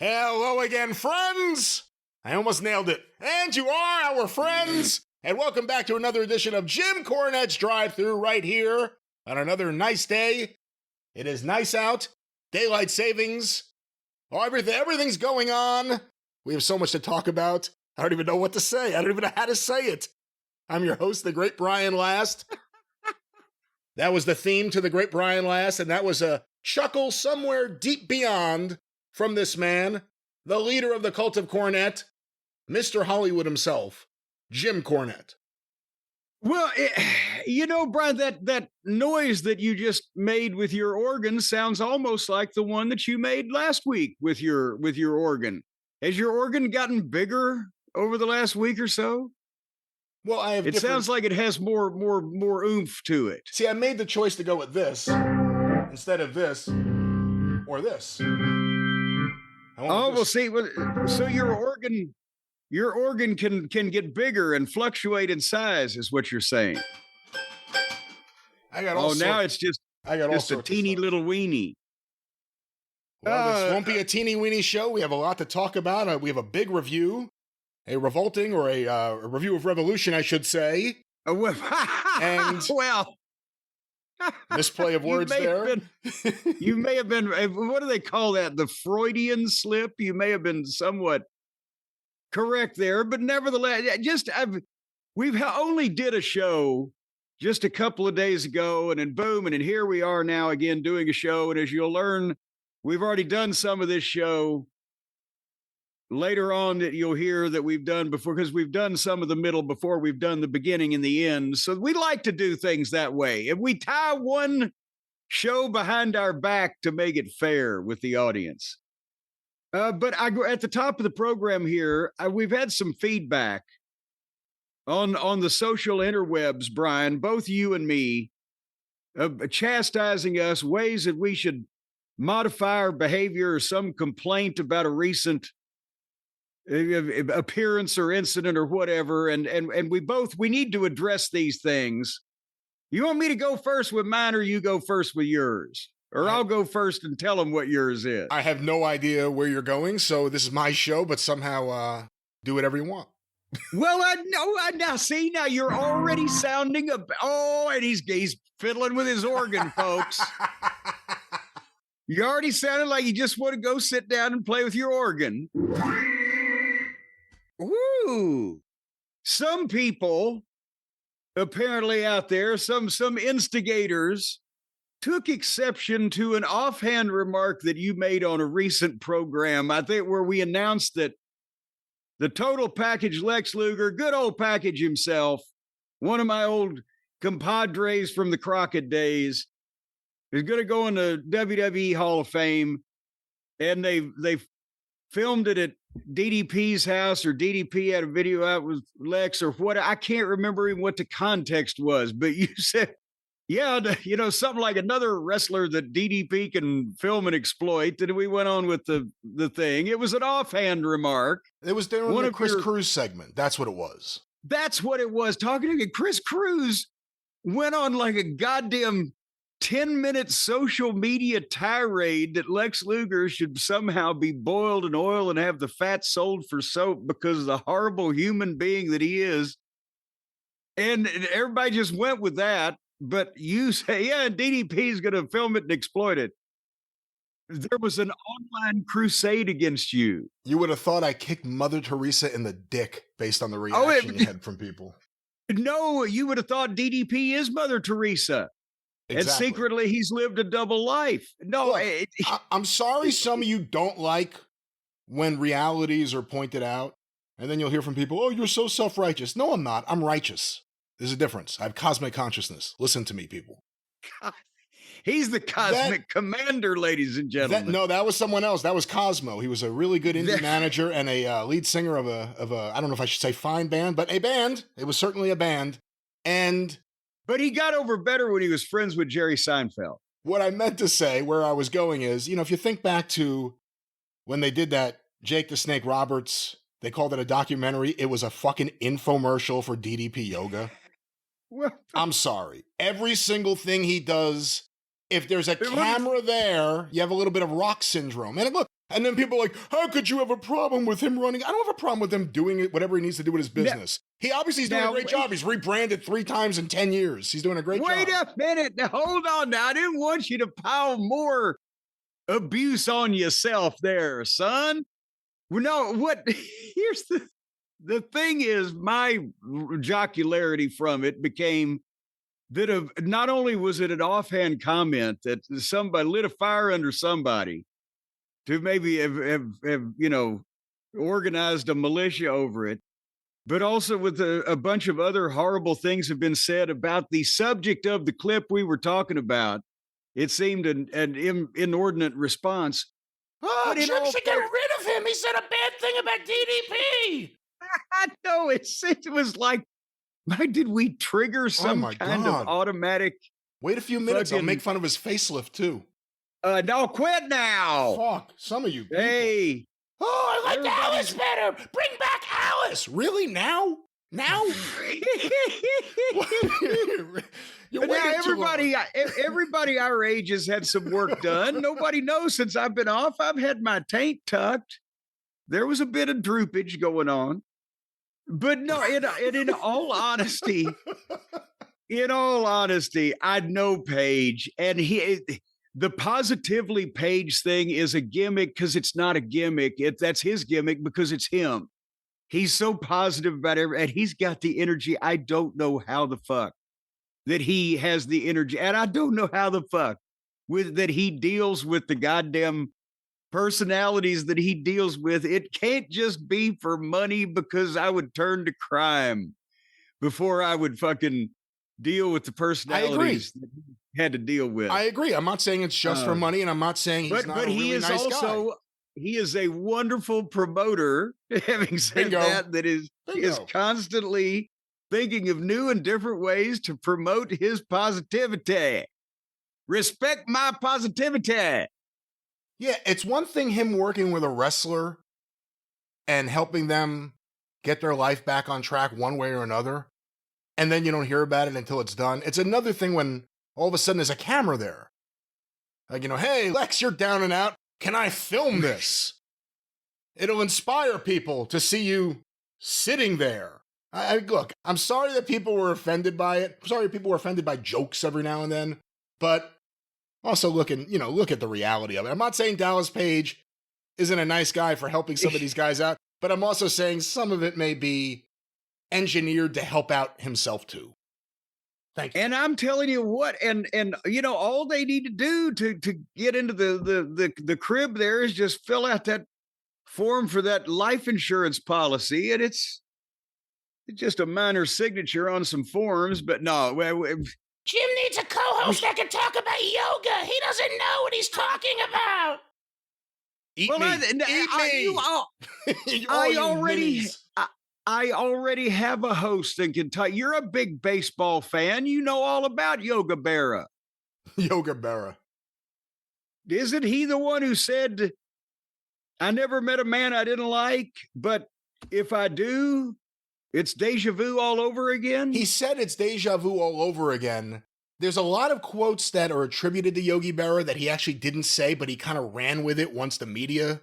Hello again, friends! I almost nailed it. And you are our friends! And welcome back to another edition of Jim Cornette's Drive Thru right here on another nice day. It is nice out. Daylight savings. Oh, everything's going on. We have so much to talk about. I don't even know what to say. I don't even know how to say it. I'm your host, the great Brian Last. That was the theme to the great Brian Last, and that was a chuckle somewhere deep beyond from this man, the leader of the cult of Cornette, Mr. Hollywood himself, Jim Cornette. Well, Brian, that noise that you just made with your organ sounds almost like the one that you made last week with your organ. Has your organ gotten bigger over the last week or so? Well, It sounds like it has more oomph to it. See, I made the choice to go with this instead of this or this. So your organ can get bigger and fluctuate in size, is what you're saying. Now it's just a teeny little weenie. Well, this won't be a teeny weeny show. We have a lot to talk about. We have a big review, a revolting or a review of Revolution, I should say. And misplay of words there. You may have been, what do they call that? The Freudian slip? You may have been somewhat correct there, but nevertheless, we've only did a show just a couple of days ago, and then boom, and then here we are now again doing a show. And as you'll learn, we've already done some of this show later on that you'll hear that we've done before, because we've done some of the middle before we've done the beginning and the end. So we like to do things that way. If we tie one show behind our back to make it fair with the audience. But at the top of the program here, we've had some feedback on the social interwebs, Brian, both you and me, chastising us, ways that we should modify our behavior, or some complaint about a recent appearance or incident or whatever. And we need to address these things. You want me to go first with mine, or you go first with yours? Or I'll go first and tell them what yours is. I have no idea where you're going, so this is my show, but somehow do whatever you want. Well, now you're already sounding and he's fiddling with his organ, folks. You already sounded like you just want to go sit down and play with your organ. Woo! Some people apparently out there, some instigators, took exception to an offhand remark that you made on a recent program, I think, where we announced that the total package Lex Luger, good old package himself, one of my old compadres from the Crockett days, is going to go in the WWE Hall of Fame. And they filmed it at DDP's house, or DDP had a video out with Lex, or what. I can't remember even what the context was, but you said, yeah, something like another wrestler that DDP can film and exploit. And we went on with the thing. It was an offhand remark. It was during the Chris Cruz segment. That's what it was. That's what it was. Talking to Chris Cruz went on like a goddamn 10-minute social media tirade that Lex Luger should somehow be boiled in oil and have the fat sold for soap because of the horrible human being that he is. And everybody just went with that. But you say, yeah, DDP is going to film it and exploit it. There was an online crusade against you. You would have thought I kicked Mother Teresa in the dick based on the reaction you had from people. No, you would have thought DDP is Mother Teresa. Exactly. And secretly, he's lived a double life. No, look, I'm sorry some of you don't like when realities are pointed out. And then you'll hear from people, oh, you're so self-righteous. No, I'm not. I'm righteous. There's a difference. I have cosmic consciousness. Listen to me, people. God, he's the cosmic commander, ladies and gentlemen. That was someone else. That was Cosmo. He was a really good indie manager and a lead singer of a I don't know if I should say fine band, but a band. It was certainly a band. But he got over better when he was friends with Jerry Seinfeld. What I meant to say, where I was going is, if you think back to when they did that Jake the Snake Roberts, they called it a documentary. It was a fucking infomercial for DDP Yoga. Well, I'm sorry. Every single thing he does, if there's a camera there, you have a little bit of Rock syndrome. And look, And then people are like, how could you have a problem with him running? I don't have a problem with him doing it, whatever he needs to do with his business. He obviously is doing a great job. He's rebranded 3 times in 10 years. He's doing a great job. Wait a minute. Now, hold on. Now, I didn't want you to pile more abuse on yourself there, son. Well, no, here's the thing is, my jocularity from it became that not only was it an offhand comment that somebody lit a fire under somebody to maybe have organized a militia over it, but also with a bunch of other horrible things have been said about the subject of the clip we were talking about. It seemed an inordinate response. Oh, Jim should get rid of him. He said a bad thing about DDP. I know it was like, why did we trigger some kind of automatic? Wait a few minutes. I'll make fun of his facelift too. No, quit now. Fuck, some of you people. Hey. Oh, I like Alice better. Bring back Alice. Really? Now? Now? Everybody our age has had some work done. Nobody knows since I've been off. I've had my taint tucked. There was a bit of droopage going on. But no, in all honesty, I know Paige, and the positively Paige thing is a gimmick because it's not a gimmick. That's his gimmick because it's him. He's so positive about everything, and he's got the energy. I don't know how the fuck that he has the energy, and I don't know how the fuck that he deals with the goddamn personalities that he deals with. It can't just be for money, because I would turn to crime before I would fucking deal with the personalities that he had to deal with. I agree. I'm not saying it's just for money, and I'm not saying he's not a really nice guy. He is a wonderful promoter, having said that is constantly thinking of new and different ways to promote his positivity. Respect my positivity. Yeah, it's one thing him working with a wrestler and helping them get their life back on track one way or another, and then you don't hear about it until it's done. It's another thing when all of a sudden there's a camera there. Like, hey, Lex, you're down and out. Can I film this? It'll inspire people to see you sitting there. Look, I'm sorry that people were offended by it. I'm sorry people were offended by jokes every now and then, but also look at the reality of it. I'm not saying Dallas Page isn't a nice guy for helping some of these guys out, but I'm also saying some of it may be engineered to help out himself too. Thank you. And I'm telling you what, and all they need to do to get into the crib there is just fill out that form for that life insurance policy, and it's just a minor signature on some forms. But no, Jim needs a co-host that can talk about yoga. He doesn't know what he's talking about. I already have a host that can talk. You're a big baseball fan. You know all about Yoga Berra. Yoga Berra. Isn't he the one who said, I never met a man I didn't like, but if I do, it's deja vu all over again? He said it's deja vu all over again. There's a lot of quotes that are attributed to Yogi Berra that he actually didn't say, but he kind of ran with it once the media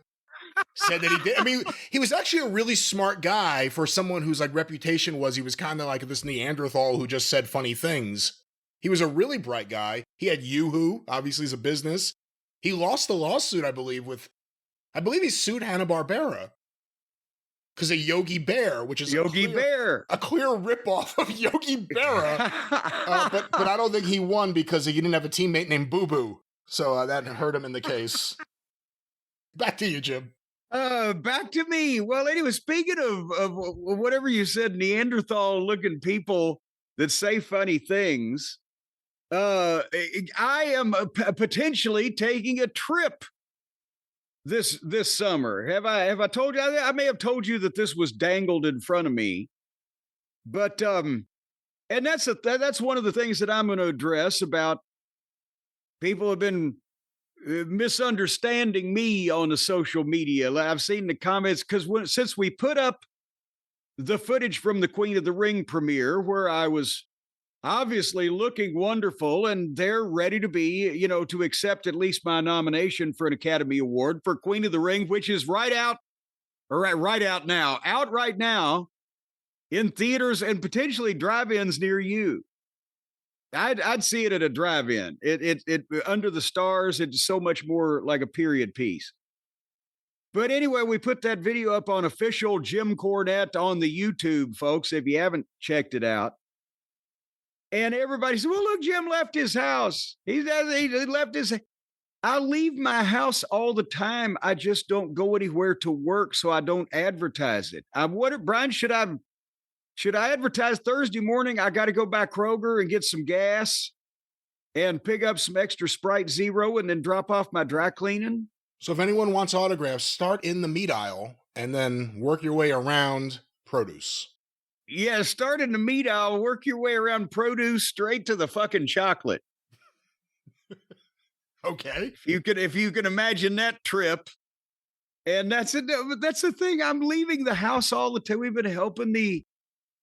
said that he did. I mean, he was actually a really smart guy for someone whose reputation was he was kind of like this Neanderthal who just said funny things. He was a really bright guy. He had Yoo-Hoo, obviously is a business. He lost the lawsuit, I believe he sued Hanna-Barbera because of Yogi Bear, which is Yogi Bear, a clear ripoff of Yogi Berra. But I don't think he won because he didn't have a teammate named Boo Boo. So that hurt him in the case. Back to you, Jim. Back to me. Well, anyway, speaking of whatever you said, Neanderthal-looking people that say funny things, I am potentially taking a trip this summer. Have I told you? I may have told you that this was dangled in front of me, but and that's one of the things that I'm going to address about people have been misunderstanding me on the social media. I've seen the comments because since we put up the footage from the Queen of the Ring premiere where I was obviously looking wonderful, and they're ready to be, to accept at least my nomination for an Academy Award for Queen of the Ring, which is right out right now in theaters and potentially drive-ins near you. I'd see it at a drive-in. It under the stars. It's so much more like a period piece. But anyway, we put that video up on official Jim Cornette on the YouTube, folks, if you haven't checked it out. And everybody said, well, look, Jim left his house. He left his. I leave my house all the time. I just don't go anywhere to work, so I don't advertise it. Brian, should I advertise Thursday morning? I got to go by Kroger and get some gas and pick up some extra Sprite Zero and then drop off my dry cleaning. So if anyone wants autographs, start in the meat aisle and then work your way around produce. Yeah, start in the meat aisle, work your way around produce straight to the fucking chocolate. Okay. If you can imagine that trip. And that's the thing. I'm leaving the house all the time. We've been helping the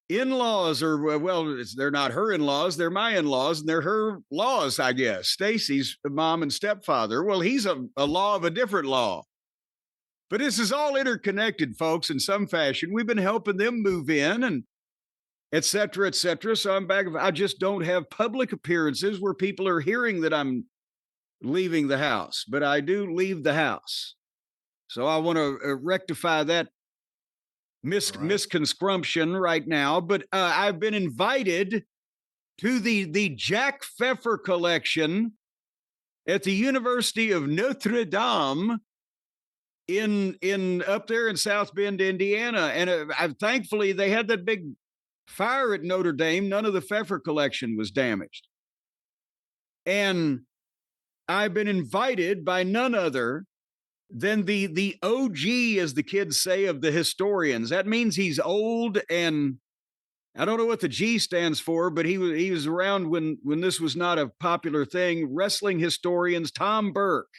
in-laws, they're not her in-laws, they're my in-laws, and they're her laws, I guess. Stacy's mom and stepfather. Well, he's a law of a different law. But this is all interconnected, folks, in some fashion. We've been helping them move in and et cetera, et cetera. So I'm back. I just don't have public appearances where people are hearing that I'm leaving the house, but I do leave the house. So I want to rectify that misconstruction right now. But I've been invited to the Jack Pfeffer collection at the University of Notre Dame in up there in South Bend, Indiana. And thankfully they had that big fire at Notre Dame. None of the Pfeffer collection was damaged. And I've been invited by none other than the OG, as the kids say, of the historians. That means he's old, and I don't know what the G stands for, but he was around when this was not a popular thing. Wrestling historians, Tom Burke,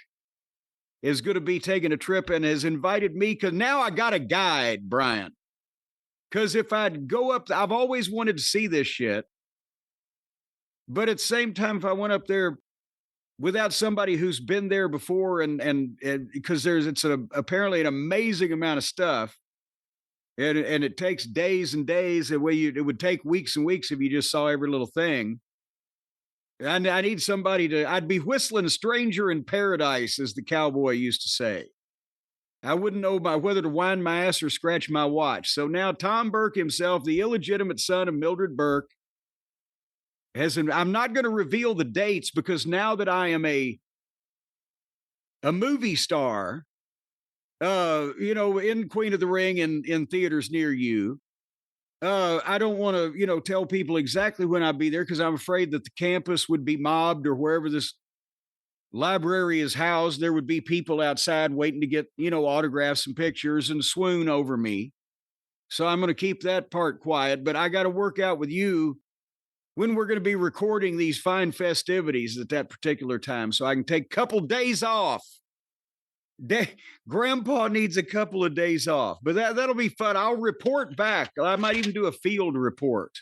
is going to be taking a trip and has invited me because now I got a guide, Brian. Because if I'd go up, I've always wanted to see this shit. But at the same time, if I went up there without somebody who's been there before, and because it's apparently an amazing amount of stuff, and it takes days and days. It would take weeks and weeks if you just saw every little thing. And I need somebody I'd be whistling "Stranger in Paradise," as the cowboy used to say. I wouldn't know whether to wind my ass or scratch my watch. So now Tom Burke himself, the illegitimate son of Mildred Burke, I'm not going to reveal the dates because now that I am a movie star, in Queen of the Ring and in theaters near you, I don't want to, tell people exactly when I'll be there because I'm afraid that the campus would be mobbed, or wherever this library is housed, there would be people outside waiting to get, autographs and pictures and swoon over me. So I'm going to keep that part quiet, but I got to work out with you when we're going to be recording these fine festivities at that particular time, so I can take a couple days off. Grandpa needs a couple of days off, but that'll be fun. I'll report back. I might even do a field report.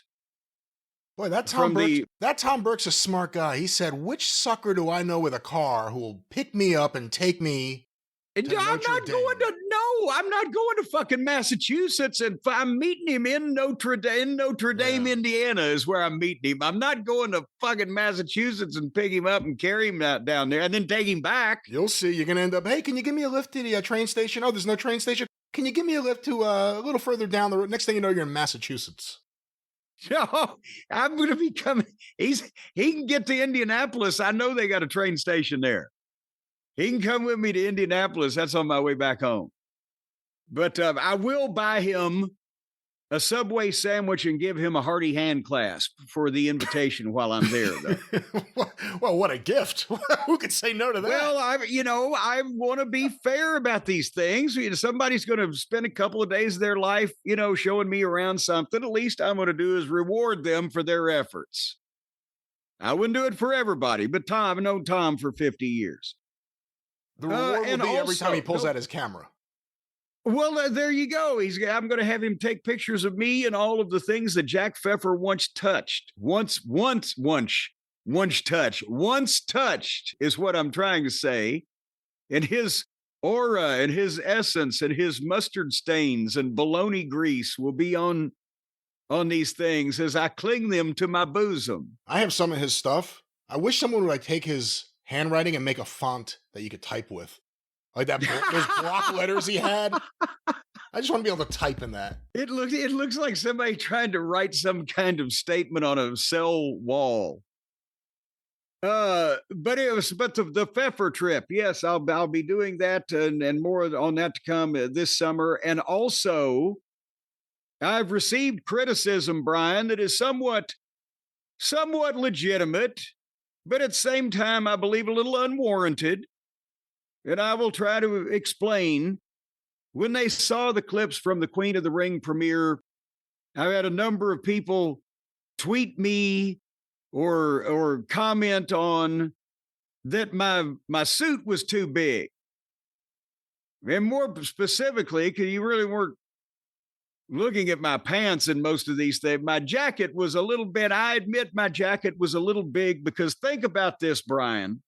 Boy, that Tom Burke's a smart guy. He said, which sucker do I know with a car who will pick me up and take me to Notre Dame? I'm not going to fucking Massachusetts, and I'm meeting him in Notre Dame, Indiana is where I'm meeting him. I'm not going to fucking Massachusetts and pick him up and carry him down there and then take him back. You'll see. You're going to end up, hey, can you give me a lift to the train station? Oh, there's no train station. Can you give me a lift to a little further down the road? Next thing you know, you're in Massachusetts. No, I'm going to be coming. He can get to Indianapolis. I know they got a train station there. He can come with me to Indianapolis. That's on my way back home. But I will buy him a Subway sandwich and give him a hearty hand clasp for the invitation while I'm there, though. Well, what a gift. Who could say no to that? Well, I want to be fair about these things. Somebody's going to spend a couple of days of their life, showing me around something. At least I'm going to do is reward them for their efforts. I wouldn't do it for everybody, but I've known Tom for 50 years. The reward will be every time he pulls out his camera. Well, there you go. I'm going to have him take pictures of me and all of the things that Jack Pfeffer once touched. Once touched is what I'm trying to say. And his aura and his essence and his mustard stains and bologna grease will be on these things as I cling them to my bosom. I have some of his stuff. I wish someone would like take his handwriting and make a font that you could type with. Like those block letters he had. I just want to be able to type in that. It looks like somebody trying to write some kind of statement on a cell wall. But the Pfeffer trip. Yes, I'll be doing that and more on that to come this summer. And also, I've received criticism, Brian, that is somewhat legitimate, but at the same time, I believe a little unwarranted. And I will try to explain. When they saw the clips from the Queen of the Ring premiere, I had a number of people tweet me or comment on that my suit was too big. And more specifically, because you really weren't looking at my pants in most of these things, my jacket was a little bit, I admit my jacket was a little big, because think about this, Brian.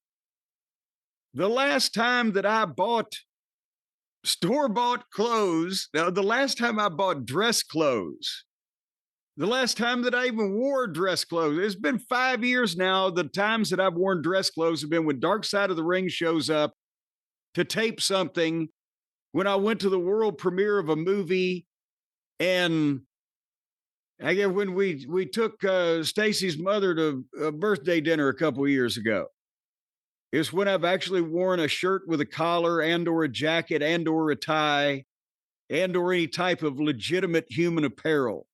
The last time that I bought store-bought clothes, now the last time I bought dress clothes, the last time that I even wore dress clothes, it's been 5 years now. The times that I've worn dress clothes have been when Dark Side of the Ring shows up to tape something, when I went to the world premiere of a movie, and I guess when we took Stacy's mother to a birthday dinner a couple of years ago. It's when I've actually worn a shirt with a collar and or a jacket and or a tie and or any type of legitimate human apparel.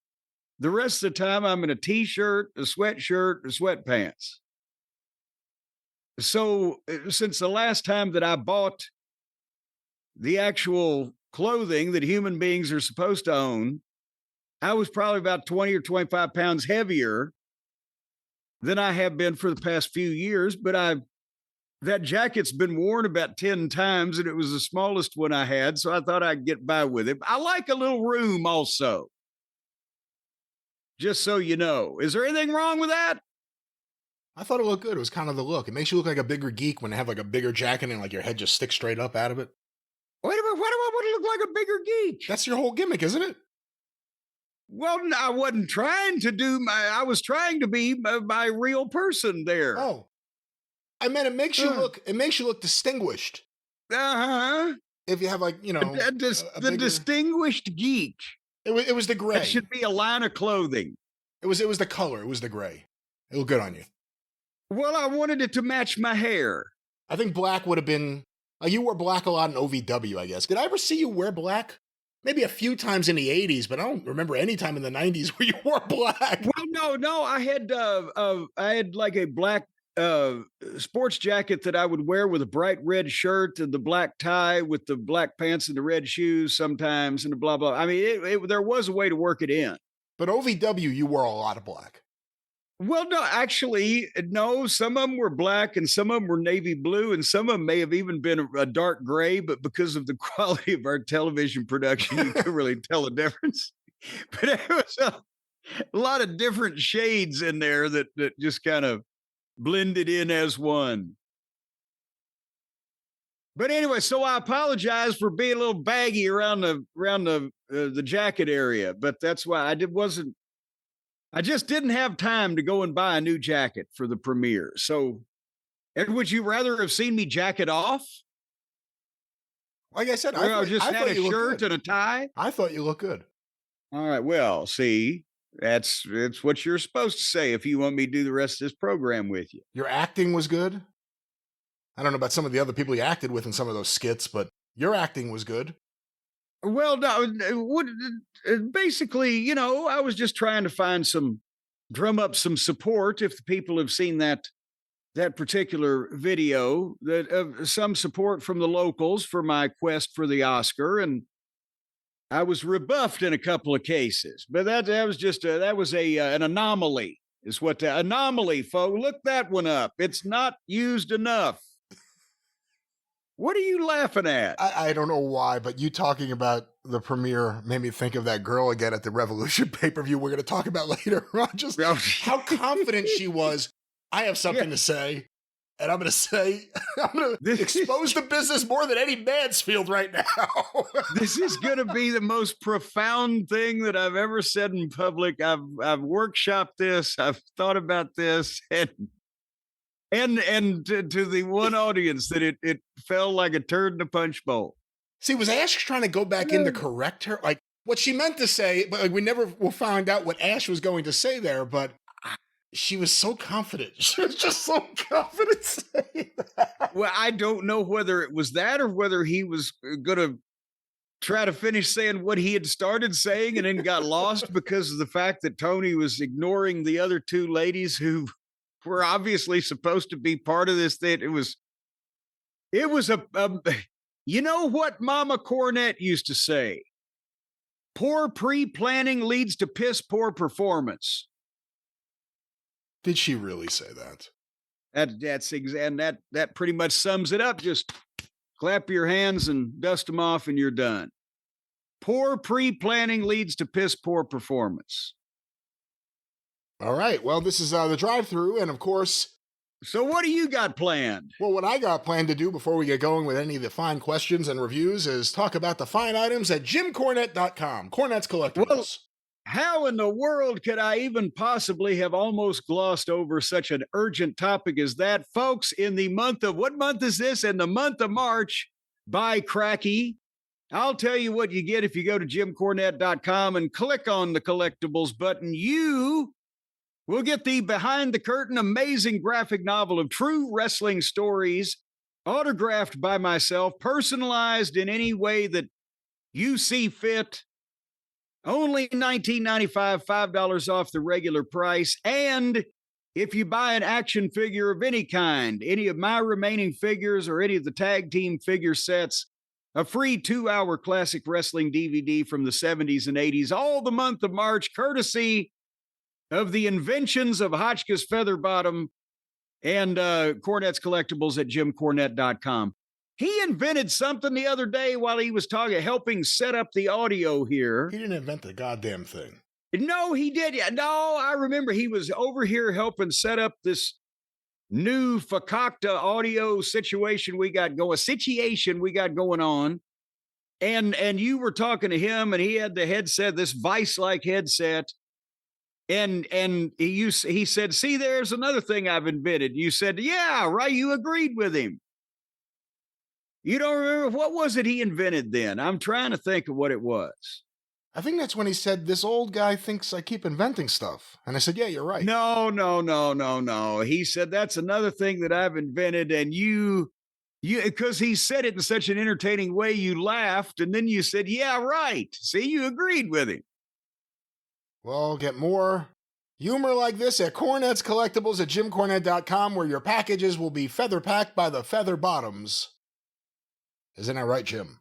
The rest of the time, I'm in a T-shirt, a sweatshirt, or sweatpants. So since the last time that I bought the actual clothing that human beings are supposed to own, I was probably about 20 or 25 pounds heavier than I have been for the past few years, but that jacket's been worn about 10 times, and it was the smallest one I had, so I thought I'd get by with it. I like a little room also. Just so you know. Is there anything wrong with that? I thought it looked good. It was kind of the look. It makes you look like a bigger geek when they have like a bigger jacket and like your head just sticks straight up out of it. Wait a minute, why do I want to look like a bigger geek? That's your whole gimmick, isn't it? Well, I wasn't trying to I was trying to be my real person there. Oh. I meant it makes you look distinguished. Uh-huh. If you have like, you know, the distinguished geek. It was the gray. That should be a line of clothing. It was the color. It was the gray. It looked good on you. Well, I wanted it to match my hair. I think black would have been, you wore black a lot in OVW, I guess. Did I ever see you wear black? Maybe a few times in the 80s, but I don't remember any time in the 90s where you wore black. Well, no, I had like a black sports jacket that I would wear with a bright red shirt and the black tie with the black pants and the red shoes sometimes and the blah, blah. I mean, there was a way to work it in. But OVW, you wore a lot of black. Well, no, actually, no. Some of them were black and some of them were navy blue and some of them may have even been a dark gray, but because of the quality of our television production, you couldn't really tell the difference. But there was a lot of different shades in there that just kind of blended in as one. But anyway, so I apologize for being a little baggy around the jacket area, but that's why I just didn't have time to go and buy a new jacket for the premiere. So, and would you rather have seen me jacket off? Like I said, I just had a shirt and a tie. I thought you looked good. All right. Well, see, it's what you're supposed to say if you want me to do the rest of this program with you. Your acting was good. I don't know about some of the other people you acted with in some of those skits, but your acting was good. Well, no, basically, you know, I was just trying to drum up some support. If the people have seen that particular video, some support from the locals for my quest for the Oscar, and I was rebuffed in a couple of cases, but that was just an anomaly. Is what the anomaly, folks. Look that one up. It's not used enough. What are you laughing at? I don't know why, but you talking about the premiere made me think of that girl again at the Revolution pay-per-view we're going to talk about later on. Just how confident she was. I have something to say, and I'm going to expose the business more than any Mansfield right now. This is going to be the most profound thing that I've ever said in public. I've workshopped this. I've thought about this, and to the one audience that it fell like a turd in a punch bowl. See, was Ash trying to go back in to correct her? Like what she meant to say, but like we never will find out what Ash was going to say there, but she was so confident. She was just so confident saying that. Well, I don't know whether it was that or whether he was going to try to finish saying what he had started saying and then got lost because of the fact that Tony was ignoring the other two ladies who were obviously supposed to be part of this thing. It was you know what Mama Cornette used to say? Poor pre-planning leads to piss poor performance. Did she really say that? That pretty much sums it up. Just clap your hands and dust them off and you're done. Poor pre-planning leads to piss poor performance. All right. Well, this is the drive-thru, and of course. So what do you got planned? Well, what I got planned to do before we get going with any of the fine questions and reviews is talk about the fine items at JimCornette.com. Cornette's Collectibles. Well, how in the world could I even possibly have almost glossed over such an urgent topic as that? Folks, in the month of, what month is this? In the month of March, by cracky, I'll tell you what you get if you go to JimCornette.com and click on the collectibles button. You will get the behind the curtain amazing graphic novel of true wrestling stories, autographed by myself, personalized in any way that you see fit. Only $19.95, $5 off the regular price. And if you buy an action figure of any kind, any of my remaining figures or any of the tag team figure sets, a free 2-hour classic wrestling DVD from the 70s and 80s, all the month of March, courtesy of the inventions of Hotchkiss Featherbottom and Cornette's Collectibles at JimCornette.com. He invented something the other day while he was helping set up the audio here. He didn't invent the goddamn thing. No, he did. No, I remember he was over here helping set up this new fakakta audio situation we got going on. And you were talking to him, and he had the headset, this Vice-like headset. And he said, see, there's another thing I've invented. You said, yeah, right. You agreed with him. You don't remember? What was it he invented then? I'm trying to think of what it was. I think that's when he said, this old guy thinks I keep inventing stuff. And I said, yeah, you're right. No. He said, that's another thing that I've invented. And you, because he said it in such an entertaining way, you laughed. And then you said, yeah, right. See, you agreed with him. Well, get more humor like this at Cornette's Collectibles at JimCornette.com, where your packages will be feather packed by the feather bottoms. Isn't that right, Jim?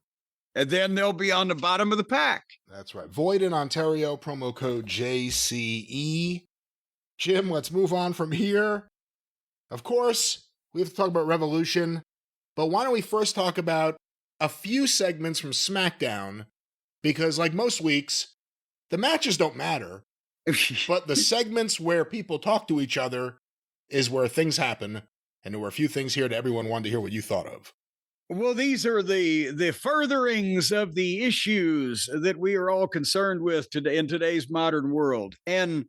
And then they'll be on the bottom of the pack. That's right. Void in Ontario, promo code JCE. Jim, let's move on from here. Of course, we have to talk about Revolution, but why don't we first talk about a few segments from SmackDown, because like most weeks, the matches don't matter, but the segments where people talk to each other is where things happen, and there were a few things here that everyone wanted to hear what you thought of. Well, these are the furtherings of the issues that we are all concerned with today in today's modern world. And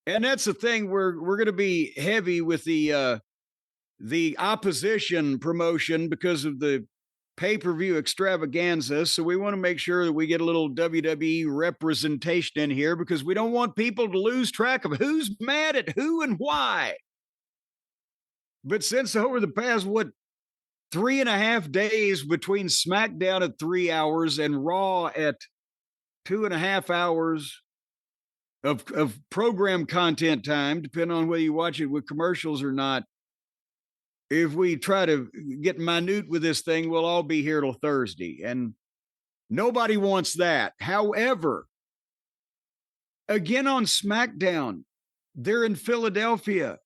that's the thing, we're going to be heavy with the opposition promotion because of the pay-per-view extravaganza. So we want to make sure that we get a little WWE representation in here because we don't want people to lose track of who's mad at who and why. But since over the past, 3.5 days between SmackDown at 3 hours and Raw at 2.5 hours of program content time, depending on whether you watch it with commercials or not. If we try to get minute with this thing, we'll all be here till Thursday. And nobody wants that. However, again on SmackDown, they're in Philadelphia.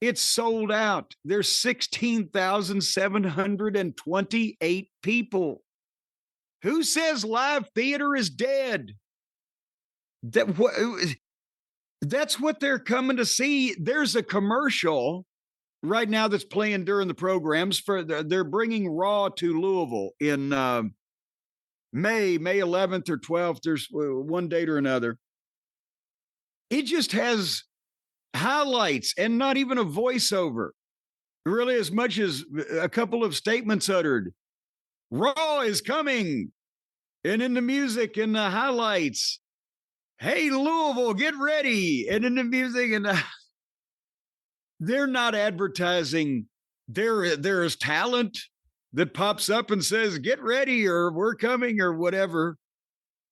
It's sold out. There's 16,728 people. Who says live theater is dead? That's what they're coming to see. There's a commercial right now that's playing during the programs they're bringing Raw to Louisville in May 11th or 12th. There's one date or another. It just has highlights and not even a voiceover, really, as much as a couple of statements uttered. Raw is coming. And in the music and the highlights, hey, Louisville, get ready. And in the music, and they're not advertising. There is talent that pops up and says, get ready, or we're coming, or whatever.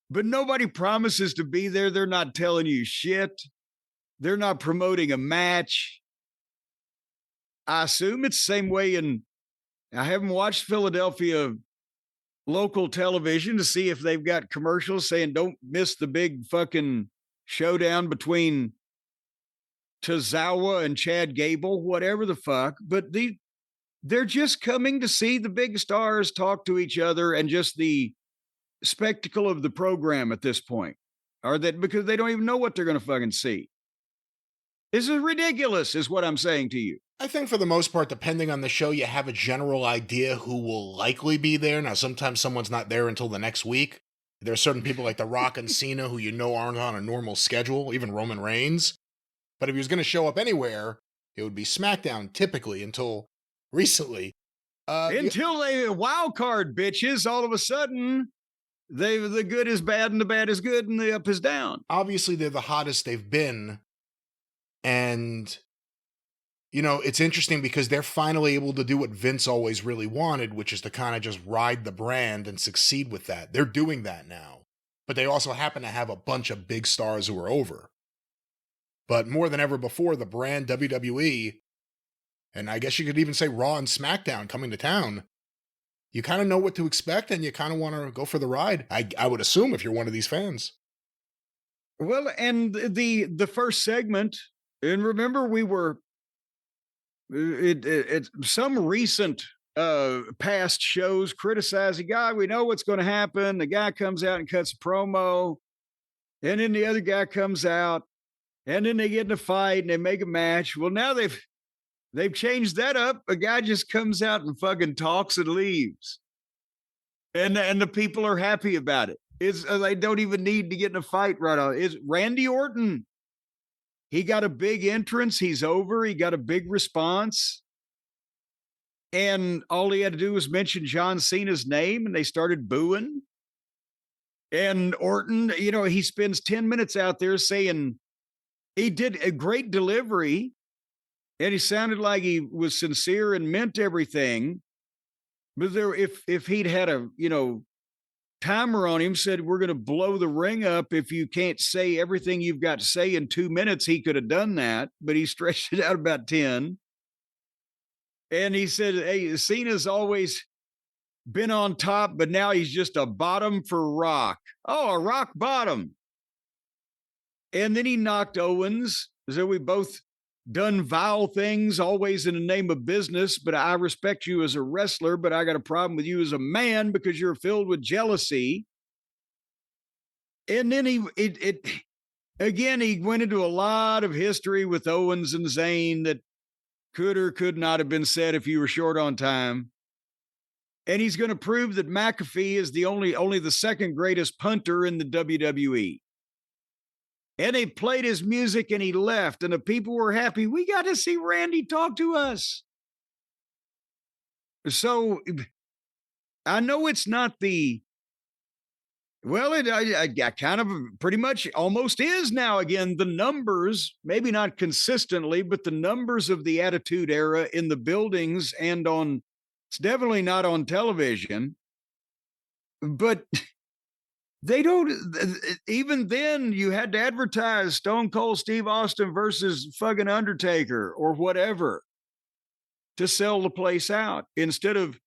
But nobody promises to be there. They're not telling you shit. They're not promoting a match. I assume it's the same way I haven't watched Philadelphia local television to see if they've got commercials saying don't miss the big fucking showdown between Tozawa and Chad Gable, whatever the fuck. But they're just coming to see the big stars talk to each other and just the spectacle of the program at this point. Or that because they don't even know what they're going to fucking see. This is ridiculous, is what I'm saying to you. I think for the most part, depending on the show, you have a general idea who will likely be there. Now, sometimes someone's not there until the next week. There are certain people like The Rock and Cena who you know aren't on a normal schedule, even Roman Reigns. But if he was going to show up anywhere, it would be SmackDown, typically, until recently. Until they wild card bitches, all of a sudden, the good is bad and the bad is good and the up is down. Obviously, they're the hottest they've been. And, you know, it's interesting because they're finally able to do what Vince always really wanted, which is to kind of just ride the brand and succeed with that. They're doing that now. But they also happen to have a bunch of big stars who are over. But more than ever before, the brand WWE, and I guess you could even say Raw and SmackDown coming to town, you kind of know what to expect and you kind of want to go for the ride. I would assume if you're one of these fans. Well, and the first segment, and remember we were some recent past shows criticized the guy. We know what's going to happen. The guy comes out and cuts a promo, and then the other guy comes out, and then they get in a fight and they make a match. Well, now they've changed that up. A guy just comes out and fucking talks and leaves, and the people are happy about it. They don't even need to get in a fight right on. It's Randy Orton. He got a big entrance. He's over. He got a big response. And all he had to do was mention John Cena's name, and they started booing. And Orton, you know, he spends 10 minutes out there saying he did a great delivery, and he sounded like he was sincere and meant everything. But if he'd had a, you know, timer on him, said we're going to blow the ring up if you can't say everything you've got to say in 2 minutes, he could have done that, but he stretched it out about 10. And he said, hey, Cena's always been on top, but now he's just a bottom for Rock. Oh, a rock bottom. And then he knocked Owens. So we both done vile things, always in the name of business, but I respect you as a wrestler, but I got a problem with you as a man because you're filled with jealousy. And then he went into a lot of history with Owens and Zayn that could or could not have been said if you were short on time. And he's going to prove that McAfee is only the second greatest punter in the WWE. And they played his music and he left, and the people were happy. We got to see Randy talk to us. So I know it's not I kind of pretty much almost is now again. The numbers, maybe not consistently, but the numbers of the Attitude Era in the buildings and it's definitely not on television, but they don't, even then you had to advertise Stone Cold Steve Austin versus fucking Undertaker or whatever to sell the place out instead of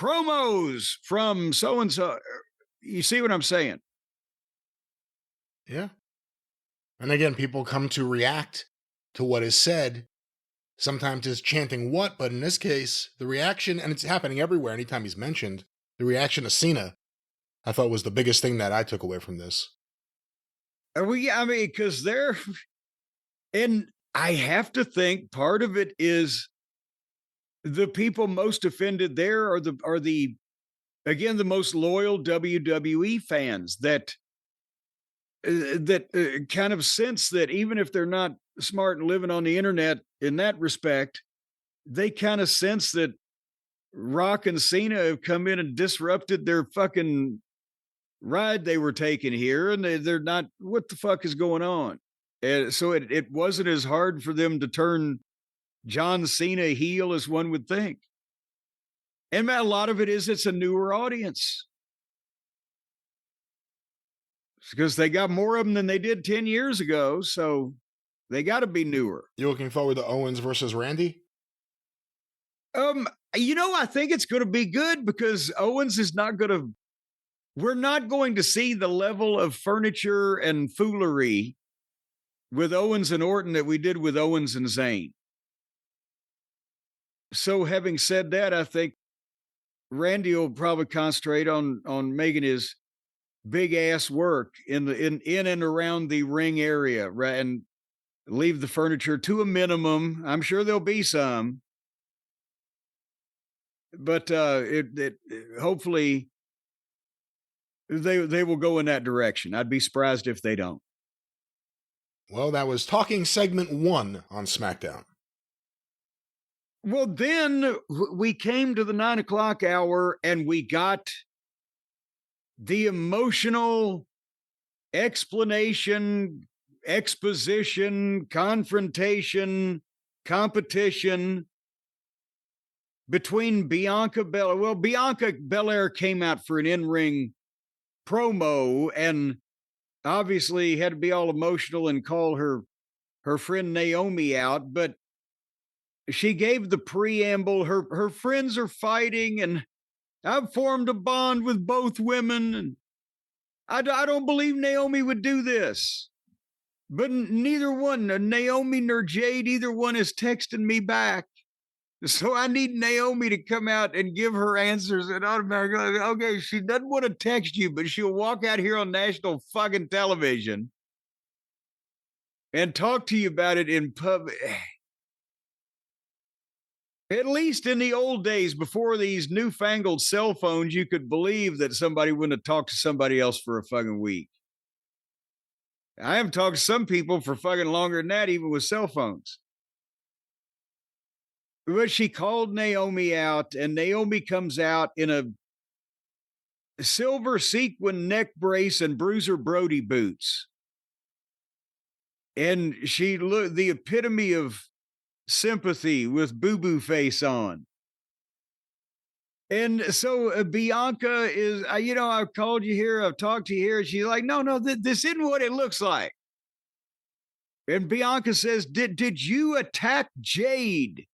promos from so-and-so. You see what I'm saying? Yeah. And again, people come to react to what is said. sometimes is chanting what, but in this case, the reaction, and it's happening everywhere anytime he's mentioned, the reaction to Cena, I thought was the biggest thing that I took away from this. I mean, because they're, and I have to think part of it is the people most offended there are the again, the most loyal WWE fans that kind of sense that even if they're not smart and living on the internet in that respect, they kind of sense that Rock and Cena have come in and disrupted their fucking ride they were taking here, and they're not, what the fuck is going on? And so it wasn't as hard for them to turn John Cena heel as one would think. And man, a lot of it is it's a newer audience. It's because they got more of them than they did 10 years ago, so they got to be newer. You looking forward to Owens versus Randy? I think it's going to be good because Owens is not going to, we're not going to see the level of furniture and foolery with Owens and Orton that we did with Owens and Zayn. So having said that, I think Randy will probably concentrate on making his big ass work in and around the ring area, right, and leave the furniture to a minimum. I'm sure there'll be some, but hopefully they will go in that direction. I'd be surprised if they don't. Well, that was talking segment 1 on SmackDown. Well, then we came to the 9:00 hour and we got the emotional explanation, exposition, confrontation, competition between Bianca Belair. Well, Bianca Belair came out for an in-ring promo and obviously had to be all emotional and call her friend Naomi out, but she gave the preamble. Her friends are fighting, and I've formed a bond with both women, and I don't believe Naomi would do this. But neither one, Naomi nor Jade, either one is texting me back. So I need Naomi to come out and give her answers. And automatically, okay, she doesn't want to text you, but she'll walk out here on national fucking television and talk to you about it in public. At least in the old days, before these newfangled cell phones, you could believe that somebody wouldn't have talked to somebody else for a fucking week. I haven't talked to some people for fucking longer than that, even with cell phones. But she called Naomi out, and Naomi comes out in a silver sequin neck brace and Bruiser Brody boots. And she looked the epitome of sympathy with boo-boo face on. And so Bianca is, I've called you here, I've talked to you here. She's like, no, this isn't what it looks like. And Bianca says, did you attack Jade?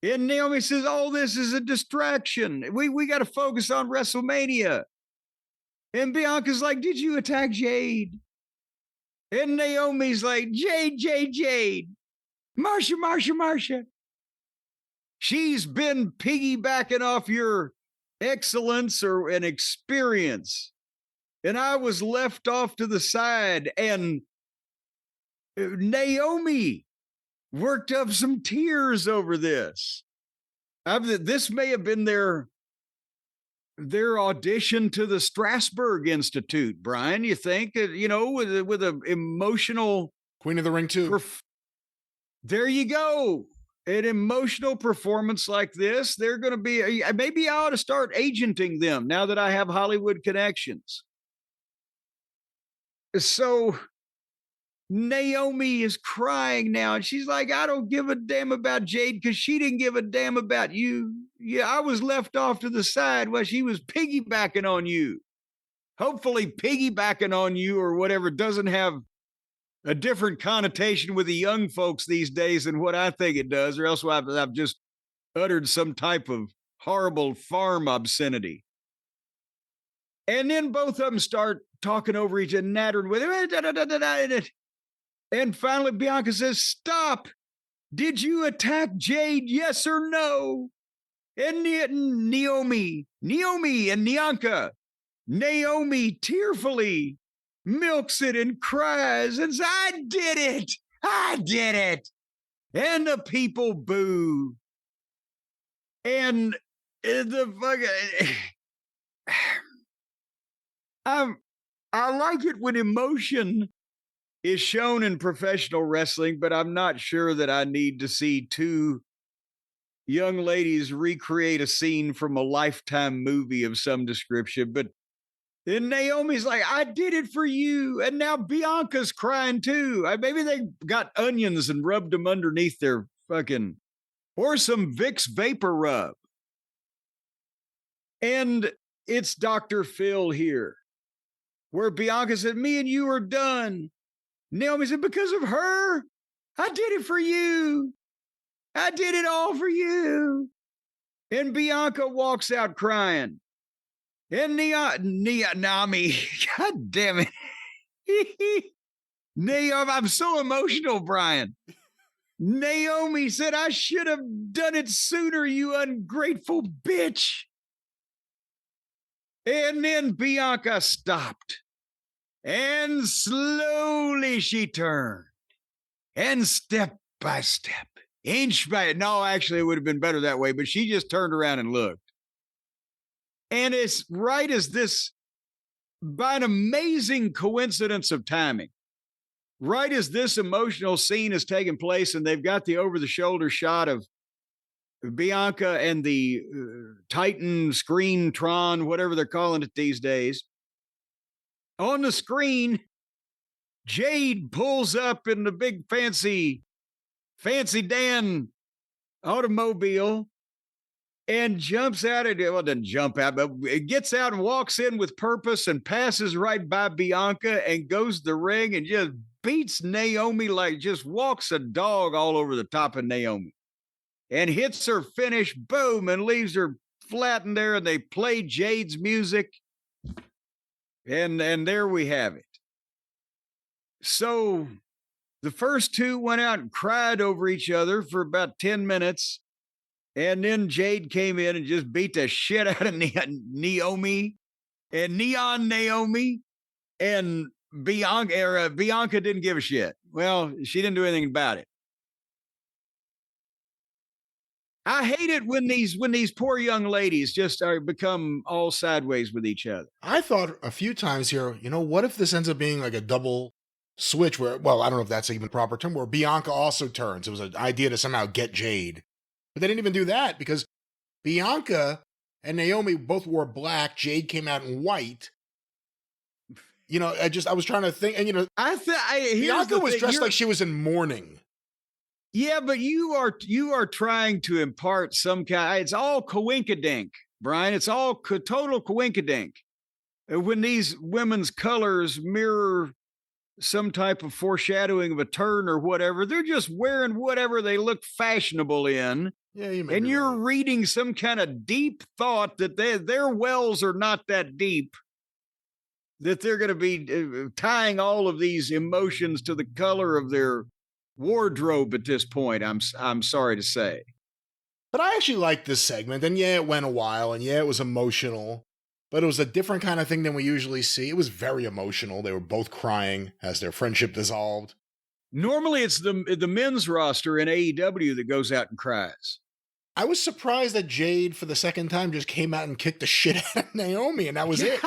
And Naomi says, oh, this is a distraction. We got to focus on WrestleMania. And Bianca's like, did you attack Jade? And Naomi's like, Jade. Marsha. She's been piggybacking off your excellence or an experience. And I was left off to the side. And Naomi worked up some tears over this. This may have been their audition to the Strasbourg Institute, Brian. You think, with an emotional Queen of the Ring 2. There you go. An emotional performance like this, they're going to be, maybe I ought to start agenting them now that I have Hollywood connections. So Naomi is crying now, and she's like, I don't give a damn about Jade because she didn't give a damn about you. Yeah, I was left off to the side while she was piggybacking on you. Hopefully piggybacking on you or whatever doesn't have a different connotation with the young folks these days than what I think it does, or else I've just uttered some type of horrible farm obscenity. And then both of them start talking over each other, nattering with it. And finally, Bianca says, stop. Did you attack Jade, yes or no? And Naomi and Naomi tearfully milks it and cries and says, I did it. And the people boo. And the fucking... I like it when emotion is shown in professional wrestling, but I'm not sure that I need to see two young ladies recreate a scene from a Lifetime movie of some description. But then Naomi's like, I did it for you. And now Bianca's crying too. Maybe they got onions and rubbed them underneath their fucking, or some Vicks vapor rub. And it's Dr. Phil here, where Bianca said, me and you are done. Naomi said, because of her, I did it for you. I did it all for you. And Bianca walks out crying. And Naomi, God damn it. Naomi, I'm so emotional, Brian. Naomi said, I should have done it sooner, you ungrateful bitch. And then Bianca stopped. And slowly she turned. And step by step, inch by, no, actually it would have been better that way, but she just turned around and looked. And it's right as this, by an amazing coincidence of timing, right as this emotional scene is taking place and they've got the over-the-shoulder shot of Bianca and the Titan screen Tron, whatever they're calling it these days. On the screen, Jade pulls up in the big fancy Dan automobile and jumps out of it. Well, doesn't jump out, but it gets out and walks in with purpose and passes right by Bianca and goes to the ring and just beats Naomi, like just walks a dog all over the top of Naomi and hits her finish, boom, and leaves her flattened there. And they play Jade's music. And there we have it. So the first two went out and cried over each other for about 10 minutes. And then Jade came in and just beat the shit out of Naomi and Neon Naomi. And Bianca didn't give a shit. Well, she didn't do anything about it. I hate it when these poor young ladies just become all sideways with each other. I thought a few times here, what if this ends up being like a double switch where, well, I don't know if that's even a proper term, where Bianca also turns. It was an idea to somehow get Jade. But they didn't even do that because Bianca and Naomi both wore black. Jade came out in white. I was trying to think, and Bianca was dressed like she was in mourning. Yeah, but you are trying to impart some kind. It's all coinkydink, Brian. It's all total coinkydink. When these women's colors mirror some type of foreshadowing of a turn or whatever, they're just wearing whatever they look fashionable in. Yeah, you're reading some kind of deep thought that their wells are not that deep, that they're going to be tying all of these emotions to the color of their wardrobe at this point. I'm sorry to say. But I actually liked this segment, and yeah, it went a while, and yeah, it was emotional, but it was a different kind of thing than we usually see. It was very emotional. They were both crying as their friendship dissolved. Normally, it's the men's roster in AEW that goes out and cries. I was surprised that Jade, for the second time, just came out and kicked the shit out of Naomi, and that was it.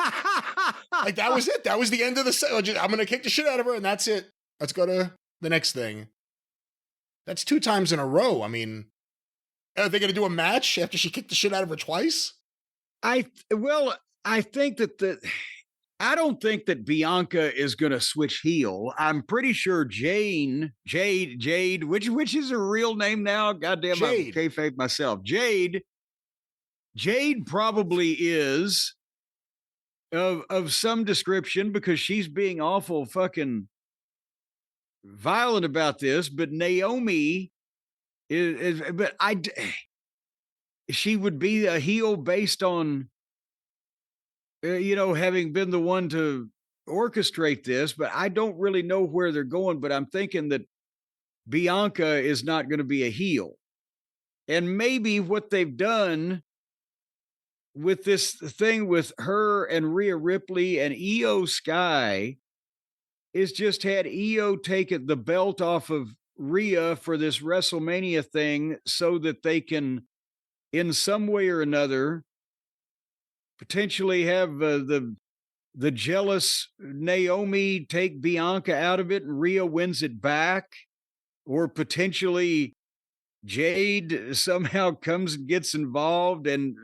Like, that was it. That was the end of the segment. I'm going to kick the shit out of her, and that's it. Let's go to the next thing. That's 2 times in a row. I mean, are they going to do a match after she kicked the shit out of her twice? I think that I don't think that Bianca is going to switch heel. I'm pretty sure Jade, which is her real name now. Goddamn, I kayfabe myself. Jade probably is of some description because she's being awful fucking violent about this. But Naomi she would be a heel based on having been the one to orchestrate this, but I don't really know where they're going. But I'm thinking that Bianca is not going to be a heel. And maybe what they've done with this thing with her and Rhea Ripley and Io Sky is just had Io take the belt off of Rhea for this WrestleMania thing so that they can, in some way or another, potentially have the jealous Naomi take Bianca out of it and Rhea wins it back, or potentially Jade somehow comes and gets involved and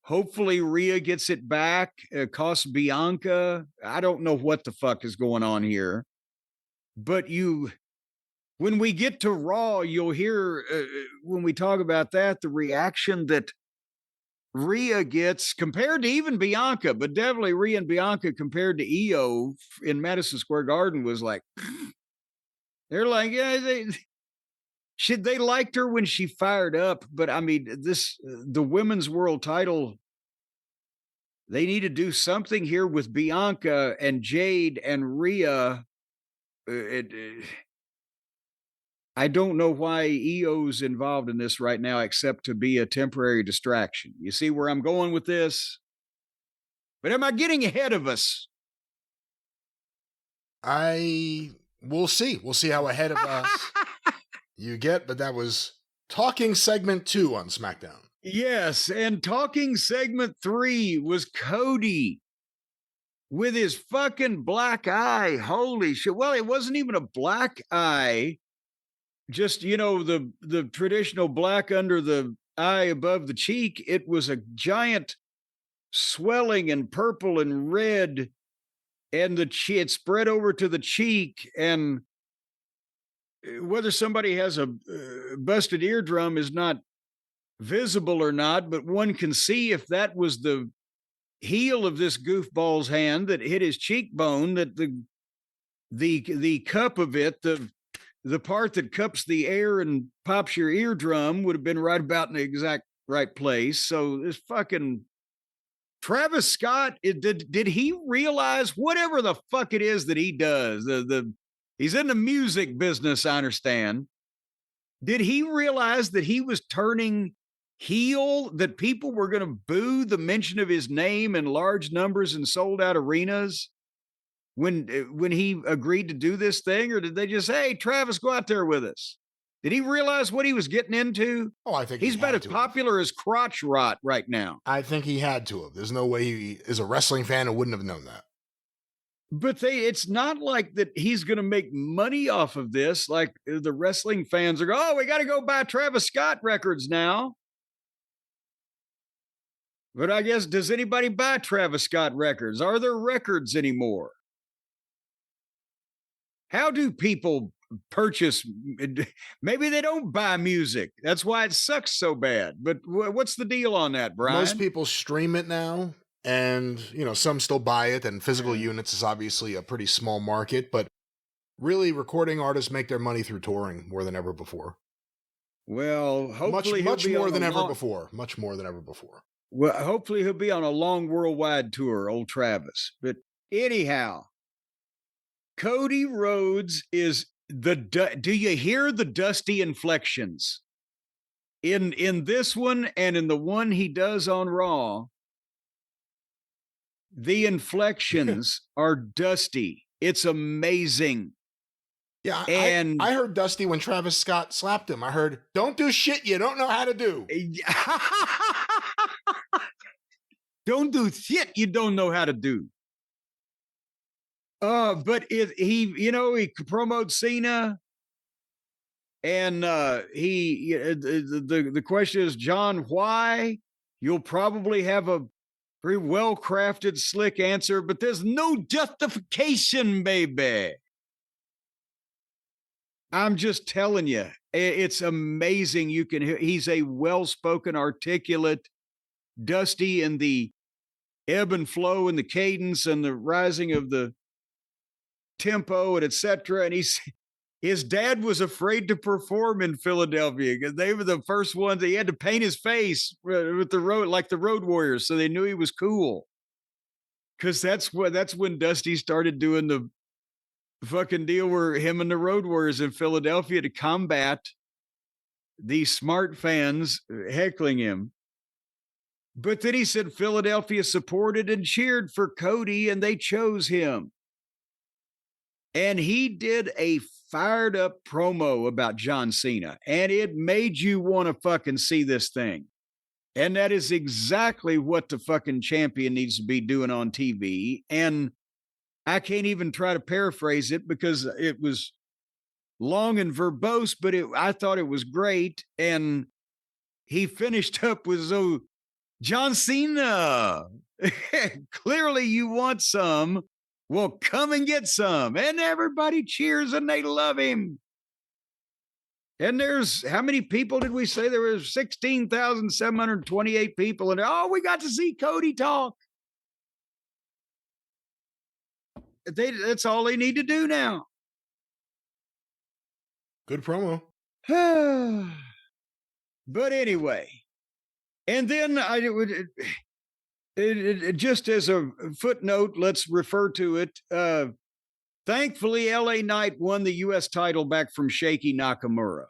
hopefully Rhea gets it back, costs Bianca. I don't know what the fuck is going on here. But when we get to Raw, you'll hear, when we talk about that, the reaction that Rhea gets compared to even Bianca, but definitely Rhea and Bianca compared to Io in Madison Square Garden was like, they're like, yeah, they liked her when she fired up, but I mean, the women's world title, they need to do something here with Bianca and Jade and Rhea. I don't know why EO's involved in this right now, except to be a temporary distraction. You see where I'm going with this? But am I getting ahead of us? We'll see. We'll see how ahead of us you get, but that was Talking Segment 2 on SmackDown. Yes, and Talking Segment 3 was Cody with his fucking black eye. Holy shit. Well, it wasn't even a black eye. Just, the traditional black under the eye above the cheek. It was a giant swelling and purple and red, and it spread over to the cheek, and whether somebody has a busted eardrum is not visible or not, but one can see if that was the heel of this goofball's hand that hit his cheekbone, that the cup of it, the part that cups the air and pops your eardrum would have been right about in the exact right place. So this fucking Travis Scott, did he realize whatever the fuck it is that he does? He's in the music business, I understand. Did he realize that he was turning heel, that people were going to boo the mention of his name in large numbers in sold out arenas when he agreed to do this thing? Or did they just say, hey, Travis, go out there with us? Did he realize what he was getting into? Oh, I think he's about as popular as crotch rot right now. I think he had to have. There's no way he is a wrestling fan and wouldn't have known that. But it's not like that he's going to make money off of this. Like the wrestling fans are, oh, we got to go buy Travis Scott records now. But I guess, does anybody buy Travis Scott records? Are there records anymore? How do people purchase? Maybe they don't buy music. That's why it sucks so bad. But what's the deal on that, Brian? Most people stream it now. And, some still buy it, and physical units is obviously a pretty small market, but really recording artists make their money through touring more than ever before. Well, hopefully much more than ever before. Much more than ever before. Well, hopefully he'll be on a long worldwide tour, old Travis. But anyhow, Cody Rhodes is do you hear the dusty inflections? In this one and in the one he does on Raw, the inflections are dusty. It's amazing. Yeah, and I heard Dusty when Travis Scott slapped him. I heard, don't do shit you don't know how to do. Don't do shit you don't know how to do. But he promotes Cena, and the question is, John, why? You'll probably have a very well-crafted, slick answer, but there's no justification, baby. I'm just telling you, it's amazing. You can hear he's a well-spoken, articulate, Dusty in the ebb and flow and the cadence and the rising of the tempo and etc. And his dad was afraid to perform in Philadelphia because they were the first ones. He had to paint his face with the Road Warriors, so they knew he was cool. Because that's when Dusty started doing the fucking deal where him and the Road Warriors in Philadelphia to combat these smart fans heckling him. But then he said Philadelphia supported and cheered for Cody and they chose him. And he did a fired up promo about John Cena, and it made you want to fucking see this thing. And that is exactly what the fucking champion needs to be doing on TV. And I can't even try to paraphrase it because it was long and verbose, but I thought it was great. And he finished up with, so John Cena, clearly you want some. Well, come and get some. And everybody cheers and they love him. And there's, how many people did we say? There was 16,728 people. And we got to see Cody talk. That's all they need to do now. Good promo. But anyway, and then just as a footnote, let's refer to it. Thankfully, LA Knight won the U.S. title back from Shaky Nakamura.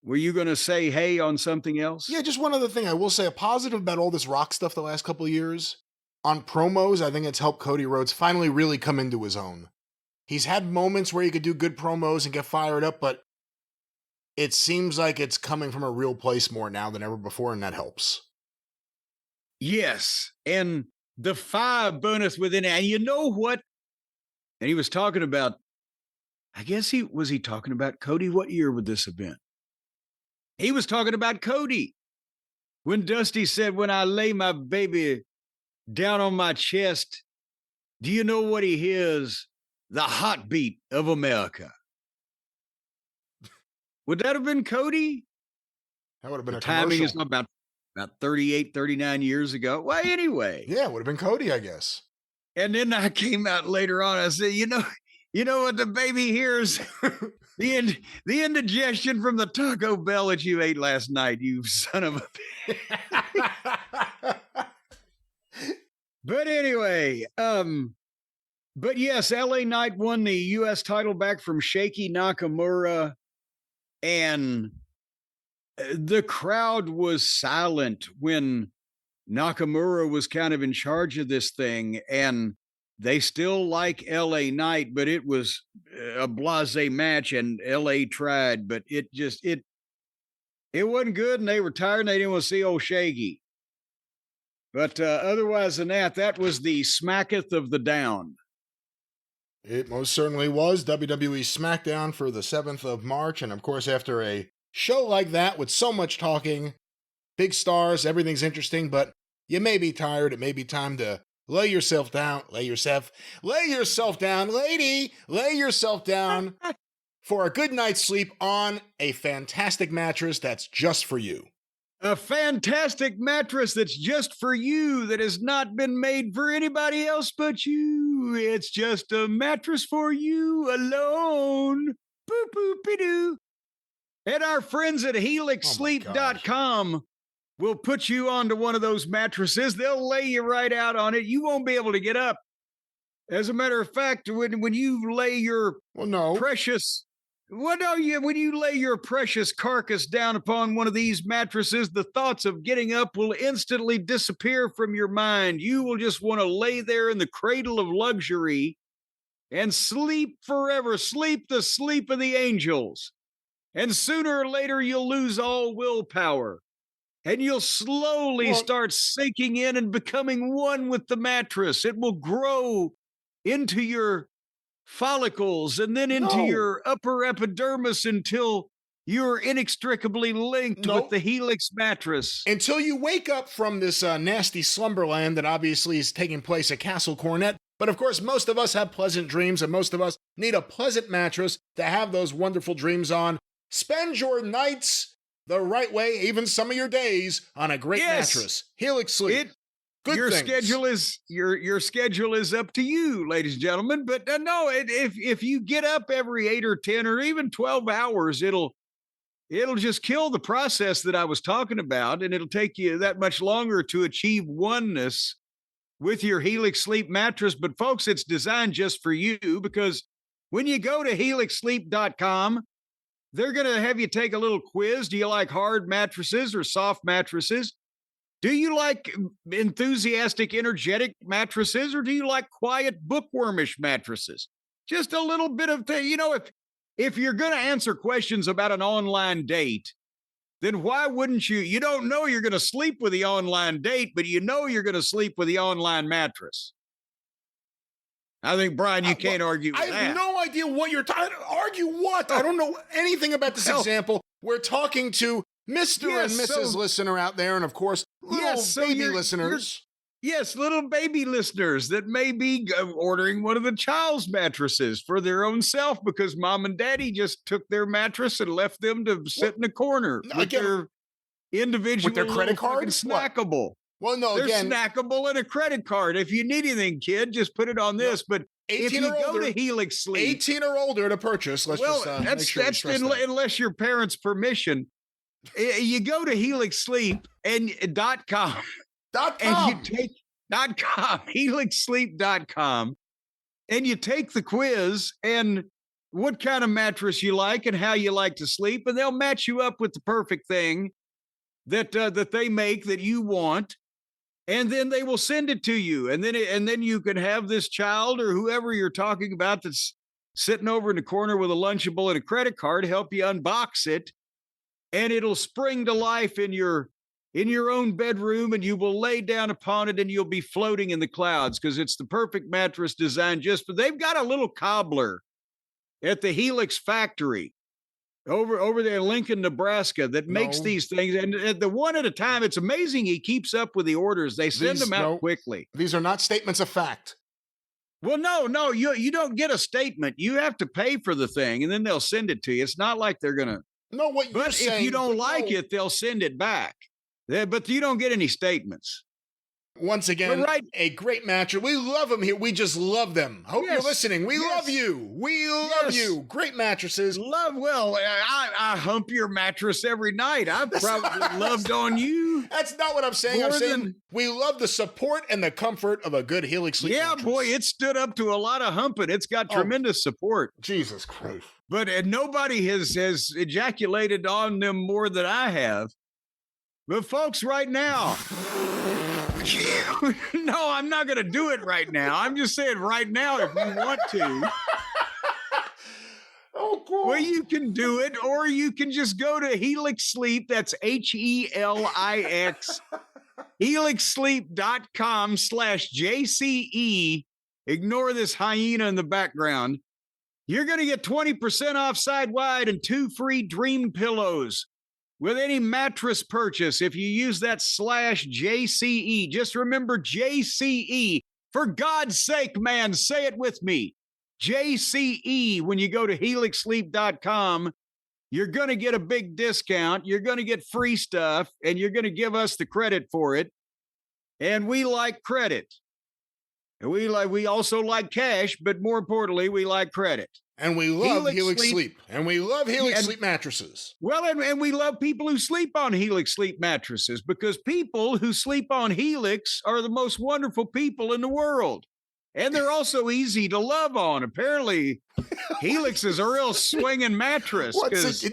Were you going to say hey on something else? Yeah, just one other thing. I will say a positive about all this Rock stuff the last couple of years. On promos, I think it's helped Cody Rhodes finally really come into his own. He's had moments where he could do good promos and get fired up, but it seems like it's coming from a real place more now than ever before, and that helps. Yes, and the fire burneth within it. And you know what? And he was talking about, I guess he talking about Cody? What year would this have been? He was talking about Cody. When Dusty said, when I lay my baby down on my chest, do you know what he hears? The heartbeat of America. Would that have been Cody? That would have been a timing commercial. Is about 38, 39 years ago. Well, anyway. Yeah, it would have been Cody, I guess. And then I came out later on. I said, you know what the baby hears? the indigestion from the Taco Bell that you ate last night, you son of a But anyway, but yes, LA Knight won the U.S. title back from Shaky Nakamura, and the crowd was silent when Nakamura was kind of in charge of this thing, and they still like LA Knight, but it was a blasé match, and LA tried, but it wasn't good, and they were tired, and they didn't want to see old Shaggy. But otherwise than that, that was the smacketh of the down. It most certainly was. WWE Smackdown for the 7th of March, and of course, after a show like that with so much talking, big stars, everything's interesting, but you may be tired. It may be time to lay yourself down. Lay yourself down, lady. Lay yourself down for a good night's sleep on a fantastic mattress that's just for you. A fantastic mattress that's just for you, that has not been made for anybody else but you. It's just a mattress for you alone. Boop, boop, be-doo. And our friends at HelixSleep.com will put you onto one of those mattresses. They'll lay you right out on it. You won't be able to get up. As a matter of fact, when you lay your precious... when you lay your precious carcass down upon one of these mattresses, the thoughts of getting up will instantly disappear from your mind. You will just want to lay there in the cradle of luxury and sleep forever. Sleep the sleep of the angels. And sooner or later, you'll lose all willpower. And you'll slowly start sinking in and becoming one with the mattress. It will grow into your follicles and then into your upper epidermis until you're inextricably linked with the Helix mattress. Until you wake up from this nasty slumberland that obviously is taking place at Castle Cornette. But of course, most of us have pleasant dreams, and most of us need a pleasant mattress to have those wonderful dreams on. Spend your nights the right way, even some of your days, on a great mattress. Helix Sleep. Your schedule is up to you, ladies and gentlemen. But if you get up every 8 or 10 or even 12 hours, it'll just kill the process that I was talking about, and it'll take you that much longer to achieve oneness with your Helix Sleep mattress. But folks, it's designed just for you, because When you go to helixsleep.com, they're going to have you take a little quiz. Do you like hard mattresses or soft mattresses? Do you like enthusiastic, energetic mattresses, or do you like quiet, bookwormish mattresses? Just a little bit of thing. You know, if you're going to answer questions about an online date, then why wouldn't you? You don't know you're going to sleep with the online date, but you know you're going to sleep with the online mattress. I think, Brian, you can't argue with that. I have no idea what you're talking. Argue what? I don't know anything about this example. We're talking to Mr. and Mrs. listener out there, and of course, little baby listeners. Yes, little baby listeners that may be ordering one of the child's mattresses for their own self because mom and daddy just took their mattress and left them to sit in a corner with their individual with their credit card snackable. Well, no, they're again, snackable and a credit card. If you need anything, kid, just put it on this. But 18 if you or older, go to Helix Sleep, 18 or older to purchase. That's unless your parents' permission. You go to Helix Sleep and .com. And you take .com, helixsleep.com, and you take the quiz and what kind of mattress you like and how you like to sleep, and they'll match you up with the perfect thing that they make that you want, and then they will send it to you, and then you can have this child or whoever you're talking about that's sitting over in the corner with a Lunchable and a credit card help you unbox it, and it'll spring to life in your own bedroom, and you will lay down upon it and you'll be floating in the clouds because it's the perfect mattress designed just for. They've got a little cobbler at the Helix factory over there in Lincoln, Nebraska that makes these things. And the one at a time, it's amazing he keeps up with the orders. They send them out quickly. These are not statements of fact. Well, no, you don't get a statement. You have to pay for the thing and then they'll send it to you. It's not like they're going to. No, what you're saying. But if you don't like it, they'll send it back. But you don't get any statements. Once again, a great mattress. We love them here. We just love them. Hope you're listening. We love you. We love you. Great mattresses. I hump your mattress every night. I've probably loved on you. That's not what I'm saying. I'm saying we love the support and the comfort of a good Helix Sleep mattress. Boy, it stood up to a lot of humping. It's got tremendous support. Jesus Christ. But nobody has ejaculated on them more than I have. But folks, right now, no, I'm not going to do it right now. I'm just saying right now, if you want to. Oh, cool. Well, you can do it, or you can just go to Helix Sleep. That's HELIX. helixsleep.com/JCE. Ignore this hyena in the background. You're going to get 20% off side-wide and 2 free dream pillows with any mattress purchase if you use that /JCE. Just remember JCE. For God's sake, man, say it with me. JCE. When you go to helixsleep.com, you're going to get a big discount. You're going to get free stuff, and you're going to give us the credit for it. And we like credit. And we also like cash, but more importantly, we like credit. And we love Helix Sleep. And we love Helix Sleep mattresses. Well, and we love people who sleep on Helix Sleep mattresses because people who sleep on Helix are the most wonderful people in the world. And they're also easy to love on. Apparently, Helix is a real swinging mattress. Once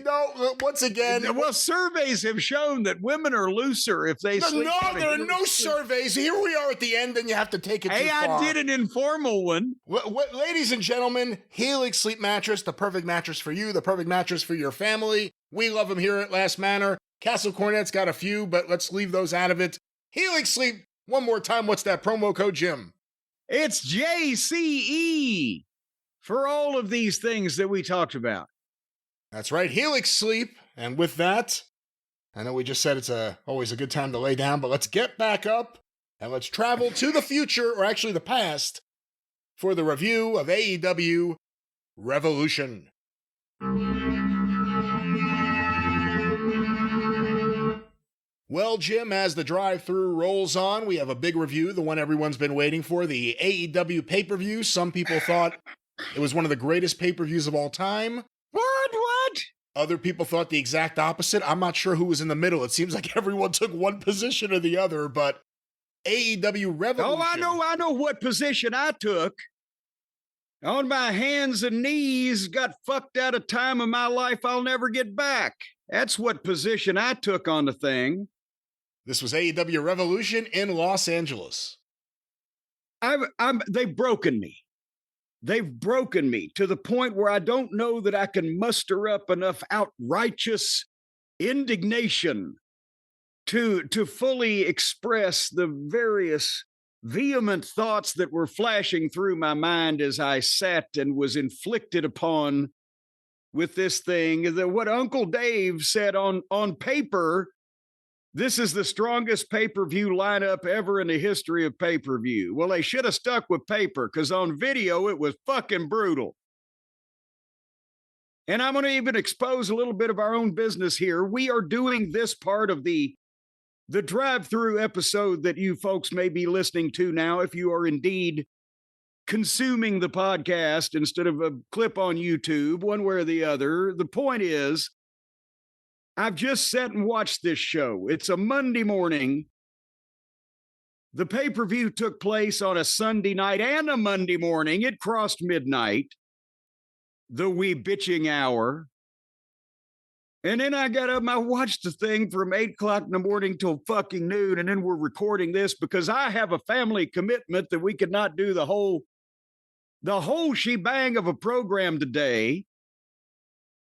again. Well, surveys have shown that women are looser if they sleep. No, there are no surveys. Here we are at the end, and you have to take it too far. I did an informal one. Ladies and gentlemen, Helix Sleep Mattress, the perfect mattress for you, the perfect mattress for your family. We love them here at Last Manor. Castle Cornette's got a few, but let's leave those out of it. Helix Sleep, one more time, what's that promo code, Jim? It's JCE for all of these things that we talked about. That's right, Helix Sleep. And with that, I know we just said it's always a good time to lay down, but let's get back up and let's travel to the future, or actually the past, for the review of AEW Revolution. Well, Jim, as the drive-thru rolls on, we have a big review, the one everyone's been waiting for, the AEW pay-per-view. Some people thought it was one of the greatest pay-per-views of all time. What? Other people thought the exact opposite. I'm not sure who was in the middle. It seems like everyone took one position or the other, but AEW Revolution. Oh, I know what position I took. On my hands and knees, got fucked out of time of my life I'll never get back. That's what position I took on the thing. This was AEW Revolution in Los Angeles. They've broken me. They've broken me to the point where I don't know that I can muster up enough outrageous indignation to fully express the various vehement thoughts that were flashing through my mind as I sat and was inflicted upon with this thing. What Uncle Dave said on paper, this is the strongest pay-per-view lineup ever in the history of pay-per-view. Well, they should have stuck with paper, because on video, it was fucking brutal. And I'm going to even expose a little bit of our own business here. We are doing this part of the drive-through episode that you folks may be listening to now, if you are indeed consuming the podcast instead of a clip on YouTube, one way or the other. The point is, I've just sat and watched this show. It's a Monday morning. The pay-per-view took place on a Sunday night and a Monday morning. It crossed midnight, the wee bitching hour. And then I got up and I watched the thing from 8 o'clock in the morning till fucking noon. And then we're recording this because I have a family commitment that we could not do the whole shebang of a program today.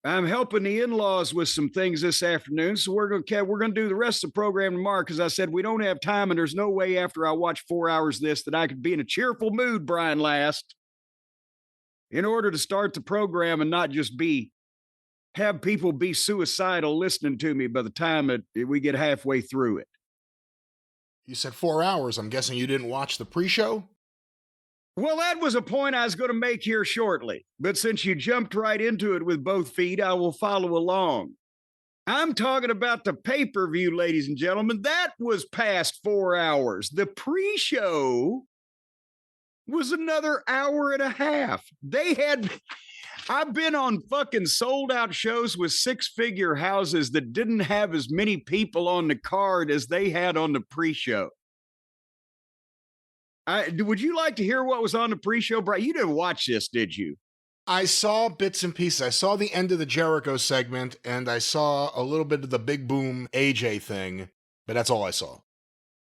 I'm helping the in-laws with some things this afternoon, so we're going to do the rest of the program tomorrow, because I said we don't have time, and there's no way after I watch 4 hours of this that I could be in a cheerful mood, Brian Last, in order to start the program and not just have people be suicidal listening to me by the time we get halfway through it. You said 4 hours. I'm guessing you didn't watch the pre-show? Well, that was a point I was going to make here shortly, but since you jumped right into it with both feet, I will follow along. I'm talking about the pay-per-view, ladies and gentlemen. That was past 4 hours. The pre-show was another hour and a half. I've been on fucking sold-out shows with six-figure houses that didn't have as many people on the card as they had on the pre-show. Would you like to hear what was on the pre-show, Brian? You didn't watch this, did you? I saw bits and pieces. I saw the end of the Jericho segment, and I saw a little bit of the Big Boom AJ thing, but that's all I saw.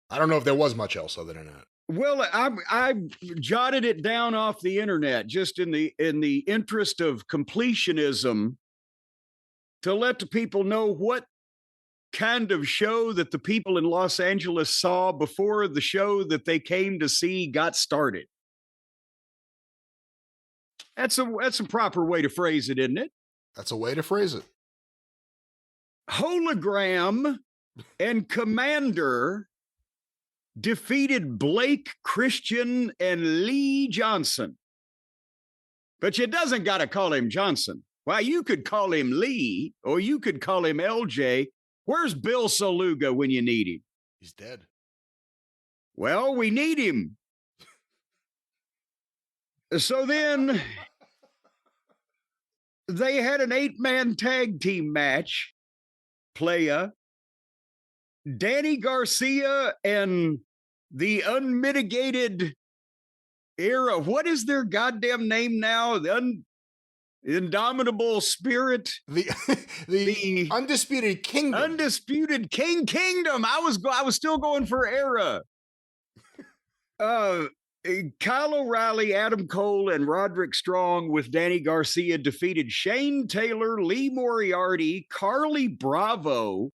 I don't know if there was much else other than that. Well, I jotted it down off the internet just in the interest of completionism, to let the people know what kind of show that the people in Los Angeles saw before the show that they came to see got started. That's a proper way to phrase it, isn't it? That's a way to phrase it. Hologram and Commander defeated Blake, Christian, and Lee Johnson. But you doesn't got to call him Johnson. Why, you could call him Lee, or you could call him LJ. Where's Bill Saluga when you need him? He's dead. Well, we need him. So then they had an 8-man tag team match. Playa, Danny Garcia and the unmitigated era. What is their goddamn name now? The Indomitable Spirit, the Undisputed Kingdom. Undisputed Kingdom. I was still going for era. Kyle O'Reilly, Adam Cole, and Roderick Strong with Danny Garcia defeated Shane Taylor, Lee Moriarty, Carly Bravo.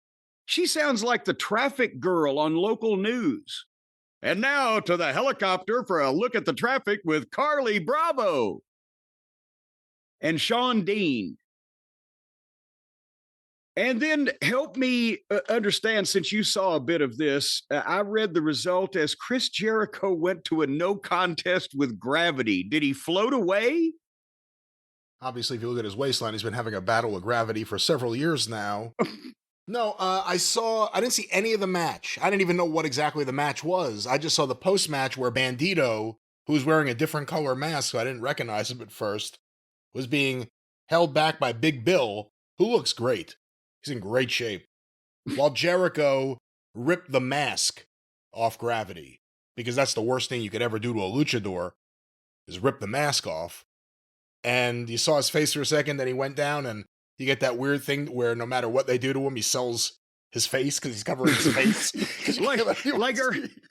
She sounds like the traffic girl on local news. And now to the helicopter for a look at the traffic with Carly Bravo and Sean Dean. And then help me understand, since you saw a bit of this, I read the result as Chris Jericho went to a no contest with Gravity. Did he float away? Obviously, if you look at his waistline, he's been having a battle with Gravity for several years now. No, I didn't see any of the match. I didn't even know what exactly the match was. I just saw the post-match where Bandito, who was wearing a different color mask, so I didn't recognize him at first, was being held back by Big Bill, who looks great. He's in great shape. While Jericho ripped the mask off Gravity, because that's the worst thing you could ever do to a luchador, is rip the mask off. and you saw his face for a second, then he went down, and you get that weird thing where no matter what they do to him, he sells his face because he's covering his face. like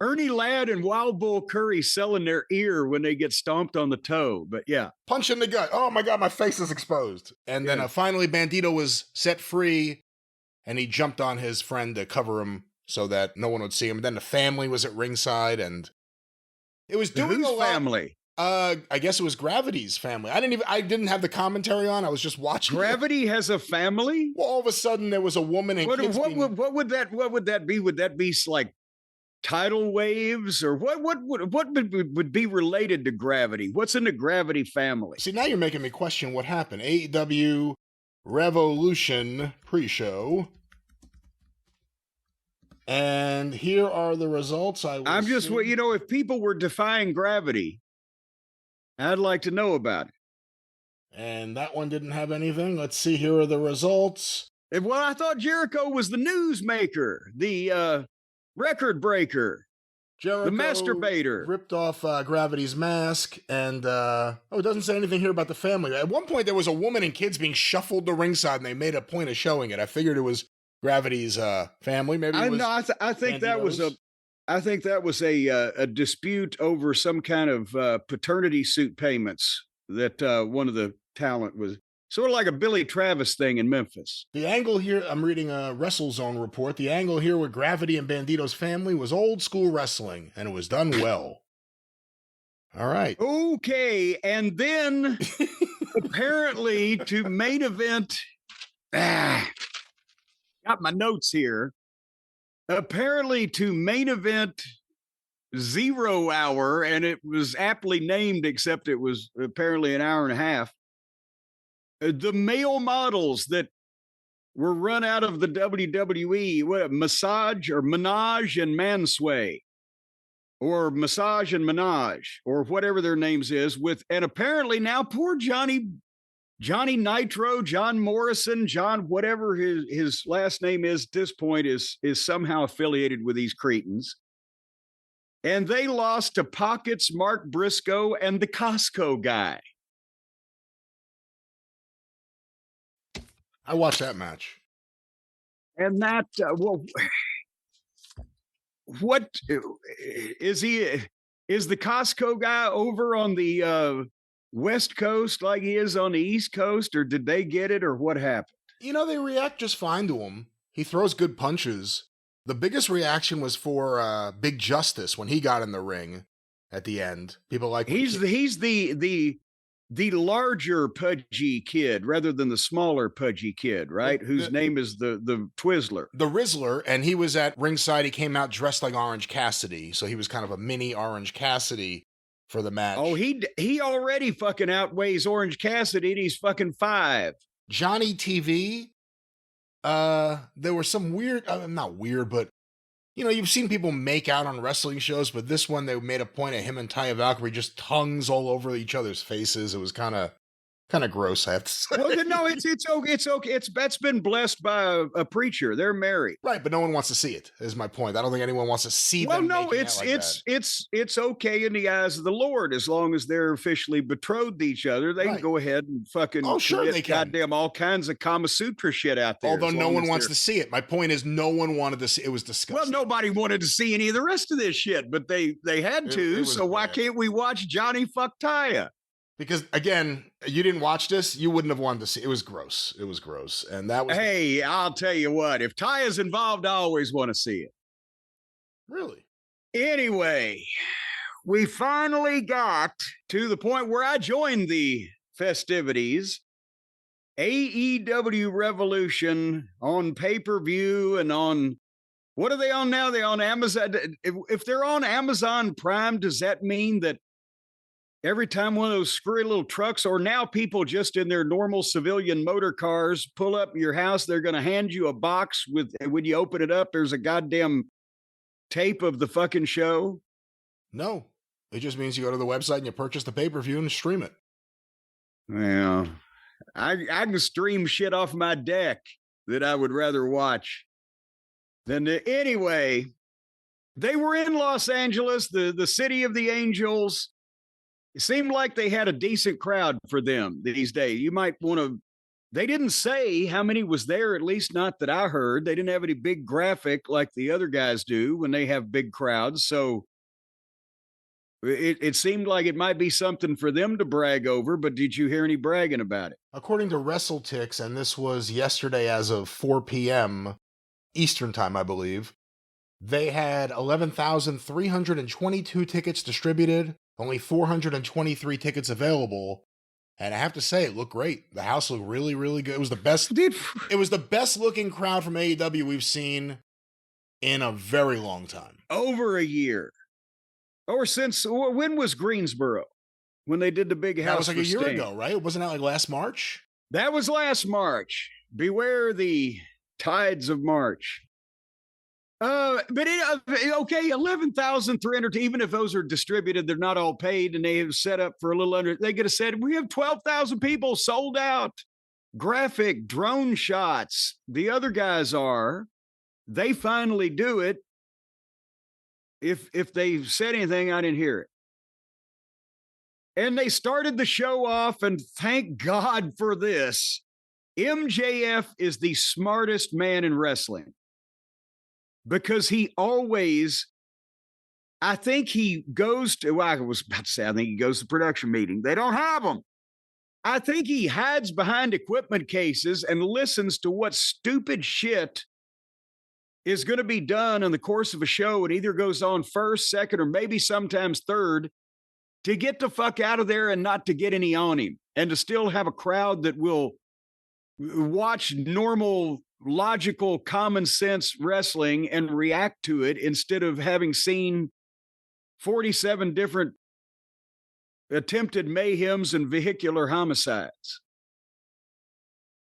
Ernie Ladd and Wild Bull Curry selling their ear when they get stomped on the toe. But yeah. Punch in the gut. Oh my God, my face is exposed. And then finally Bandito was set free, and he jumped on his friend to cover him so that no one would see him. And then the family was at ringside, and it was doing a lot. Family? I guess it was Gravity's family. I didn't have the commentary on. I was just watching. Gravity has a family? Well, all of a sudden there was a woman and kids. What would that be? Would that be like tidal waves, or what would be related to Gravity? What's in the Gravity family? See, now you're making me question what happened. AEW Revolution pre-show. And here are the results. I'm just, if people were defying gravity, I'd like to know about it. And that one didn't have anything. Let's see. Here are the results. Well, I thought Jericho was the newsmaker, the record breaker, Jericho, the masturbator. Ripped off Gravity's mask. And, it doesn't say anything here about the family. At one point, there was a woman and kids being shuffled to ringside, and they made a point of showing it. I figured it was Gravity's family. Maybe it was I think that was a dispute over some kind of paternity suit payments that one of the talent was sort of like a Billy Travis thing in Memphis. The angle here, I'm reading a WrestleZone report. The angle here with Gravity and Bandito's family was old school wrestling, and it was done well. All right. Okay, and then apparently to main event. Got my notes here. Apparently to main event 0 hour, and it was aptly named, except it was apparently an hour and a half. The male models that were run out of the WWE, Massage or Menage and Mansway, or Massage and Menage, or whatever their names is, and apparently now poor Johnny Nitro, John Morrison, John, whatever his last name is at this point, is somehow affiliated with these cretins. And they lost to Pockets, Mark Briscoe, and the Costco guy. I watched that match. And that, what is he? Is the Costco guy over on the West Coast like he is on the East Coast, or did they get it, or what happened? They react just fine to him. He throws good punches. The biggest reaction was for Big Justice when he got in the ring at the end. People like he's the larger pudgy kid rather than the smaller pudgy kid, right? Whose name is the Twizzler. The Rizzler, and he was at ringside. He came out dressed like Orange Cassidy, so he was kind of a mini Orange Cassidy for the match. Oh, he already fucking outweighs Orange Cassidy, and he's fucking 5. Johnny TV, there were some weird, not weird, but, you've seen people make out on wrestling shows, but this one, they made a point of him and Taya Valkyrie just tongues all over each other's faces. It was kind of gross, I have to say. Well, no, it's okay. That's been blessed by a preacher. They're married, right? But no one wants to see it. Is my point. I don't think anyone wants to see them. Well, no, it's okay in the eyes of the Lord as long as they're officially betrothed to each other. They can go ahead and fucking they can. Goddamn all kinds of Kama Sutra shit out there. Although no one wants to see it. My point is, no one wanted to see. It was disgusting. Well, nobody wanted to see any of the rest of this shit, but they had to. So why can't we watch Johnny fuck Taya? Because, again, you didn't watch this, you wouldn't have wanted to see. It was gross. It was gross. And that was... Hey, I'll tell you what. If Taya's involved, I always want to see it. Really? Anyway, we finally got to the point where I joined the festivities. AEW Revolution on pay-per-view and on... What are they on now? They're on Amazon. If they're on Amazon Prime, does that mean that every time one of those screwy little trucks, or now people just in their normal civilian motor cars pull up your house, they're going to hand you a box with, when you open it up, there's a goddamn tape of the fucking show? No, it just means you go to the website and you purchase the pay-per-view and stream it. Well, I can stream shit off my deck that I would rather watch than anyway. They were in Los Angeles, the city of the angels. It seemed like they had a decent crowd for them these days. You might want to. They didn't say how many was there, at least not that I heard. They didn't have any big graphic like the other guys do when they have big crowds. So it seemed like it might be something for them to brag over, but did you hear any bragging about it? According to WrestleTix, and this was yesterday as of 4 p.m. Eastern time, I believe, they had 11,322 tickets distributed, only 423 tickets available. And I have to say, it looked great. The house looked really, really good. It was the best. Dude. It was the best looking crowd from AEW we've seen in a very long time. Over a year. Or since, when was Greensboro? When they did the big house? That was like a year Sting ago, right? Wasn't that like last March? That was last March. Beware the tides of March. Okay, 11,300. Even if those are distributed, they're not all paid, and they have set up for a little under. They could have said we have 12,000 people sold out. Graphic drone shots. The other guys are. They finally do it. If they said anything, I didn't hear it. And they started the show off, and thank God for this. MJF is the smartest man in wrestling. Because he always, I think he goes to, well, I was about to say, I think he goes to production meeting. They don't have them. I think he hides behind equipment cases and listens to what stupid shit is going to be done in the course of a show. It either goes on first, second, or maybe sometimes third to get the fuck out of there and not to get any on him and to still have a crowd that will watch normal, logical, common sense wrestling and react to it instead of having seen 47 different attempted mayhems and vehicular homicides.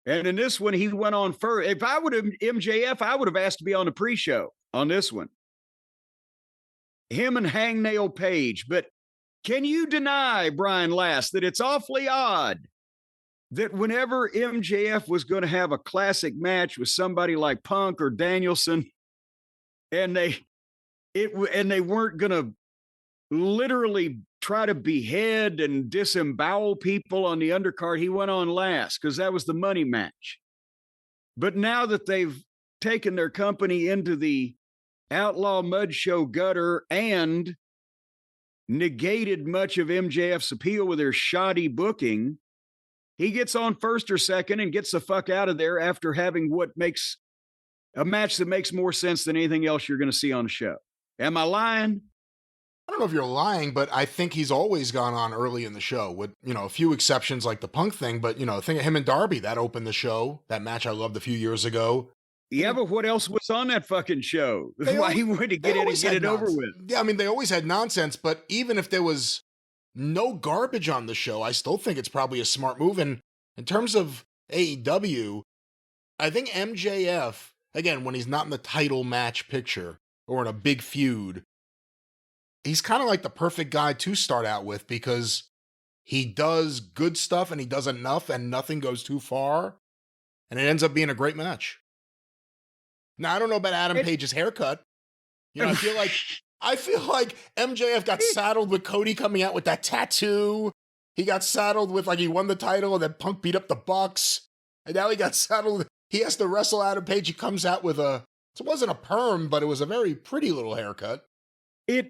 And in this one, he went on first. If I would have MJF, I would have asked to be on the pre-show on this one. Him and Hangnail Page. But can you deny, Brian Last, that it's awfully odd that whenever MJF was going to have a classic match with somebody like Punk or Danielson, and they weren't going to literally try to behead and disembowel people on the undercard, he went on last because that was the money match. But now that they've taken their company into the Outlaw Mud Show gutter and negated much of MJF's appeal with their shoddy booking, he gets on first or second and gets the fuck out of there after having what makes a match that makes more sense than anything else you're going to see on the show. Am I lying? I don't know if you're lying, but I think he's always gone on early in the show with, a few exceptions like the Punk thing. But, think of him and Darby. That opened the show. That match I loved a few years ago. Yeah, but what else was on that fucking show? Why he wanted to get in and get it over with? Yeah, I mean, they always had nonsense, but even if there was no garbage on the show, I still think it's probably a smart move. And in terms of AEW, I think MJF, again, when he's not in the title match picture or in a big feud, he's kind of like the perfect guy to start out with because he does good stuff and he does enough and nothing goes too far. And it ends up being a great match. Now, I don't know about Adam Page's haircut. I feel like MJF got saddled with Cody coming out with that tattoo. He got saddled with he won the title and then Punk beat up the Bucks. And now he got saddled. He has to wrestle Adam Page. He comes out with it wasn't a perm, but it was a very pretty little haircut.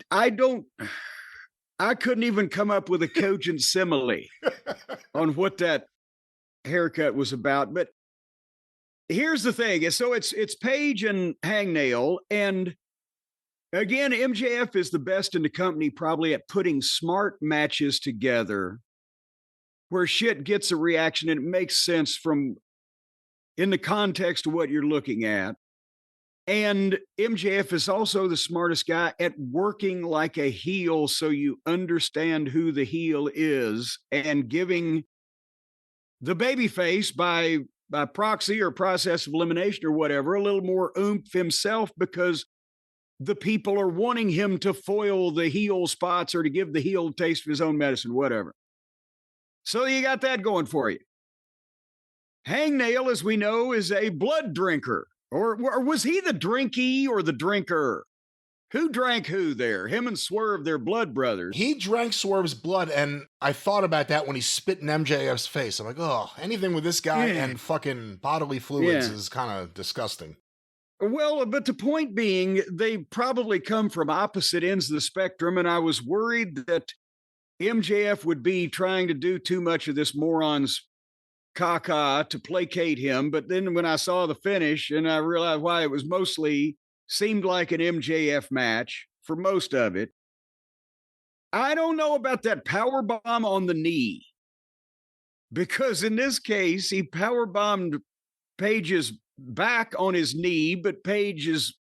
I couldn't even come up with a cogent simile on what that haircut was about. But here's the thing. So it's Page and Hangnail. And again, MJF is the best in the company probably at putting smart matches together where shit gets a reaction and it makes sense in the context of what you're looking at. And MJF is also the smartest guy at working like a heel so you understand who the heel is and giving the babyface by proxy or process of elimination or whatever a little more oomph himself because the people are wanting him to foil the heel spots or to give the heel a taste of his own medicine, whatever. So you got that going for you. Hangnail, as we know, is a blood drinker. Or was he the drinky or the drinker? Who drank who there? Him and Swerve, they're blood brothers. He drank Swerve's blood, and I thought about that when he spit in MJF's face. I'm like, oh, anything with this guy and fucking bodily fluids is kind of disgusting. Well, but the point being, they probably come from opposite ends of the spectrum, and I was worried that MJF would be trying to do too much of this moron's caca to placate him. But then when I saw the finish and I realized why it was mostly seemed like an MJF match for most of it. I don't know about that power bomb on the knee, because in this case, he power bombed Page's back on his knee, but Page's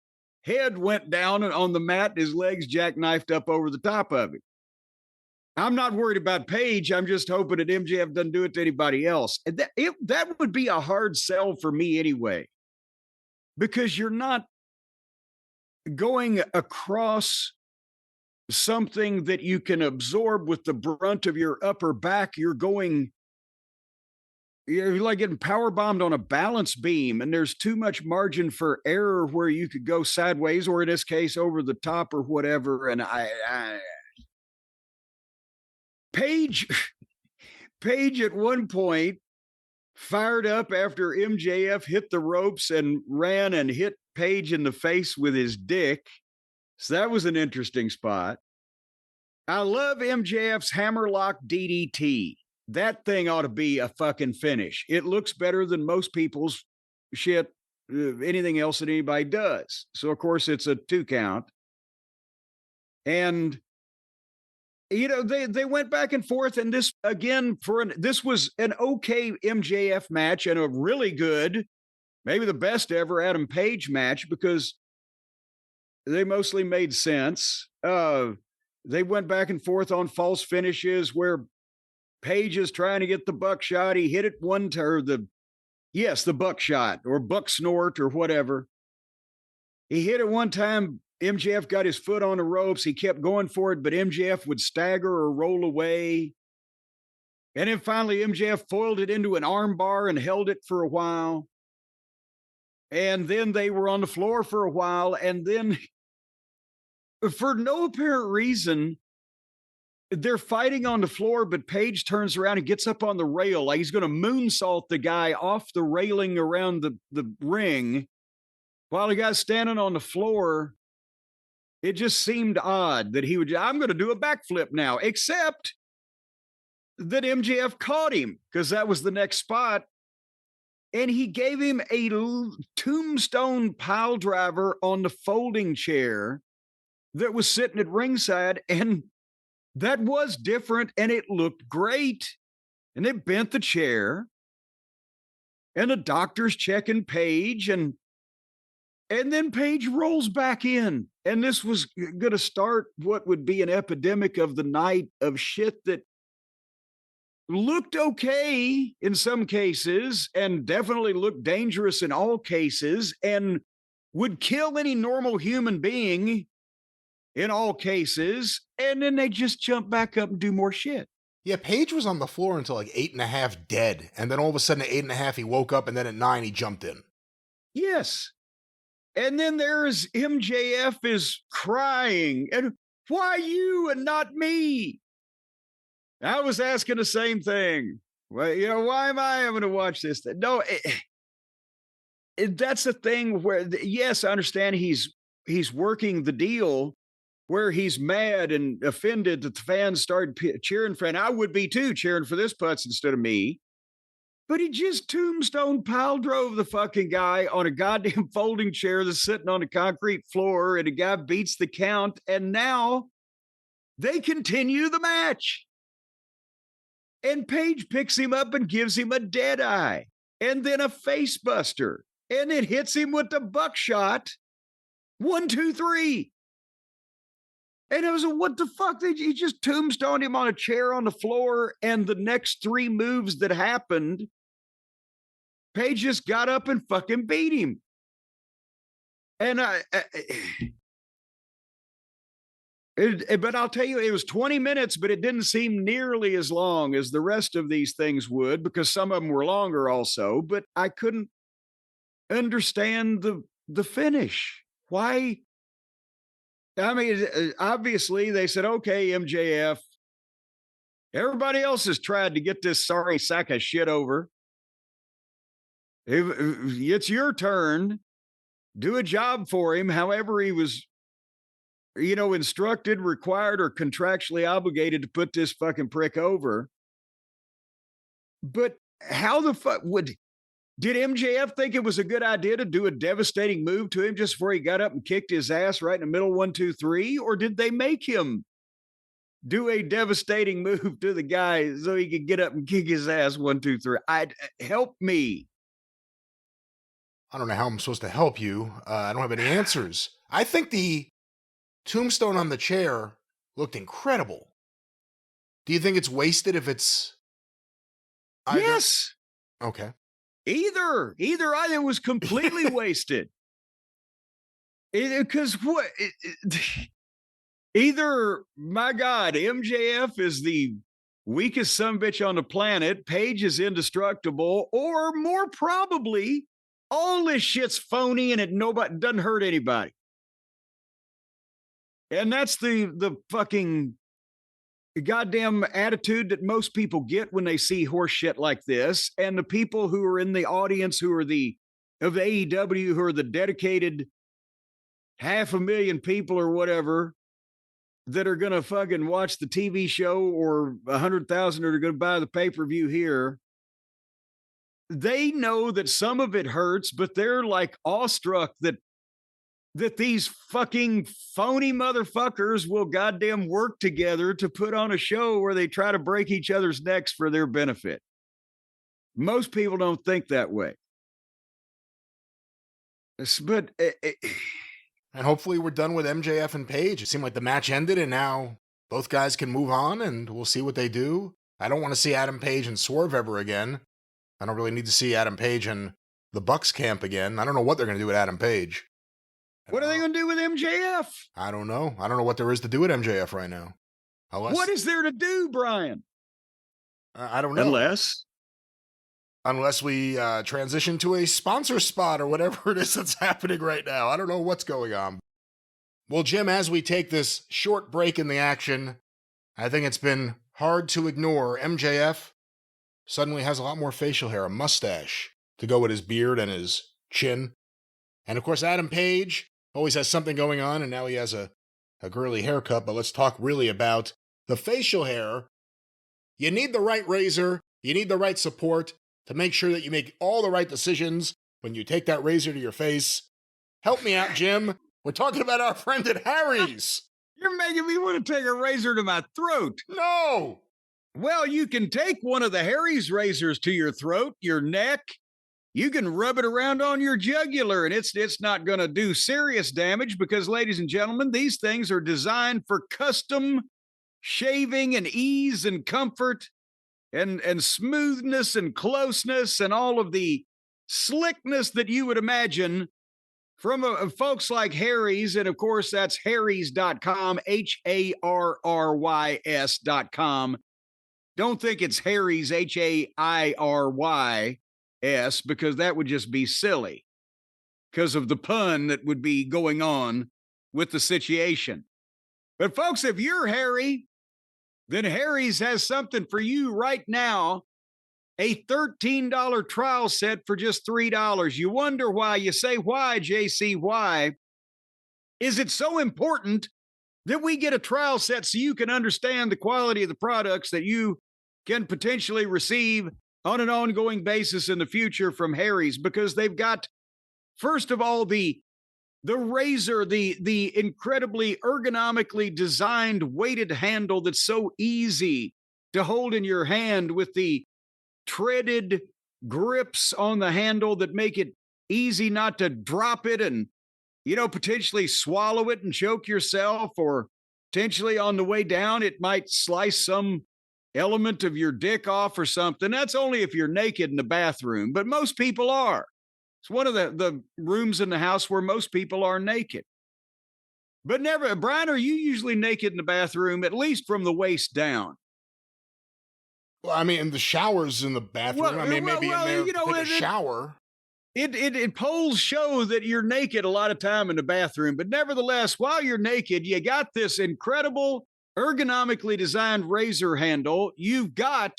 head went down on the mat, and his legs jackknifed up over the top of it. I'm not worried about Page. I'm just hoping that MJF doesn't do it to anybody else. And that would be a hard sell for me anyway, because you're not going across something that you can absorb with the brunt of your upper back. You're like getting power bombed on a balance beam, and there's too much margin for error where you could go sideways, or in this case, over the top or whatever. And Page at one point fired up after MJF hit the ropes and ran and hit Page in the face with his dick. So that was an interesting spot. I love MJF's hammerlock DDT. That thing ought to be a fucking finish. It looks better than most people's shit, anything else that anybody does. So, of course, it's a 2 count. And, they went back and forth. And this, again, this was an okay MJF match and a really good, maybe the best ever Adam Page match, because they mostly made sense. They went back and forth on false finishes where Page is trying to get the buckshot. He hit it the buckshot or buck snort or whatever. He hit it one time. MJF got his foot on the ropes. He kept going for it, but MJF would stagger or roll away. And then finally, MJF foiled it into an arm bar and held it for a while. And then they were on the floor for a while. And then, for no apparent reason, they're fighting on the floor, but Page turns around and gets up on the rail like he's going to moonsault the guy off the railing around the ring while the guy's standing on the floor. It just seemed odd that I'm going to do a backflip now, except that MJF caught him, because that was the next spot. And he gave him a tombstone pile driver on the folding chair that was sitting at ringside. And that was different, and it looked great. And they bent the chair, and the doctor's checking Page, and then Page rolls back in. And this was going to start what would be an epidemic of the night of shit that looked okay in some cases and definitely looked dangerous in all cases and would kill any normal human being in all cases. And then they just jump back up and do more shit. Yeah, Page was on the floor until like 8.5 dead. And then all of a sudden at 8.5, he woke up, and then at 9, he jumped in. Yes. And then there's MJF is crying. And why you and not me? I was asking the same thing. Well, why am I having to watch this? No, that's the thing where, yes, I understand he's working the deal where he's mad and offended that the fans started cheering for him. I would be too, cheering for this putz instead of me. But he just tombstone pile drove the fucking guy on a goddamn folding chair that's sitting on a concrete floor, and the guy beats the count, and now they continue the match. And Page picks him up and gives him a dead eye, and then a face buster, and then hits him with the buckshot. 1, 2, 3. And I was like, what the fuck? He just tombstoned him on a chair on the floor, and the next 3 moves that happened, Page just got up and fucking beat him. And but I'll tell you, it was 20 minutes, but it didn't seem nearly as long as the rest of these things would, because some of them were longer also, but I couldn't understand the finish. Why I mean, obviously they said, okay, MJF, everybody else has tried to get this sorry sack of shit over. It's your turn. Do a job for him. However, he was, instructed, required, or contractually obligated to put this fucking prick over. But how the fuck did MJF think it was a good idea to do a devastating move to him just before he got up and kicked his ass right in the middle, 1, 2, 3? Or did they make him do a devastating move to the guy so he could get up and kick his ass 1, 2, 3? Help me. I don't know how I'm supposed to help you. I don't have any answers. I think the tombstone on the chair looked incredible. Do you think it's wasted if it's either? Yes. Okay. Either it was completely wasted. Because either, my God, MJF is the weakest sumbitch on the planet, Paige is indestructible, or more probably, all this shit's phony and it doesn't hurt anybody. And that's the fucking goddamn attitude that most people get when they see horse shit like this. And the people who are in the audience who are of AEW, who are the dedicated 500,000 people or whatever that are going to fucking watch the TV show, or 100,000 that are going to buy the pay-per-view here. They know that some of it hurts, but they're like awestruck that these fucking phony motherfuckers will goddamn work together to put on a show where they try to break each other's necks for their benefit. Most people don't think that way. But and hopefully we're done with MJF and Paige. It seemed like the match ended and now both guys can move on and we'll see what they do. I don't want to see Adam Page and Swerve ever again. I don't really need to see Adam Page and the Bucks camp again. I don't know what they're going to do with Adam Page. What are they going to do with MJF? I don't know. I don't know what there is to do with MJF right now. What is there to do, Brian? I don't know. Unless we transition to a sponsor spot or whatever it is that's happening right now. I don't know what's going on. Well, Jim, as we take this short break in the action, I think it's been hard to ignore. MJF suddenly has a lot more facial hair, a mustache to go with his beard and his chin. And of course, Adam Page always has something going on, and now he has a girly haircut. But let's talk really about the facial hair. You need the right razor. You need the right support to make sure that you make all the right decisions when you take that razor to your face. Help me out, Jim. We're talking about our friend at Harry's. You're making me want to take a razor to my throat. No. Well, you can take one of the Harry's razors to your throat, your neck. You can rub it around on your jugular, and it's not going to do serious damage because, ladies and gentlemen, these things are designed for custom shaving and ease and comfort and smoothness and closeness and all of the slickness that you would imagine from folks like Harry's. And of course, that's harrys.com, HARRYS.com. Don't think it's Harry's, HAIRYS, because that would just be silly because of the pun that would be going on with the situation. But folks, if you're Harry, then Harry's has something for you right now. A $13 trial set for just $3. You wonder why. You say, why, JC, why? Is it so important that we get a trial set so you can understand the quality of the products that you can potentially receive on an ongoing basis in the future from Harry's? Because they've got, first of all, the razor, the incredibly ergonomically designed weighted handle that's so easy to hold in your hand, with the treaded grips on the handle that make it easy not to drop it and, potentially swallow it and choke yourself, or potentially on the way down, it might slice some element of your dick off or something. That's only if you're naked in the bathroom, but most people are. It's one of the rooms in the house where most people are naked. But never, Brian, are you usually naked in the bathroom, at least from the waist down? Well, I mean, the shower's in the bathroom. Maybe in there to take a shower. It polls show that you're naked a lot of time in the bathroom, but nevertheless, while you're naked, you got this incredible ergonomically designed razor handle. You've got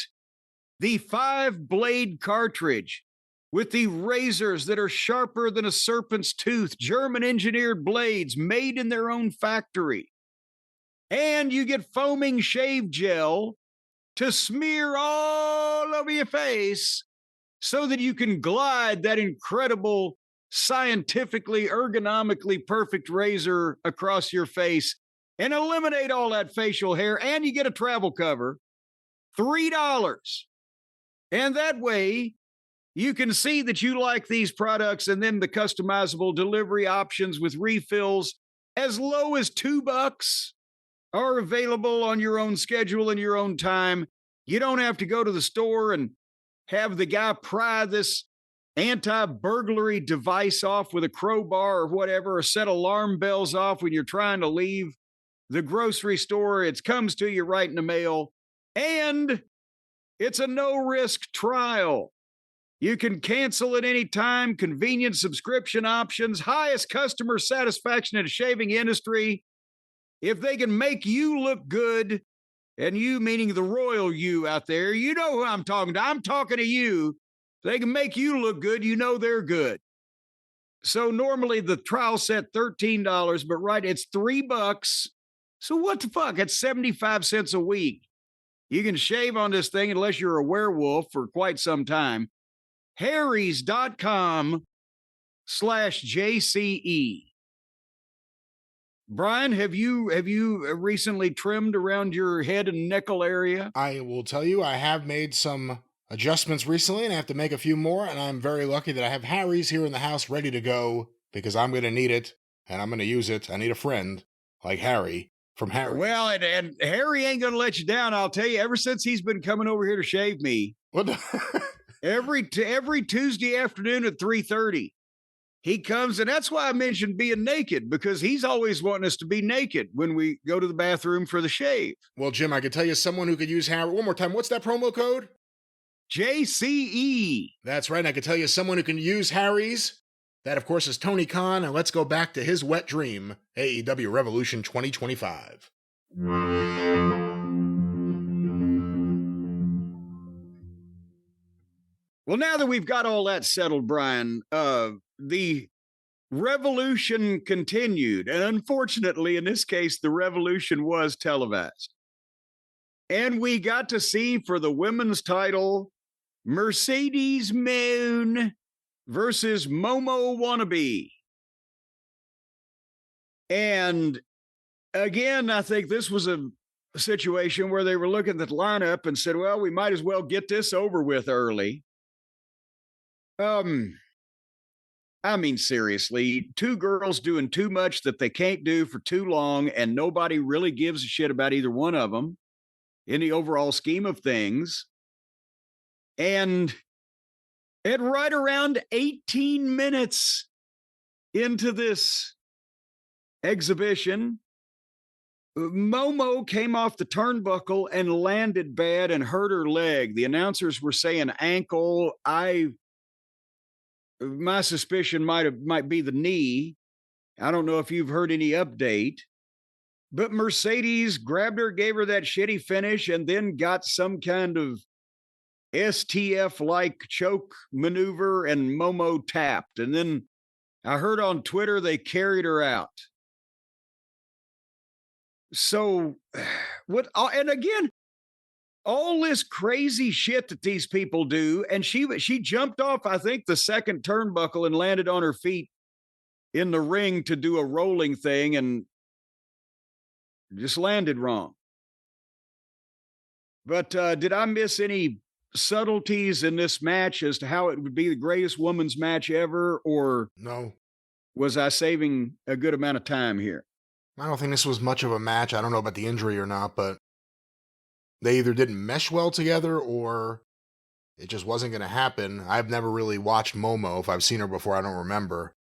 the 5-blade cartridge with the razors that are sharper than a serpent's tooth, German engineered blades made in their own factory. And you get foaming shave gel to smear all over your face so that you can glide that incredible, scientifically, ergonomically perfect razor across your face and eliminate all that facial hair. And you get a travel cover, $3. And that way, you can see that you like these products, and then the customizable delivery options with refills as low as $2 are available on your own schedule and your own time. You don't have to go to the store and have the guy pry this anti-burglary device off with a crowbar or whatever, or set alarm bells off when you're trying to leave the grocery store. It comes to you right in the mail, and it's a no-risk trial. You can cancel at any time, convenient subscription options, highest customer satisfaction in the shaving industry. If they can make you look good, and you meaning the royal you out there, you know who I'm talking to. I'm talking to you. If they can make you look good, you know they're good. So normally the trial set $13, but right, it's $3. So what the fuck? It's 75 cents a week. You can shave on this thing unless you're a werewolf for quite some time. Harrys.com/JCE. Brian, have you recently trimmed around your head and neckle area? I will tell you, I have made some adjustments recently, and I have to make a few more, and I'm very lucky that I have Harry's here in the house ready to go, because I'm going to need it, and I'm going to use it. I need a friend like Harry from Harry. Well, and Harry ain't going to let you down, I'll tell you. Ever since he's been coming over here to shave me, What the every Tuesday afternoon at 3:30. He comes, and that's why I mentioned being naked, because he's always wanting us to be naked when we go to the bathroom for the shave. Well, Jim, I could tell you someone who could use Harry. One more time, what's that promo code? JCE. That's right, and I could tell you someone who can use Harry's. That, of course, is Tony Khan, and let's go back to his wet dream, AEW Revolution 2025. Well, now that we've got all that settled, Brian, the revolution continued. And unfortunately, in this case, the revolution was televised. And we got to see, for the women's title, Mercedes Moon versus Momo Wannabe. And again, I think this was a situation where they were looking at the lineup and said, well, we might as well get this over with early. I mean, seriously, two girls doing too much that they can't do for too long, and nobody really gives a shit about either one of them in the overall scheme of things. And at right around 18 minutes into this exhibition, Momo came off the turnbuckle and landed bad and hurt her leg. The announcers were saying ankle. My suspicion might be the knee. I don't know if you've heard any update, but Mercedes grabbed her, gave her that shitty finish, and then got some kind of STF-like choke maneuver, and Momo tapped. And then I heard on Twitter they carried her out. So what? And again, all this crazy shit that these people do, and she jumped off, I think, the second turnbuckle and landed on her feet in the ring to do a rolling thing and just landed wrong. But did I miss any subtleties in this match as to how it would be the greatest women's match ever, or No. was I saving a good amount of time here? I don't think this was much of a match. I don't know about the injury or not, but they either didn't mesh well together or it just wasn't going to happen. I've never really watched Momo. If I've seen her before, I don't remember.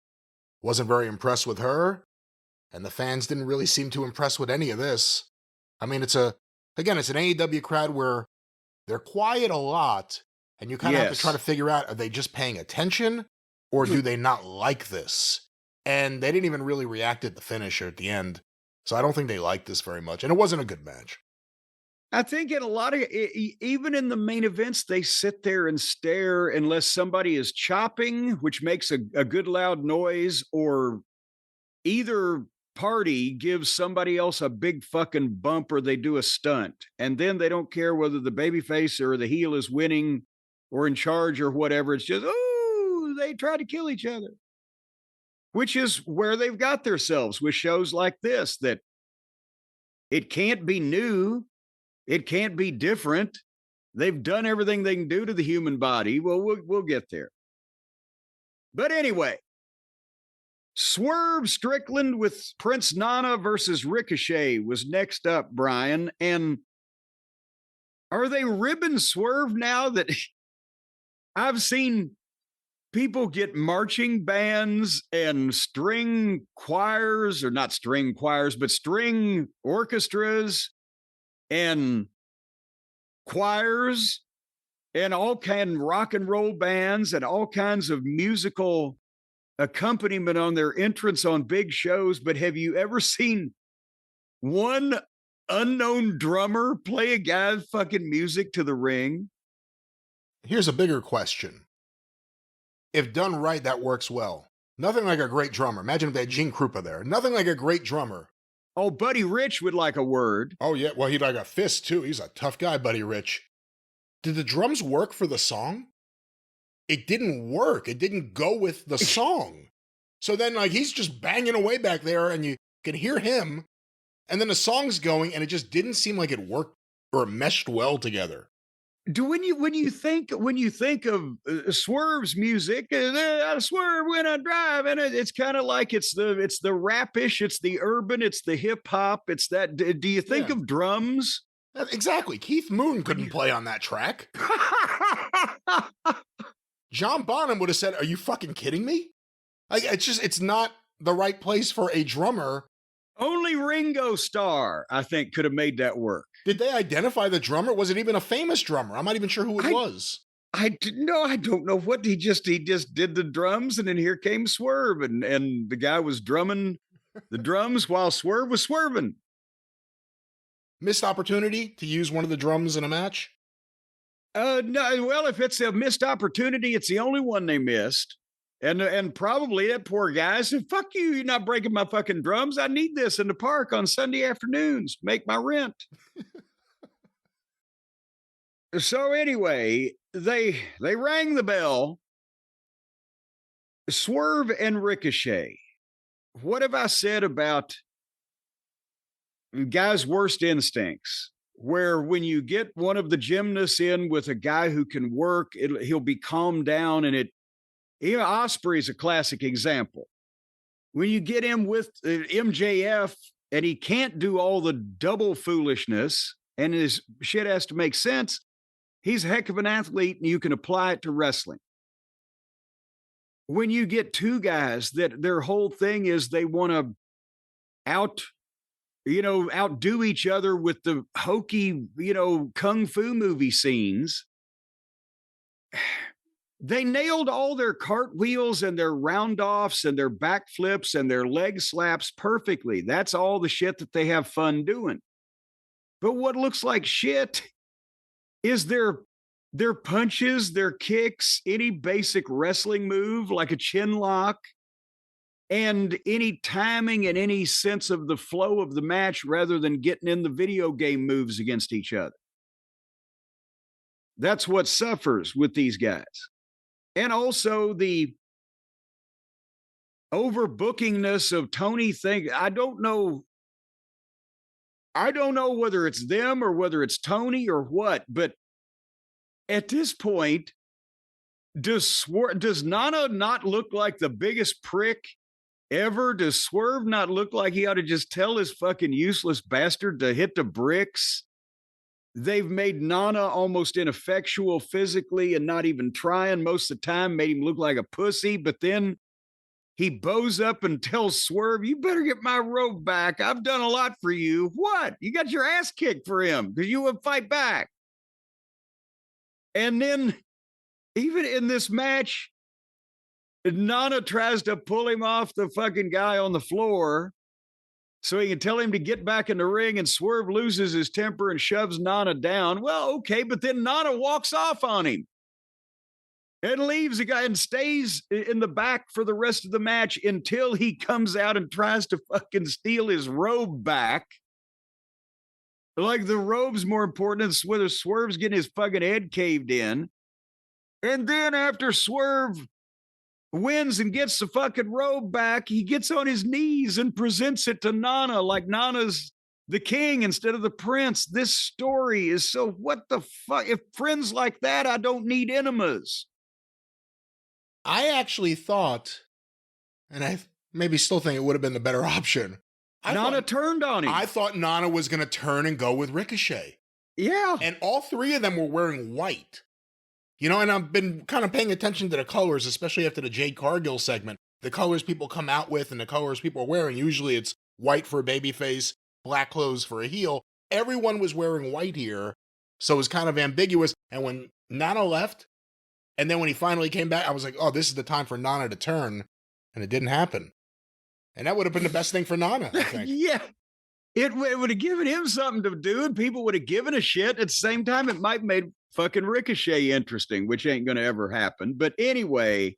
Wasn't very impressed with her, and the fans didn't really seem too impressed with any of this. I mean, it's an AEW crowd where they're quiet a lot, and you kind of have to try to figure out, are they just paying attention? or do they not like this? And they didn't even really react at the finish or at the end. So I don't think they liked this very much. And it wasn't a good match. I think in a lot of, even in the main events, they sit there and stare unless somebody is chopping, which makes a good loud noise, or either party gives somebody else a big fucking bump or they do a stunt. And then they don't care whether the babyface or the heel is winning or in charge or whatever. It's just, oh, they try to kill each other, which is where they've got themselves with shows like this, that it can't be new. It can't be different. They've done everything they can do to the human body. Well, we'll get there. But anyway, Swerve Strickland with Prince Nana versus Ricochet was next up, Brian. And are they ribbing Swerve now that I've seen people get marching bands and string choirs, or not string choirs, but string orchestras and choirs and all kind of rock and roll bands and all kinds of musical accompaniment on their entrance on big shows. But have you ever seen one unknown drummer play a guy's fucking music to the ring? Here's a bigger question. If done right, that works well. Nothing like a great drummer. Imagine if they had Gene Krupa there. Nothing like a great drummer. Oh, Buddy Rich would like a word. Oh, yeah. Well, he'd like a fist, too. He's a tough guy, Buddy Rich. Did the drums work for the song? It didn't work. It didn't go with the song. So then, like, he's just banging away back there, and you can hear him, and then the song's going, and it just didn't seem like it worked or meshed well together. When you think of Swerve's music, Swerve when I drive, and it's kind of like it's the rapish, it's the urban, it's the hip hop, it's that. Do you think of drums? Exactly. Keith Moon couldn't play on that track. John Bonham would have said, "Are you fucking kidding me?" Like, it's not the right place for a drummer. Only Ringo Starr, I think, could have made that work. Did they identify the drummer? Was it even a famous drummer? I'm not even sure who it was. I don't know what he just did the drums, and then here came Swerve, and the guy was drumming the drums while Swerve was swerving. Missed opportunity to use one of the drums in a match? No, well, if it's a missed opportunity, it's the only one they missed. And probably that poor guy said, "Fuck you, you're not breaking my fucking drums. I need this in the park on Sunday afternoons. Make my rent." So anyway, they rang the bell. Swerve and Ricochet. What have I said about guys' worst instincts? Where when you get one of the gymnasts in with a guy who can work, he'll be calmed down, and Osprey's a classic example. When you get him with MJF and he can't do all the double foolishness and his shit has to make sense, he's a heck of an athlete and you can apply it to wrestling. When you get two guys that their whole thing is they want to outdo each other with the hokey, kung fu movie scenes, they nailed all their cartwheels and their round-offs and their backflips and their leg slaps perfectly. That's all the shit that they have fun doing. But what looks like shit is their punches, their kicks, any basic wrestling move like a chin lock, and any timing and any sense of the flow of the match rather than getting in the video game moves against each other. That's what suffers with these guys. And also the overbookingness of Tony thing. I don't know whether it's them or whether it's Tony or what, but at this point, does Nana not look like the biggest prick ever? Does Swerve not look like he ought to just tell his fucking useless bastard to hit the bricks? They've made Nana almost ineffectual physically and not even trying most of the time, made him look like a pussy. But then he bows up and tells Swerve, "You better get my robe back. I've done a lot for you." What? You got your ass kicked for him because you would fight back. And then even in this match, Nana tries to pull him off the fucking guy on the floor so he can tell him to get back in the ring, and Swerve loses his temper and shoves Nana down. Well, okay, but then Nana walks off on him and leaves the guy and stays in the back for the rest of the match until he comes out and tries to fucking steal his robe back. Like the robe's more important than whether Swerve's getting his fucking head caved in. And then after Swerve wins and gets the fucking robe back, he gets on his knees and presents it to Nana like Nana's the king instead of the prince. This story is so, what the fuck? If friends like that, I don't need enemas. I actually thought, and I maybe still think it would have been the better option. Nana turned on him. I thought Nana was going to turn and go with Ricochet. Yeah. And all three of them were wearing white. You know, and I've been kind of paying attention to the colors, especially after the Jade Cargill segment. The colors people come out with and the colors people are wearing, usually it's white for a babyface, black clothes for a heel. Everyone was wearing white here, so it was kind of ambiguous. And when Nana left, and then when he finally came back, I was like, oh, this is the time for Nana to turn, and it didn't happen. And that would have been the best thing for Nana, I think. Yeah. It would have given him something to do, and people would have given a shit. At the same time, it might have made fucking Ricochet interesting, which ain't going to ever happen. But anyway,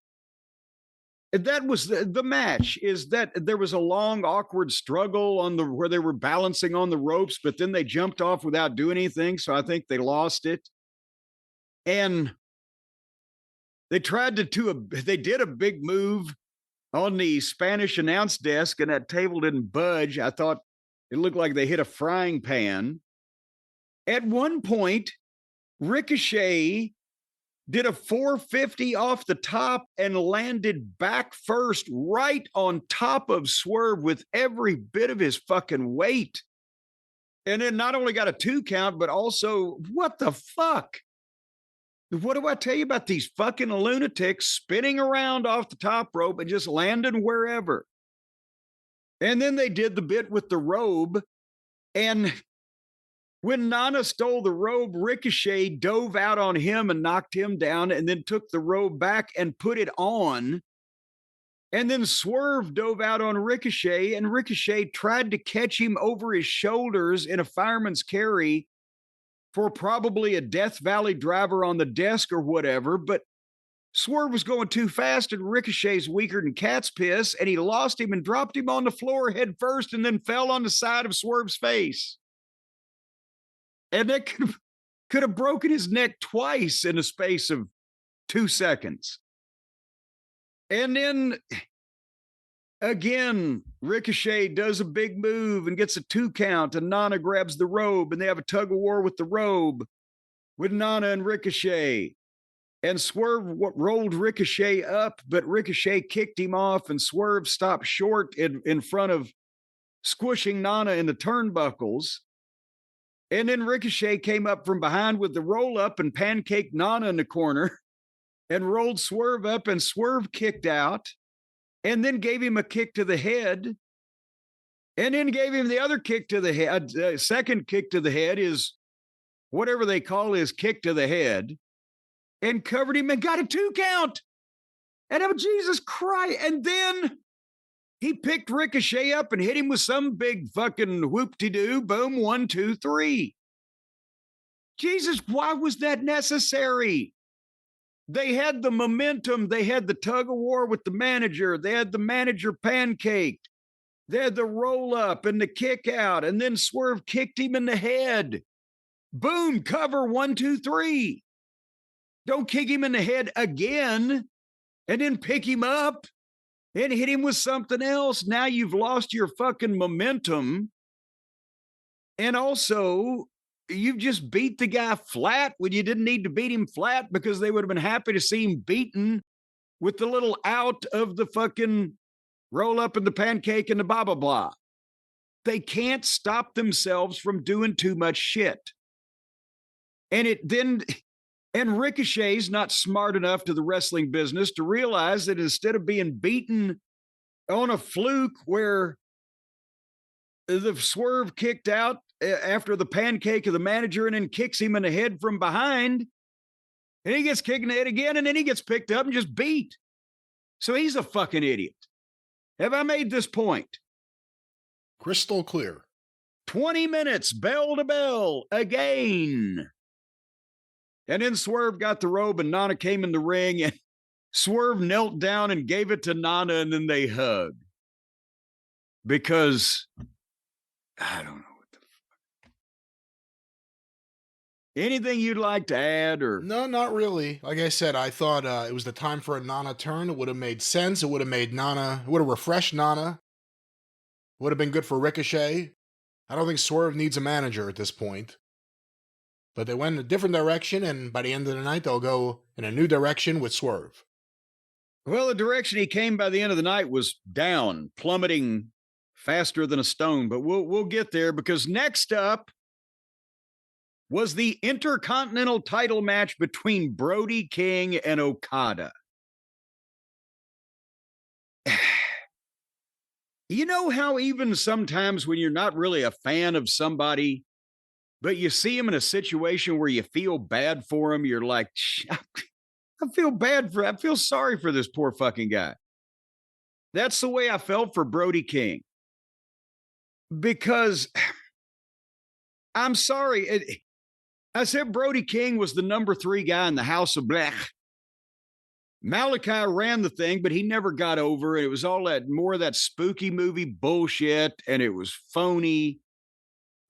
that was the match, is that there was a long, awkward struggle on where they were balancing on the ropes, but then they jumped off without doing anything. So I think they lost it. And they tried they did a big move on the Spanish announce desk, and that table didn't budge. I thought it looked like they hit a frying pan. At one point, Ricochet did a 450 off the top and landed back first right on top of Swerve with every bit of his fucking weight. And then not only got a 2 count, but also, what the fuck? What do I tell you about these fucking lunatics spinning around off the top rope and just landing wherever? And then they did the bit with the robe. And when Nana stole the robe, Ricochet dove out on him and knocked him down, and then took the robe back and put it on. And then Swerve dove out on Ricochet, and Ricochet tried to catch him over his shoulders in a fireman's carry for probably a Death Valley driver on the desk or whatever. But Swerve was going too fast, and Ricochet's weaker than cat's piss, and he lost him and dropped him on the floor head first, and then fell on the side of Swerve's face. And that could have broken his neck twice in a space of 2 seconds. And then again, Ricochet does a big move and gets a 2 count, and Nana grabs the robe, and they have a tug of war with the robe with Nana and Ricochet. And Swerve rolled Ricochet up, but Ricochet kicked him off, and Swerve stopped short in front of squishing Nana in the turnbuckles. And then Ricochet came up from behind with the roll up and pancaked Nana in the corner and rolled Swerve up, and Swerve kicked out and then gave him a kick to the head and then gave him the other kick to the head. Second kick to the head is whatever they call his kick to the head, and covered him and got a 2 count. And I'm, Jesus Christ. And then he picked Ricochet up and hit him with some big fucking whoop-de-doo. Boom, 1, 2, 3. Jesus, why was that necessary? They had the momentum. They had the tug of war with the manager. They had the manager pancaked. They had the roll-up and the kick out. And then Swerve kicked him in the head. Boom, cover, 1, 2, 3. Don't kick him in the head again and then pick him up and hit him with something else. Now you've lost your fucking momentum. And also, you've just beat the guy flat when you didn't need to beat him flat, because they would have been happy to see him beaten with the little out of the fucking roll up and the pancake and the blah, blah, blah. They can't stop themselves from doing too much shit. And Ricochet's not smart enough to the wrestling business to realize that instead of being beaten on a fluke where the Swerve kicked out after the pancake of the manager and then kicks him in the head from behind, and he gets kicked in the head again, and then he gets picked up and just beat. So he's a fucking idiot. Have I made this point? Crystal clear. 20 minutes, bell to bell, again. And then Swerve got the robe and Nana came in the ring and Swerve knelt down and gave it to Nana and then they hugged. Because, I don't know what the fuck. Anything you'd like to add or? No, not really. Like I said, I thought it was the time for a Nana turn. It would have made sense. It would have made Nana, it would have refreshed Nana. Would have been good for Ricochet. I don't think Swerve needs a manager at this point. But they went in a different direction, and by the end of the night, they'll go in a new direction with Swerve. Well, the direction he came by the end of the night was down, plummeting faster than a stone. But we'll get there because next up was the Intercontinental title match between Brody King and Okada. You know how even sometimes when you're not really a fan of somebody, but you see him in a situation where you feel bad for him, you're like, I feel sorry for this poor fucking guy. That's the way I felt for Brody King. Because I'm sorry. I said Brody King was the number 3 guy in the House of Black. Malachi ran the thing, but he never got over it. It was all that more of that spooky movie bullshit, and it was phony.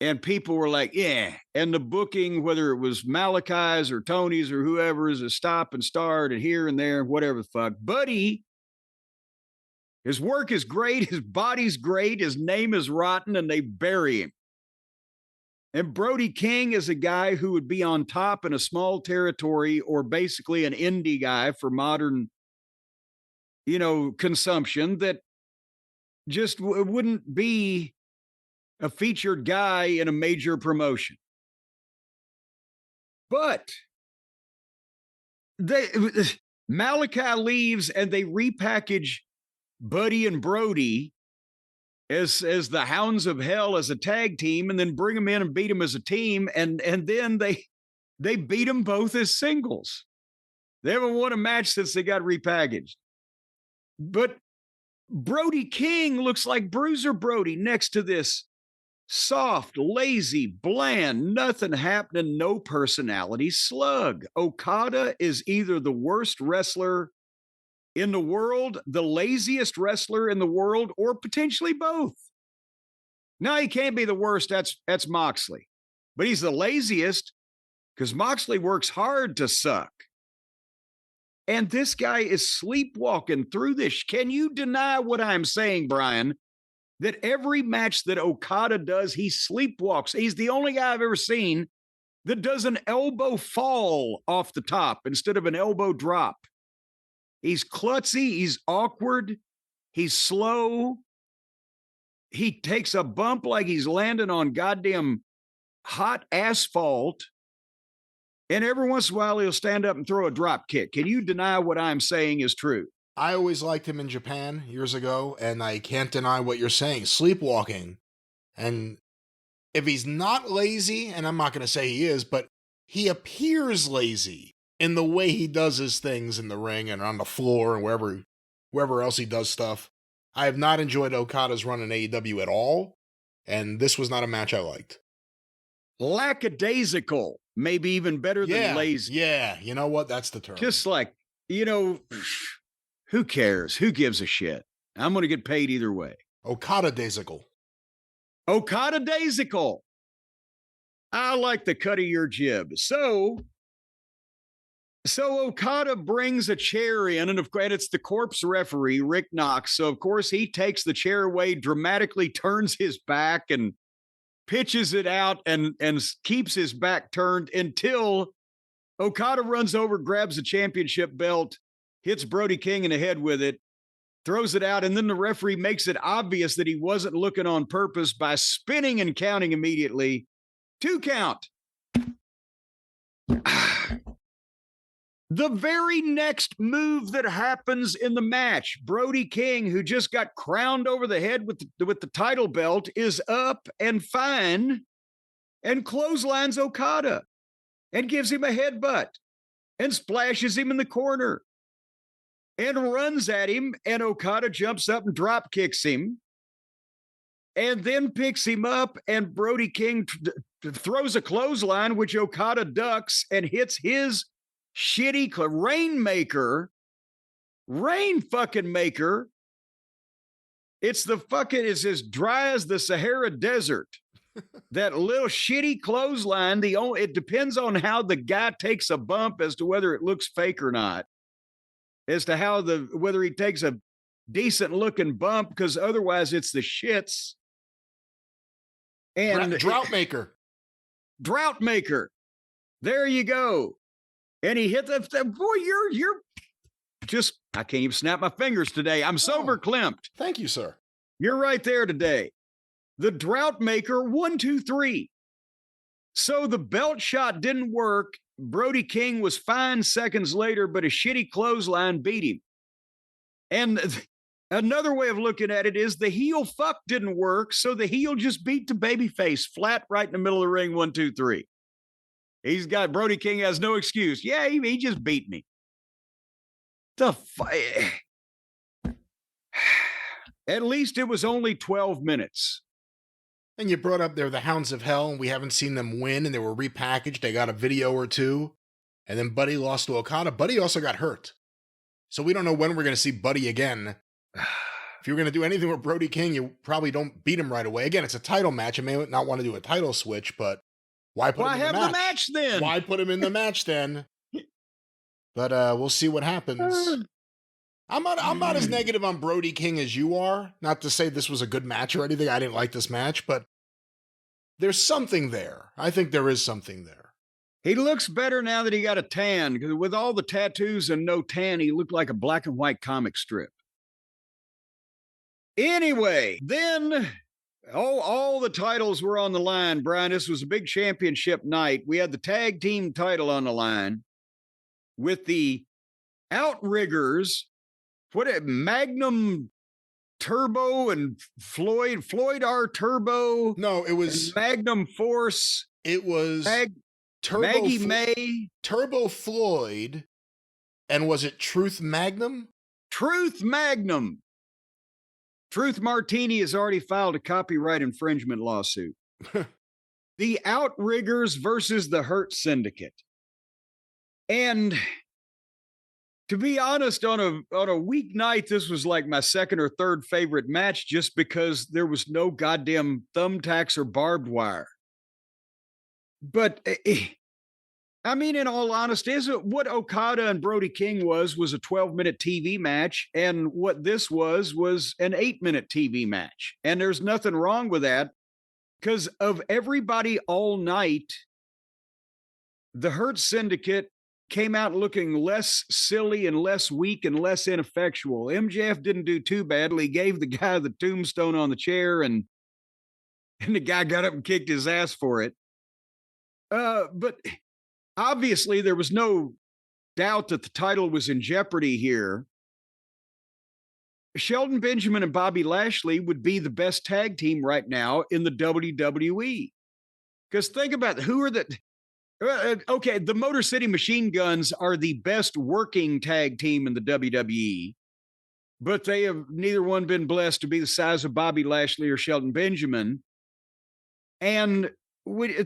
And people were like, yeah. And the booking, whether it was Malachi's or Tony's or whoever's, a stop and start and here and there, whatever the fuck. Buddy, his work is great. His body's great. His name is rotten, and they bury him. And Brody King is a guy who would be on top in a small territory or basically an indie guy for modern, consumption that just wouldn't be a featured guy in a major promotion. But Malachi leaves and they repackage Buddy and Brody as the Hounds of Hell as a tag team, and then bring them in and beat them as a team, and then they beat them both as singles. They haven't won a match since they got repackaged. But Brody King looks like Bruiser Brody next to this soft, lazy, bland, nothing happening, no personality slug. Okada is either the worst wrestler in the world, the laziest wrestler in the world, or potentially both. No, he can't be the worst. That's Moxley. But he's the laziest because Moxley works hard to suck. And this guy is sleepwalking through this. Can you deny what I'm saying, Brian? That every match that Okada does, he sleepwalks. He's the only guy I've ever seen that does an elbow fall off the top instead of an elbow drop. He's klutzy, he's awkward, he's slow. He takes a bump like he's landing on goddamn hot asphalt. And every once in a while, he'll stand up and throw a drop kick. Can you deny what I'm saying is true? I always liked him in Japan years ago, and I can't deny what you're saying. Sleepwalking. And if he's not lazy, and I'm not going to say he is, but he appears lazy in the way he does his things in the ring and on the floor and wherever else he does stuff. I have not enjoyed Okada's run in AEW at all, and this was not a match I liked. Lackadaisical, maybe even better than lazy. Yeah, you know what? That's the term. Just like, who cares? Who gives a shit? I'm going to get paid either way. Okada-daisical. Okada-daisical. I like the cut of your jib. So Okada brings a chair in, and it's the corpse referee, Rick Knox. So, of course, he takes the chair away, dramatically turns his back and pitches it out and keeps his back turned until Okada runs over, grabs the championship belt, hits Brody King in the head with it, throws it out, and then the referee makes it obvious that he wasn't looking on purpose by spinning and counting immediately. 2 count. The very next move that happens in the match, Brody King, who just got crowned over the head with the title belt, is up and fine and clotheslines Okada and gives him a headbutt and splashes him in the corner. and runs at him, and Okada jumps up and drop kicks him, and then picks him up, and Brody King throws a clothesline, which Okada ducks and hits his shitty rain fucking maker. It's as dry as the Sahara Desert. That little shitty clothesline, it depends on how the guy takes a bump as to whether it looks fake or not. As to whether he takes a decent looking bump, because otherwise it's the shits. And Drought maker. There you go. And he hit boy, you're just, I can't even snap my fingers today. I'm sober klimped. Thank you, sir. You're right there today. The drought maker, 1, 2, 3. So the belt shot didn't work. Brody King was fine seconds later, but a shitty clothesline beat him. And another way of looking at it is the heel fuck didn't work, so the heel just beat the babyface flat right in the middle of the ring, 1, 2, 3. Brody King has no excuse. Yeah, he just beat me. At least it was only 12 minutes. And you brought up they're the Hounds of Hell, and we haven't seen them win, and they were repackaged. They got a video or two. And then Buddy lost to Okada. Buddy also got hurt. So we don't know when we're going to see Buddy again. If you're going to do anything with Brody King, you probably don't beat him right away. Again, it's a title match. I may not want to do a title switch, but why put him in the match? Why have the match then? Why put him in the match then? But we'll see what happens. I'm not as negative on Brody King as you are. Not to say this was a good match or anything. I didn't like this match, but there's something there. I think there is something there. He looks better now that he got a tan, because with all the tattoos and no tan, he looked like a black and white comic strip. Anyway, then all the titles were on the line, Brian. This was a big championship night. We had the tag team title on the line with the Outriggers, Magnum Turbo and Floyd R. Turbo. No, it was Magnum Force. It was Maggie May. Turbo Floyd. And was it Truth Magnum? Truth Magnum. Truth Martini has already filed a copyright infringement lawsuit. The Outriggers versus the Hurt Syndicate. And to be honest, on a weeknight, this was like my second or third favorite match, just because there was no goddamn thumbtacks or barbed wire. But I mean, in all honesty, what Okada and Brody King was a 12-minute TV match, and what this was an 8-minute TV match. And there's nothing wrong with that, because of everybody all night, the Hurt Syndicate came out looking less silly and less weak and less ineffectual. MJF didn't do too badly. He gave the guy the tombstone on the chair, and the guy got up and kicked his ass for it. But obviously there was no doubt that the title was in jeopardy here. Shelton Benjamin and Bobby Lashley would be the best tag team right now in the WWE. Because think about it, who are the... okay, the Motor City Machine Guns are the best working tag team in the WWE, but they have neither one been blessed to be the size of Bobby Lashley or Shelton Benjamin. And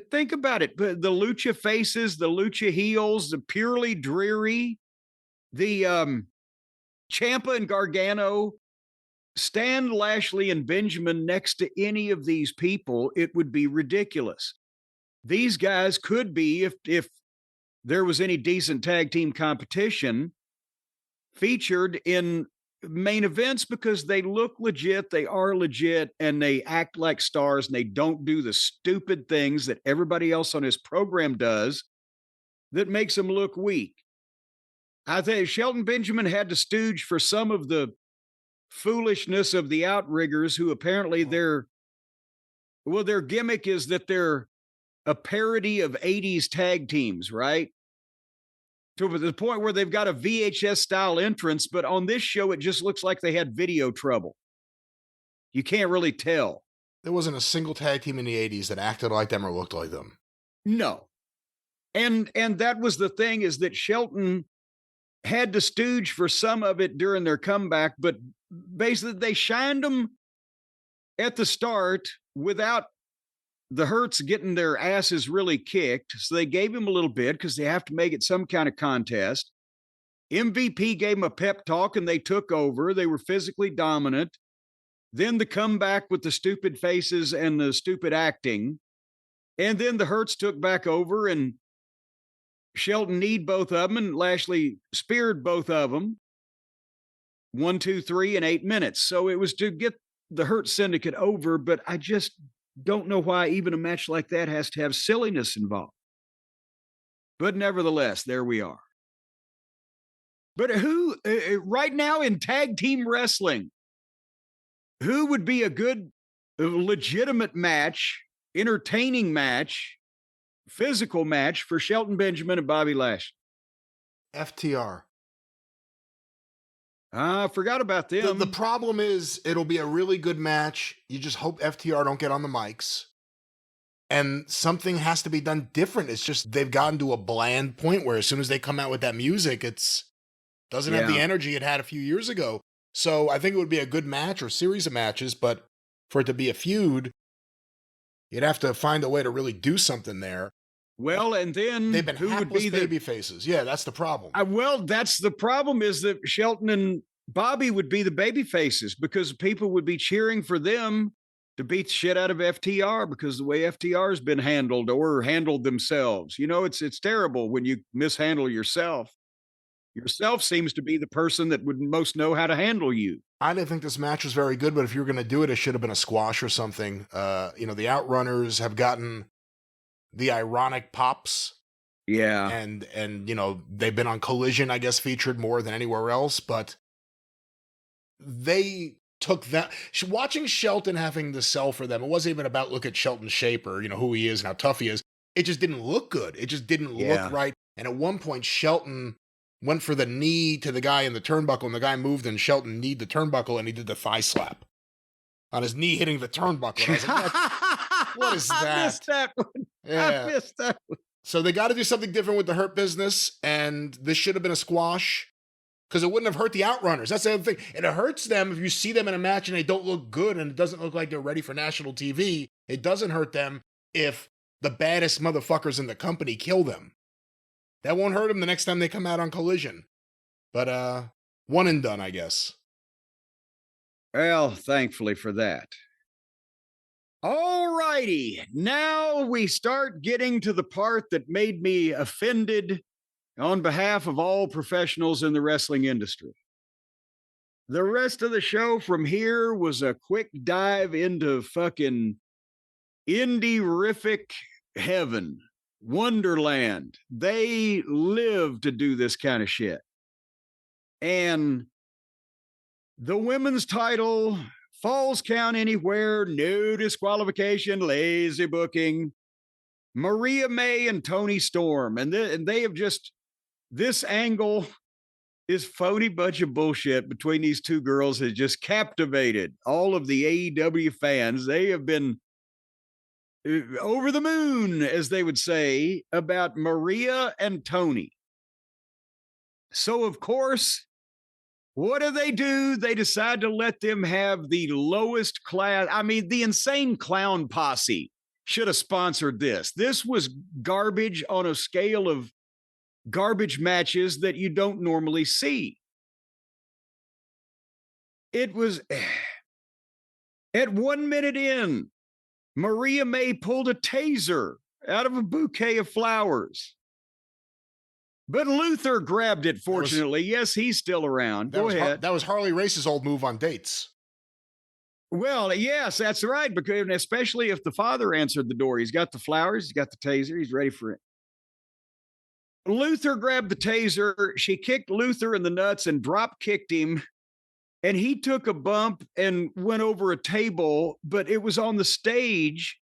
think about it, the Lucha faces, the Lucha heels, the purely dreary, the Ciampa and Gargano, stand Lashley and Benjamin next to any of these people, it would be ridiculous. These guys could be, if there was any decent tag team competition, featured in main events, because they look legit, they are legit, and they act like stars, and they don't do the stupid things that everybody else on his program does that makes them look weak. I think Shelton Benjamin had to stooge for some of the foolishness of the Outriggers, who apparently their gimmick is that they're a parody of 80s tag teams, right? To the point where they've got a VHS style entrance, but on this show, it just looks like they had video trouble. You can't really tell. There wasn't a single tag team in the 80s that acted like them or looked like them. No. And that was the thing, is that Shelton had to stooge for some of it during their comeback, but basically they shined them at the start without the Hurts getting their asses really kicked. So they gave him a little bit because they have to make it some kind of contest. MVP gave him a pep talk and they took over. They were physically dominant. Then the comeback with the stupid faces and the stupid acting. And then the Hurts took back over and Shelton kneed both of them and Lashley speared both of them. 1, 2, 3 in 8 minutes. So it was to get the Hurt Syndicate over, but I just don't know why even a match like that has to have silliness involved. But nevertheless, there we are. But who, right now in tag team wrestling, who would be a good, legitimate match, entertaining match, physical match for Shelton Benjamin and Bobby Lashley? FTR. I forgot about them. The problem is it'll be a really good match. You just hope FTR don't get on the mics. And something has to be done different. It's just they've gotten to a bland point where as soon as they come out with that music, it's doesn't have the energy it had a few years ago. So I think it would be a good match or series of matches, but for it to be a feud, you'd have to find a way to really do something there. Well, and then they've been who would hapless be baby faces. Yeah, that's the problem. Well, that's the problem is that Shelton and Bobby would be the baby faces because people would be cheering for them to beat the shit out of FTR because the way FTR has been handled or handled themselves. You know, it's terrible when you mishandle yourself. Yourself seems to be the person that would most know how to handle you. I didn't think this match was very good, but if you were going to do it, it should have been a squash or something. The Outrunners have gotten the ironic pops. Yeah. And they've been on Collision, I guess, featured more than anywhere else, but they took that. Watching Shelton having to sell for them, it wasn't even about look at Shelton's shape or, who he is and how tough he is. It just didn't look good. It just didn't look right. And at one point, Shelton went for the knee to the guy in the turnbuckle, and the guy moved, and Shelton kneed the turnbuckle, and he did the thigh slap on his knee hitting the turnbuckle. And I was like, what is that? I missed that one. Yeah. I missed that one. So they got to do something different with the Hurt Business, and this should have been a squash because it wouldn't have hurt the Outrunners. That's the other thing. And it hurts them if you see them in a match and they don't look good and it doesn't look like they're ready for national TV. It doesn't hurt them if the baddest motherfuckers in the company kill them. That won't hurt them the next time they come out on Collision. But one and done, I guess. Well, thankfully for that. All righty. Now we start getting to the part that made me offended on behalf of all professionals in the wrestling industry. The rest of the show from here was a quick dive into fucking indie-rific heaven. Wonderland. They live to do this kind of shit. And the women's title, Falls Count Anywhere, no disqualification, lazy booking, Maria May and Toni Storm. And they have just, this angle is phony bunch of bullshit between these two girls has just captivated all of the AEW fans. They have been over the moon, as they would say, about Maria and Toni. So, of course, what do? They decide to let them have the lowest class. I mean, the Insane Clown Posse should have sponsored this. This was garbage on a scale of garbage matches that you don't normally see. It was at 1 minute in, Maria May pulled a taser out of a bouquet of flowers. But Luther grabbed it, fortunately. Yes, he's still around. Go ahead. That was Harley Race's old move on dates. Well, yes, that's right. Because especially if the father answered the door. He's got the flowers, he's got the taser, he's ready for it. Luther grabbed the taser. She kicked Luther in the nuts and drop kicked him. And he took a bump and went over a table, but it was on the stage.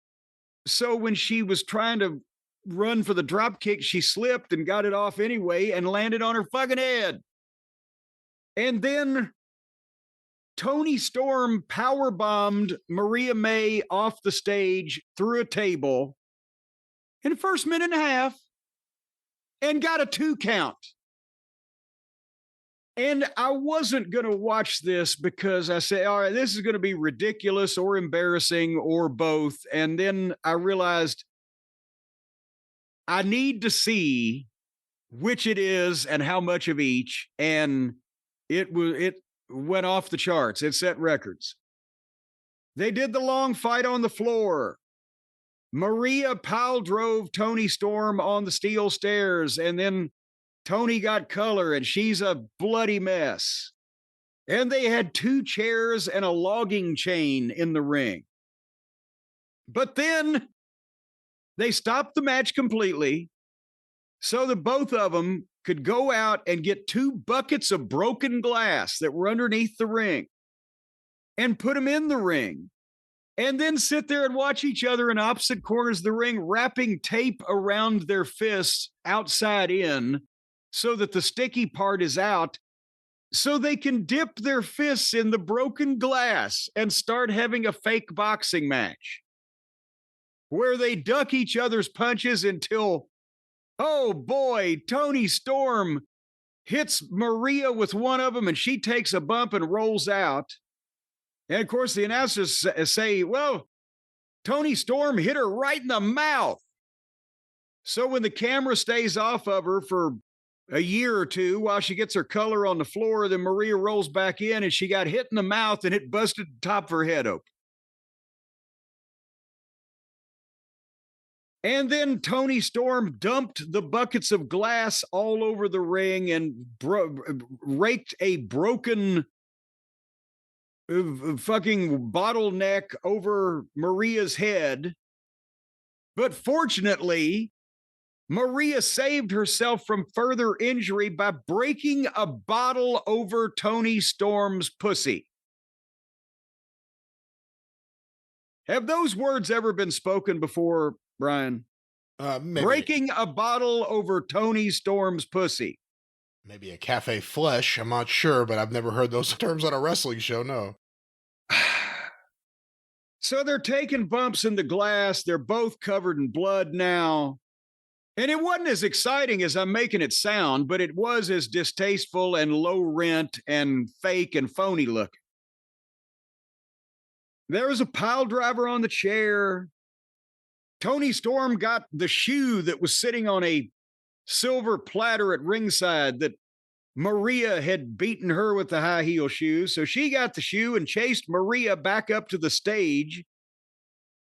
So when she was trying to run for the drop kick, she slipped and got it off anyway and landed on her fucking head. And then Toni Storm powerbombed Maria May off the stage through a table in the first minute and a half and got a 2 count. And I wasn't going to watch this because I said, all right, this is going to be ridiculous or embarrassing or both. And then I realized I need to see which it is and how much of each. And it went off the charts. It set records. They did the long fight on the floor. Maria pile drove Toni Storm on the steel stairs, and then Toni got color, and she's a bloody mess. And they had 2 chairs and a logging chain in the ring. But then they stopped the match completely so that both of them could go out and get 2 buckets of broken glass that were underneath the ring and put them in the ring. And then sit there and watch each other in opposite corners of the ring, wrapping tape around their fists outside in so that the sticky part is out, so they can dip their fists in the broken glass and start having a fake boxing match where they duck each other's punches until, oh boy, Toni Storm hits Maria with one of them and she takes a bump and rolls out. And of course, the announcers say, well, Toni Storm hit her right in the mouth. So when the camera stays off of her for a year or two while she gets her color on the floor, then Maria rolls back in and she got hit in the mouth and it busted the top of her head open. And then Toni Storm dumped the buckets of glass all over the ring and raked a broken fucking bottleneck over Maria's head. But fortunately, Maria saved herself from further injury by breaking a bottle over Toni Storm's pussy. Have those words ever been spoken before, Brian? Maybe. Breaking a bottle over Toni Storm's pussy. Maybe a cafe flesh. I'm not sure, but I've never heard those terms on a wrestling show. No. So they're taking bumps in the glass. They're both covered in blood now. And it wasn't as exciting as I'm making it sound, but it was as distasteful and low rent and fake and phony looking. There was a pile driver on the chair. Toni Storm got the shoe that was sitting on a silver platter at ringside that Maria had beaten her with the high heel shoe. So she got the shoe and chased Maria back up to the stage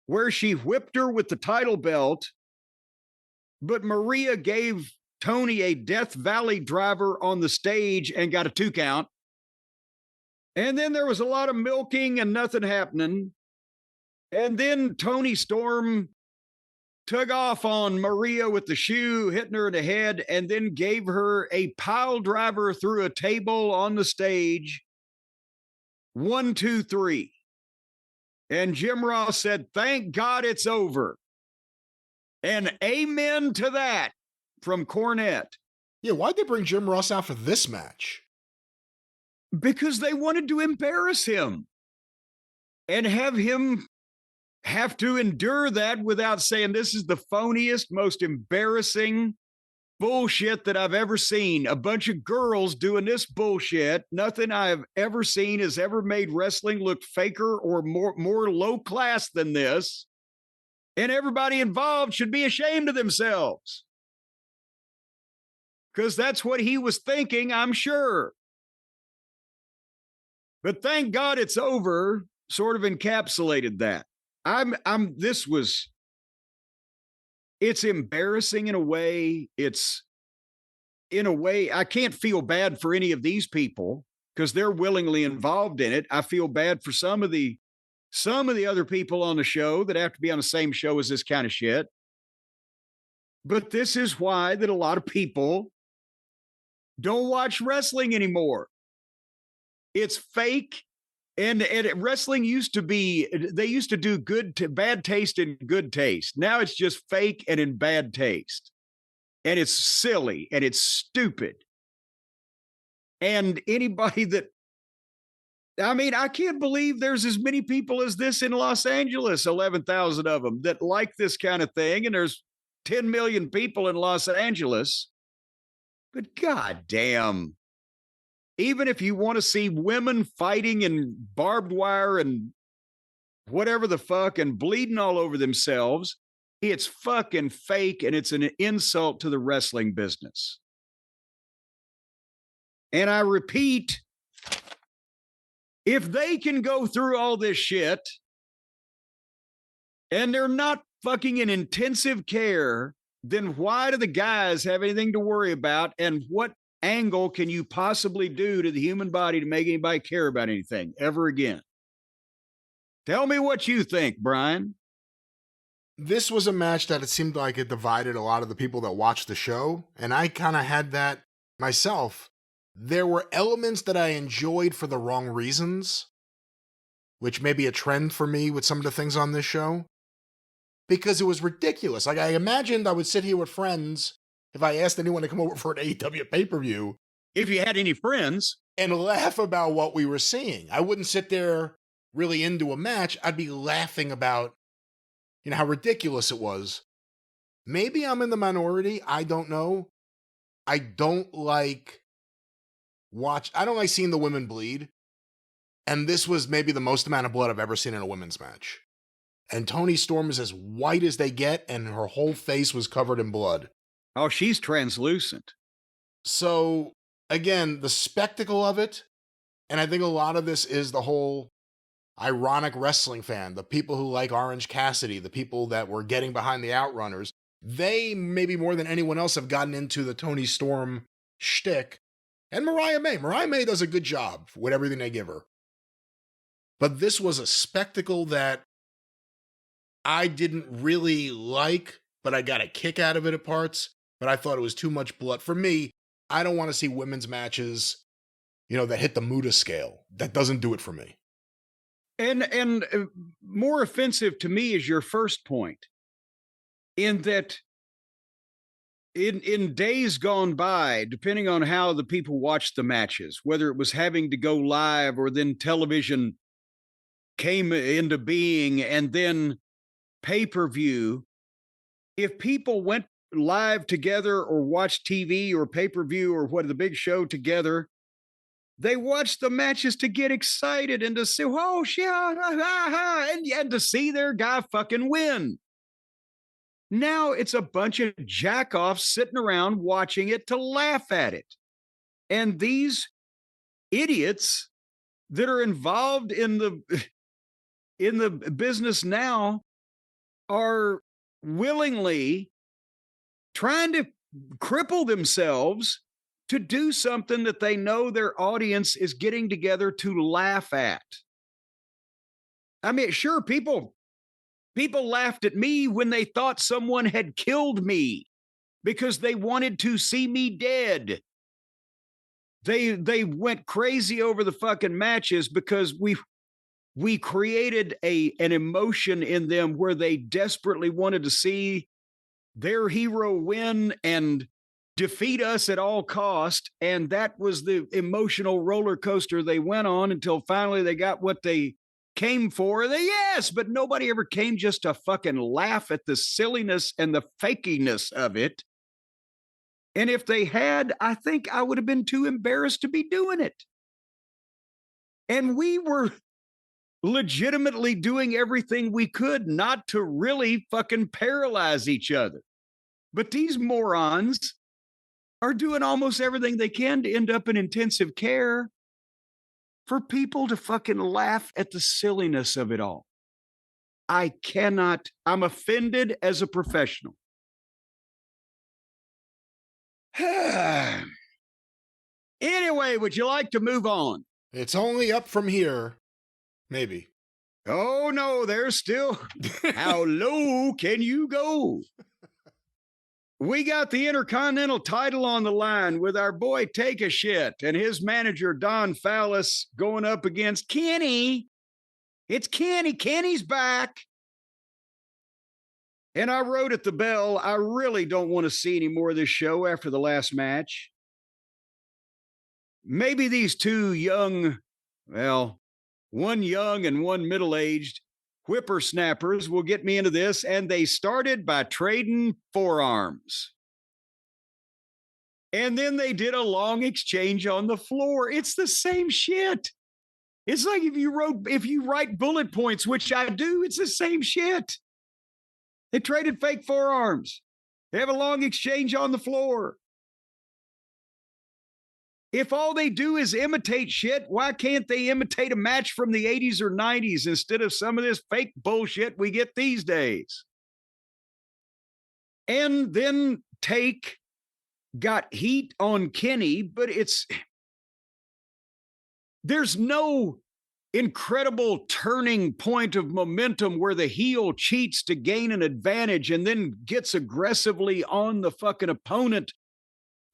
where she whipped her with the title belt. But Maria gave Toni a Death Valley driver on the stage and got a 2 count. And then there was a lot of milking and nothing happening. And then Toni Storm took off on Maria with the shoe, hitting her in the head, and then gave her a pile driver through a table on the stage. 1, 2, 3. And Jim Ross said, thank God it's over. And amen to that from Cornette. Yeah, why'd they bring Jim Ross out for this match? Because they wanted to embarrass him and have him have to endure that without saying this is the phoniest, most embarrassing bullshit that I've ever seen. A bunch of girls doing this bullshit. Nothing I've ever seen has ever made wrestling look faker or more low class than this. And everybody involved should be ashamed of themselves. Because that's what he was thinking, I'm sure. But thank God it's over, sort of encapsulated that. It's embarrassing in a way. I can't feel bad for any of these people because they're willingly involved in it. I feel bad for some of the other people on the show that have to be on the same show as this kind of shit. But this is why that a lot of people don't watch wrestling anymore. It's fake. And wrestling used to be, they used to do bad taste and good taste. Now it's just fake and in bad taste. And it's silly and it's stupid. And anybody I can't believe there's as many people as this in Los Angeles, 11,000 of them that like this kind of thing. And there's 10 million people in Los Angeles. But goddamn. even if you want to see women fighting in barbed wire and whatever the fuck and bleeding all over themselves, it's fucking fake and it's an insult to the wrestling business. And I repeat, if they can go through all this shit and they're not fucking in intensive care, then why do the guys have anything to worry about? And what angle can you possibly do to the human body to make anybody care about anything ever again? Tell me what you think, Brian. This was a match that it seemed like it divided a lot of the people that watched the show, and I kind of had that myself. There were elements that I enjoyed for the wrong reasons, which may be a trend for me with some of the things on this show, because it was ridiculous. Like, I imagined I would sit here with friends if I asked anyone to come over for an AEW pay-per-view. If you had any friends. And laugh about what we were seeing. I wouldn't sit there really into a match. I'd be laughing about, how ridiculous it was. Maybe I'm in the minority. I don't know. I don't like seeing the women bleed. And this was maybe the most amount of blood I've ever seen in a women's match. And Toni Storm is as white as they get, and her whole face was covered in blood. Oh, she's translucent. So, again, the spectacle of it, and I think a lot of this is the whole ironic wrestling fan, the people who like Orange Cassidy, the people that were getting behind the Outrunners, they maybe more than anyone else have gotten into the Toni Storm shtick. And Mariah May. Mariah May does a good job with everything they give her. But this was a spectacle that I didn't really like, but I got a kick out of it at parts. But I thought it was too much blood. For me, I don't want to see women's matches, that hit the Muda scale. That doesn't do it for me. And more offensive to me is your first point, in that in days gone by, depending on how the people watched the matches, whether it was having to go live or then television came into being and then pay-per-view, if people went live together or watched TV or pay-per-view or what the big show together, they watched the matches to get excited and to say, oh, shit, and to see their guy fucking win. Now it's a bunch of jack-offs sitting around watching it to laugh at it. And these idiots that are involved in the business now are willingly trying to cripple themselves to do something that they know their audience is getting together to laugh at. I mean, sure, people laughed at me when they thought someone had killed me because they wanted to see me dead. They went crazy over the fucking matches because we created an emotion in them where they desperately wanted to see their hero win and defeat us at all cost. And that was the emotional roller coaster they went on until finally they got what they came for. Yes, but nobody ever came just to fucking laugh at the silliness and the fakiness of it. And if they had, I think I would have been too embarrassed to be doing it. And we were legitimately doing everything we could not to really fucking paralyze each other. But these morons are doing almost everything they can to end up in intensive care for people to fucking laugh at the silliness of it all. I'm offended as a professional. Anyway, would you like to move on? It's only up from here. Maybe. Oh, no, there's still. How low can you go? We got the Intercontinental title on the line with our boy Take a Shit and his manager, Don Fallis, going up against Kenny. It's Kenny. Kenny's back. And I wrote at the bell, I really don't want to see any more of this show after the last match. Maybe these two young, one young and one middle-aged whippersnappers will get me into this, and they started by trading forearms. And then they did a long exchange on the floor. It's the same shit. It's like if you write bullet points, which I do, it's the same shit. They traded fake forearms. They have a long exchange on the floor. If all they do is imitate shit, why can't they imitate a match from the 80s or 90s instead of some of this fake bullshit we get these days? And then Take got heat on Kenny, but there's no incredible turning point of momentum where the heel cheats to gain an advantage and then gets aggressively on the fucking opponent,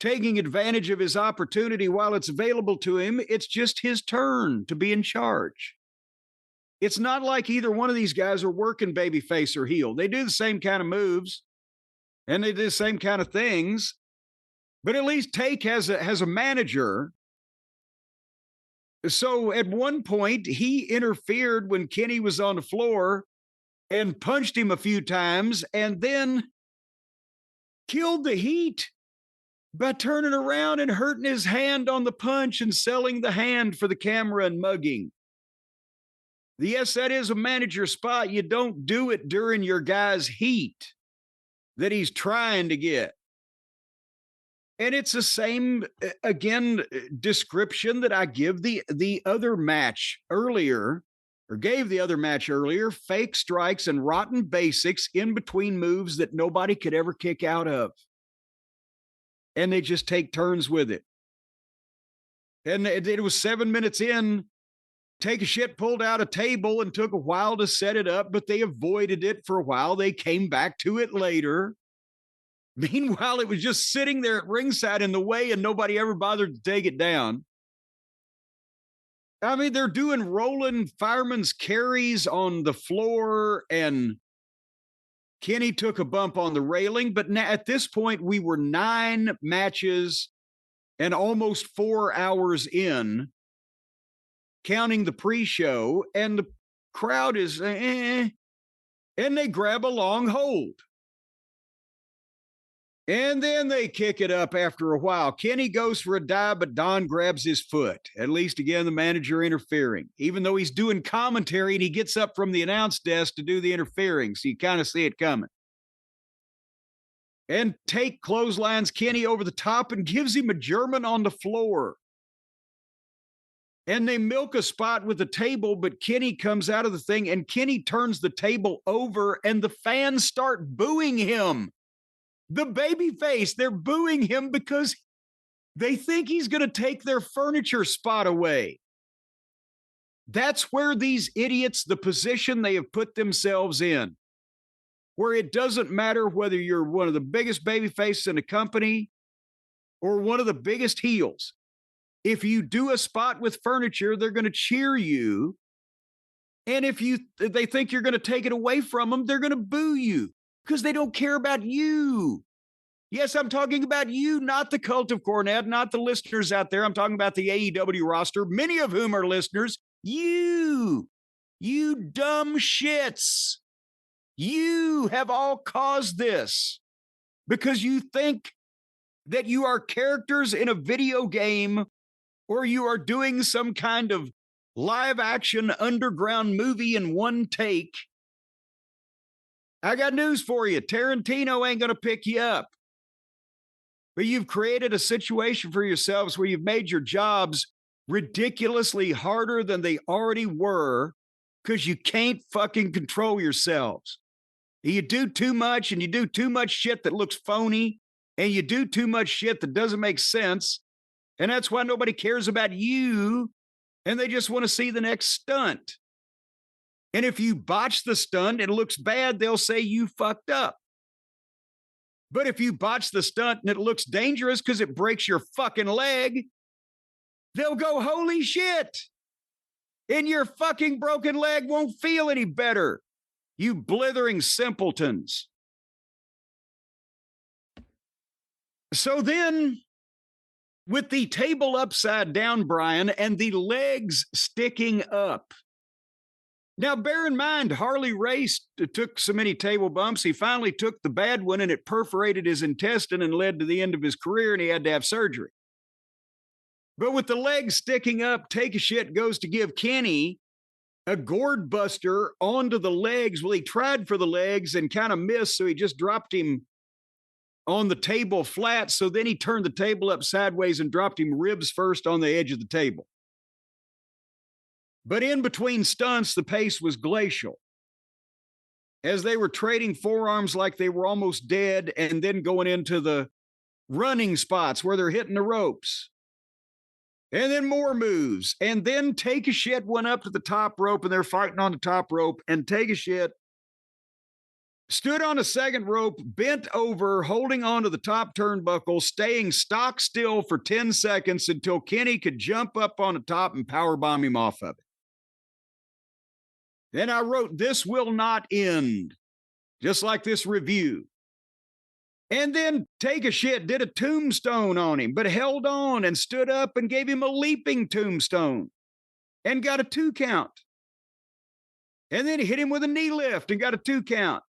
taking advantage of his opportunity while it's available to him. It's just his turn to be in charge. It's not like either one of these guys are working babyface or heel. They do the same kind of moves and they do the same kind of things, but at least Take has a manager. So at one point, he interfered when Kenny was on the floor and punched him a few times and then killed the heat by turning around and hurting his hand on the punch and selling the hand for the camera and mugging. Yes, that is a manager spot. You don't do it during your guy's heat that he's trying to get. And it's the same, again, description that I give the other match earlier, or gave the other match earlier, fake strikes and rotten basics in between moves that nobody could ever kick out of. And they just take turns with it. And it was 7 minutes in, Take a shit pulled out a table and took a while to set it up, but they avoided it for a while. They came back to it later. Meanwhile, it was just sitting there at ringside in the way and nobody ever bothered to take it down. I mean, they're doing rolling fireman's carries on the floor and Kenny took a bump on the railing. But now, at this point, we were 9 matches and almost 4 hours in, counting the pre-show, and the crowd is, and they grab a long hold. And then they kick it up after a while. Kenny goes for a dive, but Don grabs his foot. At least, again, the manager interfering. Even though he's doing commentary and he gets up from the announce desk to do the interfering, so you kind of see it coming. And Take clotheslines Kenny over the top and gives him a German on the floor. And they milk a spot with the table, but Kenny comes out of the thing and Kenny turns the table over and the fans start booing him. The babyface, they're booing him because they think he's going to take their furniture spot away. That's where these idiots, the position they have put themselves in, where it doesn't matter whether you're one of the biggest babyfaces in the company or one of the biggest heels. If you do a spot with furniture, they're going to cheer you. And if they think you're going to take it away from them, they're going to boo you. Because they don't care about you. Yes, I'm talking about you, not the cult of Cornette, not the listeners out there. I'm talking about the AEW roster, many of whom are listeners. You dumb shits. You have all caused this because you think that you are characters in a video game or you are doing some kind of live action underground movie in one take. I got news for you. Tarantino ain't going to pick you up. But you've created a situation for yourselves where you've made your jobs ridiculously harder than they already were because you can't fucking control yourselves. You do too much and you do too much shit that looks phony and you do too much shit that doesn't make sense. And that's why nobody cares about you and they just want to see the next stunt. And if you botch the stunt and it looks bad, they'll say you fucked up. But if you botch the stunt and it looks dangerous because it breaks your fucking leg, they'll go, holy shit. And your fucking broken leg won't feel any better. You blithering simpletons. So then, with the table upside down, Brian, and the legs sticking up, Now, bear in mind, Harley Race took so many table bumps, he finally took the bad one and it perforated his intestine and led to the end of his career, and he had to have surgery. But with the legs sticking up, Take a Shit goes to give Kenny a gourd buster onto the legs. Well, he tried for the legs and kind of missed, so he just dropped him on the table flat. So then he turned the table up sideways and dropped him ribs first on the edge of the table. But in between stunts, the pace was glacial, as they were trading forearms like they were almost dead and then going into the running spots where they're hitting the ropes. And then more moves. And then Take a Shit went up to the top rope and they're fighting on the top rope. And Take a Shit stood on a second rope, bent over, holding onto the top turnbuckle, staying stock still for 10 seconds until Kenny could jump up on the top and powerbomb him off of it. Then I wrote, "This will not end," just like this review. And then Take a Shit did a tombstone on him, but held on and stood up and gave him a leaping tombstone and got a 2 count. And then he hit him with a knee lift and got a 2 count.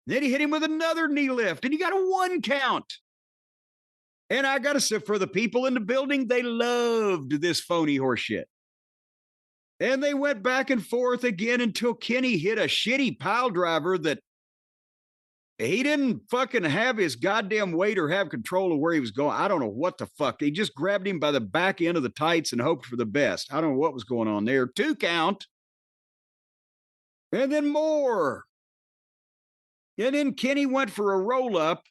Then he hit him with another knee lift and he got a 1 count. And I got to say, for the people in the building, they loved this phony horse shit. And they went back and forth again until Kenny hit a shitty pile driver that he didn't fucking have his goddamn weight or have control of where he was going. I don't know what the fuck. He just grabbed him by the back end of the tights and hoped for the best. I don't know what was going on there. 2 count. And then more. And then Kenny went for a roll-up.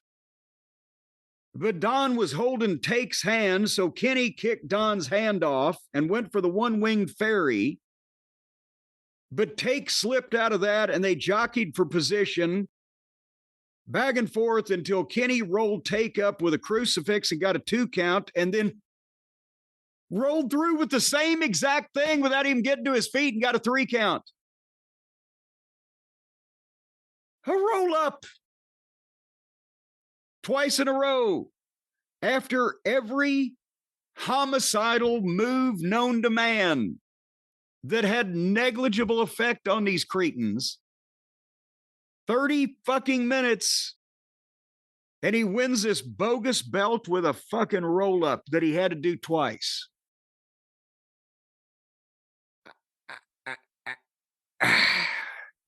But Don was holding Take's hand, so Kenny kicked Don's hand off and went for the one-winged fairy. But Take slipped out of that, and they jockeyed for position, back and forth until Kenny rolled Take up with a crucifix and got a 2 count, and then rolled through with the same exact thing without even getting to his feet and got a 3 count. A roll-up. Twice in a row, after every homicidal move known to man that had negligible effect on these cretins. 30 fucking minutes, and he wins this bogus belt with a fucking roll-up that he had to do twice.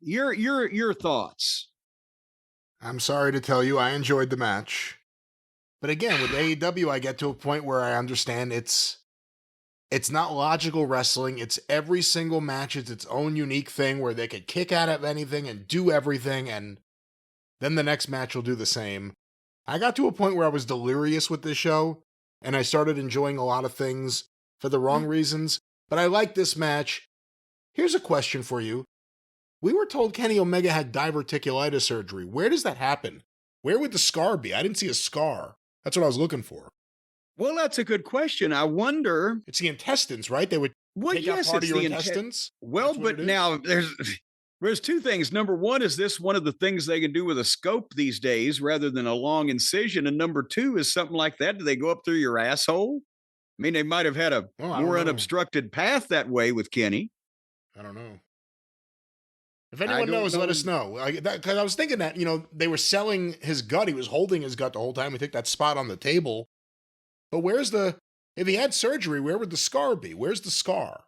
Your thoughts? I'm sorry to tell you, I enjoyed the match. But again, with AEW, I get to a point where I understand it's not logical wrestling. It's every single match is its own unique thing where they could kick out of anything and do everything, and then the next match will do the same. I got to a point where I was delirious with this show, and I started enjoying a lot of things for the wrong reasons. But I like this match. Here's a question for you. We were told Kenny Omega had diverticulitis surgery. Where does that happen? Where would the scar be? I didn't see a scar. That's what I was looking for. Well, that's a good question. I wonder. It's the intestines, right? They would take out part of your intestines? Well, but now there's 2 things. Number one, is this one of the things they can do with a scope these days rather than a long incision? And number 2, is something like that, do they go up through your asshole? I mean, they might have had a more unobstructed path that way with Kenny. I don't know. If anyone knows, let us know. Because I was thinking that, they were selling his gut. He was holding his gut the whole time. We took that spot on the table. But if he had surgery, where would the scar be? Where's the scar?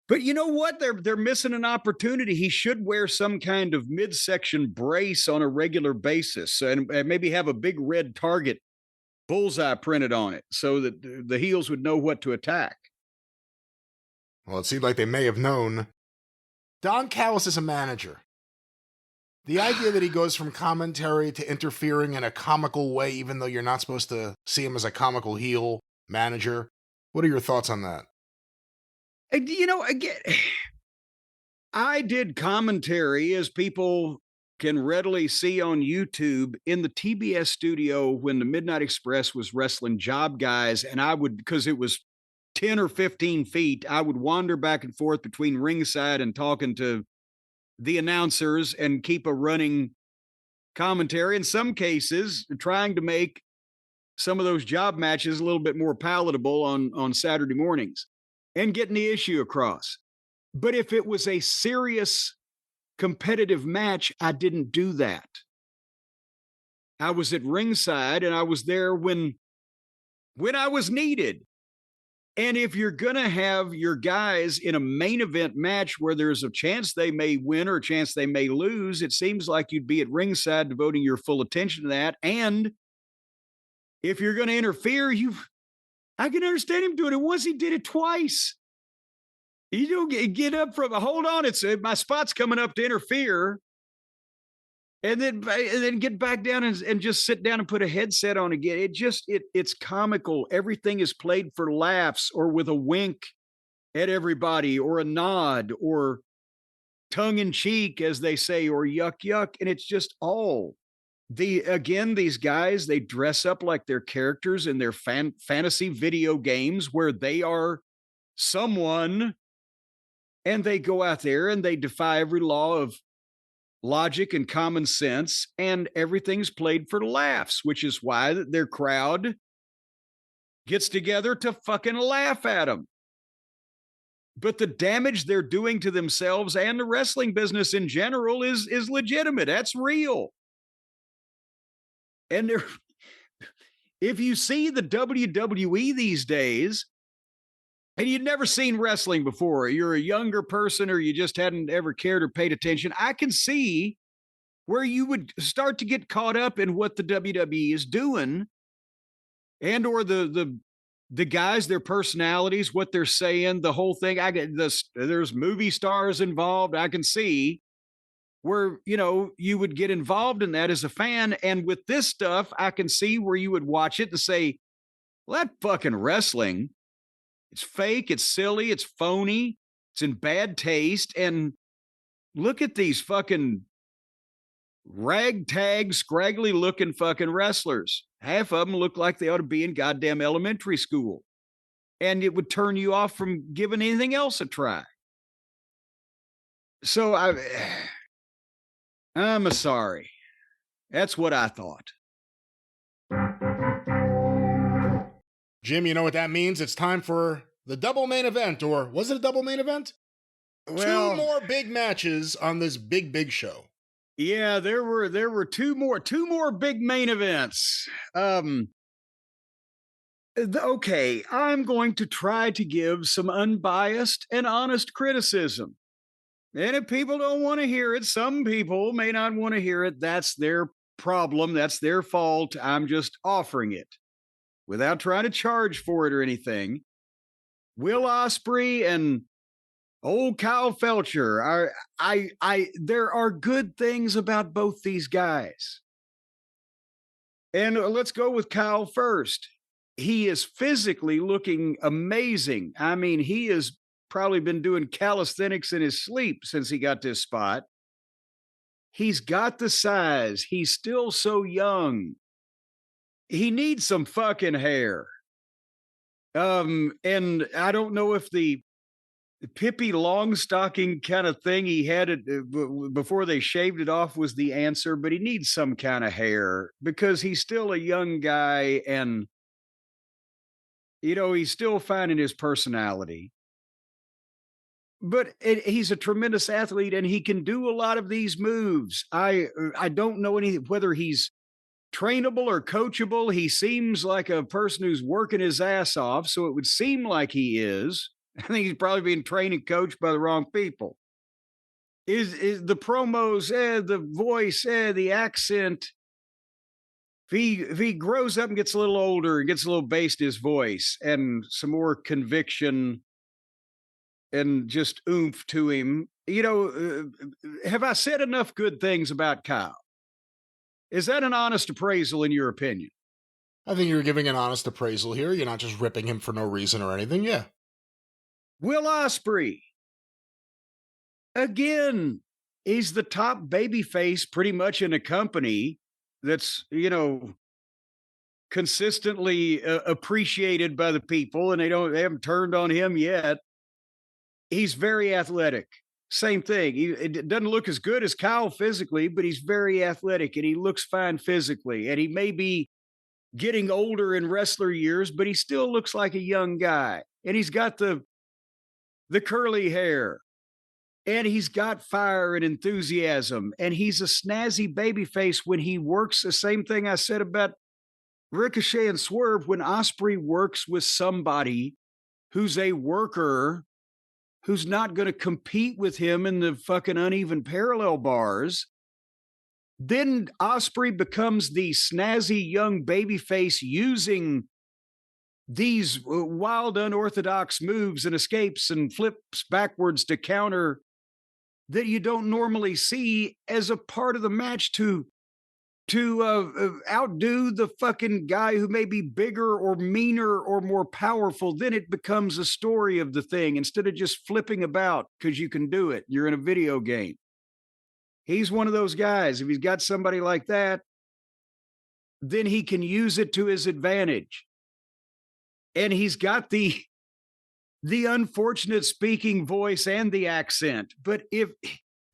But you know what? They're missing an opportunity. He should wear some kind of midsection brace on a regular basis and maybe have a big red target bullseye printed on it so that the heels would know what to attack. Well, it seemed like they may have known. Don Callis is a manager. The idea that he goes from commentary to interfering in a comical way, even though you're not supposed to see him as a comical heel manager. What are your thoughts on that? Again, I did commentary, as people can readily see on YouTube, in the TBS studio when the Midnight Express was wrestling job guys. And I would, because it was 10 or 15 feet, I would wander back and forth between ringside and talking to the announcers and keep a running commentary. In some cases, trying to make some of those job matches a little bit more palatable on Saturday mornings and getting the issue across. But if it was a serious competitive match, I didn't do that. I was at ringside and I was there when I was needed. And if you're going to have your guys in a main event match where there's a chance they may win or a chance they may lose, it seems like you'd be at ringside devoting your full attention to that. And if you're going to interfere, I can understand him doing it once. He did it twice. You don't get up from, hold on, it's my spot's coming up to interfere. And then get back down and just sit down and put a headset on again. It's comical. Everything is played for laughs or with a wink at everybody or a nod or tongue in cheek, as they say, or yuck, yuck. And it's just all these guys, they dress up like their characters in their fantasy video games where they are someone, and they go out there and they defy every law of logic and common sense, and everything's played for laughs, which is why their crowd gets together to fucking laugh at them. But the damage they're doing to themselves and the wrestling business in general is legitimate. That's real. And if you see the WWE these days, and you'd never seen wrestling before, you're a younger person or you just hadn't ever cared or paid attention, I can see where you would start to get caught up in what the WWE is doing and or the guys, their personalities, what they're saying, the whole thing. There's movie stars involved. I can see where, you would get involved in that as a fan. And with this stuff, I can see where you would watch it and say, well, that fucking wrestling, it's fake, it's silly, it's phony, it's in bad taste. And look at these fucking ragtag, scraggly looking fucking wrestlers. Half of them look like they ought to be in goddamn elementary school. And it would turn you off from giving anything else a try. So I'm sorry. That's what I thought. Jim, you know what that means? It's time for the double main event, or was it a double main event? Well, 2 more big matches on this big show. Yeah, there were two more big main events. Okay, I'm going to try to give some unbiased and honest criticism. And if people don't want to hear it, some people may not want to hear it. That's their problem. That's their fault. I'm just offering it without trying to charge for it or anything. Will Ospreay and old Kyle Felcher, there are good things about both these guys. And let's go with Kyle first. He is physically looking amazing. I mean, he has probably been doing calisthenics in his sleep since he got this spot. He's got the size. He's still so young. He needs some fucking hair. And I don't know if the Pippi Longstocking kind of thing he had before they shaved it off was the answer, but he needs some kind of hair because he's still a young guy and, he's still finding his personality. But he's a tremendous athlete and he can do a lot of these moves. I don't know whether he's trainable or coachable. He seems like a person who's working his ass off, so it would seem like he is. I think he's probably being trained and coached by the wrong people. Is the promos, the voice, the accent. If he grows up and gets a little older and gets a little bass in his voice and some more conviction and just oomph to him, have I said enough good things about Kyle? Is that an honest appraisal in your opinion? I think you're giving an honest appraisal here. You're not just ripping him for no reason or anything. Yeah. Will Ospreay. Again, he's the top babyface pretty much in a company that's, consistently appreciated by the people, and they haven't turned on him yet. He's very athletic. Same thing. It doesn't look as good as Kyle physically, but he's very athletic and he looks fine physically. And he may be getting older in wrestler years, but he still looks like a young guy. And he's got the curly hair. And he's got fire and enthusiasm. And he's a snazzy babyface when he works. The same thing I said about Ricochet and Swerve. When Ospreay works with somebody who's a worker, who's not going to compete with him in the fucking uneven parallel bars, then Ospreay becomes the snazzy young babyface using these wild, unorthodox moves and escapes and flips backwards to counter that you don't normally see as a part of the match to outdo the fucking guy who may be bigger or meaner or more powerful. Then it becomes a story of the thing instead of just flipping about because you can do it. You're in a video game. He's one of those guys. If he's got somebody like that, then he can use it to his advantage. And he's got the unfortunate speaking voice and the accent. But if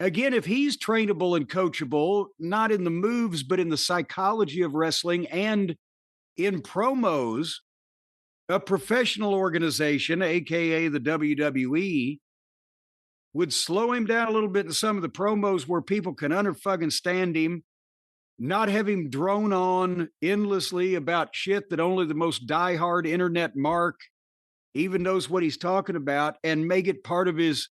he's trainable and coachable, not in the moves, but in the psychology of wrestling and in promos, a professional organization, AKA the WWE, would slow him down a little bit in some of the promos where people can fucking stand him, not have him drone on endlessly about shit that only the most diehard internet mark even knows what he's talking about, and make it part of his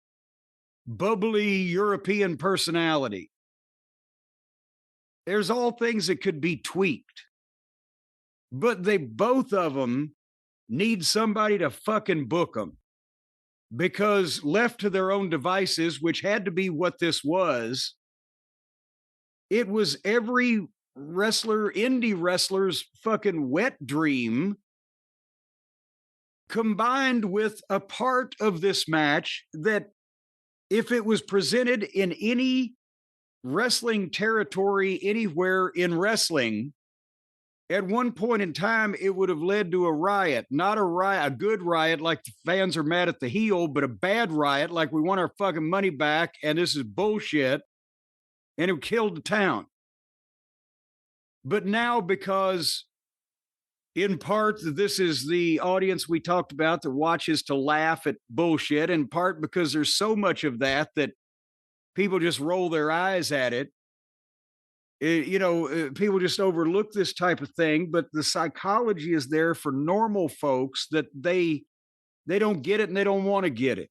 bubbly European personality. There's all things that could be tweaked, but both of them need somebody to fucking book them, because left to their own devices, which had to be what this was, it was every indie wrestler's fucking wet dream, combined with a part of this match that, if it was presented in any wrestling territory anywhere in wrestling, at one point in time, it would have led to a riot. Not a good riot like the fans are mad at the heel, but a bad riot like we want our fucking money back and this is bullshit, and it killed the town. But now, because in part, this is the audience we talked about that watches to laugh at bullshit. In part, because there's so much of that people just roll their eyes at it. People just overlook this type of thing. But the psychology is there for normal folks that they don't get it and they don't want to get it.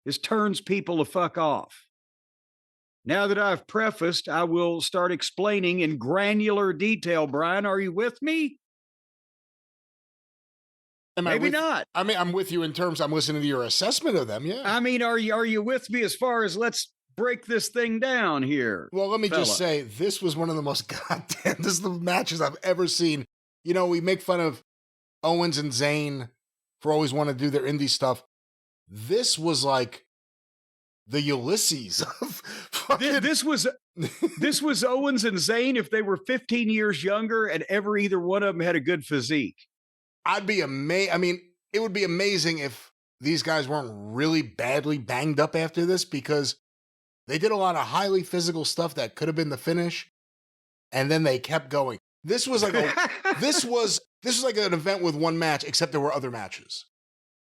This turns people to fuck off. Now that I've prefaced, I will start explaining in granular detail. Brian, are you with me? Maybe not. I mean, I'm with you in terms, I'm listening to your assessment of them, yeah. I mean, are you with me as far as let's break this thing down here? Well, let me just say, this was one of the most this is the matches I've ever seen. You know, we make fun of Owens and Zayn for always wanting to do their indie stuff. This was like the Ulysses of fucking... This was Owens and Zayn if they were 15 years younger and either one of them had a good physique. I'd be amazed. I mean, it would be amazing if these guys weren't really badly banged up after this, because they did a lot of highly physical stuff that could have been the finish, and then they kept going. This was like this was like an event with one match, except there were other matches,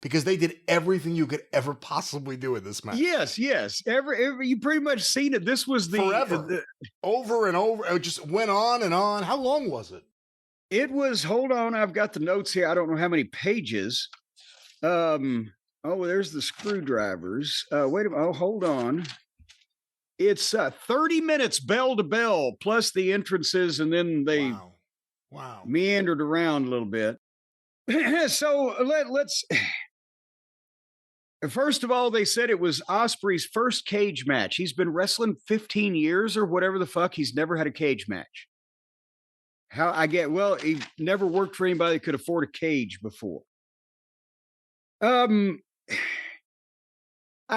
because they did everything you could ever possibly do in this match. Yes. Every you pretty much seen it. This was forever, over and over. It just went on and on. How long was it? It was, hold on, I've got the notes here. I don't know how many pages. There's the screwdrivers. Wait a minute. Oh, hold on. It's 30 minutes bell to bell, plus the entrances, and then they meandered around a little bit. So let's... First of all, they said it was Ospreay's first cage match. He's been wrestling 15 years or whatever the fuck. He's never had a cage match. He never worked for anybody that could afford a cage before. I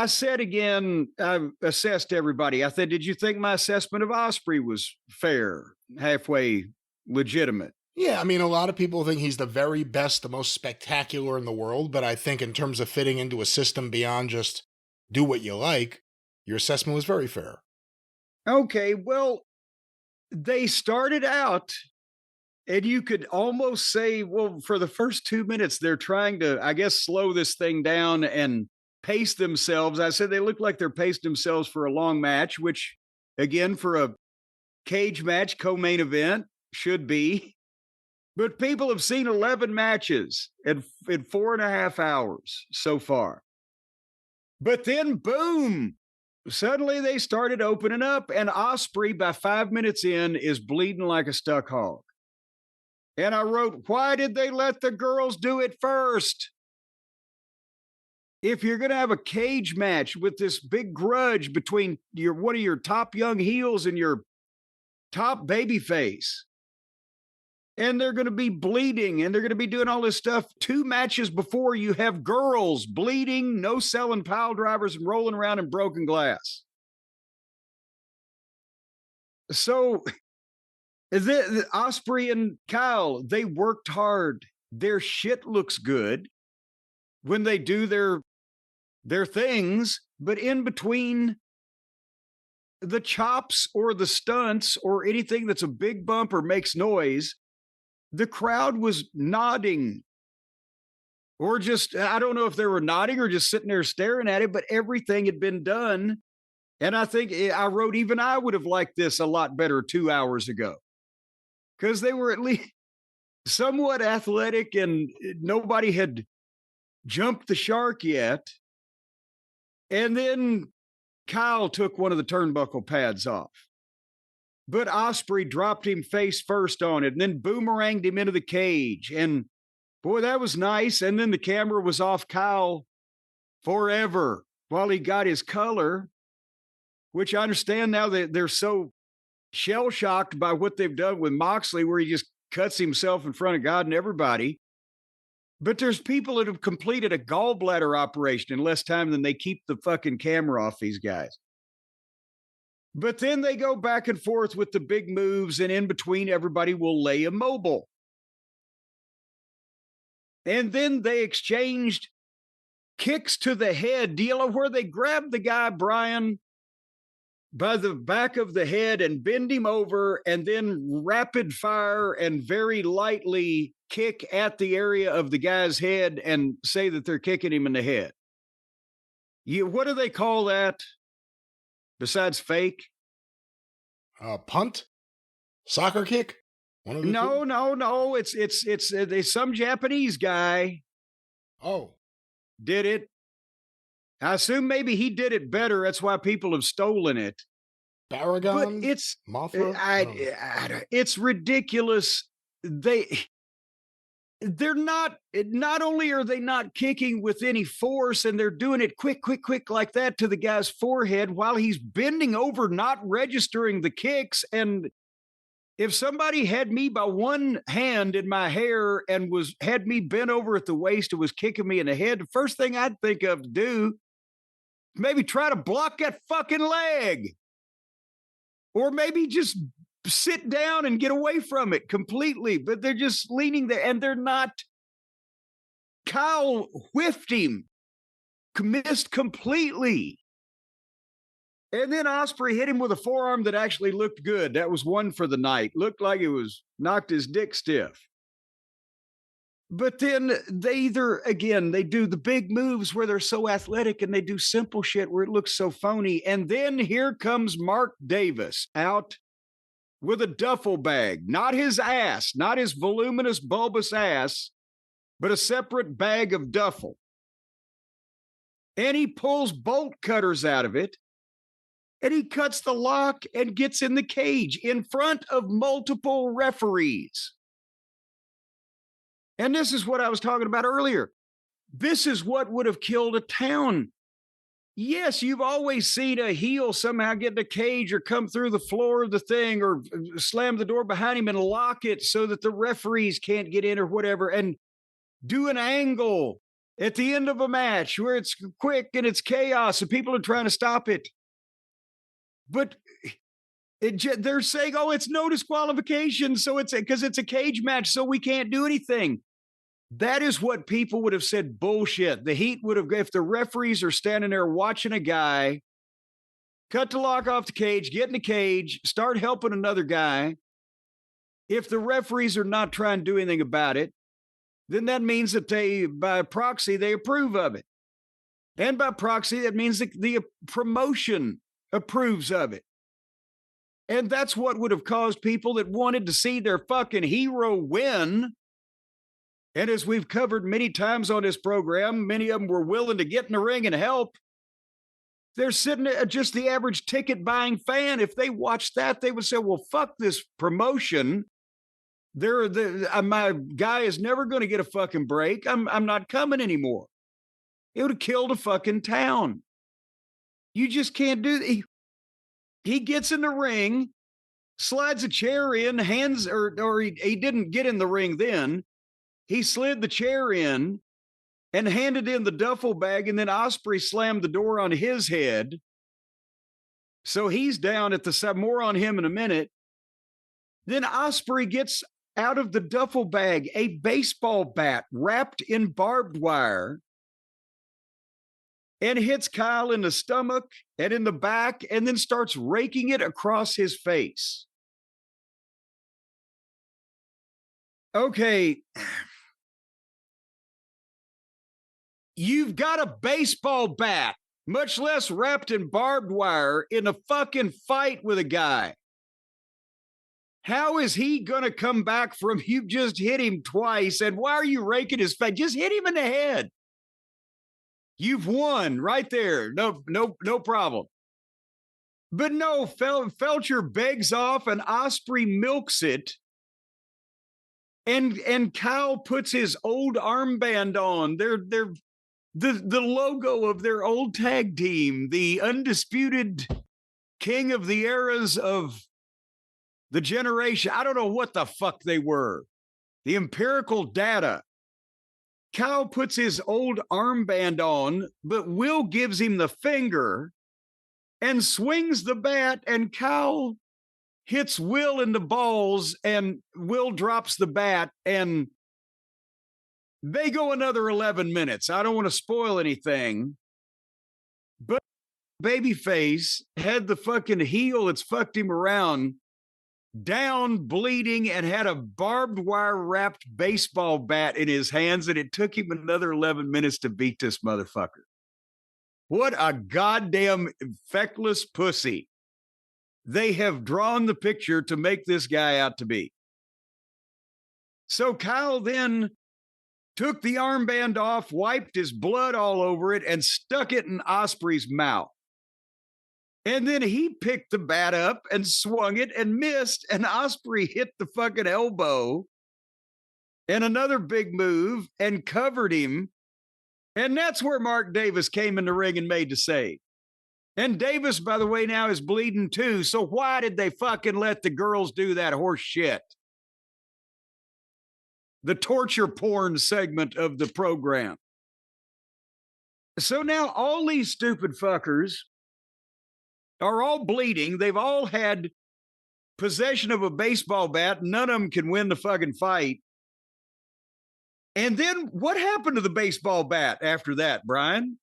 said again, I assessed everybody. I said, did you think my assessment of Ospreay was fair, halfway legitimate? Yeah, I mean, a lot of people think he's the very best, the most spectacular in the world, but I think in terms of fitting into a system beyond just do what you like, your assessment was very fair. Okay, well, they started out... And you could almost say, well, for the first 2 minutes, they're trying to, I guess, slow this thing down and pace themselves. I said they look like they're pacing themselves for a long match, which, again, for a cage match, co-main event, should be. But people have seen 11 matches in 4.5 hours so far. But then, boom, suddenly they started opening up, and Ospreay, by 5 minutes in, is bleeding like a stuck hog. And I wrote, why did they let the girls do it first? If you're going to have a cage match with this big grudge between one of your top young heels and your top babyface, and they're going to be bleeding and they're going to be doing all this stuff 2 matches before you have girls bleeding, no selling pile drivers, and rolling around in broken glass. So the Ospreay and Kyle, they worked hard. Their shit looks good when they do their things, but in between the chops or the stunts or anything that's a big bump or makes noise, the crowd was nodding, or just, I don't know if they were nodding or just sitting there staring at it, but everything had been done. And I think I wrote, even I would have liked this a lot better 2 hours ago, because they were at least somewhat athletic and nobody had jumped the shark yet. And then Kyle took one of the turnbuckle pads off, but Ospreay dropped him face first on it and then boomeranged him into the cage. And boy, that was nice. And then the camera was off Kyle forever while he got his color, which I understand now that they're so shell-shocked by what they've done with Moxley, where he just cuts himself in front of God and everybody. But there's people that have completed a gallbladder operation in less time than they keep the fucking camera off these guys. But then they go back and forth with the big moves, and in between, everybody will lay immobile. And then they exchanged kicks to the head deal where they grabbed the guy, Brian, by the back of the head and bend him over, and then rapid fire and very lightly kick at the area of the guy's head and say that they're kicking him in the head. What do they call that besides fake? Punt? Soccer kick? No. It's some Japanese guy. Oh. Did it. I assume maybe he did it better. That's why people have stolen it. Baragon? But it's Mothra? It's ridiculous. They're not only are they not kicking with any force, and they're doing it quick like that to the guy's forehead while he's bending over, not registering the kicks. And if somebody had me by one hand in my hair and had me bent over at the waist and was kicking me in the head, the first thing I'd think of to do, maybe try to block that fucking leg. Or maybe just sit down and get away from it completely. But they're just leaning there, and they're not. Kyle whiffed him, missed completely. And then Ospreay hit him with a forearm that actually looked good. That was one for the night. Looked like it was knocked his dick stiff. But then they do the big moves where they're so athletic, and they do simple shit where it looks so phony. And then here comes Mark Davis out with a duffel bag, not his ass, not his voluminous, bulbous ass, but a separate bag of duffel. And he pulls bolt cutters out of it, and he cuts the lock and gets in the cage in front of multiple referees. And this is what I was talking about earlier. This is what would have killed a town. Yes, you've always seen a heel somehow get in a cage or come through the floor of the thing or slam the door behind him and lock it so that the referees can't get in or whatever, and do an angle at the end of a match where it's quick and it's chaos and people are trying to stop it. But they're saying, oh, it's no disqualification, so it's because it's a cage match, so we can't do anything. That is what people would have said, bullshit. The Heat would have, if the referees are standing there watching a guy cut the lock off the cage, get in the cage, start helping another guy. If the referees are not trying to do anything about it, then that means that they, by proxy, they approve of it. And by proxy, that means the promotion approves of it. And that's what would have caused people that wanted to see their fucking hero win. And as we've covered many times on this program, many of them were willing to get in the ring and help. They're sitting at just the average ticket buying fan. If they watched that, they would say, well, fuck this promotion. My guy is never going to get a fucking break. I'm not coming anymore. It would have killed a fucking town. You just can't do that. He gets in the ring, slides a chair in, he didn't get in the ring then. He slid the chair in and handed in the duffel bag, and then Ospreay slammed the door on his head. So he's down at the side. More on him in a minute. Then Ospreay gets out of the duffel bag a baseball bat wrapped in barbed wire and hits Kyle in the stomach and in the back, and then starts raking it across his face. Okay. You've got a baseball bat, much less wrapped in barbed wire, in a fucking fight with a guy. How is he going to come back from you just hit him twice? And why are you raking his face? Just hit him in the head. You've won right there. No problem. But no, Felcher begs off and Ospreay milks it. And Kyle puts his old armband on. They're the logo of their old tag team, the undisputed king of the eras of the generation. I don't know what the fuck they were. The empirical data. Kyle puts his old armband on, but Will gives him the finger and swings the bat, and Kyle hits Will in the balls, and Will drops the bat, and they go another 11 minutes. I don't want to spoil anything, but babyface had the fucking heel that's fucked him around down, bleeding, and had a barbed wire wrapped baseball bat in his hands, and it took him another 11 minutes to beat this motherfucker. What a goddamn feckless pussy they have drawn the picture to make this guy out to be. So Kyle then took the armband off, wiped his blood all over it, and stuck it in Ospreay's mouth. And then he picked the bat up and swung it and missed, and Ospreay hit the fucking elbow and another big move and covered him. And that's where Mark Davis came in the ring and made the save. And Davis, by the way, now is bleeding too. So why did they fucking let the girls do that horse shit? The torture porn segment of the program. So now all these stupid fuckers are all bleeding. They've all had possession of a baseball bat. None of them can win the fucking fight. And then what happened to the baseball bat after that, Brian?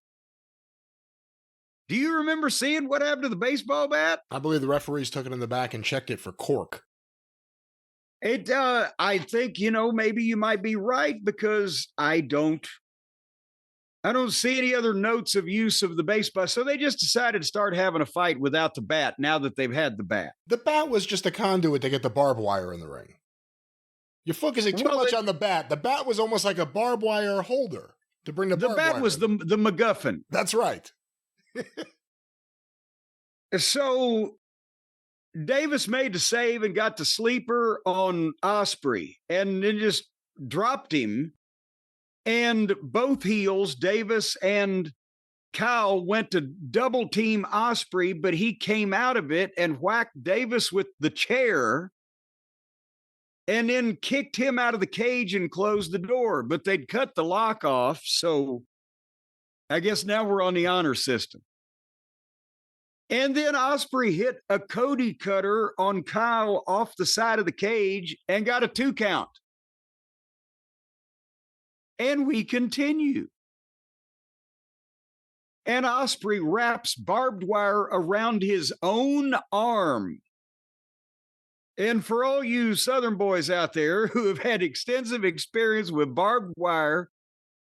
Do you remember seeing what happened to the baseball bat? I believe the referees took it in the back and checked it for cork. I think, maybe you might be right, because I don't see any other notes of use of the baseball. So they just decided to start having a fight without the bat now that they've had the bat. The bat was just a conduit to get the barbed wire in the ring. You're focusing too much on the bat. The bat was almost like a barbed wire holder to bring the barbed wire. The bat was the MacGuffin. That's right. So Davis made the save and got the sleeper on Ospreay and then just dropped him. And both heels, Davis and Kyle, went to double team Ospreay, but he came out of it and whacked Davis with the chair and then kicked him out of the cage and closed the door. But they'd cut the lock off, so I guess now we're on the honor system. And then Ospreay hit a Cody cutter on Kyle off the side of the cage and got a 2 count. And we continue. And Ospreay wraps barbed wire around his own arm. And for all you Southern boys out there who have had extensive experience with barbed wire,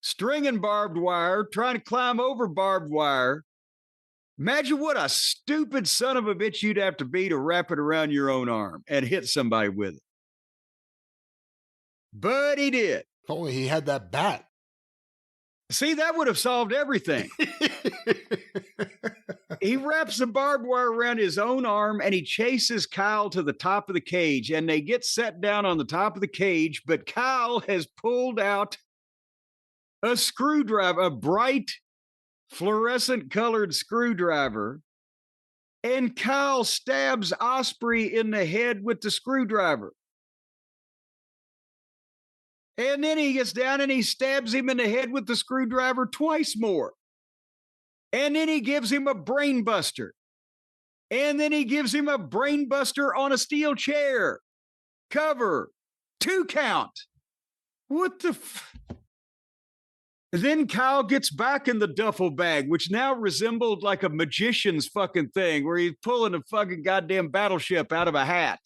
stringing barbed wire, trying to climb over barbed wire. Imagine what a stupid son of a bitch you'd have to be to wrap it around your own arm and hit somebody with it. But he did. If only he had that bat. See, that would have solved everything. He wraps the barbed wire around his own arm and he chases Kyle to the top of the cage, and they get set down on the top of the cage, but Kyle has pulled out a screwdriver, a bright fluorescent colored screwdriver, and Kyle stabs Ospreay in the head with the screwdriver. And then he gets down and he stabs him in the head with the screwdriver twice more. And then he gives him a brain buster. And then he gives him a brain buster on a steel chair. Cover. 2 count. What the Then Kyle gets back in the duffel bag, which now resembled like a magician's fucking thing where he's pulling a fucking goddamn battleship out of a hat.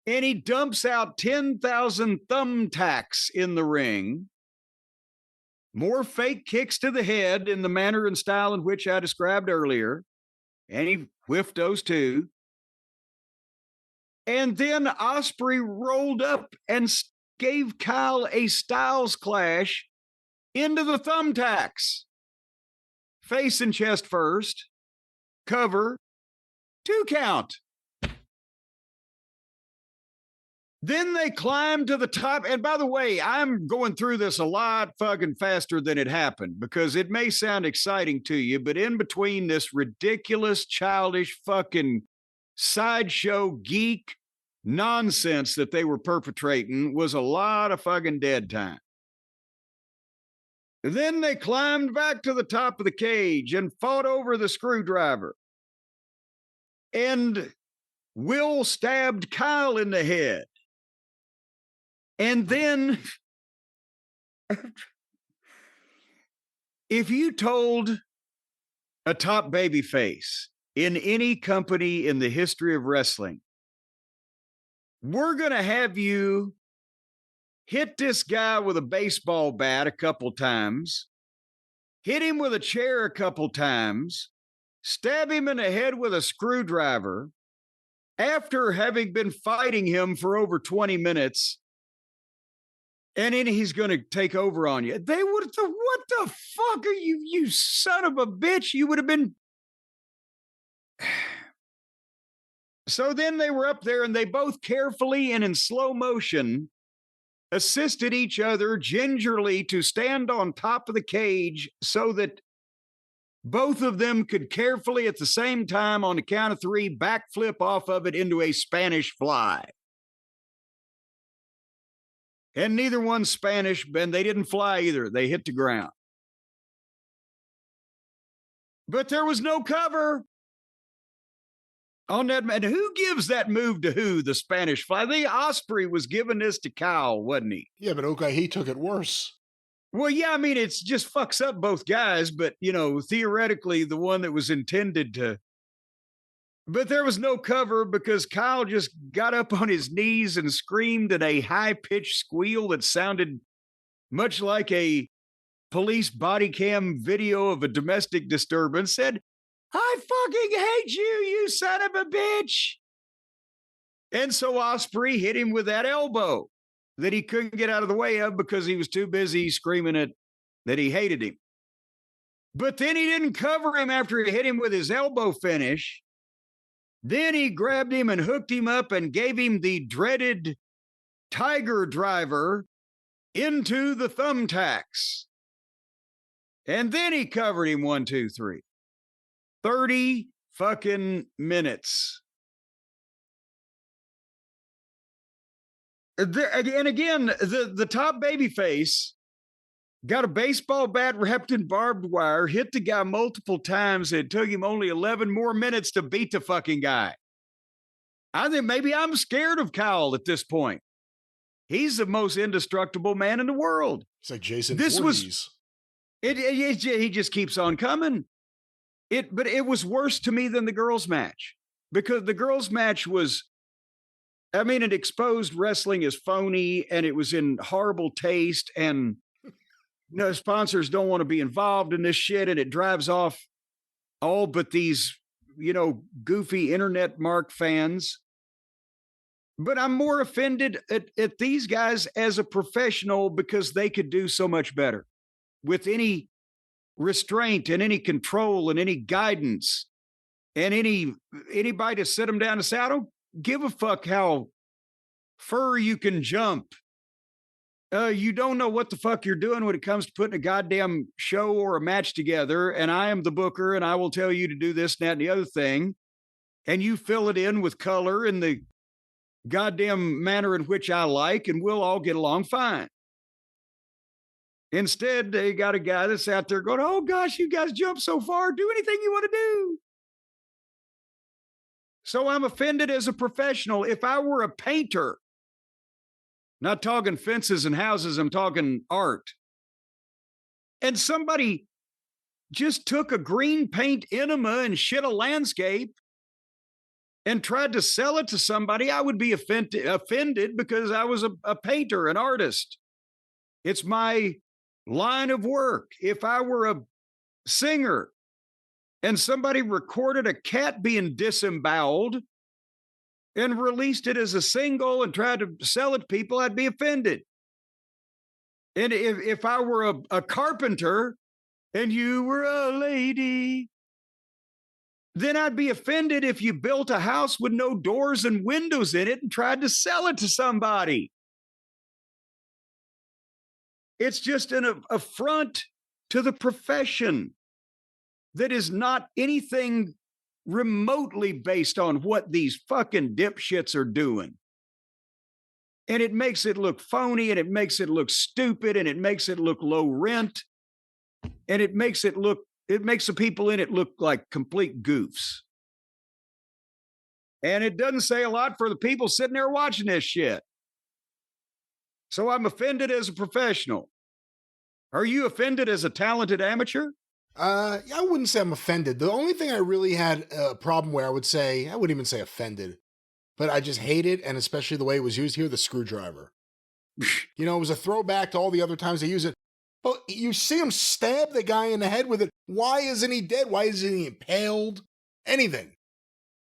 And he dumps out 10,000 thumbtacks in the ring. More fake kicks to the head in the manner and style in which I described earlier. And he whiffed those too. And then Ospreay rolled up and gave Kyle a Styles Clash into the thumbtacks. Face and chest first. Cover. 2 count. Then they climb to the top. And by the way, I'm going through this a lot fucking faster than it happened because it may sound exciting to you, but in between this ridiculous, childish fucking sideshow geek nonsense that they were perpetrating was a lot of fucking dead time. Then they climbed back to the top of the cage and fought over the screwdriver. And Will stabbed Kyle in the head. And then, if you told a top babyface in any company in the history of wrestling, we're going to have you hit this guy with a baseball bat a couple times, hit him with a chair a couple times, stab him in the head with a screwdriver, after having been fighting him for over 20 minutes, and then he's going to take over on you. They would have thought, what the fuck are you, you son of a bitch? You would have been. So then they were up there and they both carefully and in slow motion assisted each other gingerly to stand on top of the cage so that both of them could carefully at the same time on the count of 3 backflip off of it into a Spanish fly. And neither one's Spanish, and they didn't fly either. They hit the ground. But there was no cover on that. And who gives that move to who, the Spanish fly? The Ospreay was giving this to Kyle, wasn't he? Yeah, but okay, he took it worse. Well, yeah, I mean, it's just fucks up both guys, but, you know, theoretically, the one that was intended to. But there was no cover because Kyle just got up on his knees and screamed in a high-pitched squeal that sounded much like a police body cam video of a domestic disturbance, said, I fucking hate you, you son of a bitch. And so Ospreay hit him with that elbow that he couldn't get out of the way of because he was too busy screaming that he hated him. But then he didn't cover him after he hit him with his elbow finish. Then he grabbed him and hooked him up and gave him the dreaded tiger driver into the thumbtacks. And then he covered him 1, 2, 3. 30 fucking minutes. And again, the top babyface got a baseball bat wrapped in barbed wire, hit the guy multiple times. It took him only 11 more minutes to beat the fucking guy. I think maybe I'm scared of Kyle at this point. He's the most indestructible man in the world. It's like Jason This Voorhees. he just keeps on coming. But it was worse to me than the girls' match because the girls' match was, it exposed wrestling as phony and it was in horrible taste. And No, sponsors don't want to be involved in this shit, and it drives off all but these, goofy internet mark fans. But I'm more offended at these guys as a professional because they could do so much better with any restraint and any control and any guidance and anybody to sit them down and say, I don't give a fuck how fur you can jump. You don't know what the fuck you're doing when it comes to putting a goddamn show or a match together. And I am the booker and I will tell you to do this, that, and the other thing. And you fill it in with color and the goddamn manner in which I like, and we'll all get along fine. Instead, they got a guy that's out there going, oh gosh, you guys jump so far. Do anything you want to do. So I'm offended as a professional. If I were a painter, not talking fences and houses, I'm talking art. And somebody just took a green paint enema and shit a landscape and tried to sell it to somebody, I would be offended because I was a painter, an artist. It's my line of work. If I were a singer and somebody recorded a cat being disemboweled and released it as a single and tried to sell it to people, I'd be offended. And if I were a carpenter and you were a lady, then I'd be offended if you built a house with no doors and windows in it and tried to sell it to somebody. It's just an affront to the profession that is not anything remotely based on what these fucking dipshits are doing. And it makes it look phony, and it makes it look stupid, and it makes it look low rent, and it makes the people in it look like complete goofs. And it doesn't say a lot for the people sitting there watching this shit. So I'm offended as a professional. Are you offended as a talented amateur? I wouldn't say I'm offended. The only thing I really had a problem where I wouldn't even say offended, but I just hate it, and especially the way it was used here, the screwdriver. It was a throwback to all the other times they use it. But you see him stab the guy in the head with it. Why isn't he dead? Why isn't he impaled? Anything.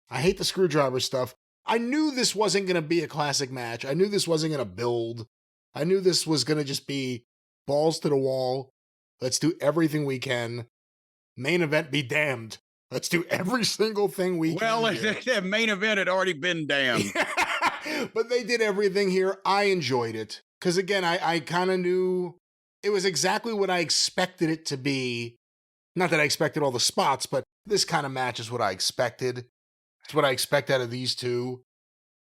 I hate the screwdriver stuff. I knew this wasn't going to be a classic match. I knew this wasn't going to build. I knew this was going to just be balls to the wall. Let's do everything we can. Main event be damned. Let's do every single thing we can. Well, the main event had already been damned. But they did everything here. I enjoyed it. Because again, I kind of knew it was exactly what I expected it to be. Not that I expected all the spots, but this kind of match is what I expected. It's what I expect out of these two.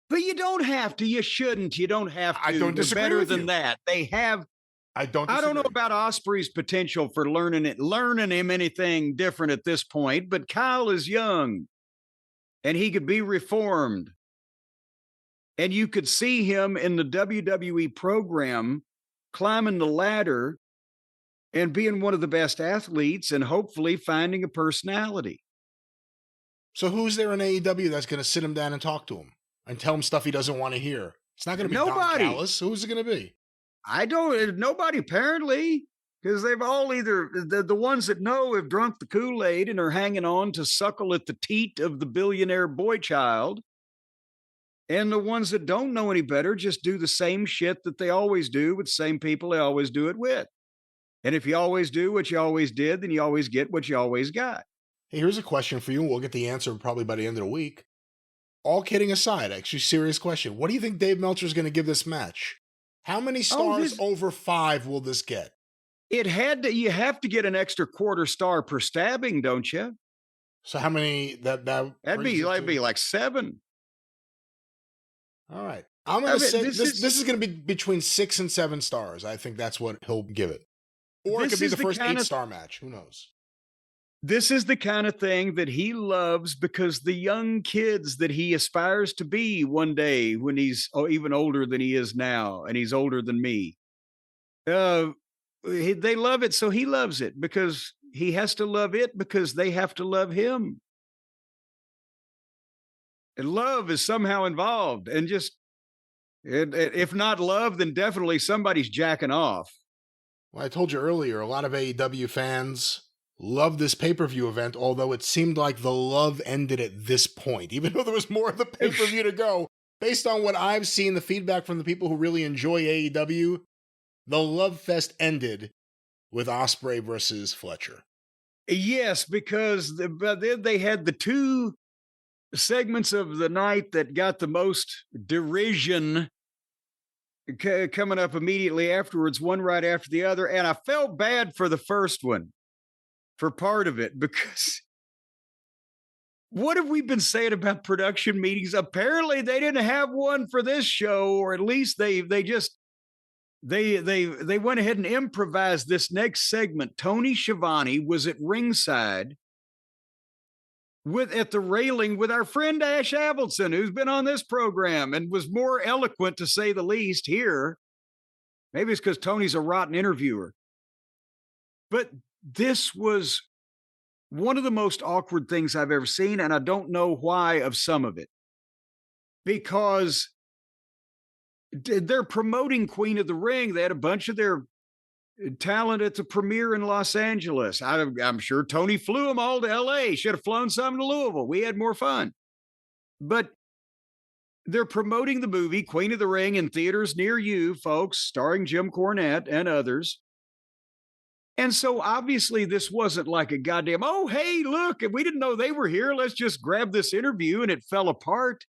But you don't have to. You shouldn't. You don't have to. I don't disagree better with than you. That. They have. I don't know about Ospreay's potential for learning him anything different at this point, but Kyle is young and he could be reformed. And you could see him in the WWE program climbing the ladder and being one of the best athletes and hopefully finding a personality. So who's there in AEW that's going to sit him down and talk to him and tell him stuff he doesn't want to hear? It's not going to be Nobody. Don Callis. Who's it going to be? Nobody apparently, because they've all either, the ones that know have drunk the Kool-Aid and are hanging on to suckle at the teat of the billionaire boy child. And the ones that don't know any better just do the same shit that they always do with the same people they always do it with. And if you always do what you always did, then you always get what you always got. Hey, here's a question for you, and we'll get the answer probably by the end of the week. All kidding aside, actually, serious question. What do you think Dave Meltzer is going to give this match? How many stars over 5 will this get? You have to get an extra quarter star per stabbing, don't you? So how many that'd be like 7. All right. I'm going to say this is going to be between 6 and 7 stars. I think that's what he'll give it. Or it could be the first 8-star match. Who knows? This is the kind of thing that he loves because the young kids that he aspires to be one day when he's even older than he is now, and he's older than me, they love it. So he loves it because he has to love it because they have to love him. And love is somehow involved, and just if not love, then definitely somebody's jacking off. Well, I told you earlier, a lot of AEW fans love this pay-per-view event, although it seemed like the love ended at this point, even though there was more of the pay-per-view to go. Based on what I've seen, the feedback from the people who really enjoy AEW, the love fest ended with Ospreay versus Fletcher. Yes, because then they had the two segments of the night that got the most derision coming up immediately afterwards, one right after the other. And I felt bad for the first one, for part of it, because what have we been saying about production meetings? Apparently they didn't have one for this show, or at least they went ahead and improvised this next segment. Tony Schiavone was at ringside at the railing with our friend Ash Avildsen, who's been on this program and was more eloquent, to say the least, here. Maybe it's because Tony's a rotten interviewer. But this was one of the most awkward things I've ever seen, and I don't know why of some of it. Because they're promoting Queen of the Ring. They had a bunch of their talent at the premiere in Los Angeles. I'm sure Tony flew them all to LA. Should have flown some to Louisville. We had more fun. But they're promoting the movie Queen of the Ring in theaters near you, folks, starring Jim Cornette and others. And so obviously this wasn't like a goddamn, oh, hey, look, we didn't know they were here. Let's just grab this interview, and it fell apart.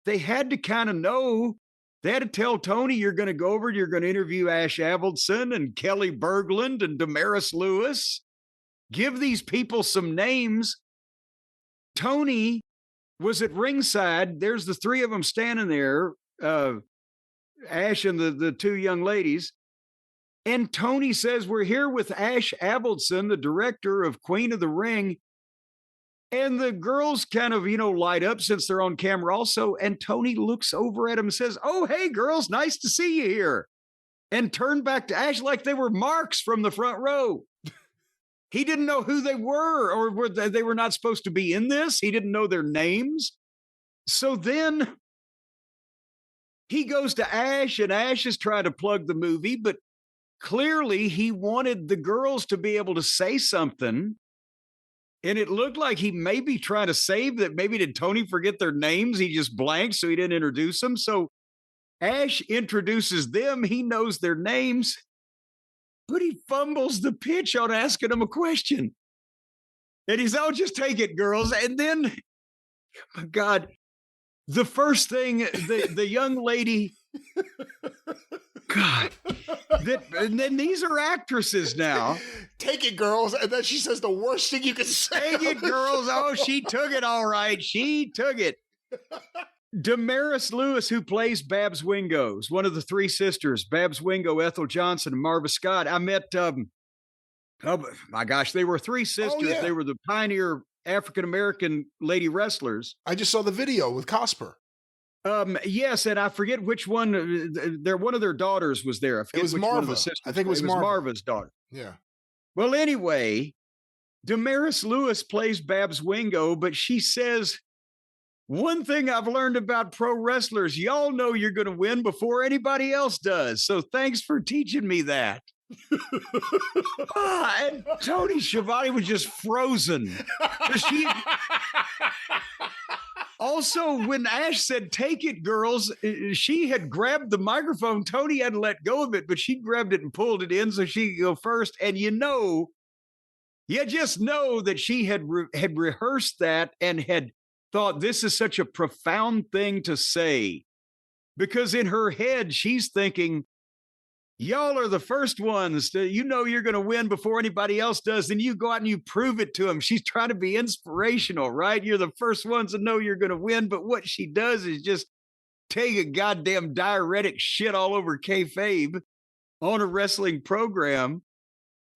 They had to kind of know. They had to tell Tony, you're going to go over, you're going to interview Ash Avildsen and Kelly Berglund and Damaris Lewis. Give these people some names. Tony was at ringside. There's the three of them standing there, Ash and the two young ladies. And Tony says, we're here with Ash Avildsen, the director of Queen of the Ring. And the girls kind of, light up since they're on camera also. And Tony looks over at them and says, oh, hey, girls, nice to see you here. And turned back to Ash like they were marks from the front row. He didn't know who they were, or they were not supposed to be in this. He didn't know their names. So then he goes to Ash, and Ash is trying to plug the movie, but clearly he wanted the girls to be able to say something. And it looked like he may be trying to save that. Maybe did Tony forget their names? He just blanked, so he didn't introduce them. So Ash introduces them. He knows their names, but he fumbles the pitch on asking them a question. And he's, oh, just take it, girls. And then, oh my God, the first thing, the young lady, God, and then these are actresses now. Take it, girls. And then she says the worst thing you can say. Take it, girls. Oh, she took it all right. She took it. Damaris Lewis, who plays Babs Wingo, is one of the three sisters, Babs Wingo, Ethel Johnson, and Marva Scott. I met, oh my gosh, they were three sisters. Oh, yeah. They were the pioneer African-American lady wrestlers. I just saw the video with Cosper. Yes, and I forget which one. One of their daughters was there. I forget it was which Marva. One of the sisters. I think it was Marva's daughter. Yeah. Well, anyway, Damaris Lewis plays Babs Wingo, but she says, one thing I've learned about pro wrestlers, y'all know you're going to win before anybody else does. So thanks for teaching me that. And Tony Schiavone was just frozen. Also, when Ash said, take it, girls, she had grabbed the microphone. Tony hadn't let go of it, but she grabbed it and pulled it in so she could go first. And you just know that she had rehearsed that and had thought, this is such a profound thing to say. Because in her head, she's thinking, y'all are the first ones to, you're going to win before anybody else does. Then you go out and you prove it to them. She's trying to be inspirational, right? You're the first ones to know you're going to win. But what she does is just take a goddamn diuretic shit all over kayfabe on a wrestling program.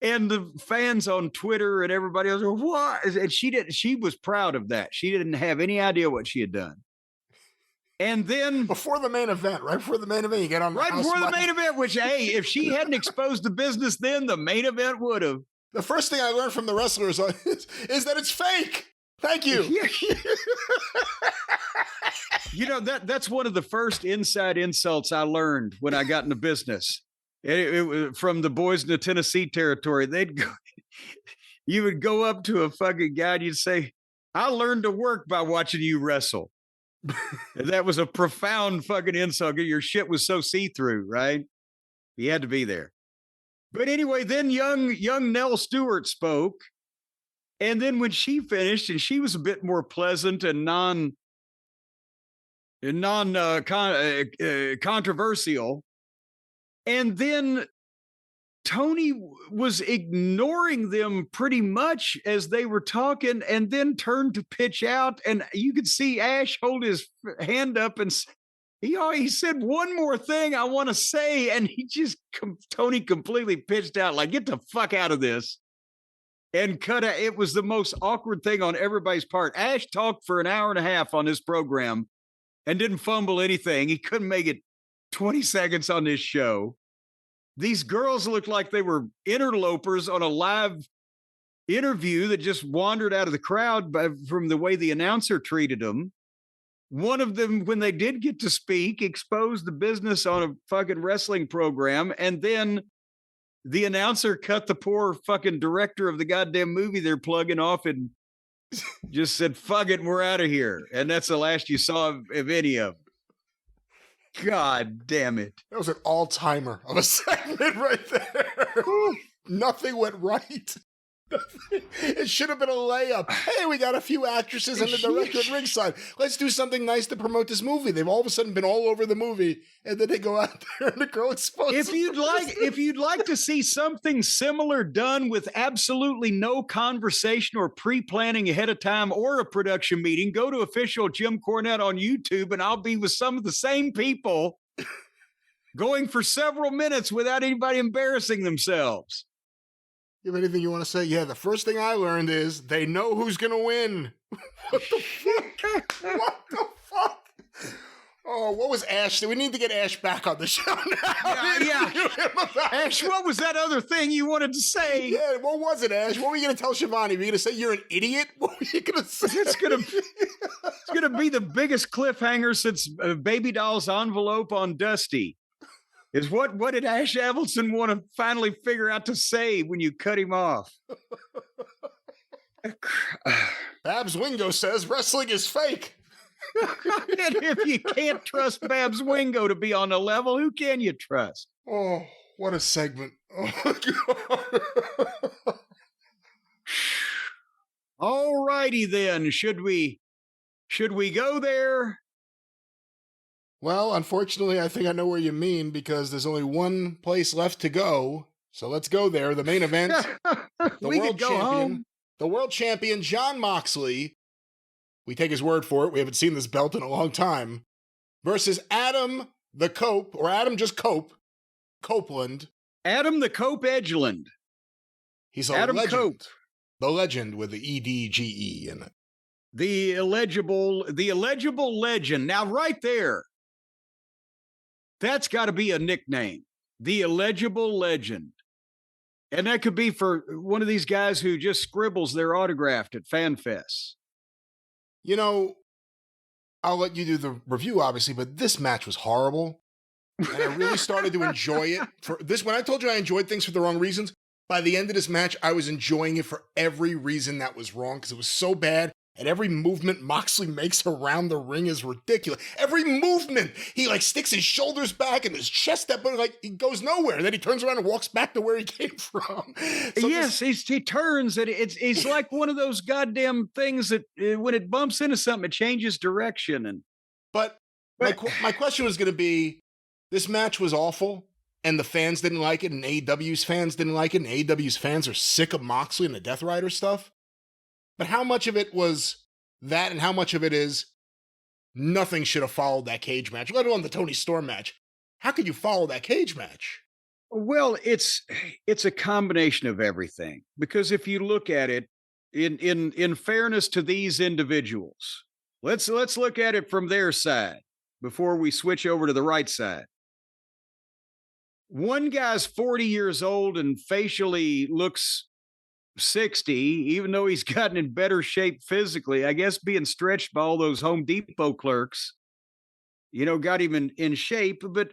And the fans on Twitter and everybody else go, what? And she was proud of that. She didn't have any idea what she had done. And then before the main event, right before the main event, you get on the right before the main event, which, hey, if she hadn't exposed the business, then the main event would have. The first thing I learned from the wrestlers is that it's fake. Thank you. That's one of the first inside insults I learned when I got into business. It was from the boys in the Tennessee territory. You would go up to a fucking guy and you'd say, I learned to work by watching you wrestle. And that was a profound fucking insult. Your shit was so see-through, right? You had to be there. But anyway, then young Nell Stewart spoke. And then when she finished, and she was a bit more pleasant and controversial. And then Tony was ignoring them pretty much as they were talking, and then turned to pitch out. And you could see Ash hold his hand up and he said one more thing I want to say. And Tony completely pitched out, like, get the fuck out of this. And it was the most awkward thing on everybody's part. Ash talked for an hour and a half on this program and didn't fumble anything. He couldn't make it 20 seconds on this show. These girls looked like they were interlopers on a live interview that just wandered out of the crowd from the way the announcer treated them. One of them, when they did get to speak, exposed the business on a fucking wrestling program. And then the announcer cut the poor fucking director of the goddamn movie they're plugging off and just said, fuck it, we're out of here. And that's the last you saw of any of them. God damn it. That was an all-timer of a segment right there. Nothing went right. It should have been a layup. Hey, we got a few actresses and the director at ringside. Let's do something nice to promote this movie. They've all of a sudden been all over the movie, and then they go out there and the girl exposes. If you'd like to see something similar done with absolutely no conversation or pre-planning ahead of time or a production meeting, go to official Jim Cornette on YouTube, and I'll be with some of the same people going for several minutes without anybody embarrassing themselves. You have anything you want to say? Yeah, the first thing I learned is they know who's going to win. What the fuck? What the fuck? Oh, what was Ash? We need to get Ash back on the show now. Yeah. Ash, what was that other thing you wanted to say? Yeah, what was it, Ash? What were you going to tell Shivani? Were you going to say you're an idiot? What were you going to say? It's going to be the biggest cliffhanger since Baby Doll's envelope on Dusty. Is what did Ash Avildsen want to finally figure out to say when you cut him off? Babs Wingo says wrestling is fake. And if you can't trust Babs Wingo to be on the level, who can you trust? Oh, what a segment. Oh, my God. All righty then. Should we go there? Well, unfortunately, I think I know where you mean, because there's only one place left to go. So let's go there. The main event, the world champion, Jon Moxley. We take his word for it. We haven't seen this belt in a long time. Versus Adam the Cope, or Adam just Cope, Copeland. Adam the Cope Edgeland. He's a Adam legend. Cope. The legend with the EDGE in it. The illegible legend. Now, right there, that's got to be a nickname. The illegible legend. And that could be for one of these guys who just scribbles their autograph at FanFest. You know, I'll let you do the review, obviously, but this match was horrible. And I really started to enjoy it. When I told you I enjoyed things for the wrong reasons, by the end of this match, I was enjoying it for every reason that was wrong, because it was so bad. And every movement Moxley makes around the ring is ridiculous. Every movement, he like sticks his shoulders back and his chest up, but like he goes nowhere. Then he turns around and walks back to where he came from. So yes, he turns, and it's like one of those goddamn things that when it bumps into something, it changes direction. But my question was going to be, this match was awful, and the fans didn't like it, and AEW's fans didn't like it, and AEW's fans are sick of Moxley and the Death Rider stuff. But how much of it was that, and how much of it is nothing should have followed that cage match, let alone the Tony Storm match? How could you follow that cage match? Well, it's a combination of everything, because if you look at it in fairness to these individuals, let's look at it from their side before we switch over to the right side. One guy's 40 years old and facially looks 60, even though he's gotten in better shape physically. I guess being stretched by all those Home Depot clerks, got him in shape. But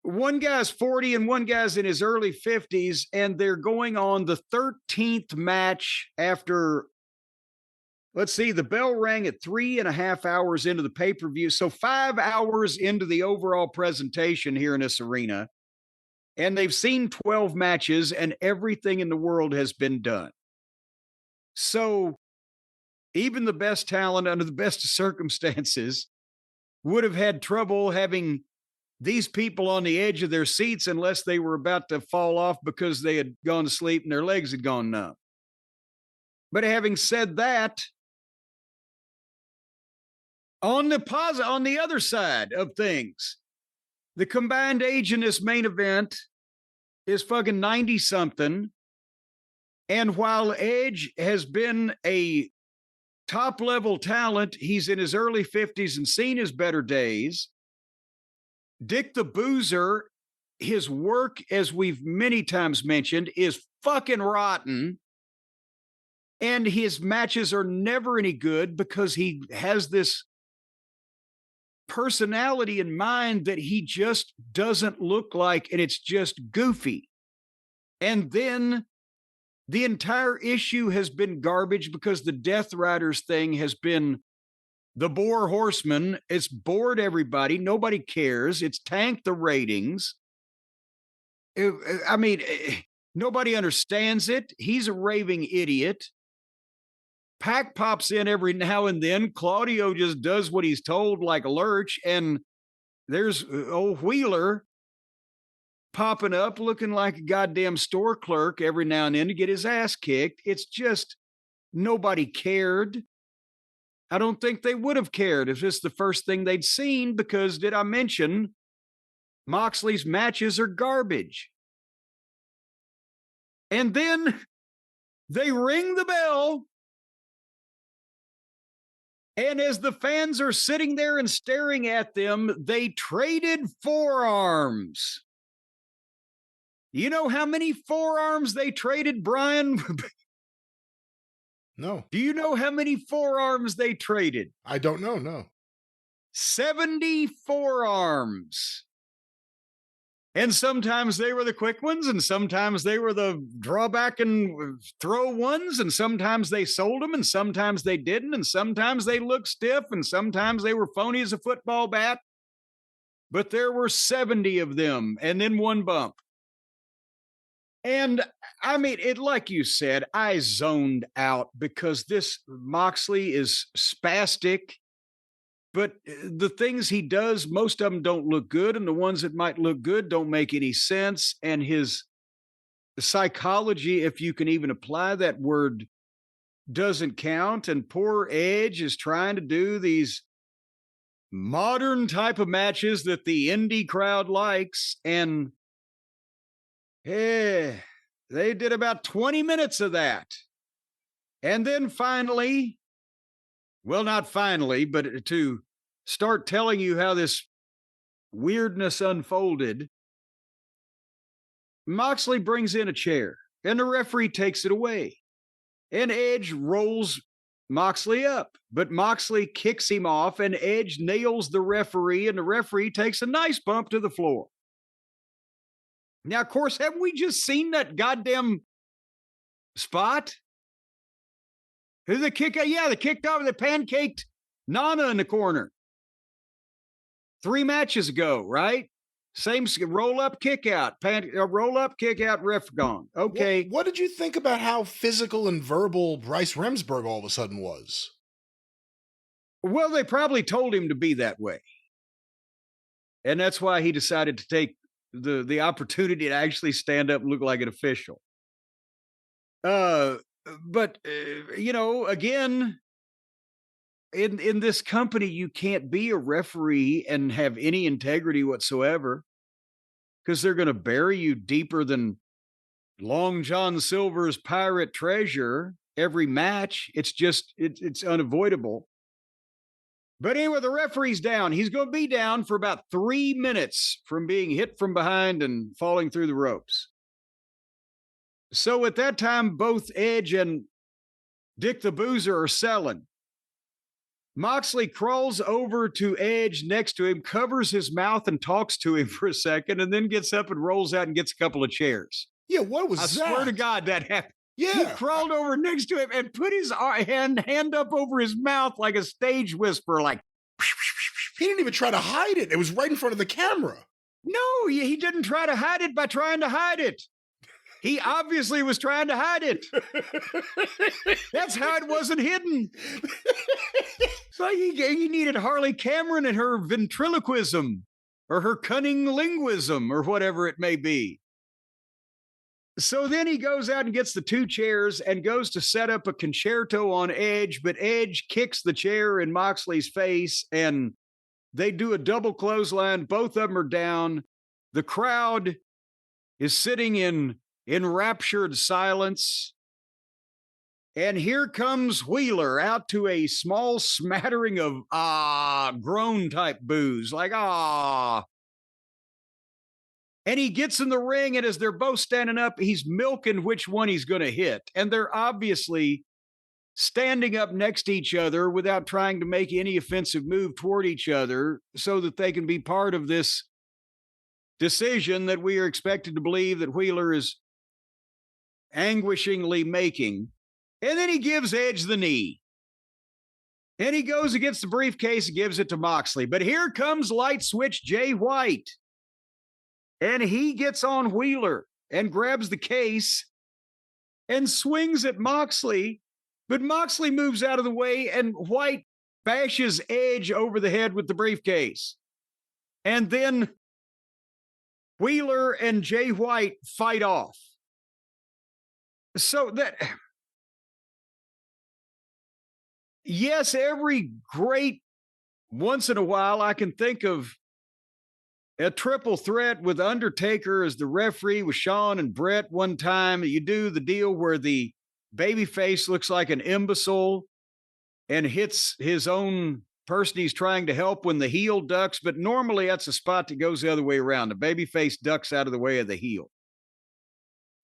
one guy's 40 and one guy's in his early 50s, and they're going on the 13th match after, let's see, the bell rang at 3.5 hours into the pay-per-view. So 5 hours into the overall presentation here in this arena. And they've seen 12 matches and everything in the world has been done. So even the best talent under the best of circumstances would have had trouble having these people on the edge of their seats unless they were about to fall off because they had gone to sleep and their legs had gone numb. But having said that, on the other side of things, the combined age in this main event is fucking 90-something. And while Edge has been a top-level talent, he's in his early 50s and seen his better days. Dick the Boozer, his work, as we've many times mentioned, is fucking rotten. And his matches are never any good because he has this personality in mind that he just doesn't look like, and it's just goofy. And then the entire issue has been garbage because the Death Riders thing has been the Boar Horseman. It's bored everybody. Nobody cares. It's tanked the ratings. Nobody understands it. He's a raving idiot. Pac pops in every now and then. Claudio just does what he's told like a lurch. And there's old Wheeler popping up looking like a goddamn store clerk every now and then to get his ass kicked. It's just nobody cared. I don't think they would have cared if this is the first thing they'd seen because, did I mention, Moxley's matches are garbage. And then they ring the bell. And as the fans are sitting there and staring at them, they traded forearms. You know how many forearms they traded, Brian? No. Do you know how many forearms they traded? I don't know, no. 70 forearms. And sometimes they were the quick ones, and sometimes they were the drawback and throw ones, and sometimes they sold them, and sometimes they didn't, and sometimes they looked stiff, and sometimes they were phony as a football bat. But there were 70 of them, and then one bump. And I mean, like you said, I zoned out because this Moxley is spastic. But the things he does, most of them don't look good. And the ones that might look good don't make any sense. And his psychology, if you can even apply that word, doesn't count. And poor Edge is trying to do these modern type of matches that the indie crowd likes. And they did about 20 minutes of that. And then finally, well, not finally, but to start telling you how this weirdness unfolded, Moxley brings in a chair and the referee takes it away. And Edge rolls Moxley up, but Moxley kicks him off and Edge nails the referee and the referee takes a nice bump to the floor. Now, of course, haven't we just seen that goddamn spot? The kick, they kicked over, the pancaked Nana in the corner 3 matches ago, right? Same roll up, kick out, roll up, kick out, ref gone. Okay. What did you think about how physical and verbal Bryce Remsburg all of a sudden was? Well, they probably told him to be that way. And that's why he decided to take the opportunity to actually stand up and look like an official. But again, in this company, you can't be a referee and have any integrity whatsoever because they're going to bury you deeper than Long John Silver's pirate treasure every match. It's just, it's unavoidable. But anyway, the referee's down. He's going to be down for about 3 minutes from being hit from behind and falling through the ropes. So at that time, both Edge and Dick the Boozer are selling. Moxley crawls over to Edge next to him, covers his mouth and talks to him for a second, and then gets up and rolls out and gets a couple of chairs. Yeah, what was that? I swear to God that happened. Yeah. He crawled over next to him and put his hand up over his mouth like a stage whisper, like. He didn't even try to hide it. It was right in front of the camera. No, he didn't try to hide it by trying to hide it. He obviously was trying to hide it. That's how it wasn't hidden. So he needed Harley Cameron and her ventriloquism or her cunning linguism or whatever it may be. So then he goes out and gets the 2 chairs and goes to set up a concerto on Edge, but Edge kicks the chair in Moxley's face and they do a double clothesline. Both of them are down. The crowd is sitting in enraptured silence. And here comes Wheeler out to a small smattering of groan type boos, like ah. And he gets in the ring, and as they're both standing up, he's milking which one he's going to hit. And they're obviously standing up next to each other without trying to make any offensive move toward each other so that they can be part of this decision that we are expected to believe that Wheeler is anguishingly making. And then he gives Edge the knee. And he goes against the briefcase and gives it to Moxley. But here comes Light Switch Jay White. And he gets on Wheeler and grabs the case and swings at Moxley. But Moxley moves out of the way and White bashes Edge over the head with the briefcase. And then Wheeler and Jay White fight off. So that, yes, every great once in a while I can think of a triple threat with Undertaker as the referee with Shawn and Brett one time. You do the deal where the babyface looks like an imbecile and hits his own person he's trying to help when the heel ducks, but normally that's a spot that goes the other way around. The babyface ducks out of the way of the heel.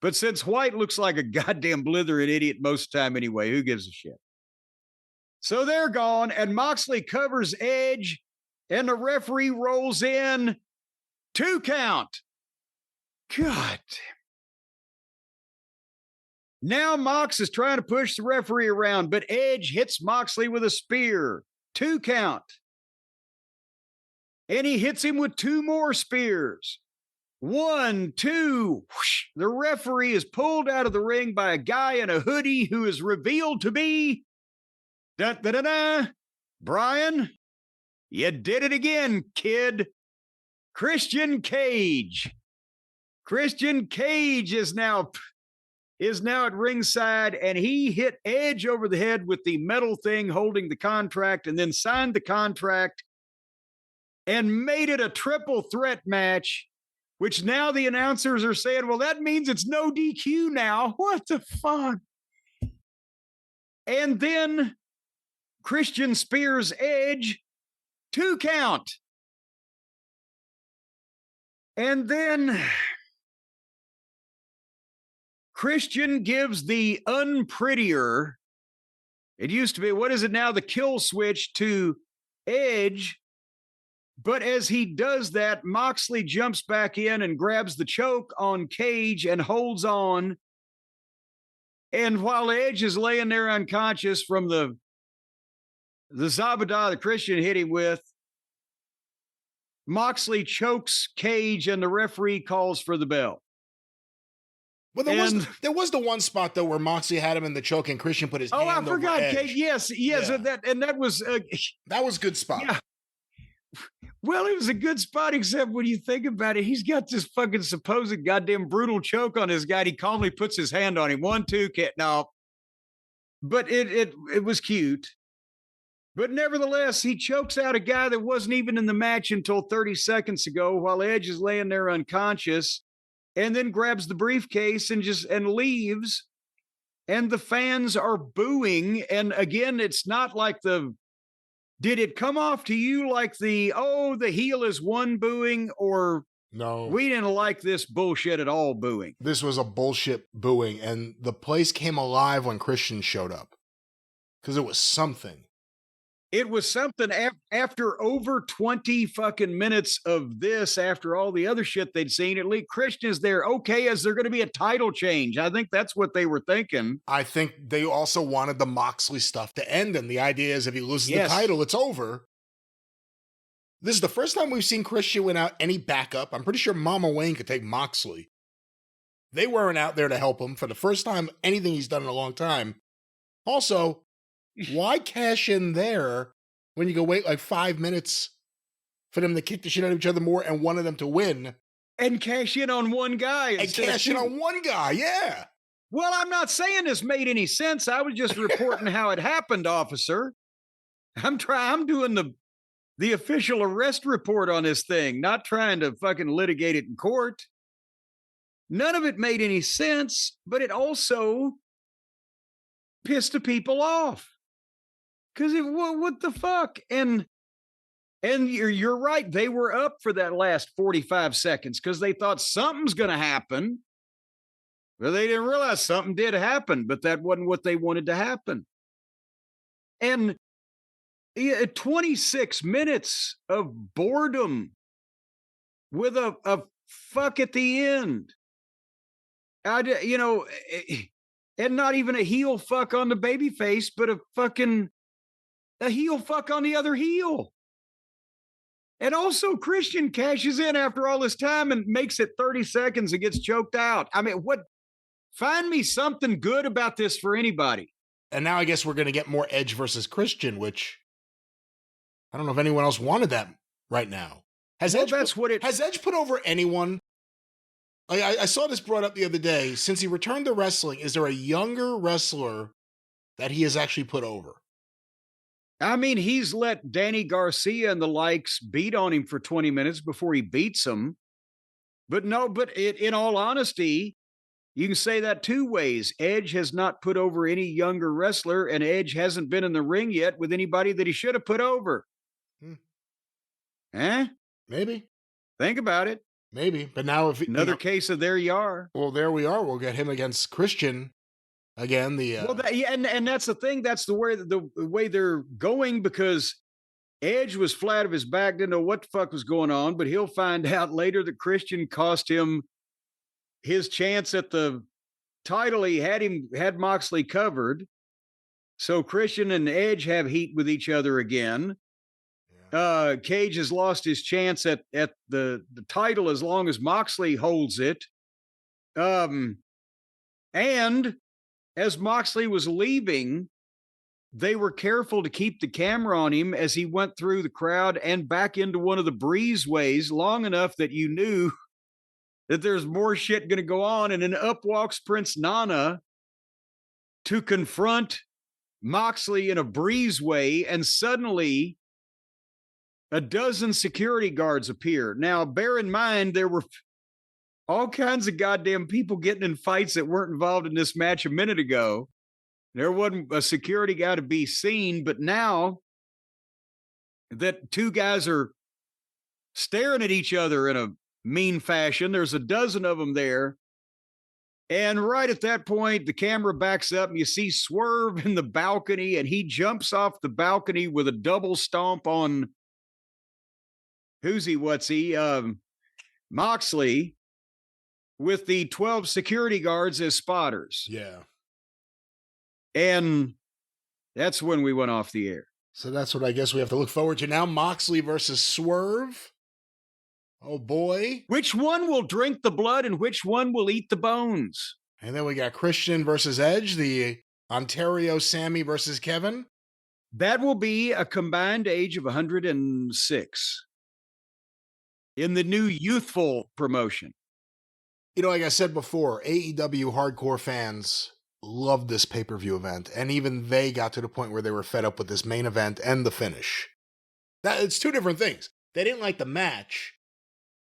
But since White looks like a goddamn blithering idiot most of the time anyway, who gives a shit? So they're gone, and Moxley covers Edge, and the referee rolls in. 2 count. God. Now Mox is trying to push the referee around, but Edge hits Moxley with a spear. 2 count. And he hits him with 2 more spears. 1, 2. Whoosh. The referee is pulled out of the ring by a guy in a hoodie who is revealed to be Brian, you did it again, kid. Christian Cage. Christian Cage is now at ringside, and he hit Edge over the head with the metal thing holding the contract and then signed the contract and made it a triple threat match, which now the announcers are saying, well, that means it's no DQ now. What the fuck? And then Christian spears Edge. 2 count. And then Christian gives the unprettier, it used to be, what is it now? The kill switch to Edge. But as he does that, Moxley jumps back in and grabs the choke on Cage and holds on. And while Edge is laying there unconscious from the Zabada the Christian hit him with, Moxley chokes Cage and the referee calls for the bell. Well, there was the one spot, though, where Moxley had him in the choke and Christian put his hand over Edge. Oh, I forgot, Cage. Yes. Yeah. That was... that was a good spot. Yeah. Well, it was a good spot, except when you think about it, he's got this fucking supposed goddamn brutal choke on his guy. He calmly puts his hand on him. 1, 2, no. But it was cute. But nevertheless, he chokes out a guy that wasn't even in the match until 30 seconds ago while Edge is laying there unconscious, and then grabs the briefcase and leaves. And the fans are booing. And again, it's not like did it come off to you like the heel is one booing, or no, we didn't like this bullshit at all booing? This was a bullshit booing, and the place came alive when Christian showed up because it was something. It was something after over 20 fucking minutes of this, after all the other shit they'd seen, at least Christian is there. Okay, is there going to be a title change? I think that's what they were thinking. I think they also wanted the Moxley stuff to end, and the idea is if he loses the title, it's over. This is the first time we've seen Christian without any backup. I'm pretty sure Mama Wayne could take Moxley. They weren't out there to help him for the first time, anything he's done in a long time. Also, why cash in there when you can wait like 5 minutes for them to kick the shit out of each other more and one of them to win? And cash in on one guy. And cash in on one guy, yeah. Well, I'm not saying this made any sense. I was just reporting how it happened, officer. I'm doing the official arrest report on this thing, not trying to fucking litigate it in court. None of it made any sense, but it also pissed the people off. Because what the fuck? And you're right. They were up for that last 45 seconds because they thought something's going to happen. Well, they didn't realize something did happen, but that wasn't what they wanted to happen. And 26 minutes of boredom with a fuck at the end. And not even a heel fuck on the babyface, but a heel fuck on the other heel. And also Christian cashes in after all this time and makes it 30 seconds and gets choked out. I mean, find me something good about this for anybody. And now I guess we're going to get more Edge versus Christian, which I don't know if anyone else wanted that right now. Has Edge put over anyone? Like I saw this brought up the other day. Since he returned to wrestling, is there a younger wrestler that he has actually put over? I mean, he's let Danny Garcia and the likes beat on him for 20 minutes before he beats them. But in all honesty, you can say that two ways. Edge has not put over any younger wrestler, and Edge hasn't been in the ring yet with anybody that he should have put over. Maybe. Think about it. Maybe. But now if another case of there you are. Well, there we are. We'll get him against Christian again. And that's the thing. That's the way they're going, because Edge was flat of his back, didn't know what the fuck was going on, but he'll find out later that Christian cost him his chance at the title. He had Moxley covered. So Christian and Edge have heat with each other again. Yeah. Cage has lost his chance at the title as long as Moxley holds it. And as Moxley was leaving, they were careful to keep the camera on him as he went through the crowd and back into one of the breezeways long enough that you knew that there's more shit going to go on. And then up walks Prince Nana to confront Moxley in a breezeway, and suddenly a dozen security guards appear. Now, bear in mind, there were all kinds of goddamn people getting in fights that weren't involved in this match a minute ago. There wasn't a security guy to be seen, but now that two guys are staring at each other in a mean fashion, there's a dozen of them there. And right at that point, the camera backs up and you see Swerve in the balcony, and he jumps off the balcony with a double stomp on Moxley, with the 12 security guards as spotters. Yeah. And that's when we went off the air. So that's what I guess we have to look forward to now. Moxley versus Swerve. Oh, boy. Which one will drink the blood and which one will eat the bones? And then we got Christian versus Edge, the Ontario Sammy versus Kevin. That will be a combined age of 106 in the new youthful promotion. You know, like I said before, AEW hardcore fans loved this pay-per-view event, and even they got to the point where they were fed up with this main event and the finish. It's two different things. They didn't like the match,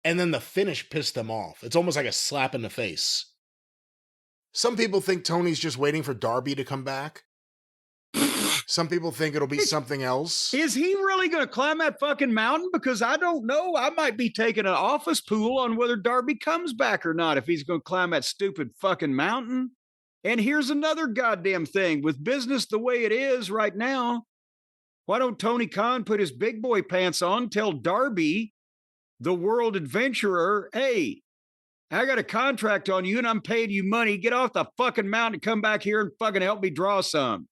and then the finish pissed them off. It's almost like a slap in the face. Some people think Tony's just waiting for Darby to come back. Some people think it'll be something else. Is he really going to climb that fucking mountain? Because I don't know. I might be taking an office pool on whether Darby comes back or not if he's going to climb that stupid fucking mountain. And here's another goddamn thing. With business the way it is right now, Why don't Tony Khan put his big boy pants on, tell Darby, the world adventurer, hey, I got a contract on you and I'm paying you money. Get off the fucking mountain and come back here and fucking help me draw some.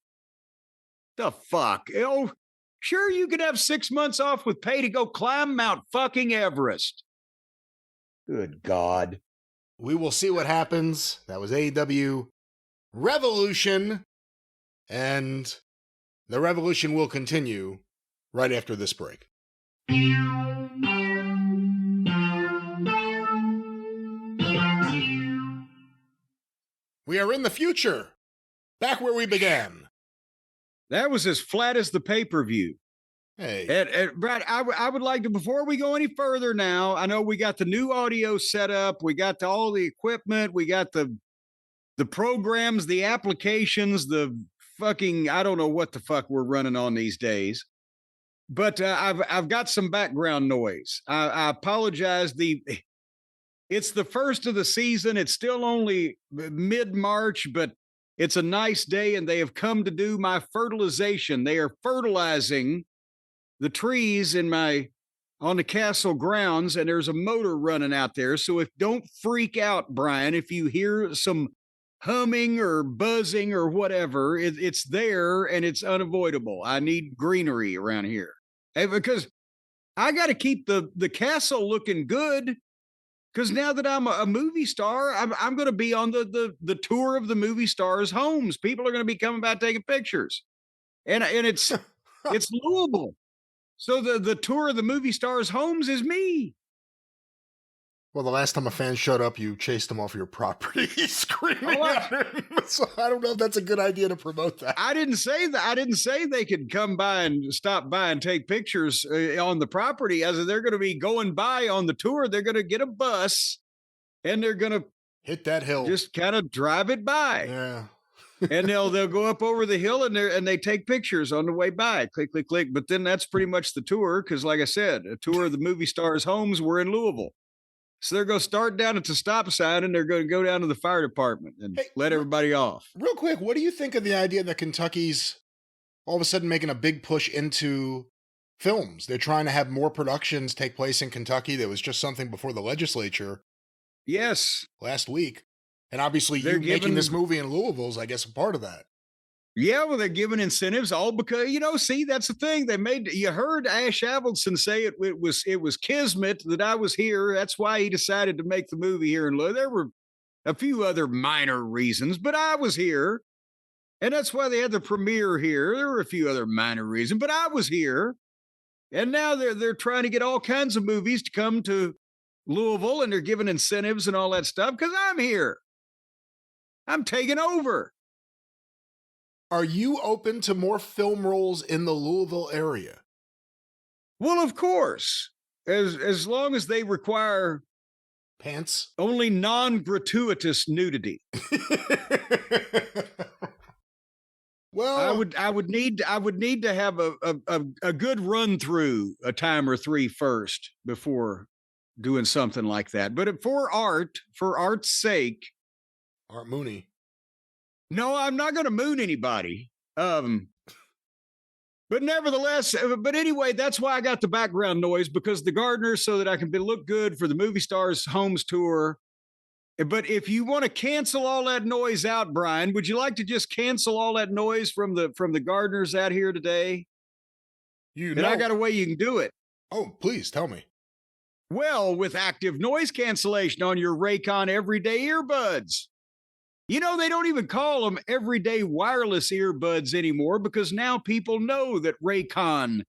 The fuck? Oh, sure, you could have 6 months off with pay to go climb Mount fucking Everest. Good God. We will see what happens. That was AEW Revolution. And the revolution will continue right after this break. We are in the future, back where we began. That was as flat as the pay-per-view. Hey. And Brad, I would like to, before we go any further now, I know we got the new audio set up. We got all the equipment. We got the programs, the applications, the fucking, I don't know what the fuck we're running on these days. But I've got some background noise. I apologize. It's the first of the season. It's still only mid-March, but it's a nice day, and they have come to do my fertilization. They are fertilizing the trees on the castle grounds, and there's a motor running out there. So don't freak out, Brian, if you hear some humming or buzzing or whatever. It's there, and it's unavoidable. I need greenery around here, because I got to keep the castle looking good. Because now that I'm a movie star, I'm going to be on the tour of the movie stars' homes. People are going to be coming by taking pictures, and it's it's Louisville, so the tour of the movie stars' homes is me. Well, the last time a fan showed up, you chased him off your property, screaming at him. So I don't know if that's a good idea to promote that. I didn't say that. I didn't say they could come by and stop by and take pictures on the property. As they're going to be going by on the tour, they're going to get a bus and they're going to hit that hill, just kind of drive it by. Yeah. And they'll go up over the hill and they take pictures on the way by. Click, click, click. But then that's pretty much the tour. Because like I said, a tour of the movie stars' homes. We're in Louisville. So they're going to start down at the stop sign and they're going to go down to the fire department and let everybody off. Real quick, what do you think of the idea that Kentucky's all of a sudden making a big push into films? They're trying to have more productions take place in Kentucky. There was just something before the legislature. Yes. Last week. And obviously you making this movie in Louisville is, I guess, a part of that. Yeah, well, they're giving incentives all because, see, that's the thing. You heard Ash Avildsen say it was kismet that I was here. That's why he decided to make the movie here in Louisville. There were a few other minor reasons, but I was here. And that's why they had the premiere here. There were a few other minor reasons, but I was here. And now they're trying to get all kinds of movies to come to Louisville, and they're giving incentives and all that stuff because I'm here. I'm taking over. Are you open to more film roles in the Louisville area? Well, of course, as long as they require pants, only non-gratuitous nudity. Well, I would need to have a good run through a time or three first before doing something like that. But for art's sake, Art Mooney. No, I'm not going to moon anybody. But nevertheless, but anyway, that's why I got the background noise, because the gardeners, so that I can look good for the movie stars' homes tour. But if you want to cancel all that noise out, Brian, would you like to just cancel all that noise from the gardeners out here today? I got a way you can do it. Oh, please tell me. Well, with active noise cancellation on your Raycon everyday earbuds. They don't even call them everyday wireless earbuds anymore, because now people know that Raycon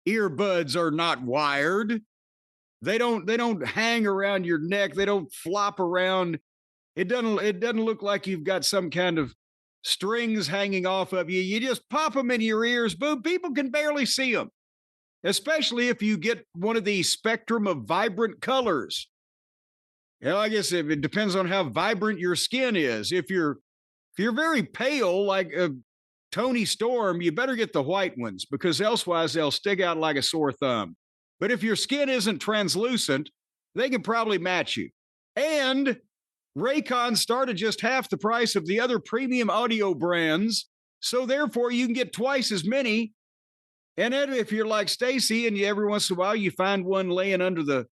earbuds are not wired. They don't hang around your neck. They don't flop around. It doesn't look like you've got some kind of strings hanging off of you. You just pop them in your ears. Boom, people can barely see them, especially if you get one of the spectrum of vibrant colors. I guess it depends on how vibrant your skin is. If you're very pale, like Tony Storm, you better get the white ones, because elsewise they'll stick out like a sore thumb. But if your skin isn't translucent, they can probably match you. And Raycon started just half the price of the other premium audio brands, so therefore you can get twice as many And then if you're like Stacy and every once in a while you find one laying under the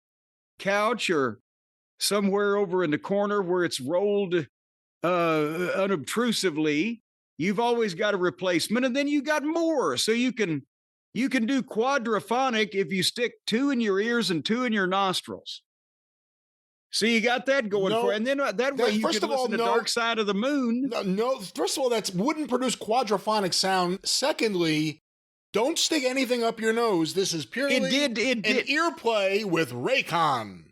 couch or somewhere over in the corner where it's rolled unobtrusively, you've always got a replacement, and then you got more. So you can do quadraphonic if you stick 2 in your ears and 2 in your nostrils. So you got that going for you. And then that way you can listen to Dark Side of the Moon. No, first of all, that wouldn't produce quadraphonic sound. Secondly, don't stick anything up your nose. This is purely an ear play with Raycon.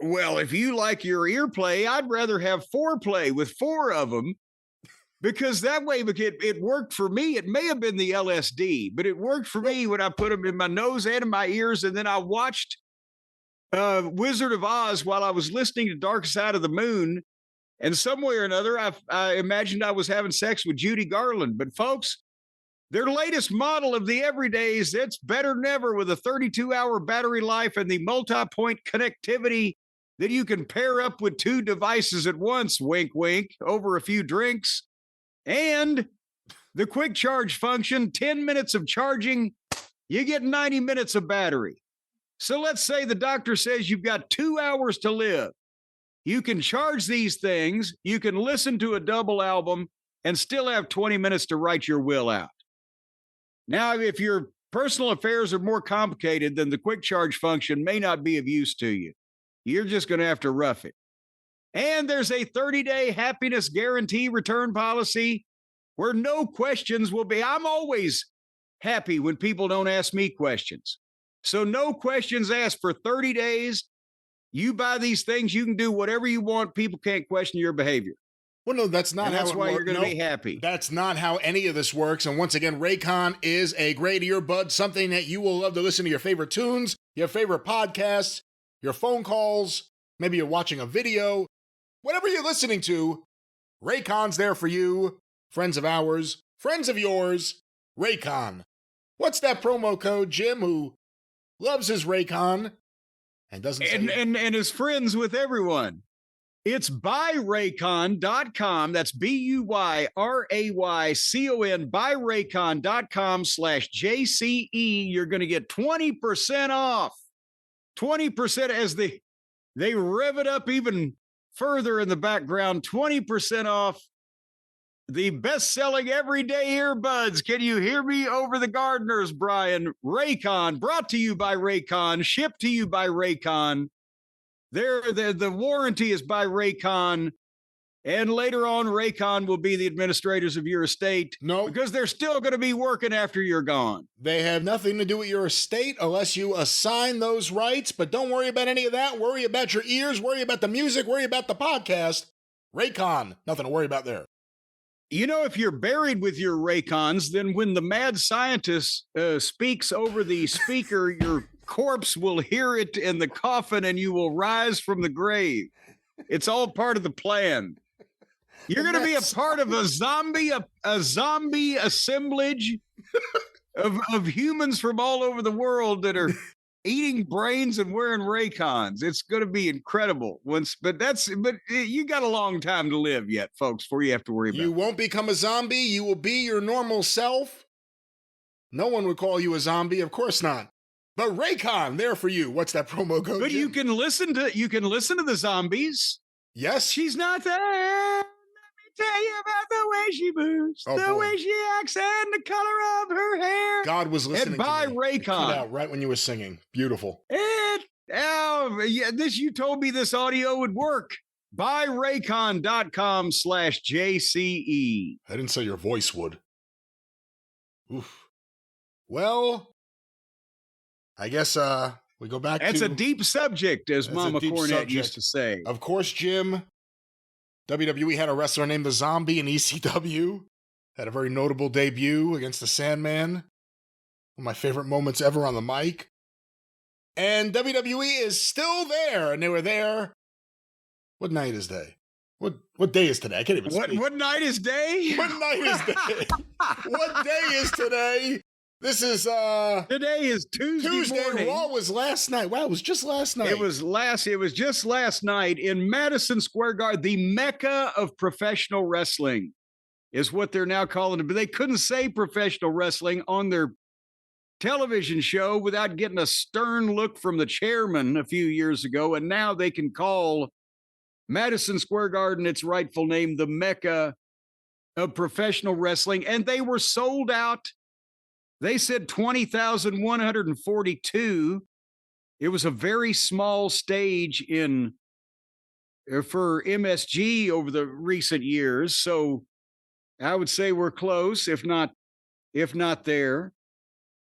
Well, if you like your ear play, I'd rather have foreplay with 4 of them, because that way it worked for me. It may have been the LSD, but it worked for me when I put them in my nose and in my ears. And then I watched Wizard of Oz while I was listening to Dark Side of the Moon. And some way or another, I imagined I was having sex with Judy Garland. But folks, their latest model of the everydays, it's better than ever with a 32-hour battery life and the multi-point connectivity that you can pair up with 2 devices at once, wink, wink, over a few drinks. And the quick charge function, 10 minutes of charging, you get 90 minutes of battery. So let's say the doctor says you've got 2 hours to live. You can charge these things, you can listen to a double album, and still have 20 minutes to write your will out. Now, if your personal affairs are more complicated, then the quick charge function may not be of use to you. You're just going to have to rough it. And there's a 30-day happiness guarantee return policy where no questions will be. I'm always happy when people don't ask me questions. So no questions asked for 30 days. You buy these things, you can do whatever you want. People can't question your behavior. Well, no, that's not how it works. That's why you're going to be happy. That's not how any of this works. And once again, Raycon is a great earbud, something that you will love to listen to your favorite tunes, your favorite podcasts, your phone calls, maybe you're watching a video. Whatever you're listening to, Raycon's there for you. Friends of ours, friends of yours, Raycon. What's that promo code, Jim, who loves his Raycon and doesn't say... And is friends with everyone. It's buyraycon.com. That's BUYRAYCON, buyraycon.com/JCE. You're going to get 20% off. 20% as they rev it up even further in the background. 20% off the best-selling everyday earbuds. Can you hear me over the gardeners, Brian? Raycon, brought to you by Raycon, shipped to you by Raycon. The warranty is by Raycon. And later on, Raycon will be the administrators of your estate. No. Because they're still going to be working after you're gone. They have nothing to do with your estate unless you assign those rights. But don't worry about any of that. Worry about your ears. Worry about the music. Worry about the podcast. Raycon, nothing to worry about there. You know, if you're buried with your Raycons, then when the mad scientist speaks over the speaker, your corpse will hear it in the coffin and you will rise from the grave. It's all part of the plan. You're going to be a part of a zombie assemblage of humans from all over the world that are eating brains and wearing Raycons. It's going to be incredible. But you got a long time to live yet, folks, before you have to worry about it. You won't become a zombie. You will be your normal self. No one would call you a zombie. Of course not. But Raycon, there for you. What's that promo code? But Jim? you can listen to the zombies. Yes. She's not there. Tell you about the way she moves, way she acts, and the color of her hair. God was listening. And by to me. Raycon. It cut out right when you were singing. Beautiful. You told me this audio would work. Buyraycon.com/JCE. I didn't say your voice would. Oof. Well, I guess we go back That's to... a deep subject, as Mama Cornette used to say. Of course, Jim. WWE had a wrestler named the Zombie in ECW. Had a very notable debut against the Sandman. One of my favorite moments ever on the mic. And WWE is still there, and they were there. What night is day? What day is today? I can't even speak. What night is day? What night is day? What day is today? This is today is Tuesday morning. Raw was last night. Wow, it was just last night. It was just last night in Madison Square Garden, the Mecca of professional wrestling is what they're now calling it. But they couldn't say professional wrestling on their television show without getting a stern look from the chairman a few years ago. And now they can call Madison Square Garden its rightful name, the Mecca of professional wrestling. And they were sold out. They said 20,142. It was a very small stage for MSG over the recent years. So I would say we're close, if not there.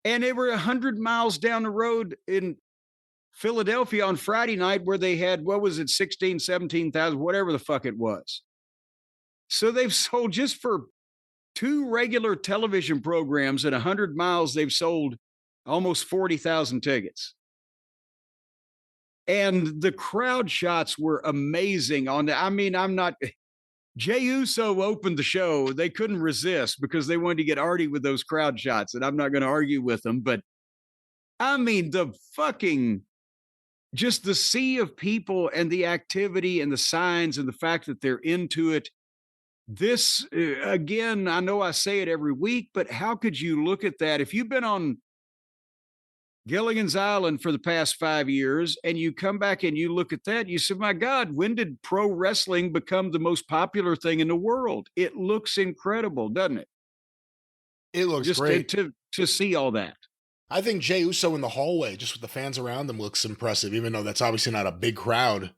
And they were 100 miles down the road in Philadelphia on Friday night where they had, 16, 17,000, whatever the fuck it was. So they've sold just for 2 regular television programs at 100 miles, they've sold almost 40,000 tickets. And the crowd shots were amazing Jey Uso opened the show. They couldn't resist because they wanted to get arty with those crowd shots. And I'm not going to argue with them, but just the sea of people and the activity and the signs and the fact that they're into it. This, again, I know I say it every week, but how could you look at that? If you've been on Gilligan's Island for the past 5 years, and you come back and you look at that, you say, my God, when did pro wrestling become the most popular thing in the world? It looks incredible, doesn't it? It looks just great. To see all that. I think Jey Uso in the hallway, just with the fans around him, looks impressive, even though that's obviously not a big crowd.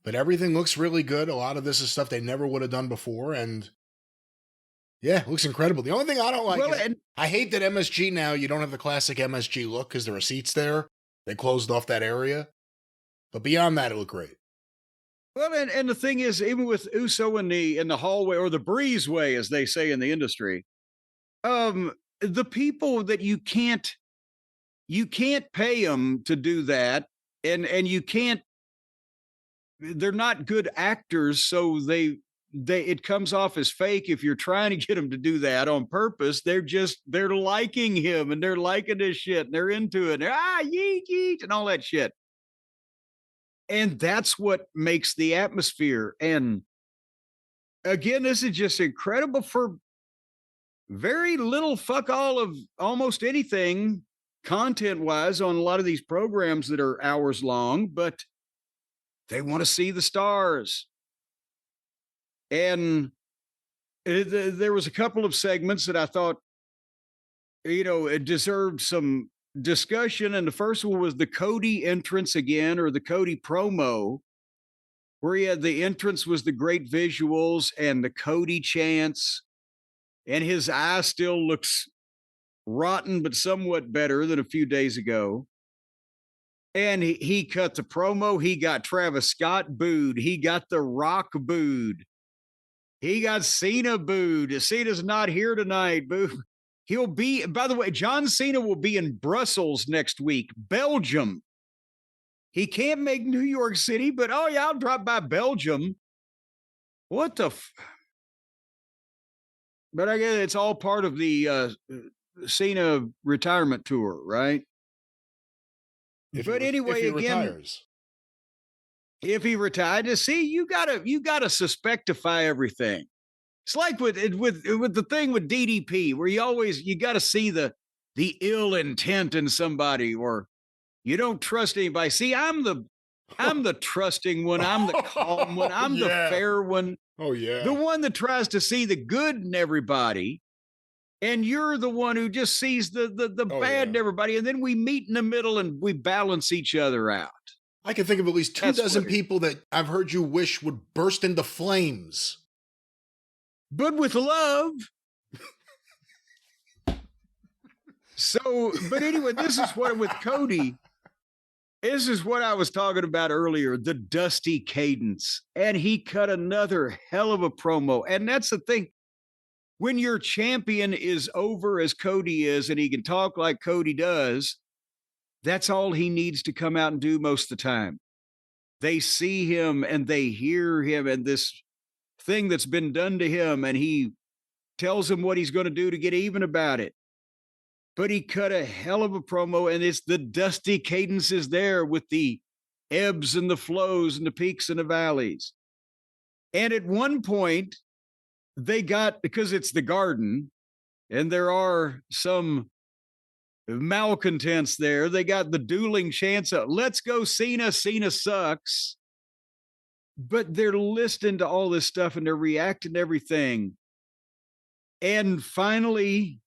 But everything looks really good. A lot of this is stuff they never would have done before, and yeah, it looks incredible. The only thing I don't like is I hate that MSG now, you don't have the classic MSG look because there are seats there. They closed off that area. But beyond that, it looked great. Well, and the thing is, even with Uso in the hallway, or the breezeway, as they say in the industry, the people that you can't pay them to do that, and you can't, they're not good actors, so it comes off as fake if you're trying to get them to do that on purpose. They're liking him, and they're liking this shit, and they're into it. They're, yeet, yeet, and all that shit. And that's what makes the atmosphere. And again, this is just incredible for very little fuck all of almost anything content-wise on a lot of these programs that are hours long, but they want to see the stars. And there was a couple of segments that I thought, it deserved some discussion. And the first one was the Cody entrance again, or the Cody promo, where he had the entrance was the great visuals and the Cody chants, and his eye still looks rotten, but somewhat better than a few days ago. And he cut the promo. He got Travis Scott booed. He got The Rock booed. He got Cena booed. Cena's not here tonight. Boo. He'll be, by the way, John Cena will be in Brussels next week, Belgium. He can't make New York City, but oh yeah, I'll drop by Belgium. What the? But I guess it's all part of the Cena retirement tour, right? But anyway, if he again, retires. If he retired, see, you gotta suspectify everything. It's like with the thing with DDP, where you gotta see the ill intent in somebody, or you don't trust anybody. See, I'm the trusting one. I'm the calm one. I'm the fair one. Oh yeah, the one that tries to see the good in everybody. And you're the one who just sees the bad in everybody. And then we meet in the middle and we balance each other out. I can think of at least 24 people that I've heard you wish would burst into flames. But with love. So, but anyway, this is what with Cody. This is what I was talking about earlier, the dusty cadence. And he cut another hell of a promo. And that's the thing. When your champion is over as Cody is, and he can talk like Cody does, that's all he needs to come out and do most of the time. They see him and they hear him and this thing that's been done to him, and he tells them what he's going to do to get even about it. But he cut a hell of a promo, and it's the dusty cadences there with the ebbs and the flows and the peaks and the valleys. And at one point, they got, because it's the Garden, and there are some malcontents there. They got the dueling chants of, let's go Cena, Cena sucks. But they're listening to all this stuff and they're reacting to everything. And finally,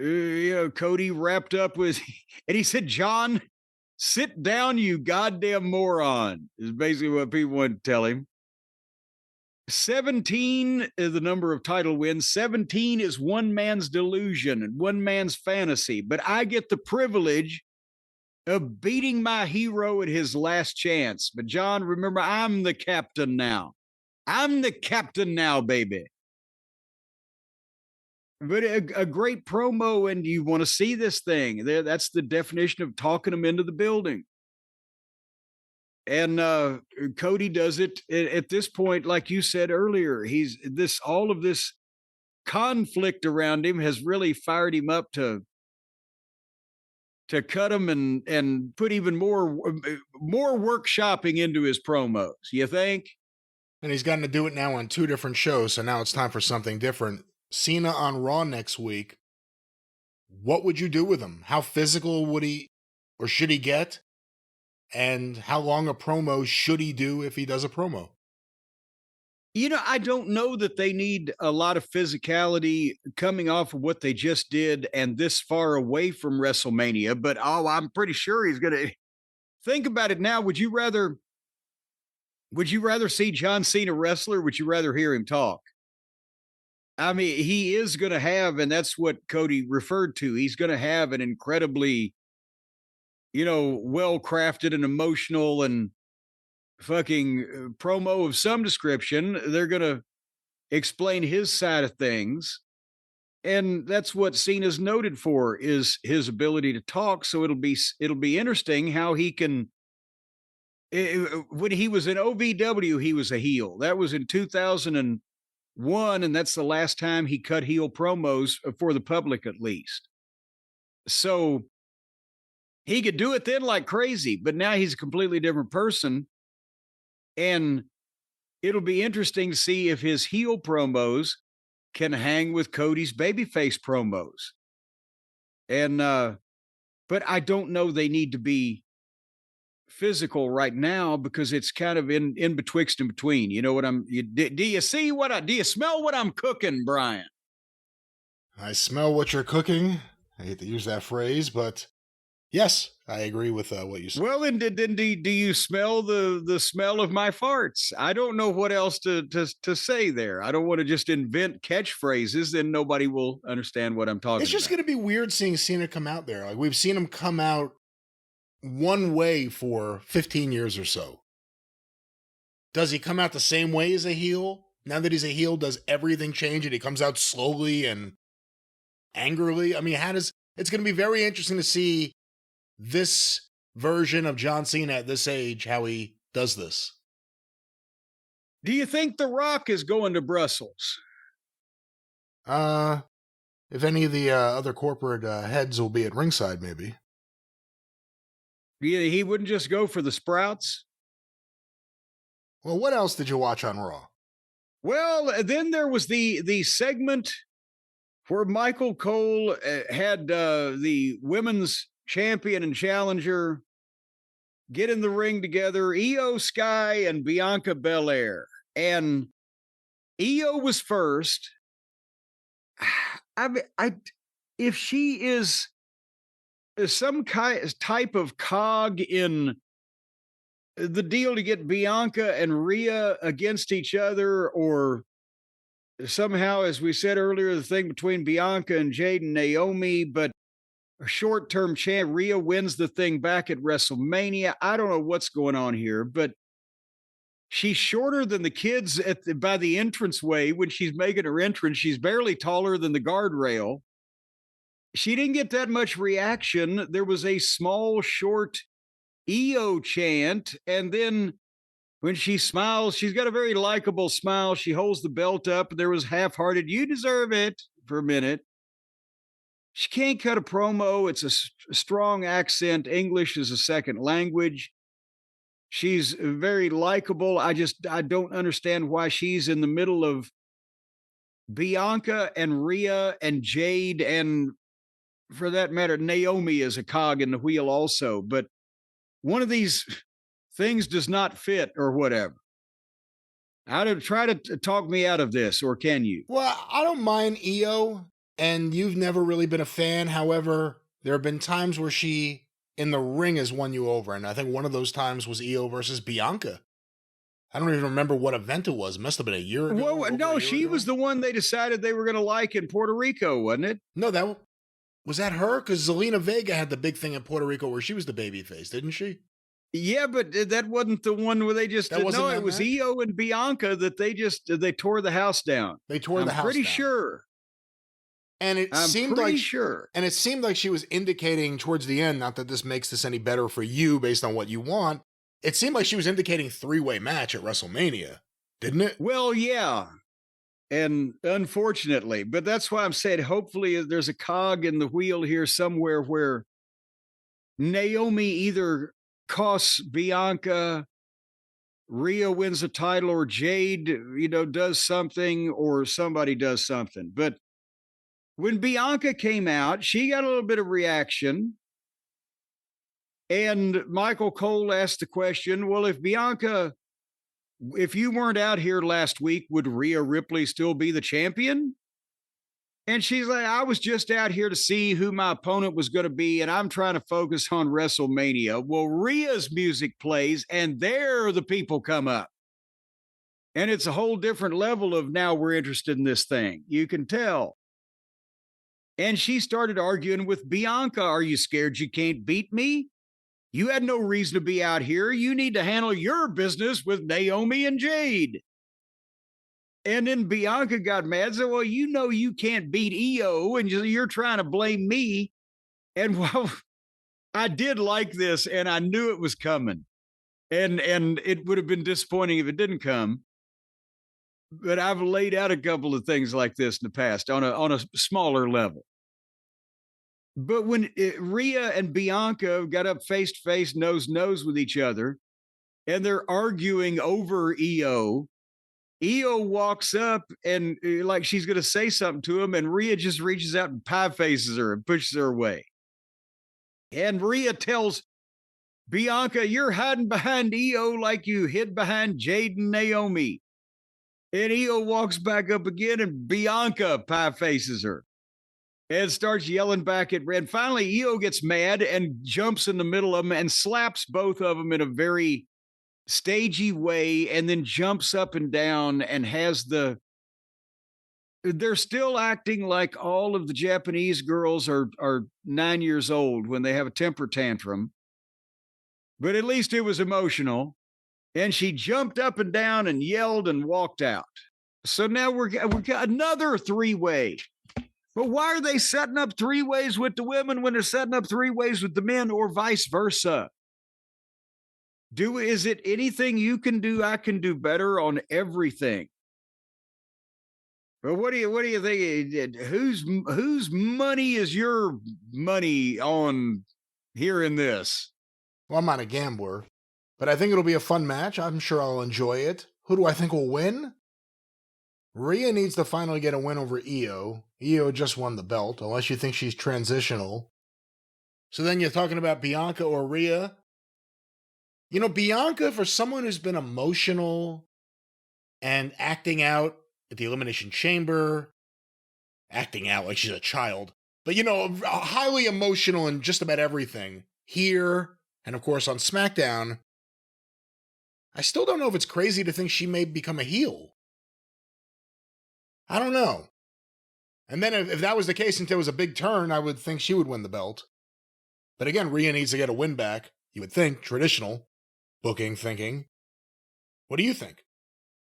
Cody wrapped up with, and he said, John, sit down, you goddamn moron, is basically what people want to tell him. 17 is the number of title wins. 17 is one man's delusion and one man's fantasy. But I get the privilege of beating my hero at his last chance. But John, remember, I'm the captain now. I'm the captain now, baby. But a great promo, and you want to see this thing. That's the definition of talking them into the building. And Cody does it at this point, like you said earlier. All of this conflict around him has really fired him up to cut him and put even more workshopping into his promos. You think? And he's gotten to do it now on 2 different shows, so now it's time for something different. Cena on Raw next week. What would you do with him? How physical would he or should he get? And how long a promo should he do if he does a promo? I don't know that they need a lot of physicality coming off of what they just did and this far away from WrestleMania, but I'm pretty sure he's going to think about it now. Would you rather see John Cena wrestle, or would you rather hear him talk? I mean, he is going to have, and that's what Cody referred to, he's going to have an incredibly, well-crafted and emotional and fucking promo of some description. They're going to explain his side of things. And that's what Cena's noted for, is his ability to talk. So it'll be interesting how he can, when he was in OVW, he was a heel. That was in 2001. And that's the last time he cut heel promos for the public, at least. So he could do it then like crazy, but now he's a completely different person. And it'll be interesting to see if his heel promos can hang with Cody's babyface promos. And, but I don't know they need to be physical right now, because it's kind of in betwixt and between. You know what do you smell what I'm cooking, Brian? I smell what you're cooking. I hate to use that phrase, but yes, I agree with what you said. Well, and do you smell the smell of my farts? I don't know what else to say there. I don't want to just invent catchphrases, then nobody will understand what I'm talking about. It's just going to be weird seeing Cena come out there. Like, we've seen him come out one way for 15 years or so. Does he come out the same way as a heel? Now that he's a heel, does everything change and he comes out slowly and angrily? I mean, it's going to be very interesting to see this version of John Cena at this age, how he does this. Do you think The Rock is going to Brussels? If any of the other corporate heads will be at ringside, maybe. Yeah, he wouldn't just go for the Sprouts? Well, what else did you watch on Raw? Well, then there was the segment where Michael Cole had the women's champion and challenger get in the ring together, Io Sky and Bianca Belair. And Io was first. If she is some type of cog in the deal to get Bianca and Rhea against each other, or somehow, as we said earlier, the thing between Bianca and Jade and Naomi, but a short-term champ, Rhea wins the thing back at WrestleMania. I don't know what's going on here, but she's shorter than the kids by the entranceway when she's making her entrance. She's barely taller than the guardrail. She didn't get that much reaction. There was a small, short Io chant, and then when she smiles, she's got a very likable smile. She holds the belt up. There was half-hearted, "You deserve it," for a minute. She can't cut a promo. It's a strong accent. English is a second language. She's very likable. I don't understand why she's in the middle of Bianca and Rhea and Jade and for that matter, Naomi is a cog in the wheel also, but one of these things does not fit or whatever. Try to talk me out of this, or can you? Well, I don't mind Io, and you've never really been a fan. However, there have been times where she in the ring has won you over, and I think one of those times was Io versus Bianca. I don't even remember what event it was. It must have been a year ago. Well, no, she was the one they decided they were going to like in Puerto Rico, wasn't it? No, was that her? Because Zelina Vega had the big thing in Puerto Rico where she was the babyface, didn't she? Yeah, but that wasn't the one where they just That wasn't no. that It was match? Io and Bianca that they tore the house down. They tore the house pretty down. sure. And it I'm seemed pretty like sure. And it seemed like she was indicating towards the end, not that this makes this any better for you based on what you want. It seemed like she was indicating three-way match at WrestleMania, didn't it? Well, yeah. And unfortunately, but that's why I'm saying hopefully there's a cog in the wheel here somewhere where Naomi either costs Bianca, Rhea wins the title, or Jade, does something, or somebody does something. But when Bianca came out, she got a little bit of reaction. And Michael Cole asked the question, well, if you weren't out here last week, would Rhea Ripley still be the champion? And she's like, I was just out here to see who my opponent was going to be, and I'm trying to focus on WrestleMania. Well, Rhea's music plays, and there the people come up. And it's a whole different level of now we're interested in this thing. You can tell. And she started arguing with Bianca. Are you scared you can't beat me? You had no reason to be out here. You need to handle your business with Naomi and Jade. And then Bianca got mad and said, well, you can't beat Io, and you're trying to blame me. And well, I did like this, and I knew it was coming. And it would have been disappointing if it didn't come. But I've laid out a couple of things like this in the past on a smaller level. But when Rhea and Bianca got up face to face, nose to nose with each other, and they're arguing over Io walks up and like she's going to say something to him, and Rhea just reaches out and pie faces her and pushes her away. And Rhea tells Bianca, you're hiding behind Io like you hid behind Jade and Naomi. And Io walks back up again, and Bianca pie faces her and starts yelling back at Red. Finally, Io gets mad and jumps in the middle of them and slaps both of them in a very stagey way, and then jumps up and down and has they're still acting like all of the Japanese girls are 9 years old when they have a temper tantrum. But at least it was emotional. And she jumped up and down and yelled and walked out. So now we got another three-way. But why are they setting up three ways with the women when they're setting up three ways with the men, or vice versa? Is it anything you can do? I can do better on everything. But what do you think? Whose money is your money on here in this? Well, I'm not a gambler, but I think it'll be a fun match. I'm sure I'll enjoy it. Who do I think will win? Rhea needs to finally get a win over Io. Io just won the belt, unless you think she's transitional. So then you're talking about Bianca or Rhea. Bianca, for someone who's been emotional and acting out at the Elimination Chamber, acting out like she's a child, but, highly emotional in just about everything, here, and of course on SmackDown, I still don't know if it's crazy to think she may become a heel. I don't know. And then if that was the case and there was a big turn, I would think she would win the belt. But again, Rhea needs to get a win back. You would think, traditional booking thinking. What do you think?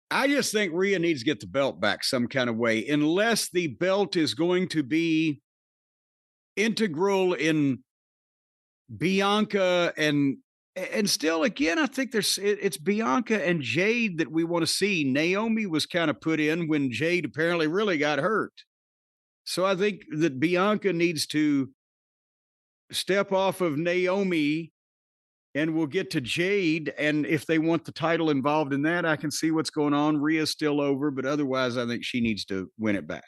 I just think Rhea needs to get the belt back some kind of way, unless the belt is going to be integral in Bianca and still, again, I think it's Bianca and Jade that we want to see. Naomi was kind of put in when Jade apparently really got hurt. So I think that Bianca needs to step off of Naomi, and we'll get to Jade. And if they want the title involved in that, I can see what's going on. Rhea's still over, but otherwise I think she needs to win it back.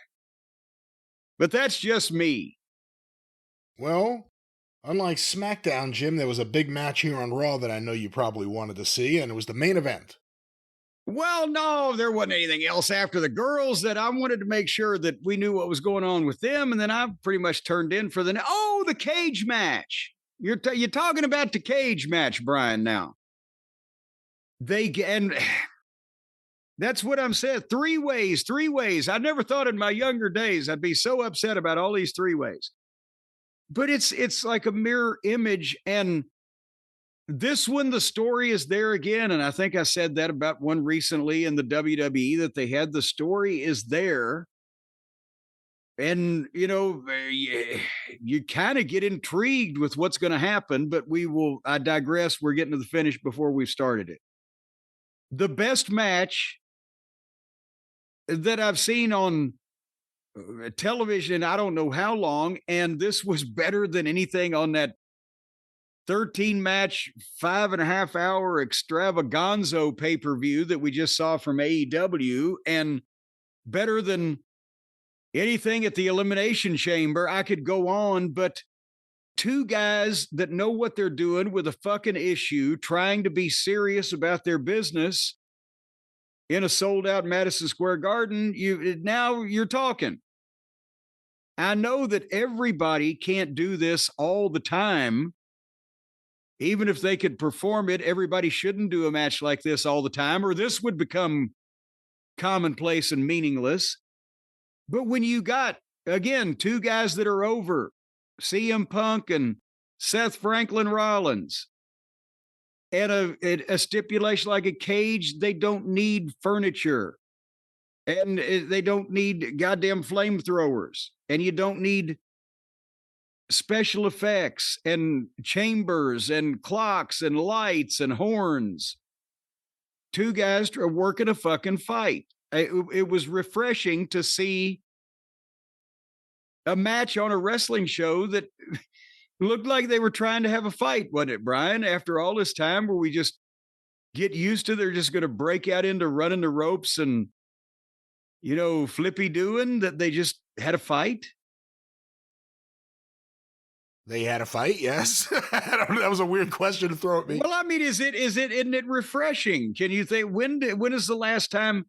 But that's just me. Well, unlike SmackDown, Jim, there was a big match here on Raw that I know you probably wanted to see, and it was the main event. Well, no, there wasn't anything else after the girls that I wanted to make sure that we knew what was going on with them. And then I pretty much turned in for the cage match. You're talking about the cage match, Brian, now. And that's what I'm saying. Three ways. I never thought in my younger days I'd be so upset about all these three ways. But it's like a mirror image. And this one, the story is there again. And I think I said that about one recently in the WWE that they had. The story is there. And, you kind of get intrigued with what's going to happen, but I digress. We're getting to the finish before we've started it. The best match that I've seen on television, I don't know how long, and this was better than anything on that 13 match, 5.5 hour extravaganza pay-per-view that we just saw from AEW, and better than anything at the Elimination Chamber. I could go on, but two guys that know what they're doing with a fucking issue, trying to be serious about their business in a sold-out Madison Square Garden, now you're talking. I know that everybody can't do this all the time. Even if they could perform it, everybody shouldn't do a match like this all the time, or this would become commonplace and meaningless. But when you got, again, two guys that are over, CM Punk and Seth Franklin Rollins, and a stipulation like a cage, they don't need furniture. And they don't need goddamn flamethrowers. And you don't need special effects and chambers and clocks and lights and horns. Two guys are working a fucking fight. It was refreshing to see a match on a wrestling show that looked like they were trying to have a fight, wasn't it, Brian? After all this time where we just get used to they're just going to break out into running the ropes and, flippy doing, that they just had a fight. They had a fight, yes. That was a weird question to throw at me. Well, I mean, isn't it refreshing? Can you think, when is the last time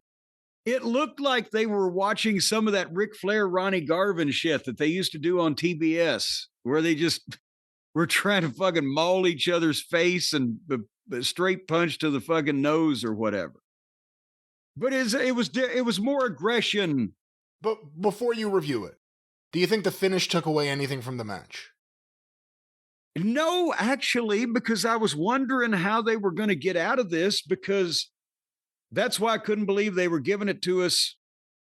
it looked like they were watching some of that Ric Flair, Ronnie Garvin shit that they used to do on TBS, where they just were trying to fucking maul each other's face and straight punch to the fucking nose or whatever. But it was more aggression. But before you review it, do you think the finish took away anything from the match? No, actually, because I was wondering how they were going to get out of this, because that's why I couldn't believe they were giving it to us.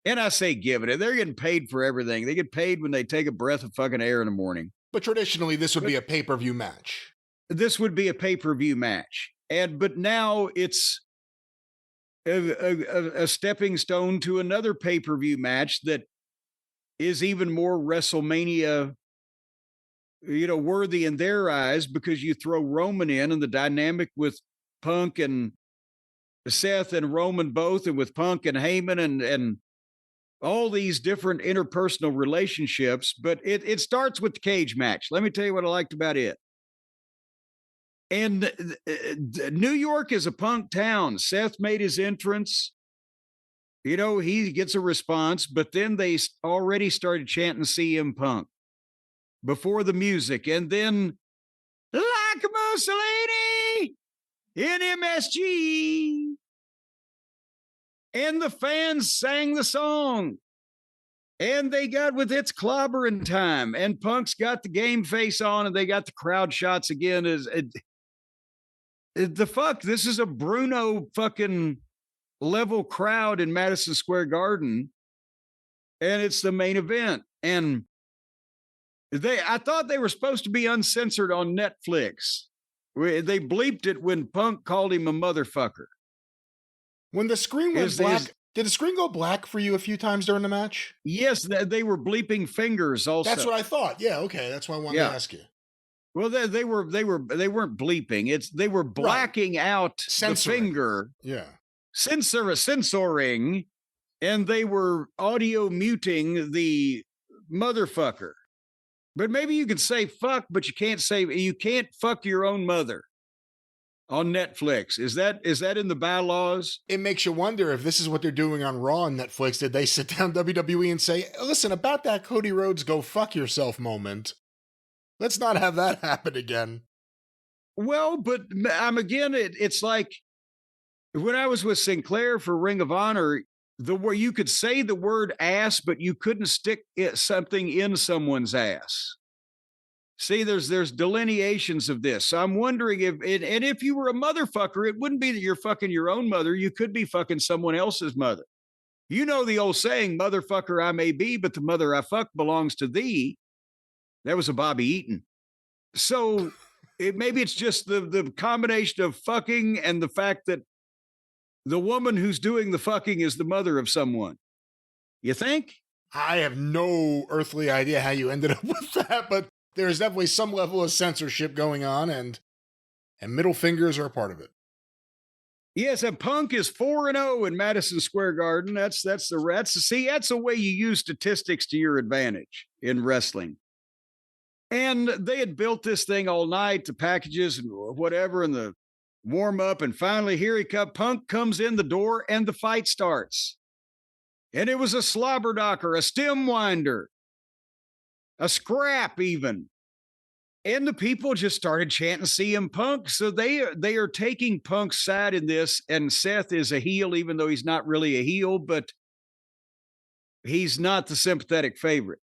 And I say giving it. They're getting paid for everything. They get paid when they take a breath of fucking air in the morning. But traditionally, this would be a pay-per-view match. This would be a pay-per-view match. But now it's a stepping stone to another pay-per-view match that is even more WrestleMania worthy in their eyes, because you throw Roman in, and the dynamic with Punk and Seth and Roman both, and with Punk and Heyman and all these different interpersonal relationships. But it starts with the cage match. Let me tell you what I liked about it. And New York is a Punk town. Seth made his entrance. He gets a response, but then they already started chanting CM Punk before the music. And then, like Mussolini in MSG. And the fans sang the song. And they got with It's Clobbering Time. And Punk's got the game face on, and they got the crowd shots again. This is a Bruno fucking level crowd in Madison Square Garden. And it's the main event. And I thought they were supposed to be uncensored on Netflix. They bleeped it when Punk called him a motherfucker. When the screen went black, did the screen go black for you a few times during the match? Yes, they were bleeping fingers also. That's what I thought. Yeah, okay, that's why I wanted to ask you. Well, they weren't bleeping. They were blacking out the finger. Yeah. Censoring, and they were audio muting the motherfucker. But maybe you can say fuck, but you can't fuck your own mother on Netflix. Is that in the bylaws? It makes you wonder if this is what they're doing on Raw on Netflix. Did they sit down WWE and say, listen, about that Cody Rhodes go fuck yourself moment, let's not have that happen again. Well, but again, it's like when I was with Sinclair for Ring of Honor, where you could say the word ass, but you couldn't stick something in someone's ass. See, there's delineations of this. So I'm wondering if you were a motherfucker, it wouldn't be that you're fucking your own mother. You could be fucking someone else's mother. You know the old saying, motherfucker I may be, but the mother I fuck belongs to thee. That was a Bobby Eaton. So maybe it's just the combination of fucking and the fact that the woman who's doing the fucking is the mother of someone. You think? I have no earthly idea how you ended up with that, but there's definitely some level of censorship going on, and middle fingers are a part of it. Yes, and Punk is 4-0 in Madison Square Garden. That's the way you use statistics to your advantage in wrestling. And they had built this thing all night, the packages and whatever, and the warm up, and finally here he comes. Punk comes in the door, and the fight starts. And it was a slobber knocker, a stem winder, a scrap even. And the people just started chanting CM Punk. So they are taking Punk's side in this, and Seth is a heel, even though he's not really a heel, but he's not the sympathetic favorite.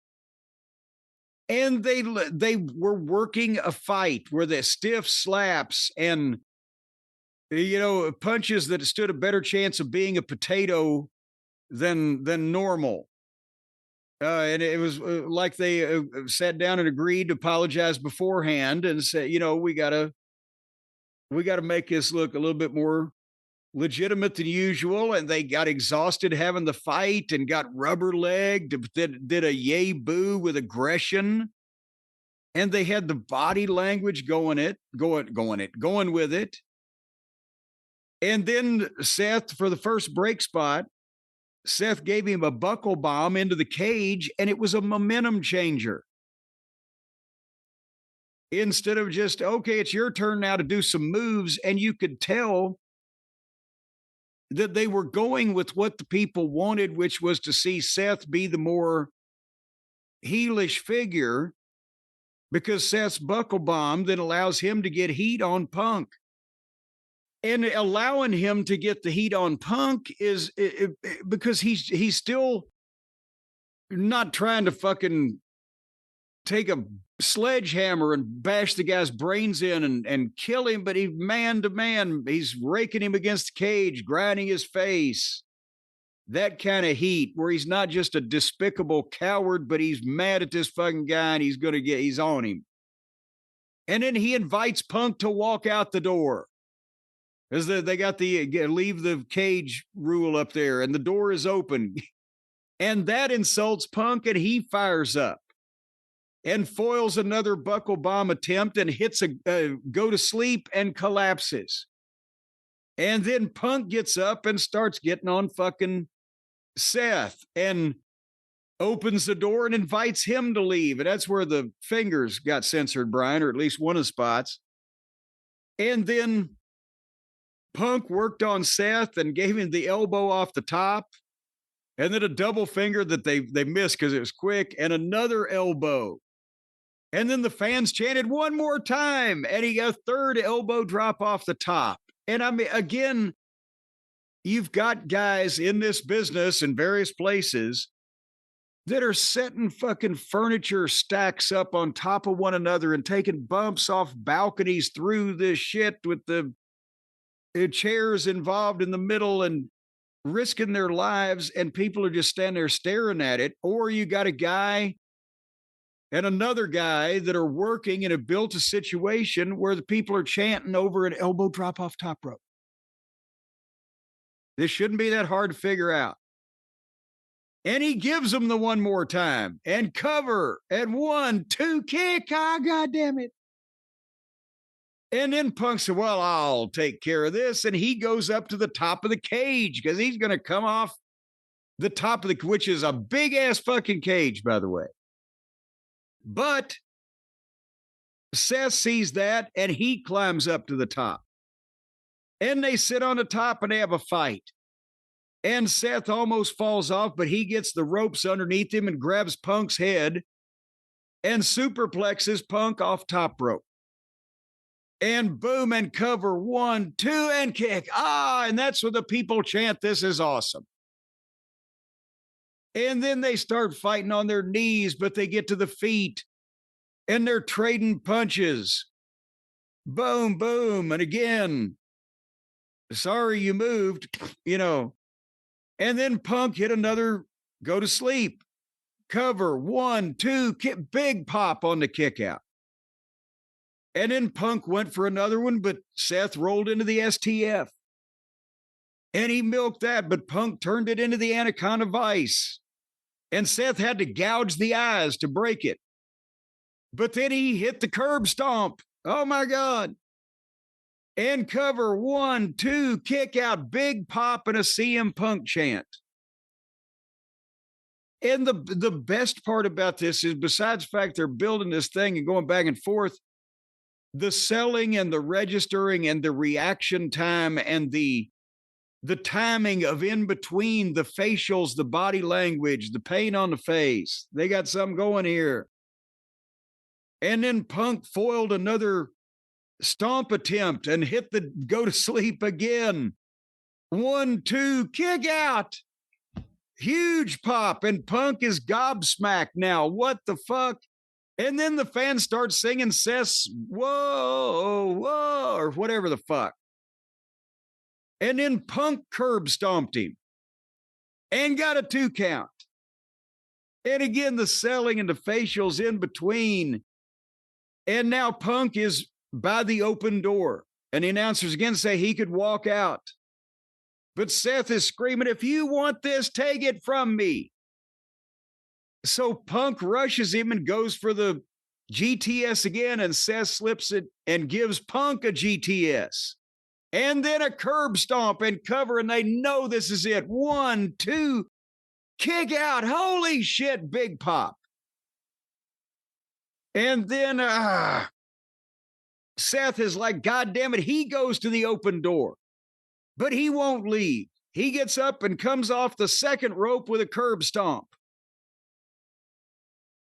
And they were working a fight where the stiff slaps and punches that stood a better chance of being a potato than normal. And it was like they sat down and agreed to apologize beforehand and say, we gotta make this look a little bit more legitimate than usual. And they got exhausted having the fight and got rubber legged, did a yay boo with aggression. And they had the body language going with it. And then Seth, for the first break spot, Seth gave him a buckle bomb into the cage, and it was a momentum changer. Instead of just, okay, it's your turn now to do some moves, and you could tell that they were going with what the people wanted, which was to see Seth be the more heelish figure, because Seth's buckle bomb then allows him to get heat on Punk. And allowing him to get the heat on Punk is because he's still not trying to fucking take a sledgehammer and bash the guy's brains in and kill him, but he's man to man. He's raking him against the cage, grinding his face. That kind of heat where he's not just a despicable coward, but he's mad at this fucking guy and he's on him. And then he invites Punk to walk out the door. Because they got the leave the cage rule up there, and the door is open. And that insults Punk, and he fires up and foils another buckle bomb attempt and hits a go to sleep and collapses. And then Punk gets up and starts getting on fucking Seth and opens the door and invites him to leave. And that's where the fingers got censored, Brian, or at least one of the spots. And then Punk worked on Seth and gave him the elbow off the top, and then a double finger that they missed because it was quick, and another elbow. And then the fans chanted one more time, and he got a third elbow drop off the top. And I mean, again, you've got guys in this business in various places that are setting fucking furniture stacks up on top of one another and taking bumps off balconies through this shit with the chairs involved in the middle and risking their lives, and people are just standing there staring at it. Or you got a guy and another guy that are working and have built a situation where the people are chanting over an elbow drop off top rope. This shouldn't be that hard to figure out. And he gives them the one more time and cover and 1, 2 kick. Ah, God damn it. And then Punk said, well, I'll take care of this. And he goes up to the top of the cage because he's going to come off the top of which is a big ass fucking cage, by the way. But Seth sees that and he climbs up to the top. And they sit on the top and they have a fight. And Seth almost falls off, but he gets the ropes underneath him and grabs Punk's head and superplexes Punk off top rope. And boom, and cover 1, 2, and kick. And that's when the people chant, "This is awesome." And then they start fighting on their knees, but they get to the feet and they're trading punches. Boom, boom. And again, sorry you moved, And then Punk hit another go to sleep. Cover 1, 2, kick, big pop on the kick out. And then Punk went for another one, but Seth rolled into the STF. And he milked that, but Punk turned it into the Anaconda Vice. And Seth had to gouge the eyes to break it. But then he hit the curb stomp. Oh, my God. And cover 1, 2, kick out, big pop, and a CM Punk chant. And the best part about this is, besides the fact they're building this thing and going back and forth, the selling and the registering and the reaction time and the timing of in between the facials, the body language, the paint on the face. They got something going here. And then Punk foiled another stomp attempt and hit the go to sleep again. 1, 2, kick out. Huge pop, and Punk is gobsmacked now. What the fuck? And then the fans start singing Seth's "Whoa, whoa," or whatever the fuck. And then Punk curb stomped him and got a 2 count. And again, the selling and the facials in between. And now Punk is by the open door. And the announcers again say he could walk out. But Seth is screaming, "If you want this, take it from me." So Punk rushes him and goes for the GTS again, and Seth slips it and gives Punk a GTS. And then a curb stomp and cover, and they know this is it. 1, 2, kick out. Holy shit, big pop. And then Seth is like, God damn it, he goes to the open door. But he won't leave. He gets up and comes off the second rope with a curb stomp.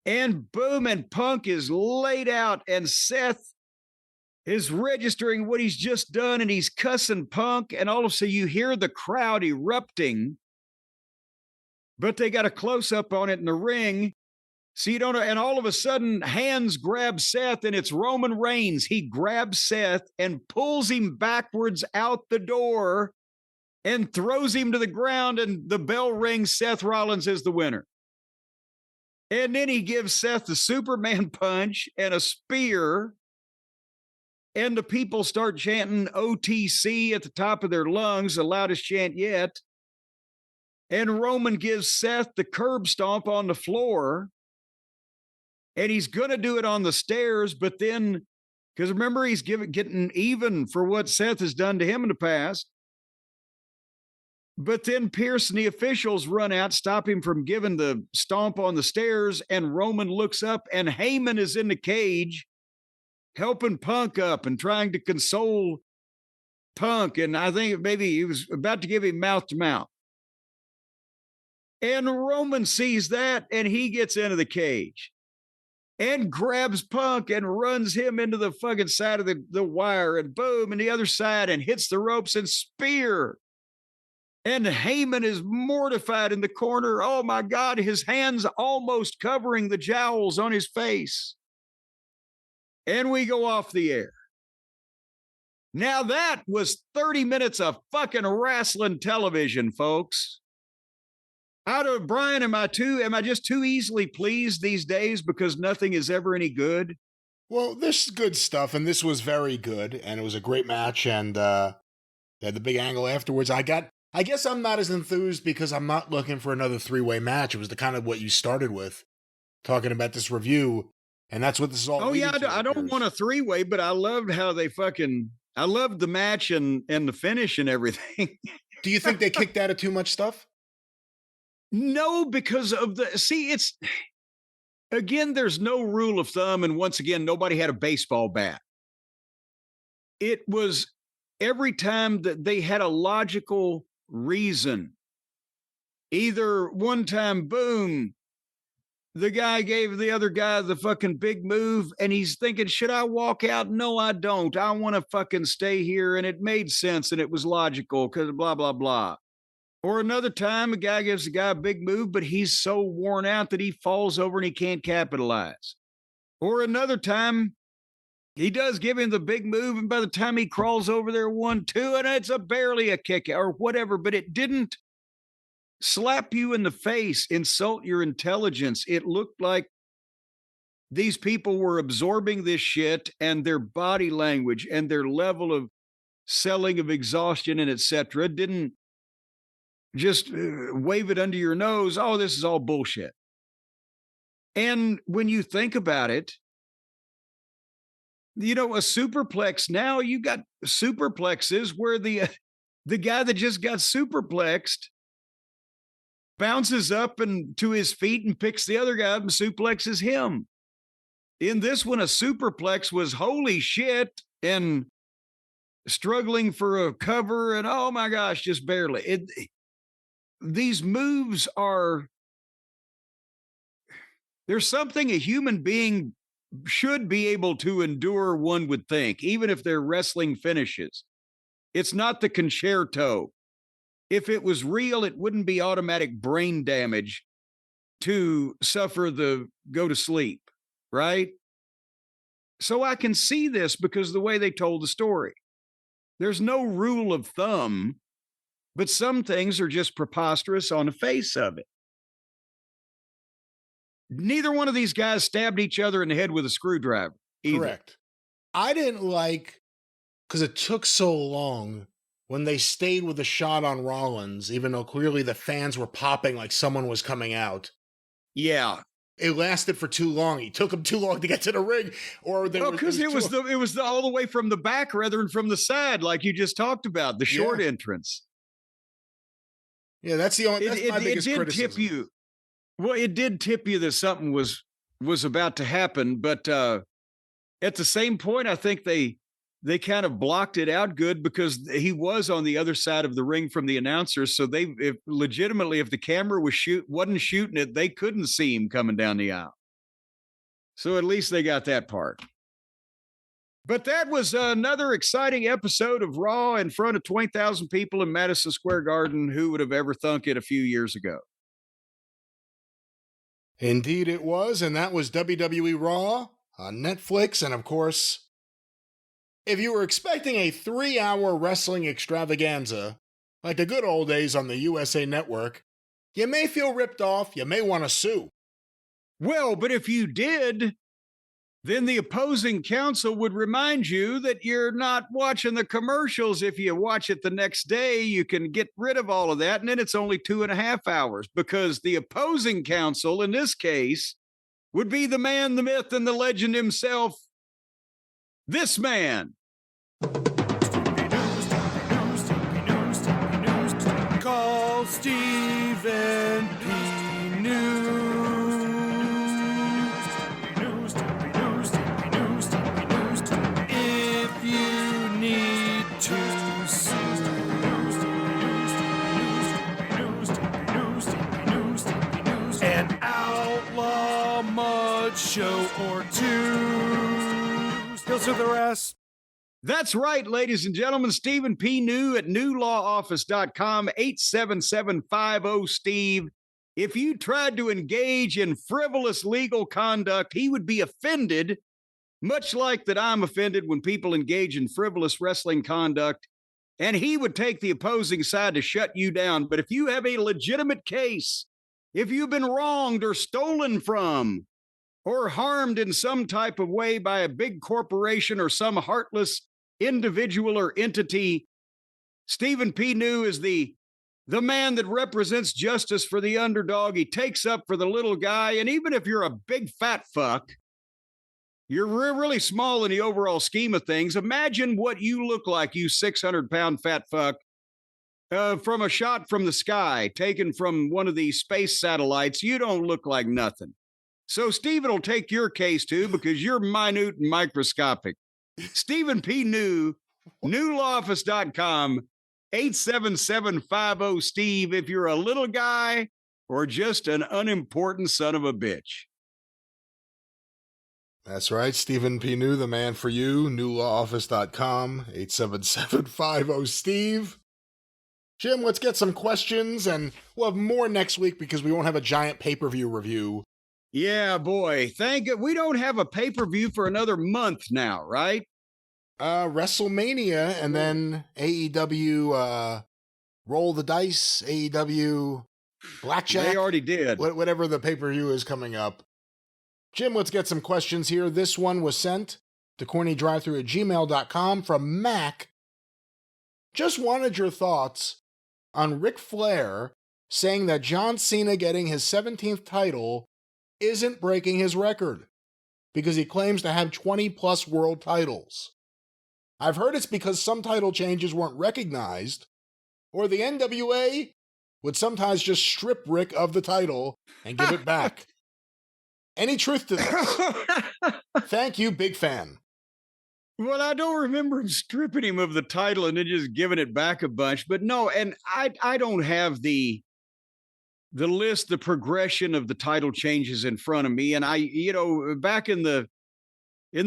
And boom, and Punk is laid out, and Seth is registering what he's just done, and he's cussing Punk, and all of a sudden you hear the crowd erupting, but they got a close-up on it in the ring, so you don't know, and all of a sudden, hands grab Seth, and it's Roman Reigns. He grabs Seth and pulls him backwards out the door and throws him to the ground, and the bell rings. Seth Rollins is the winner. And then he gives Seth the Superman punch and a spear, and the people start chanting OTC at the top of their lungs, the loudest chant yet. And Roman gives Seth the curb stomp on the floor, and he's going to do it on the stairs, but then, because remember, he's getting even for what Seth has done to him in the past. But then Pierce and the officials run out, stop him from giving the stomp on the stairs, and Roman looks up, and Heyman is in the cage helping Punk up and trying to console Punk, and I think maybe he was about to give him mouth to mouth. And Roman sees that, and he gets into the cage and grabs Punk and runs him into the fucking side of the wire, and boom, and the other side, and hits the ropes and spear. And Heyman is mortified in the corner. Oh my God, his hands almost covering the jowls on his face. And we go off the air. Now that was 30 minutes of fucking wrestling television, folks. Brian, am I just too easily pleased these days because nothing is ever any good? Well, there's good stuff, and this was very good, and it was a great match, and they had the big angle afterwards. I guess I'm not as enthused because I'm not looking for another 3-way match. It was the kind of what you started with, talking about this review, and that's what this is all about. Oh, yeah, I don't want a 3-way, but I loved how I loved the match and the finish and everything. Do you think they kicked out of too much stuff? No, because of Again, there's no rule of thumb. And once again, nobody had a baseball bat. It was every time that they had a logical reason. Either one time, boom, the guy gave the other guy the fucking big move and he's thinking, should I walk out? No, I don't. I want to fucking stay here. And it made sense and it was logical because blah, blah, blah. Or another time, a guy gives the guy a big move, but he's so worn out that he falls over and he can't capitalize. Or another time, he does give him the big move, and by the time he crawls over there 1-2, and it's barely a kick or whatever, but it didn't slap you in the face, insult your intelligence. It looked like these people were absorbing this shit and their body language and their level of selling of exhaustion and etc. didn't just wave it under your nose. Oh, this is all bullshit. And when you think about it, you know, a superplex now, you got superplexes where the guy that just got superplexed bounces up and to his feet and picks the other guy up and suplexes him. In this one, a superplex was holy shit and struggling for a cover and oh my gosh, just barely. These moves are, there's something a human being should be able to endure, one would think, even if they're wrestling finishes. It's not the concerto. If it was real, it wouldn't be automatic brain damage to suffer the go to sleep, right? So I can see this because of the way they told the story. There's no rule of thumb, but some things are just preposterous on the face of it. Neither one of these guys stabbed each other in the head with a screwdriver. Either. Correct. I didn't like, because it took so long when they stayed with the shot on Rollins, even though clearly the fans were popping like someone was coming out. Yeah. It lasted for too long. He took him too long to get to the ring, or they because it was all the way from the back rather than from the side, like you just talked about, the short entrance. Yeah, that's my biggest criticism. Tip you. Well, it did tip you that something was about to happen, but at the same point, I think they kind of blocked it out good because he was on the other side of the ring from the announcers. So if the camera wasn't shooting it, they couldn't see him coming down the aisle. So at least they got that part. But that was another exciting episode of Raw in front of 20,000 people in Madison Square Garden. Who would have ever thunk it a few years ago? Indeed it was, and that was WWE Raw on Netflix. And of course, if you were expecting a 3-hour wrestling extravaganza, like the good old days on the USA Network, you may feel ripped off, you may want to sue. Well, but if you did, then the opposing counsel would remind you that you're not watching the commercials. If you watch it the next day, you can get rid of all of that, and then it's only 2.5 hours, because the opposing counsel, in this case, would be the man, the myth, and the legend himself, this man. Call Stephen P. News. If you need to sue. An outlaw mud show or two. He'll sue the rest. That's right, ladies and gentlemen. Stephen P. New at newlawoffice.com, 877-50-STEVE. If you tried to engage in frivolous legal conduct, he would be offended, much like that I'm offended when people engage in frivolous wrestling conduct, and he would take the opposing side to shut you down. But if you have a legitimate case, if you've been wronged or stolen from or harmed in some type of way by a big corporation or some heartless individual or entity, Stephen P. New is the man that represents justice for the underdog. He takes up for the little guy. And even if you're a big fat fuck, you're really small in the overall scheme of things. Imagine what you look like, you 600-pound fat fuck, from a shot from the sky taken from one of these space satellites. You don't look like nothing. So Stephen will take your case too, because you're minute and microscopic. Stephen P. New, newlawoffice.com, 877-50-STEVE if you're a little guy or just an unimportant son of a bitch. That's right. Stephen P. New, the man for you. newlawoffice.com, 877-50-STEVE. Jim, let's get some questions, and we'll have more next week because we won't have a giant pay-per-view review. Yeah, boy. Thank you. We don't have a pay-per-view for another month now, right? WrestleMania, and then AEW Roll the Dice, AEW Blackjack. They already did. Whatever the pay-per-view is coming up. Jim, let's get some questions here. This one was sent to CornyDriveThru@gmail.com from Mac. Just wanted your thoughts on Ric Flair saying that John Cena getting his 17th title isn't breaking his record because he claims to have 20-plus world titles. I've heard it's because some title changes weren't recognized, or the NWA would sometimes just strip Rick of the title and give it back. Any truth to this? Thank you, big fan. Well, I don't remember him stripping him of the title and then just giving it back a bunch. But no, and I don't have the list, the progression of the title changes in front of me. And back in the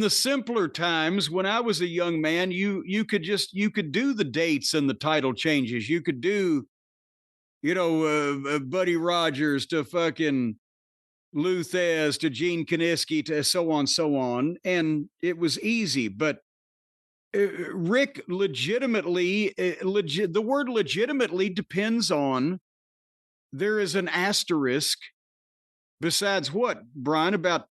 simpler times when I was a young man, you could do the dates and the title changes. You could do, Buddy Rogers to fucking Lou Thez to Gene Kiniski to so on, and it was easy. But Rick legitimately, the word legitimately depends on, there is an asterisk besides what, Brian, about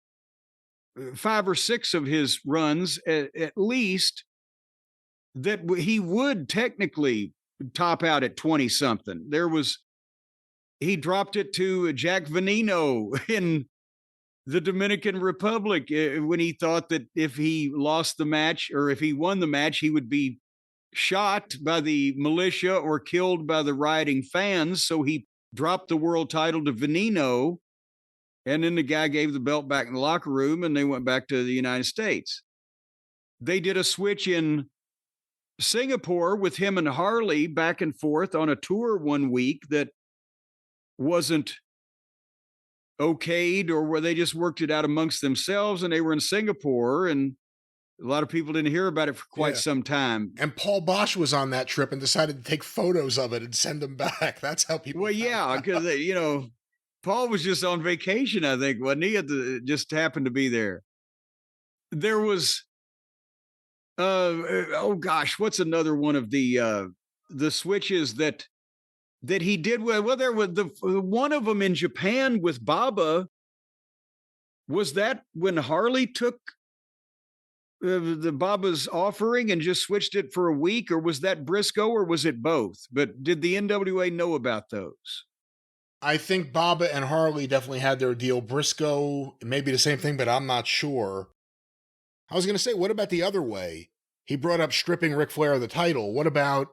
5 or 6 of his runs at least, that he would technically top out at 20 something. He dropped it to Jack Veneno in the Dominican Republic when he thought that if he lost the match or if he won the match, he would be shot by the militia or killed by the rioting fans. So he dropped the world title to Veneno, and then the guy gave the belt back in the locker room and they went back to the United States. They did a switch in Singapore with him and Harley back and forth on a tour one week that wasn't okayed, or where they just worked it out amongst themselves, and they were in Singapore and a lot of people didn't hear about it for quite some time. And Paul Bosch was on that trip and decided to take photos of it and send them back. That's how people. Well, yeah, because Paul was just on vacation, I think, wasn't he? Just happened to be there. There was, what's another one of the switches that he did? Well, there was one of them in Japan with Baba. Was that when Harley took the Baba's offering and just switched it for a week, or was that Briscoe, or was it both? But did the NWA know about those? I think Baba and Harley definitely had their deal. Briscoe, maybe the same thing, but I'm not sure. I was going to say, what about the other way? He brought up stripping Ric Flair of the title. What about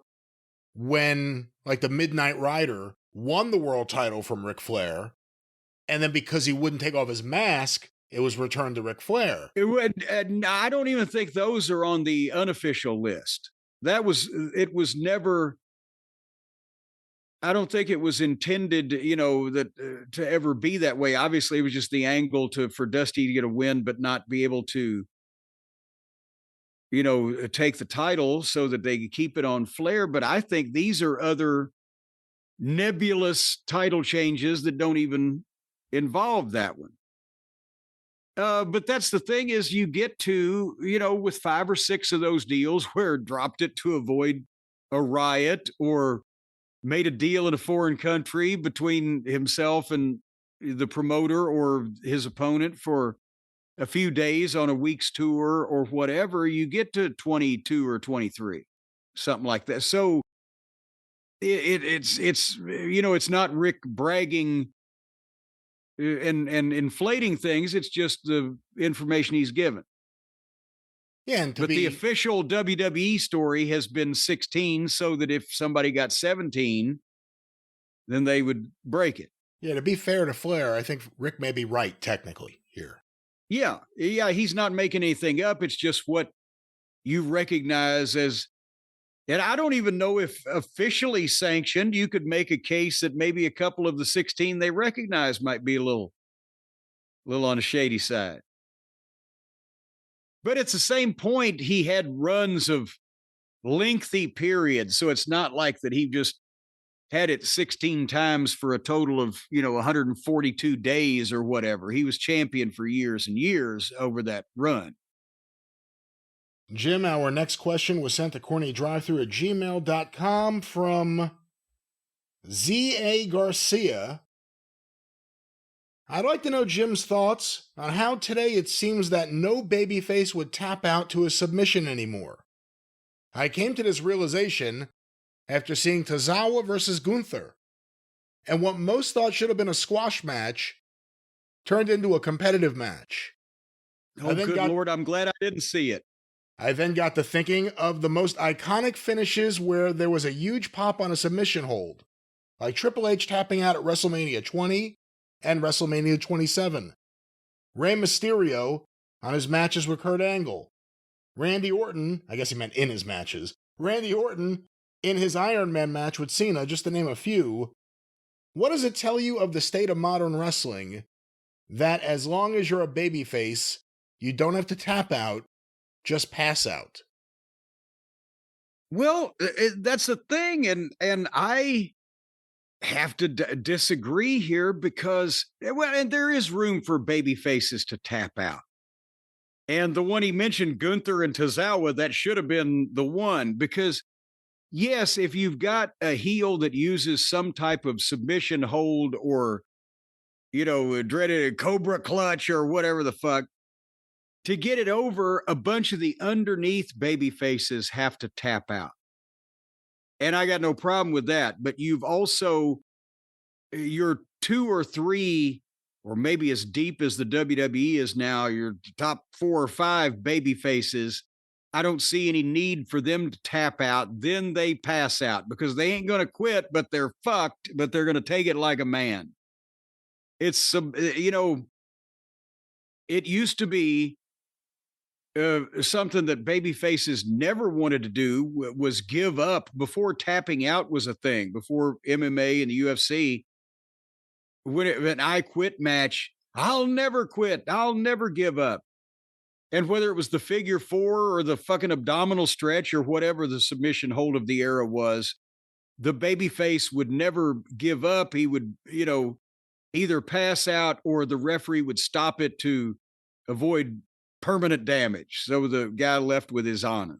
when, like, the Midnight Rider won the world title from Ric Flair, and then because he wouldn't take off his mask, it was returned to Ric Flair? I don't even think those are on the unofficial list. It was never, I don't think it was intended, that to ever be that way. Obviously, it was just the angle for Dusty to get a win, but not be able to, take the title so that they could keep it on Flair. But I think these are other nebulous title changes that don't even involve that one. But that's the thing, is you get to, with 5 or 6 of those deals where dropped it to avoid a riot, or made a deal in a foreign country between himself and the promoter or his opponent for a few days on a week's tour or whatever, you get to 22 or 23, something like that. So it's not Rick bragging and inflating things. It's just the information he's given. Yeah, but the official WWE story has been 16, so that if somebody got 17, then they would break it. Yeah, to be fair to Flair, I think Rick may be right, technically. here. Yeah. He's not making anything up. It's just what you recognize as, and I don't even know if officially sanctioned. You could make a case that maybe a couple of the 16 they recognize might be a little on the shady side. But it's the same point. He had runs of lengthy periods. So it's not like that he just had it 16 times for a total of, 142 days or whatever. He was champion for years and years over that run. Jim, our next question was sent to CornyDriveThru@gmail.com from Z.A. Garcia. I'd like to know Jim's thoughts on how today it seems that no babyface would tap out to a submission anymore. I came to this realization after seeing Tozawa versus Gunther, and what most thought should have been a squash match turned into a competitive match. Oh, good Lord, I'm glad I didn't see it. I then got to thinking of the most iconic finishes where there was a huge pop on a submission hold, like Triple H tapping out at WrestleMania 20 and WrestleMania 27. Rey Mysterio on his matches with Kurt Angle. Randy Orton, I guess he meant in his matches. Randy Orton in his Iron Man match with Cena, just to name a few. What does it tell you of the state of modern wrestling that as long as you're a babyface, you don't have to tap out, just pass out? Well, that's the thing, and I have to disagree here because, and there is room for baby faces to tap out. And the one he mentioned, Gunther and Tozawa, that should have been the one, because yes, if you've got a heel that uses some type of submission hold or, a dreaded Cobra clutch or whatever the fuck, to get it over, a bunch of the underneath baby faces have to tap out. And I got no problem with that. But you've also, your 2 or 3, or maybe as deep as the WWE is now, your top 4 or 5 baby faces, I don't see any need for them to tap out. Then they pass out because they ain't going to quit, but they're fucked, but they're going to take it like a man. It's some, it used to be something that baby faces never wanted to do was give up before tapping out was a thing, before MMA and the UFC. When an I quit match, I'll never quit. I'll never give up. And whether it was the figure 4 or the fucking abdominal stretch or whatever the submission hold of the era was, the babyface would never give up. He would, either pass out or the referee would stop it to avoid permanent damage. So the guy left with his honor.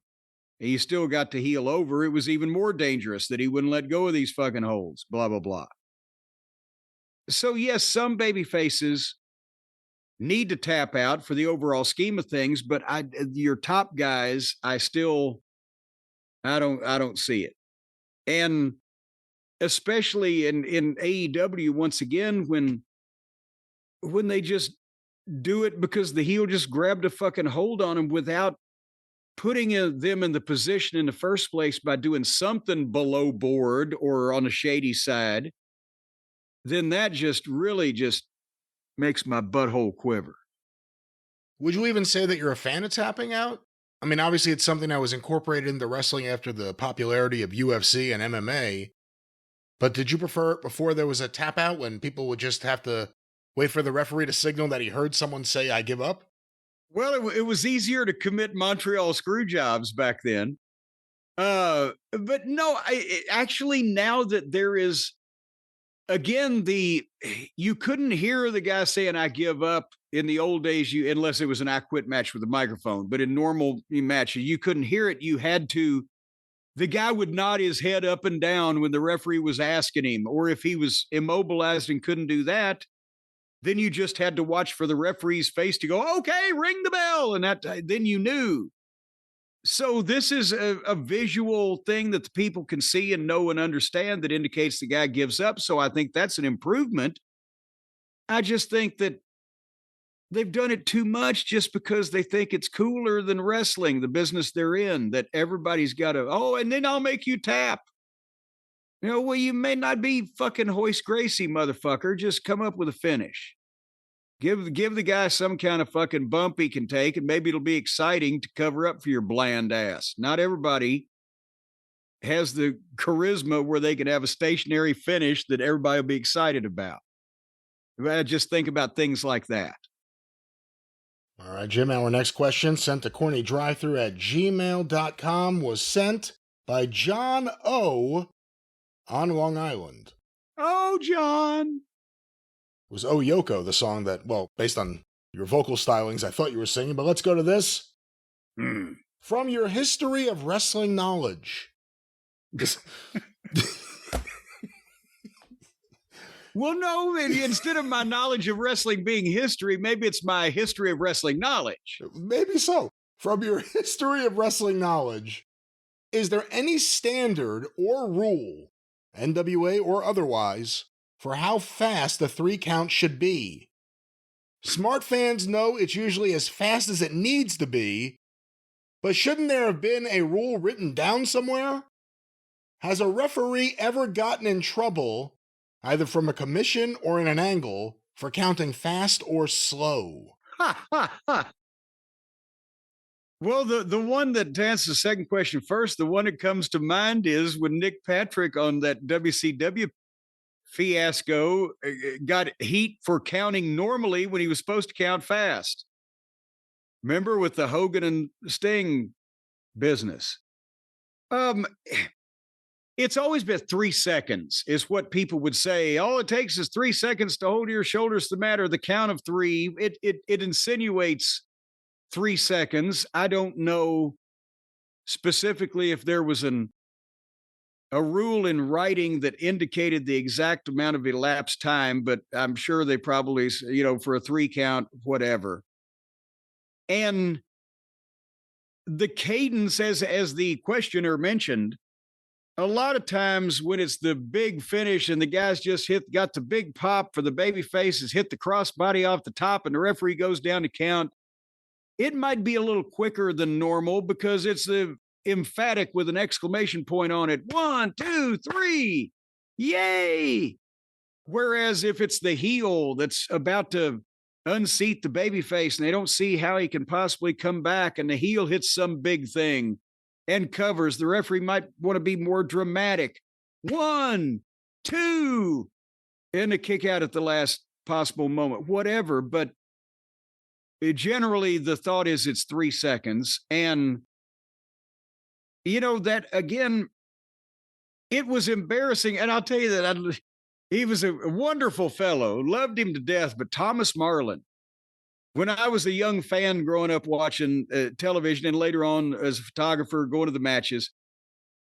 He still got to heel over. It was even more dangerous that he wouldn't let go of these fucking holds, blah, blah, blah. So yes, some baby faces need to tap out for the overall scheme of things, but your top guys, I don't see it. And especially in AEW, once again, when they just do it because the heel just grabbed a fucking hold on him without putting them in the position in the first place by doing something below board or on the shady side, then that just really just makes my butthole quiver. Would you even say that you're a fan of tapping out? I mean, obviously it's something that was incorporated into wrestling after the popularity of UFC and MMA, but did you prefer it before there was a tap out when people would just have to wait for the referee to signal that he heard someone say, "I give up"? Well, it was easier to commit Montreal screw jobs back then. But no, actually now that there is, again, you couldn't hear the guy saying, "I give up" in the old days, unless it was an I quit match with a microphone, but in normal matches, you couldn't hear it. You had to, the guy would nod his head up and down when the referee was asking him, or if he was immobilized and couldn't do that, then you just had to watch for the referee's face to go, "Okay, ring the bell." And then you knew. So this is a visual thing that the people can see and know and understand that indicates the guy gives up. So I think that's an improvement. I just think that they've done it too much just because they think it's cooler than wrestling, the business they're in, that everybody's got to, and then I'll make you tap. Well, you may not be fucking Hoist Gracie, motherfucker. Just come up with a finish. Give the guy some kind of fucking bump he can take, and maybe it'll be exciting to cover up for your bland ass. Not everybody has the charisma where they can have a stationary finish that everybody will be excited about. Just think about things like that. All right, Jim, our next question, sent to CornyDriveThru@gmail.com, was sent by John O. on Long Island. Oh, John. It was Oh Yoko, the song that, well, based on your vocal stylings, I thought you were singing, but let's go to this. From your history of wrestling knowledge. Well, no, instead of my knowledge of wrestling being history, maybe it's my history of wrestling knowledge. Maybe so. From your history of wrestling knowledge, is there any standard or rule, NWA or otherwise, for how fast the 3 count should be? Smart fans know it's usually as fast as it needs to be, but shouldn't there have been a rule written down somewhere? Has a referee ever gotten in trouble, either from a commission or in an angle, for counting fast or slow? Ha, ha, ha. Well, the one that, to answer the second question first, the one that comes to mind is when Nick Patrick on that WCW fiasco got heat for counting normally when he was supposed to count fast. Remember with the Hogan and Sting business? It's always been 3 seconds is what people would say. All it takes is 3 seconds to hold your shoulders to the mat, or the count of 3. It insinuates 3 seconds. I don't know specifically if there was a rule in writing that indicated the exact amount of elapsed time, but I'm sure they probably, for a 3 count, whatever. And the cadence, as the questioner mentioned, a lot of times when it's the big finish and the guys just got the big pop for the baby faces, hit the crossbody off the top, and the referee goes down to count, it might be a little quicker than normal because it's the emphatic with an exclamation point on it. 1, 2, 3, yay! Whereas if it's the heel that's about to unseat the baby face and they don't see how he can possibly come back, and the heel hits some big thing and covers, the referee might want to be more dramatic. 1, 2, and a kick out at the last possible moment, whatever. But generally the thought is it's 3 seconds. And that again, it was embarrassing. And I'll tell you that he was a wonderful fellow, loved him to death. But Thomas Marlin, when I was a young fan growing up watching television and later on as a photographer going to the matches,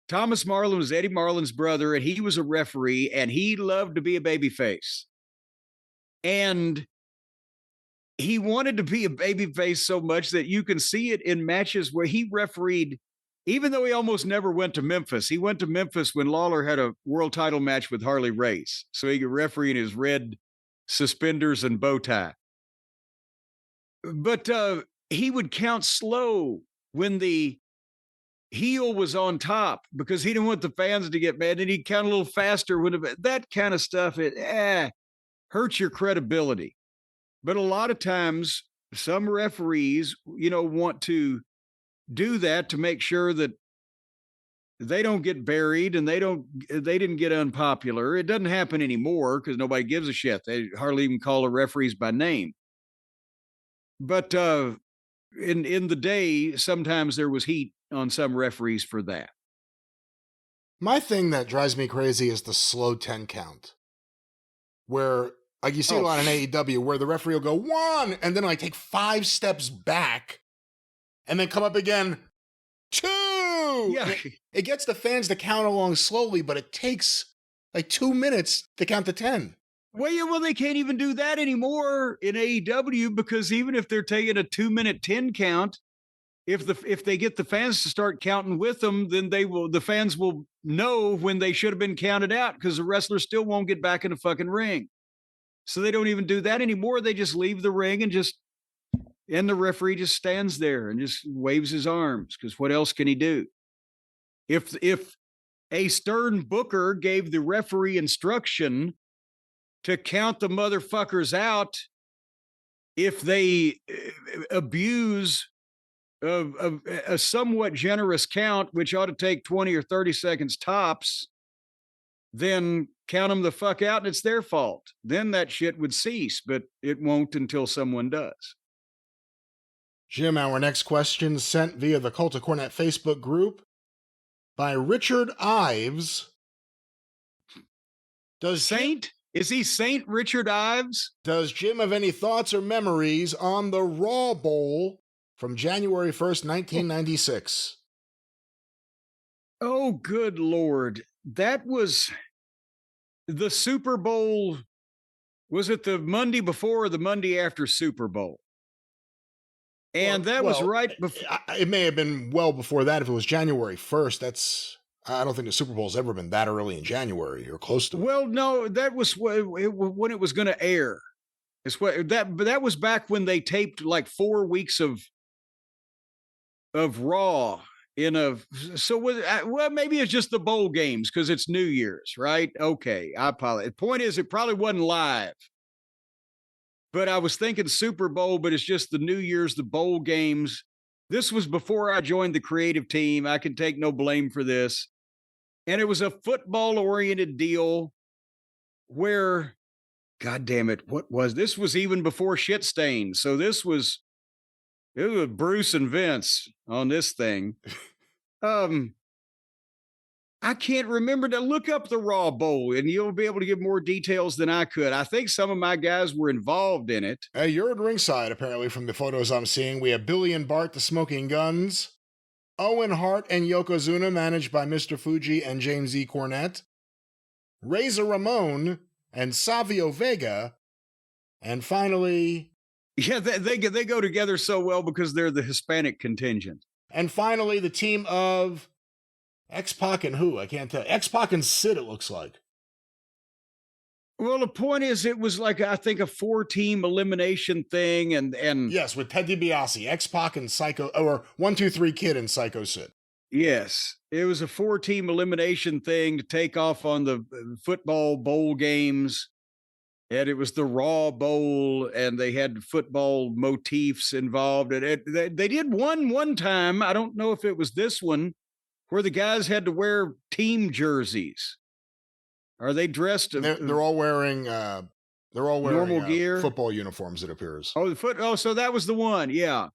Thomas Marlin was Eddie Marlin's brother, and he was a referee, and he loved to be a babyface. And he wanted to be a babyface so much that you can see it in matches where he refereed, even though he almost never went to Memphis. He went to Memphis when Lawler had a world title match with Harley Race, so he could referee in his red suspenders and bow tie. But he would count slow when the heel was on top because he didn't want the fans to get mad, and he'd count a little faster when that kind of stuff. It hurts your credibility. But a lot of times, some referees, want to do that to make sure that they don't get buried and they didn't get unpopular. It doesn't happen anymore because nobody gives a shit. They hardly even call the referees by name. But in the day, sometimes there was heat on some referees for that. My thing that drives me crazy is the slow 10 count, where like you see a lot in AEW where the referee will go 1 and then take 5 steps back and then come up again 2. Yeah. It gets the fans to count along slowly, but it takes 2 minutes to count to 10. Well, they can't even do that anymore in AEW because even if they're taking a 2-minute 10 count, if they get the fans to start counting with them, then the fans will know when they should have been counted out because the wrestler still won't get back in the fucking ring. So they don't even do that anymore. They just leave the ring and the referee just stands there and just waves his arms because what else can he do? If a stern booker gave the referee instruction to count the motherfuckers out if they abuse of a somewhat generous count, which ought to take 20 or 30 seconds tops, then count them the fuck out and it's their fault. Then that shit would cease, but it won't until someone does. Jim, our next question sent via the Cult of Cornette Facebook group by Richard Ives. Is he Saint Richard Ives? Does Jim have any thoughts or memories on the Raw Bowl from January 1st, 1996? Oh, good Lord. That was the Super Bowl. Was it the Monday before or the Monday after Super Bowl? And that was right before. It may have been well before that. If it was January 1st, I don't think the Super Bowl's ever been that early in January or close to it. Well, no, that was when it was going to air. That was back when they taped like 4 weeks of Raw maybe it's just the bowl games because it's New Year's, right? Okay, I apologize. The point is, it probably wasn't live. But I was thinking Super Bowl, but it's just the New Year's, the bowl games. This was before I joined the creative team. I can take no blame for this. And it was a football-oriented deal where, God damn it, this was even before Shit Stain. So it was Bruce and Vince on this thing. I can't remember to look up the Raw Bowl, and you'll be able to give more details than I could. I think some of my guys were involved in it. You're at ringside, apparently, from the photos I'm seeing. We have Billy and Bart, the Smoking Guns, Owen Hart and Yokozuna, managed by Mr. Fuji and James E. Cornette, Razor Ramon and Savio Vega, and finally... Yeah, they go together so well because they're the Hispanic contingent. And finally, the team of... X-Pac and who? I can't tell. X-Pac and Sid, it looks like. Well, the point is, it was like, I think, a 4-team elimination thing, and yes, with Ted DiBiase, X-Pac and Psycho, or 1, 2, 3 Kid and Psycho Sid. Yes, it was a 4-team elimination thing to take off on the football bowl games, and it was the Raw Bowl, and they had football motifs involved. And they did one time. I don't know if it was this one, where the guys had to wear team jerseys. Are they dressed? They're all wearing normal gear, football uniforms. It appears. So that was the one. Yeah,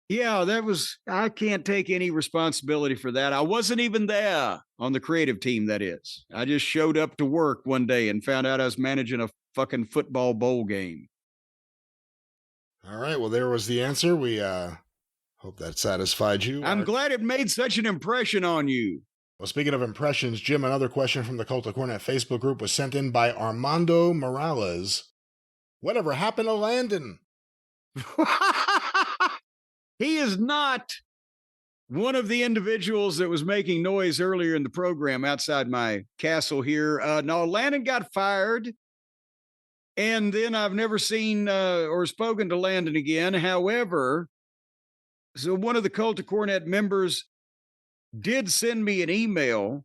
that was. I can't take any responsibility for that. I wasn't even there on the creative team. That is, I just showed up to work one day and found out I was managing a fucking football bowl game. All right. Well, there was the answer. We hope that satisfied you. I'm glad it made such an impression on you. Well, speaking of impressions, Jim, another question from the Cult of Cornette Facebook group was sent in by Armando Morales. Whatever happened to Landon? He is not one of the individuals that was making noise earlier in the program outside my castle here. No, Landon got fired. And then I've never seen or spoken to Landon again. However, so one of the Cult of Cornette members did send me an email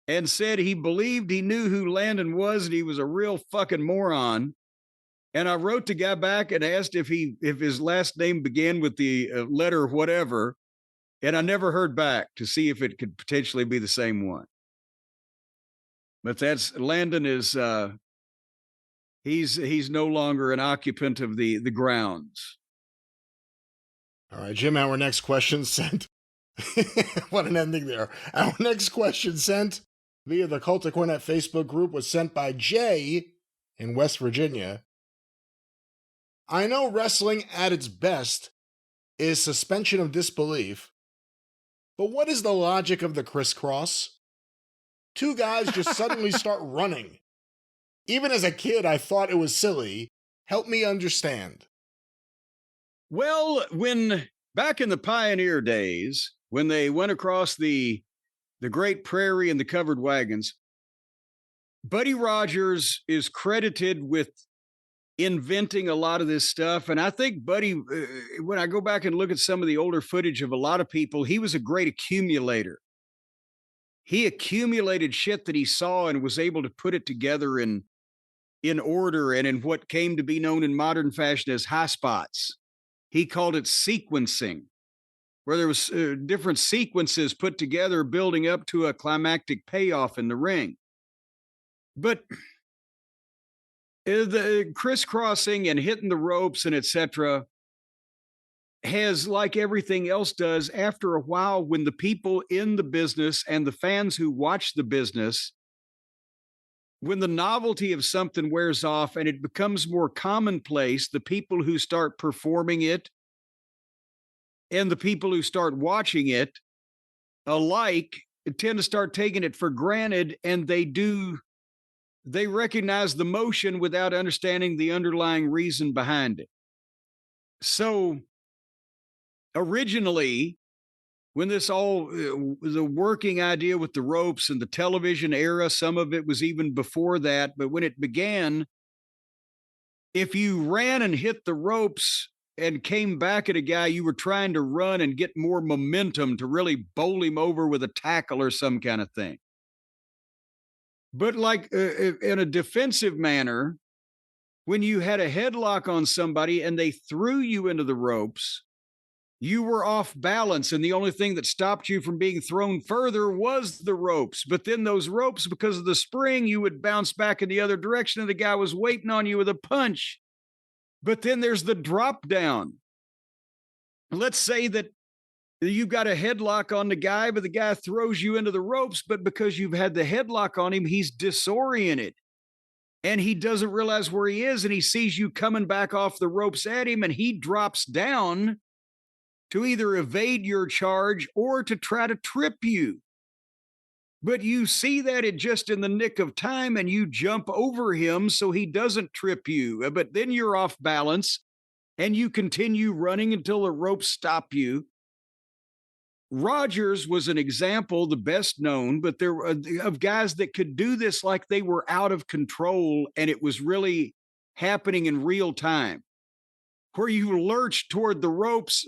and said he believed he knew who Landon was and he was a real fucking moron. And I wrote the guy back and asked if his last name began with the letter whatever. And I never heard back to see if it could potentially be the same one. But Landon is, he's no longer an occupant of the grounds. All right, Jim, our next question sent. What an ending there. Our next question sent via the Cult of Cornette Facebook group was sent by Jay in West Virginia. I know wrestling at its best is suspension of disbelief, but what is the logic of the crisscross? 2 guys just suddenly start running. Even as a kid, I thought it was silly. Help me understand. Well, back in the pioneer days, when they went across the Great Prairie in the covered wagons, Buddy Rogers is credited with inventing a lot of this stuff. And I think Buddy, when I go back and look at some of the older footage of a lot of people, he was a great accumulator. He accumulated shit that he saw and was able to put it together in in order and in what came to be known in modern fashion as high spots. He called it sequencing, where there was different sequences put together building up to a climactic payoff in the ring. But the crisscrossing and hitting the ropes and etc. has, like everything else does, after a while, when the people in the business and the fans who watch the business, when the novelty of something wears off and it becomes more commonplace, the people who start performing it and the people who start watching it alike tend to start taking it for granted, and they recognize the motion without understanding the underlying reason behind it. So originally, when this all the working idea with the ropes and the television era, some of it was even before that, but when it began, if you ran and hit the ropes and came back at a guy, you were trying to run and get more momentum to really bowl him over with a tackle or some kind of thing. But like in a defensive manner, when you had a headlock on somebody and they threw you into the ropes, you were off balance, and the only thing that stopped you from being thrown further was the ropes. But then those ropes, because of the spring, you would bounce back in the other direction, and the guy was waiting on you with a punch. But then there's the drop down. Let's say that you've got a headlock on the guy, but the guy throws you into the ropes, but because you've had the headlock on him, he's disoriented. And he doesn't realize where he is, and he sees you coming back off the ropes at him, and he drops down to either evade your charge or to try to trip you. But you see that just in the nick of time, and you jump over him so he doesn't trip you. But then you're off balance and you continue running until the ropes stop you. Rogers was an example, the best known, but there were of guys that could do this like they were out of control and it was really happening in real time, where you lurched toward the ropes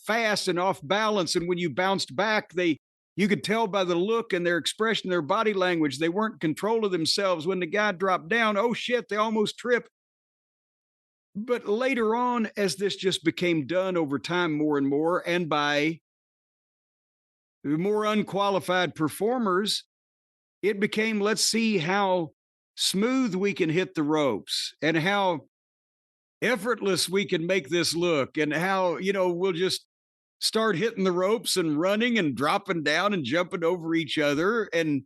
fast and off balance. And when you bounced back, you could tell by the look and their expression, their body language, they weren't in control of themselves. When the guy dropped down, oh shit, they almost tripped. But later on, as this just became done over time more and more, and by more unqualified performers, it became, let's see how smooth we can hit the ropes and how effortless we can make this look, and how, we'll just start hitting the ropes and running and dropping down and jumping over each other. And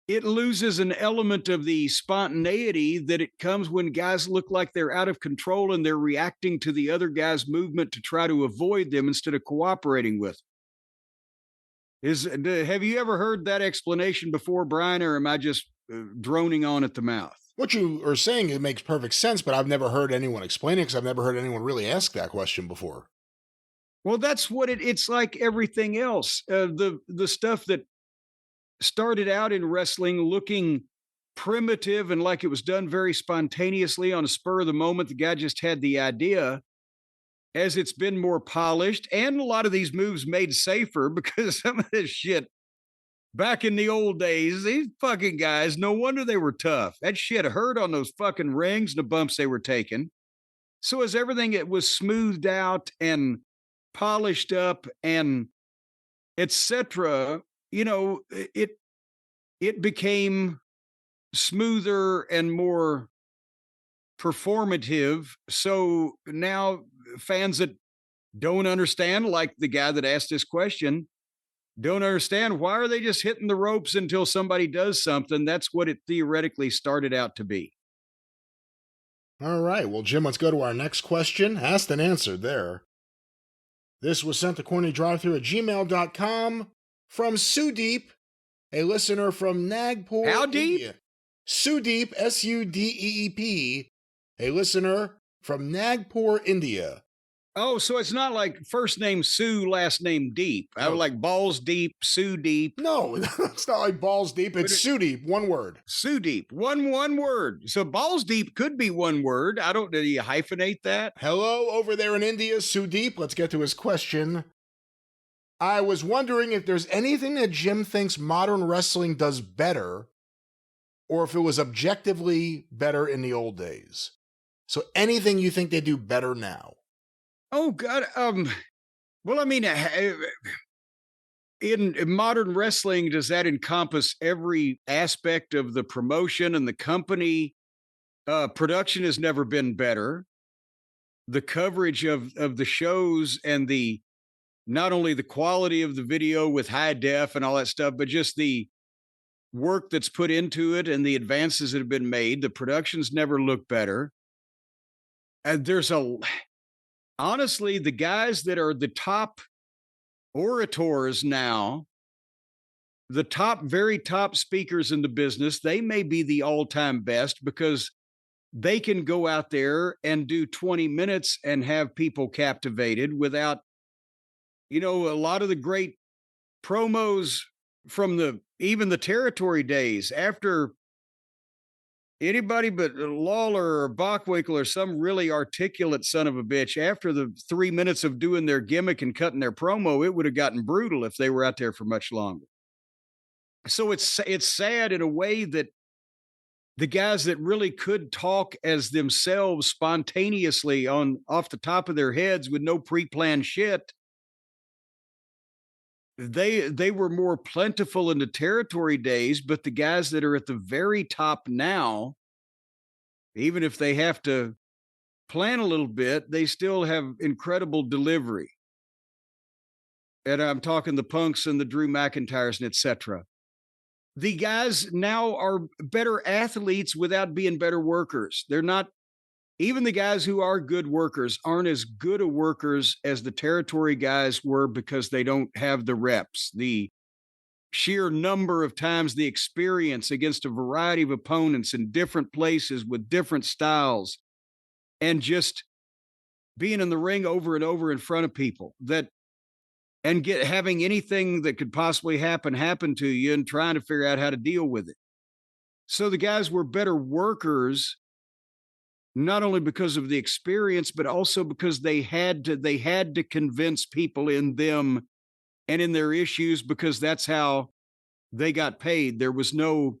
it loses an element of the spontaneity that it comes when guys look like they're out of control and they're reacting to the other guy's movement to try to avoid them instead of cooperating with them. Have you ever heard that explanation before, Brian, or am I just droning on at the mouth? What you are saying, it makes perfect sense, but I've never heard anyone explain it because I've never heard anyone really ask that question before. Well, that's what it's like everything else. The stuff that started out in wrestling looking primitive and like it was done very spontaneously on a spur of the moment, the guy just had the idea. As it's been more polished and a lot of these moves made safer, because some of this shit back in the old days, these fucking guys, no wonder they were tough. That shit hurt on those fucking rings and the bumps they were taking. So as everything, it was smoothed out and polished up and etc., it became smoother and more performative. So now fans that don't understand, like the guy that asked this question, don't understand, why are they just hitting the ropes until somebody does something? That's what it theoretically started out to be. All right. Well, Jim, let's go to our next question. Asked and answered there. This was sent to CornyDriveThru@gmail.com from Sudeep, a listener from Nagpur, How deep? India. Sudeep, Sudeep, a listener from Nagpur, India. Oh, so it's not like first name Sue, last name Deep. I would like Balls Deep, Sue Deep. No, it's not like Balls Deep. It's Sudeep, one word. Sue Deep, one word. So Balls Deep could be one word. Do you hyphenate that? Hello over there in India, Sudeep. Let's get to his question. I was wondering if there's anything that Jim thinks modern wrestling does better, or if it was objectively better in the old days. So anything you think they do better now? Oh God. Well, I mean, in modern wrestling, does that encompass every aspect of the promotion and the company? Production has never been better. The coverage of the shows and the not only the quality of the video with high def and all that stuff, but just the work that's put into it and the advances that have been made. The productions never look better. And honestly, the guys that are the top orators now, the very top speakers in the business, they may be the all-time best because they can go out there and do 20 minutes and have people captivated without, a lot of the great promos from even the territory days after anybody but Lawler or Bockwinkel or some really articulate son of a bitch, after the 3 minutes of doing their gimmick and cutting their promo, it would have gotten brutal if they were out there for much longer. So it's sad in a way that the guys that really could talk as themselves spontaneously off the top of their heads with no pre-planned shit, they were more plentiful in the territory days, but the guys that are at the very top now, even if they have to plan a little bit, they still have incredible delivery. And I'm talking the Punks and the Drew McIntyres and etc. The guys now are better athletes without being better workers. They're not, even the guys who are good workers aren't as good a workers as the territory guys were because they don't have the reps, the sheer number of times, the experience against a variety of opponents in different places with different styles, and just being in the ring over and over in front of people and having anything that could possibly happen to you and trying to figure out how to deal with it. So the guys were better workers, not only because of the experience, but also because they had to convince people in them and in their issues, because that's how they got paid. There was no,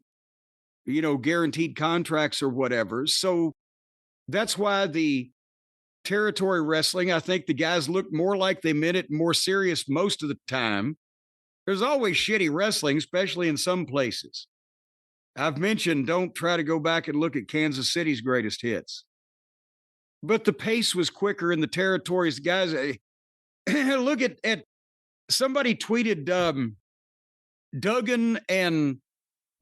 guaranteed contracts or whatever. So that's why the territory wrestling, I think the guys look more like they meant it, more serious most of the time. There's always shitty wrestling, especially in some places. I've mentioned, don't try to go back and look at Kansas City's greatest hits. But the pace was quicker in the territories. Guys, look at somebody tweeted Duggan and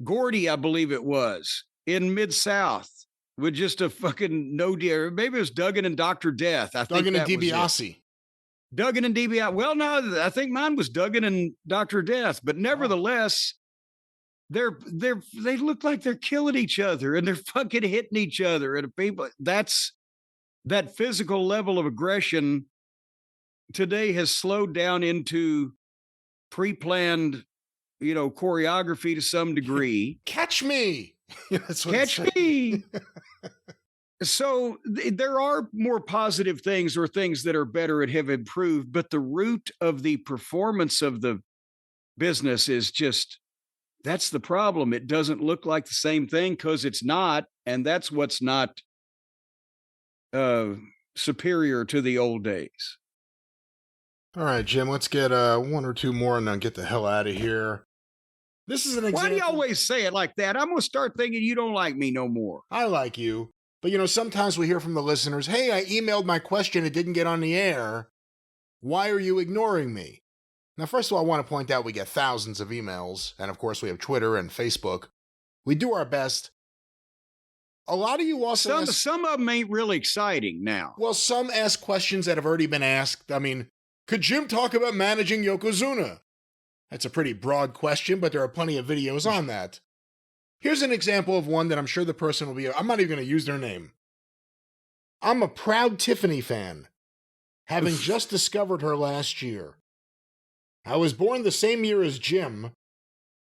Gordy, I believe it was, in Mid-South with just a fucking no deal. Maybe it was Duggan and Dr. Death. Duggan and DiBiase. Duggan and DiBiase. Well, no, I think mine was Duggan and Dr. Death. But nevertheless, they look like they're killing each other and they're fucking hitting each other. And people, that physical level of aggression today has slowed down into pre-planned, choreography to some degree. Catch me. Catch me. So there are more positive things or things that are better and have improved, but the root of the performance of the business is just, that's the problem. It doesn't look like the same thing because it's not, and that's what's not superior to the old days. All right, Jim, let's get one or two more and then get the hell out of here. This is an example. Why do you always say it like that? I'm going to start thinking you don't like me no more. I like you. But, sometimes we hear from the listeners, hey, I emailed my question. It didn't get on the air. Why are you ignoring me? Now, first of all, I want to point out we get thousands of emails. And, of course, we have Twitter and Facebook. We do our best. A lot of you also some of them ain't really exciting now. Well, some ask questions that have already been asked. I mean, could Jim talk about managing Yokozuna? That's a pretty broad question, but there are plenty of videos on that. Here's an example of one that I'm sure the person will be. I'm not even going to use their name. I'm a proud Tiffany fan, having just discovered her last year. I was born the same year as Jim,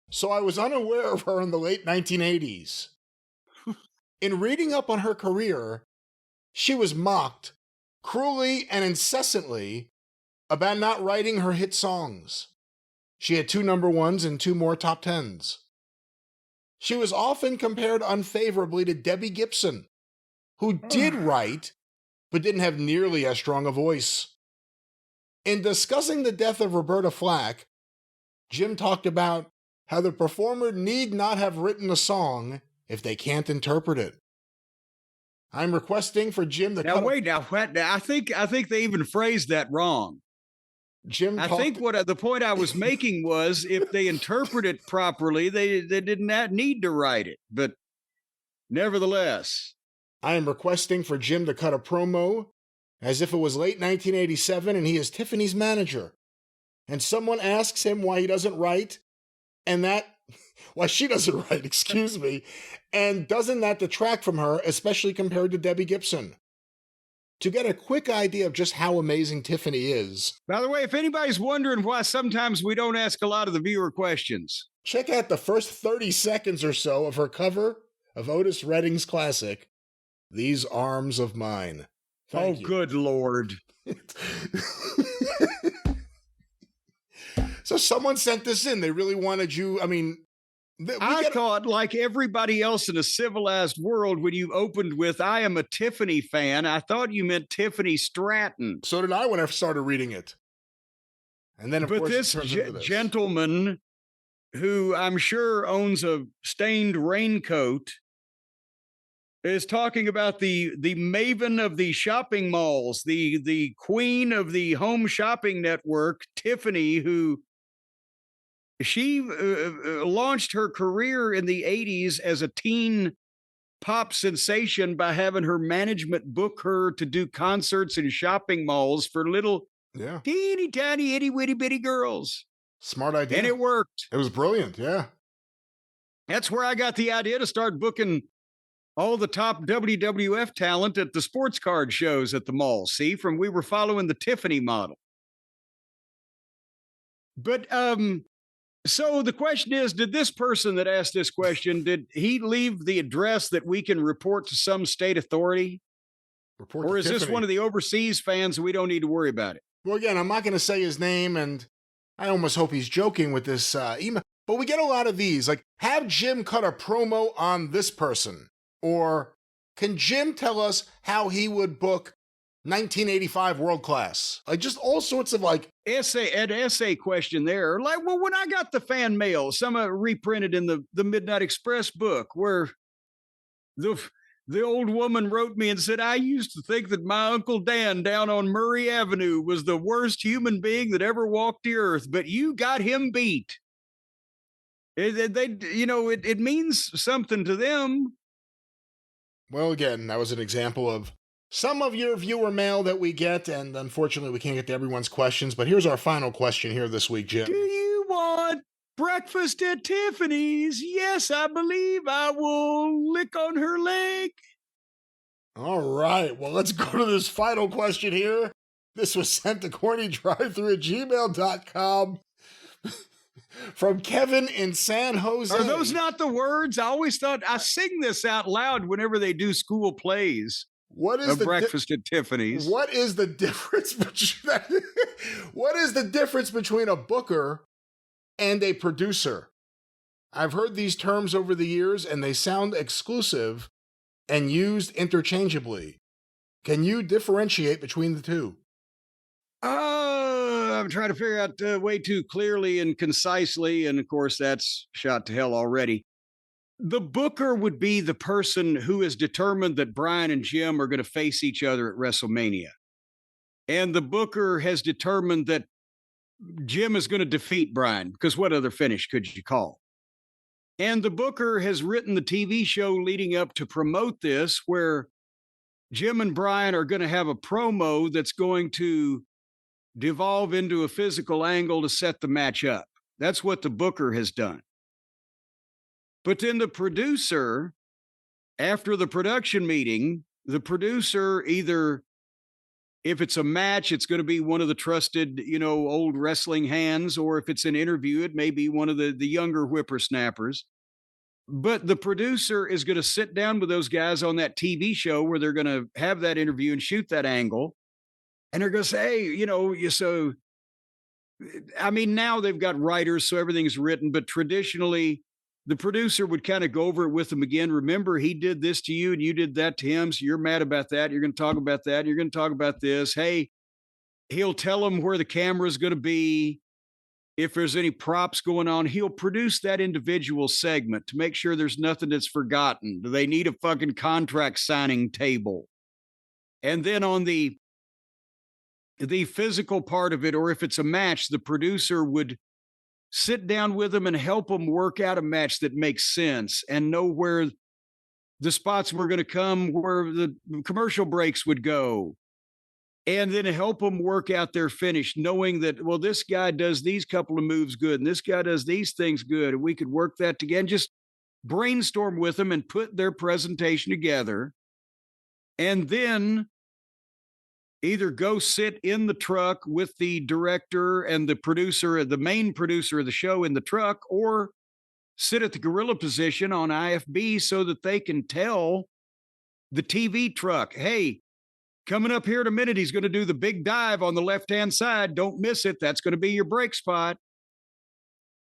so I was unaware of her in the late 1980s. In reading up on her career, she was mocked cruelly and incessantly about not writing her hit songs. She had 2 number 1s and 2 more top 10s. She was often compared unfavorably to Debbie Gibson, who did write, but didn't have nearly as strong a voice. In discussing the death of Roberta Flack, Jim talked about how the performer need not have written a song if they can't interpret it. I'm requesting for Jim to I think they even phrased that wrong. I think what the point I was making was if they interpret it properly, they did not need to write it. But nevertheless, I am requesting for Jim to cut a promo as if it was late 1987 and he is Tiffany's manager. And someone asks him why he doesn't write, why she doesn't write, excuse me, and doesn't that detract from her, especially compared to Debbie Gibson? To get a quick idea of just how amazing Tiffany is. By the way, if anybody's wondering why sometimes we don't ask a lot of the viewer questions, check out the first 30 seconds or so of her cover of Otis Redding's classic, These Arms of Mine. Thank you. Good Lord. So someone sent this in. They really wanted you, I thought, like everybody else in a civilized world, when you opened with, I am a Tiffany fan, I thought you meant Tiffany Stratton. So did I when I started reading it. And then, of course, this gentleman, who I'm sure owns a stained raincoat, is talking about the maven of the shopping malls, the queen of the home shopping network, Tiffany, who she launched her career in the 80s as a teen pop sensation by having her management book her to do concerts in shopping malls for little teeny tiny itty bitty bitty girls. Smart idea. And it worked. It was brilliant. Yeah. That's where I got the idea to start booking all the top WWF talent at the sports card shows at the mall. See, we were following the Tiffany model. But, so the question is, did this person that asked this question, did he leave the address that we can report to some state authority? Or is this one of the overseas fans and we don't need to worry about it? Well, again, I'm not going to say his name, and I almost hope he's joking with this email. But we get a lot of these, like, have Jim cut a promo on this person. Or can Jim tell us how he would book 1985 World Class? Like, just all sorts of essay question there. Like, well, when I got the fan mail, some reprinted in the Midnight Express book, where the old woman wrote me and said, I used to think that my Uncle Dan down on Murray Avenue was the worst human being that ever walked the earth, but you got him beat. It means something to them. Well, again, that was an example of some of your viewer mail that we get, and unfortunately we can't get to everyone's questions, but here's our final question here this week, Jim. Do you want breakfast at Tiffany's? Yes, I believe I will lick on her leg. All right, well, let's go to this final question here. This was sent to CornyDriveThru@gmail.com from Kevin in San Jose. Are those not the words? I always thought I sing this out loud whenever they do school plays. What is the breakfast at Tiffany's? What is the difference between what is the difference between a booker and a producer? I've heard these terms over the years and they sound exclusive and used interchangeably. Can you differentiate between the two? I'm trying to figure out way too clearly and concisely, and of course that's shot to hell already. The booker would be the person who is determined that Brian and Jim are going to face each other at WrestleMania. And the booker has determined that Jim is going to defeat Brian, because what other finish could you call? And the booker has written the TV show leading up to promote this, where Jim and Brian are going to have a promo that's going to devolve into a physical angle to set the match up. That's what the booker has done. But then the producer, after the production meeting, the producer either, if it's a match, it's going to be one of the trusted, old wrestling hands, or if it's an interview, it may be one of the younger whippersnappers. But the producer is going to sit down with those guys on that TV show where they're going to have that interview and shoot that angle. And they're going to say, now they've got writers, so everything's written. But traditionally, the producer would kind of go over it with him again. Remember, he did this to you and you did that to him. So you're mad about that. You're going to talk about that. You're going to talk about this. Hey, he'll tell them where the camera is going to be. If there's any props going on, he'll produce that individual segment to make sure there's nothing that's forgotten. Do they need a fucking contract signing table? And then on the physical part of it, or if it's a match, the producer would sit down with them and help them work out a match that makes sense and know where the spots were going to come, where the commercial breaks would go. And then help them work out their finish, knowing that, well, this guy does these couple of moves good, and this guy does these things good, and we could work that together. Just brainstorm with them and put their presentation together. And then either go sit in the truck with the director and the producer, the main producer of the show in the truck, or sit at the gorilla position on IFB so that they can tell the TV truck, hey, coming up here in a minute, he's going to do the big dive on the left-hand side. Don't miss it. That's going to be your break spot.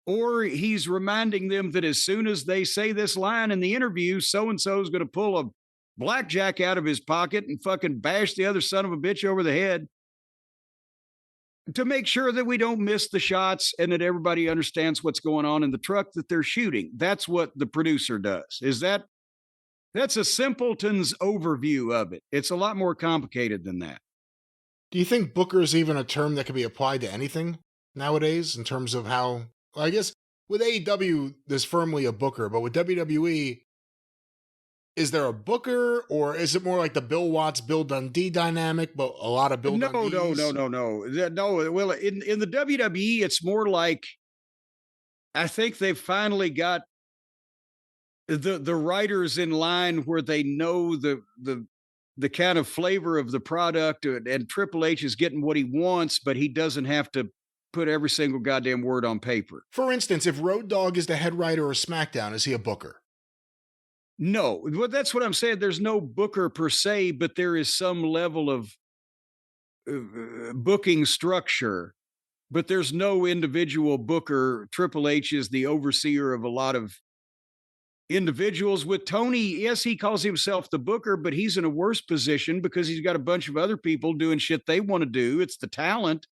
Or he's reminding them that as soon as they say this line in the interview, so-and-so is going to pull a blackjack out of his pocket and fucking bash the other son of a bitch over the head, to make sure that we don't miss the shots and that everybody understands what's going on in the truck that they're shooting. That's what the producer does. That's a simpleton's overview of it. It's a lot more complicated than that. Do you think booker is even a term that could be applied to anything nowadays in terms of how, well, I guess with AEW, there's firmly a booker, but with WWE, is there a booker, or is it more like the Bill Watts, Bill Dundee dynamic, but a lot of Bill Dundees? No. Well, in the WWE, it's more like, I think they've finally got the writers in line where they know the kind of flavor of the product, and Triple H is getting what he wants, but he doesn't have to put every single goddamn word on paper. For instance, if Road Dogg is the head writer of SmackDown, is he a booker? No, well, that's what I'm saying. There's no booker per se, but there is some level of booking structure, but there's no individual booker. Triple H is the overseer of a lot of individuals. With Tony, yes, he calls himself the booker, but he's in a worse position because he's got a bunch of other people doing shit they want to do. It's the talent.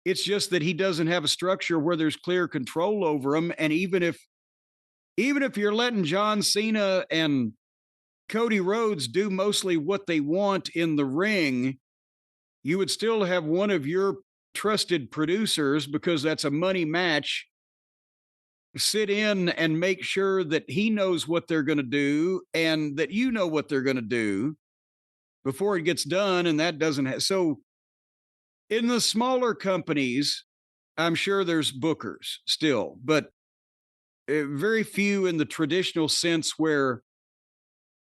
It's just that he doesn't have a structure where there's clear control over them. And even if you're letting John Cena and Cody Rhodes do mostly what they want in the ring, you would still have one of your trusted producers, because that's a money match, sit in and make sure that he knows what they're going to do and that you know what they're going to do before it gets done. And that doesn't have, so in the smaller companies, I'm sure there's bookers still, but very few in the traditional sense where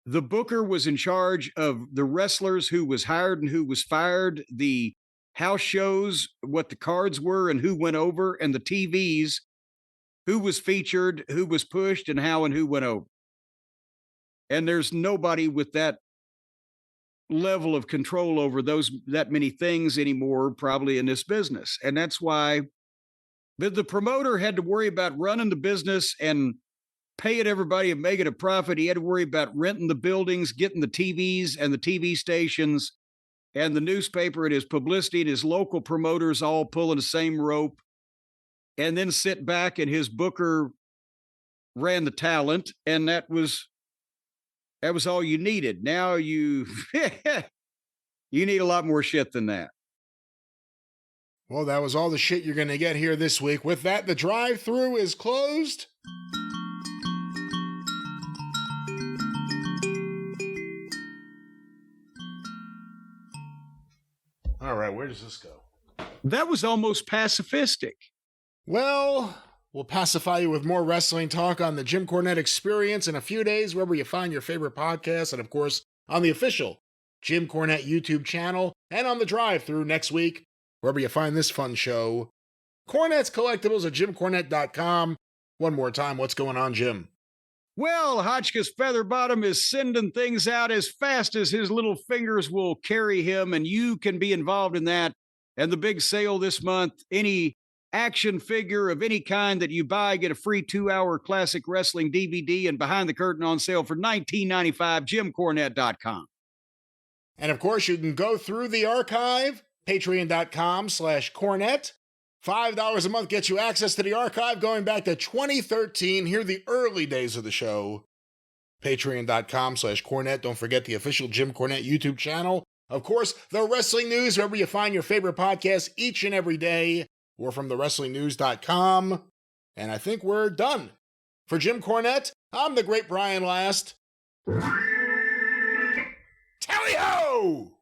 the booker was in charge of the wrestlers, who was hired and who was fired, the house shows, what the cards were and who went over, and the TVs, who was featured, who was pushed, and how and who went over. And there's nobody with that level of control over that many things anymore, probably, in this business. And that's why the promoter had to worry about running the business and paying everybody and making a profit. He had to worry about renting the buildings, getting the TVs and the TV stations and the newspaper and his publicity and his local promoters all pulling the same rope, and then sit back and his booker ran the talent. And that was all you needed. Now you need a lot more shit than that. Well, that was all the shit you're going to get here this week. With that, the drive-thru is closed. All right, where does this go? That was almost pacifistic. Well, we'll pacify you with more wrestling talk on the Jim Cornette Experience in a few days, wherever you find your favorite podcast, and of course, on the official Jim Cornette YouTube channel, and on the drive-thru next week, wherever you find this fun show. Cornette's Collectibles at JimCornette.com. One more time, what's going on, Jim? Well, Hotchkiss Featherbottom is sending things out as fast as his little fingers will carry him, and you can be involved in that. And the big sale this month, any action figure of any kind that you buy, get a free 2-hour classic wrestling DVD and Behind the Curtain on sale for $19.95, JimCornette.com. And of course, you can go through the archive, patreon.com/Cornette. $5 a month gets you access to the archive going back to 2013. Here are the early days of the show. Patreon.com/Cornette. Don't forget the official Jim Cornette YouTube channel. Of course, the wrestling news, wherever you find your favorite podcasts each and every day, or from thewrestlingnews.com. And I think we're done. For Jim Cornette, I'm the great Brian Last. Tally-ho!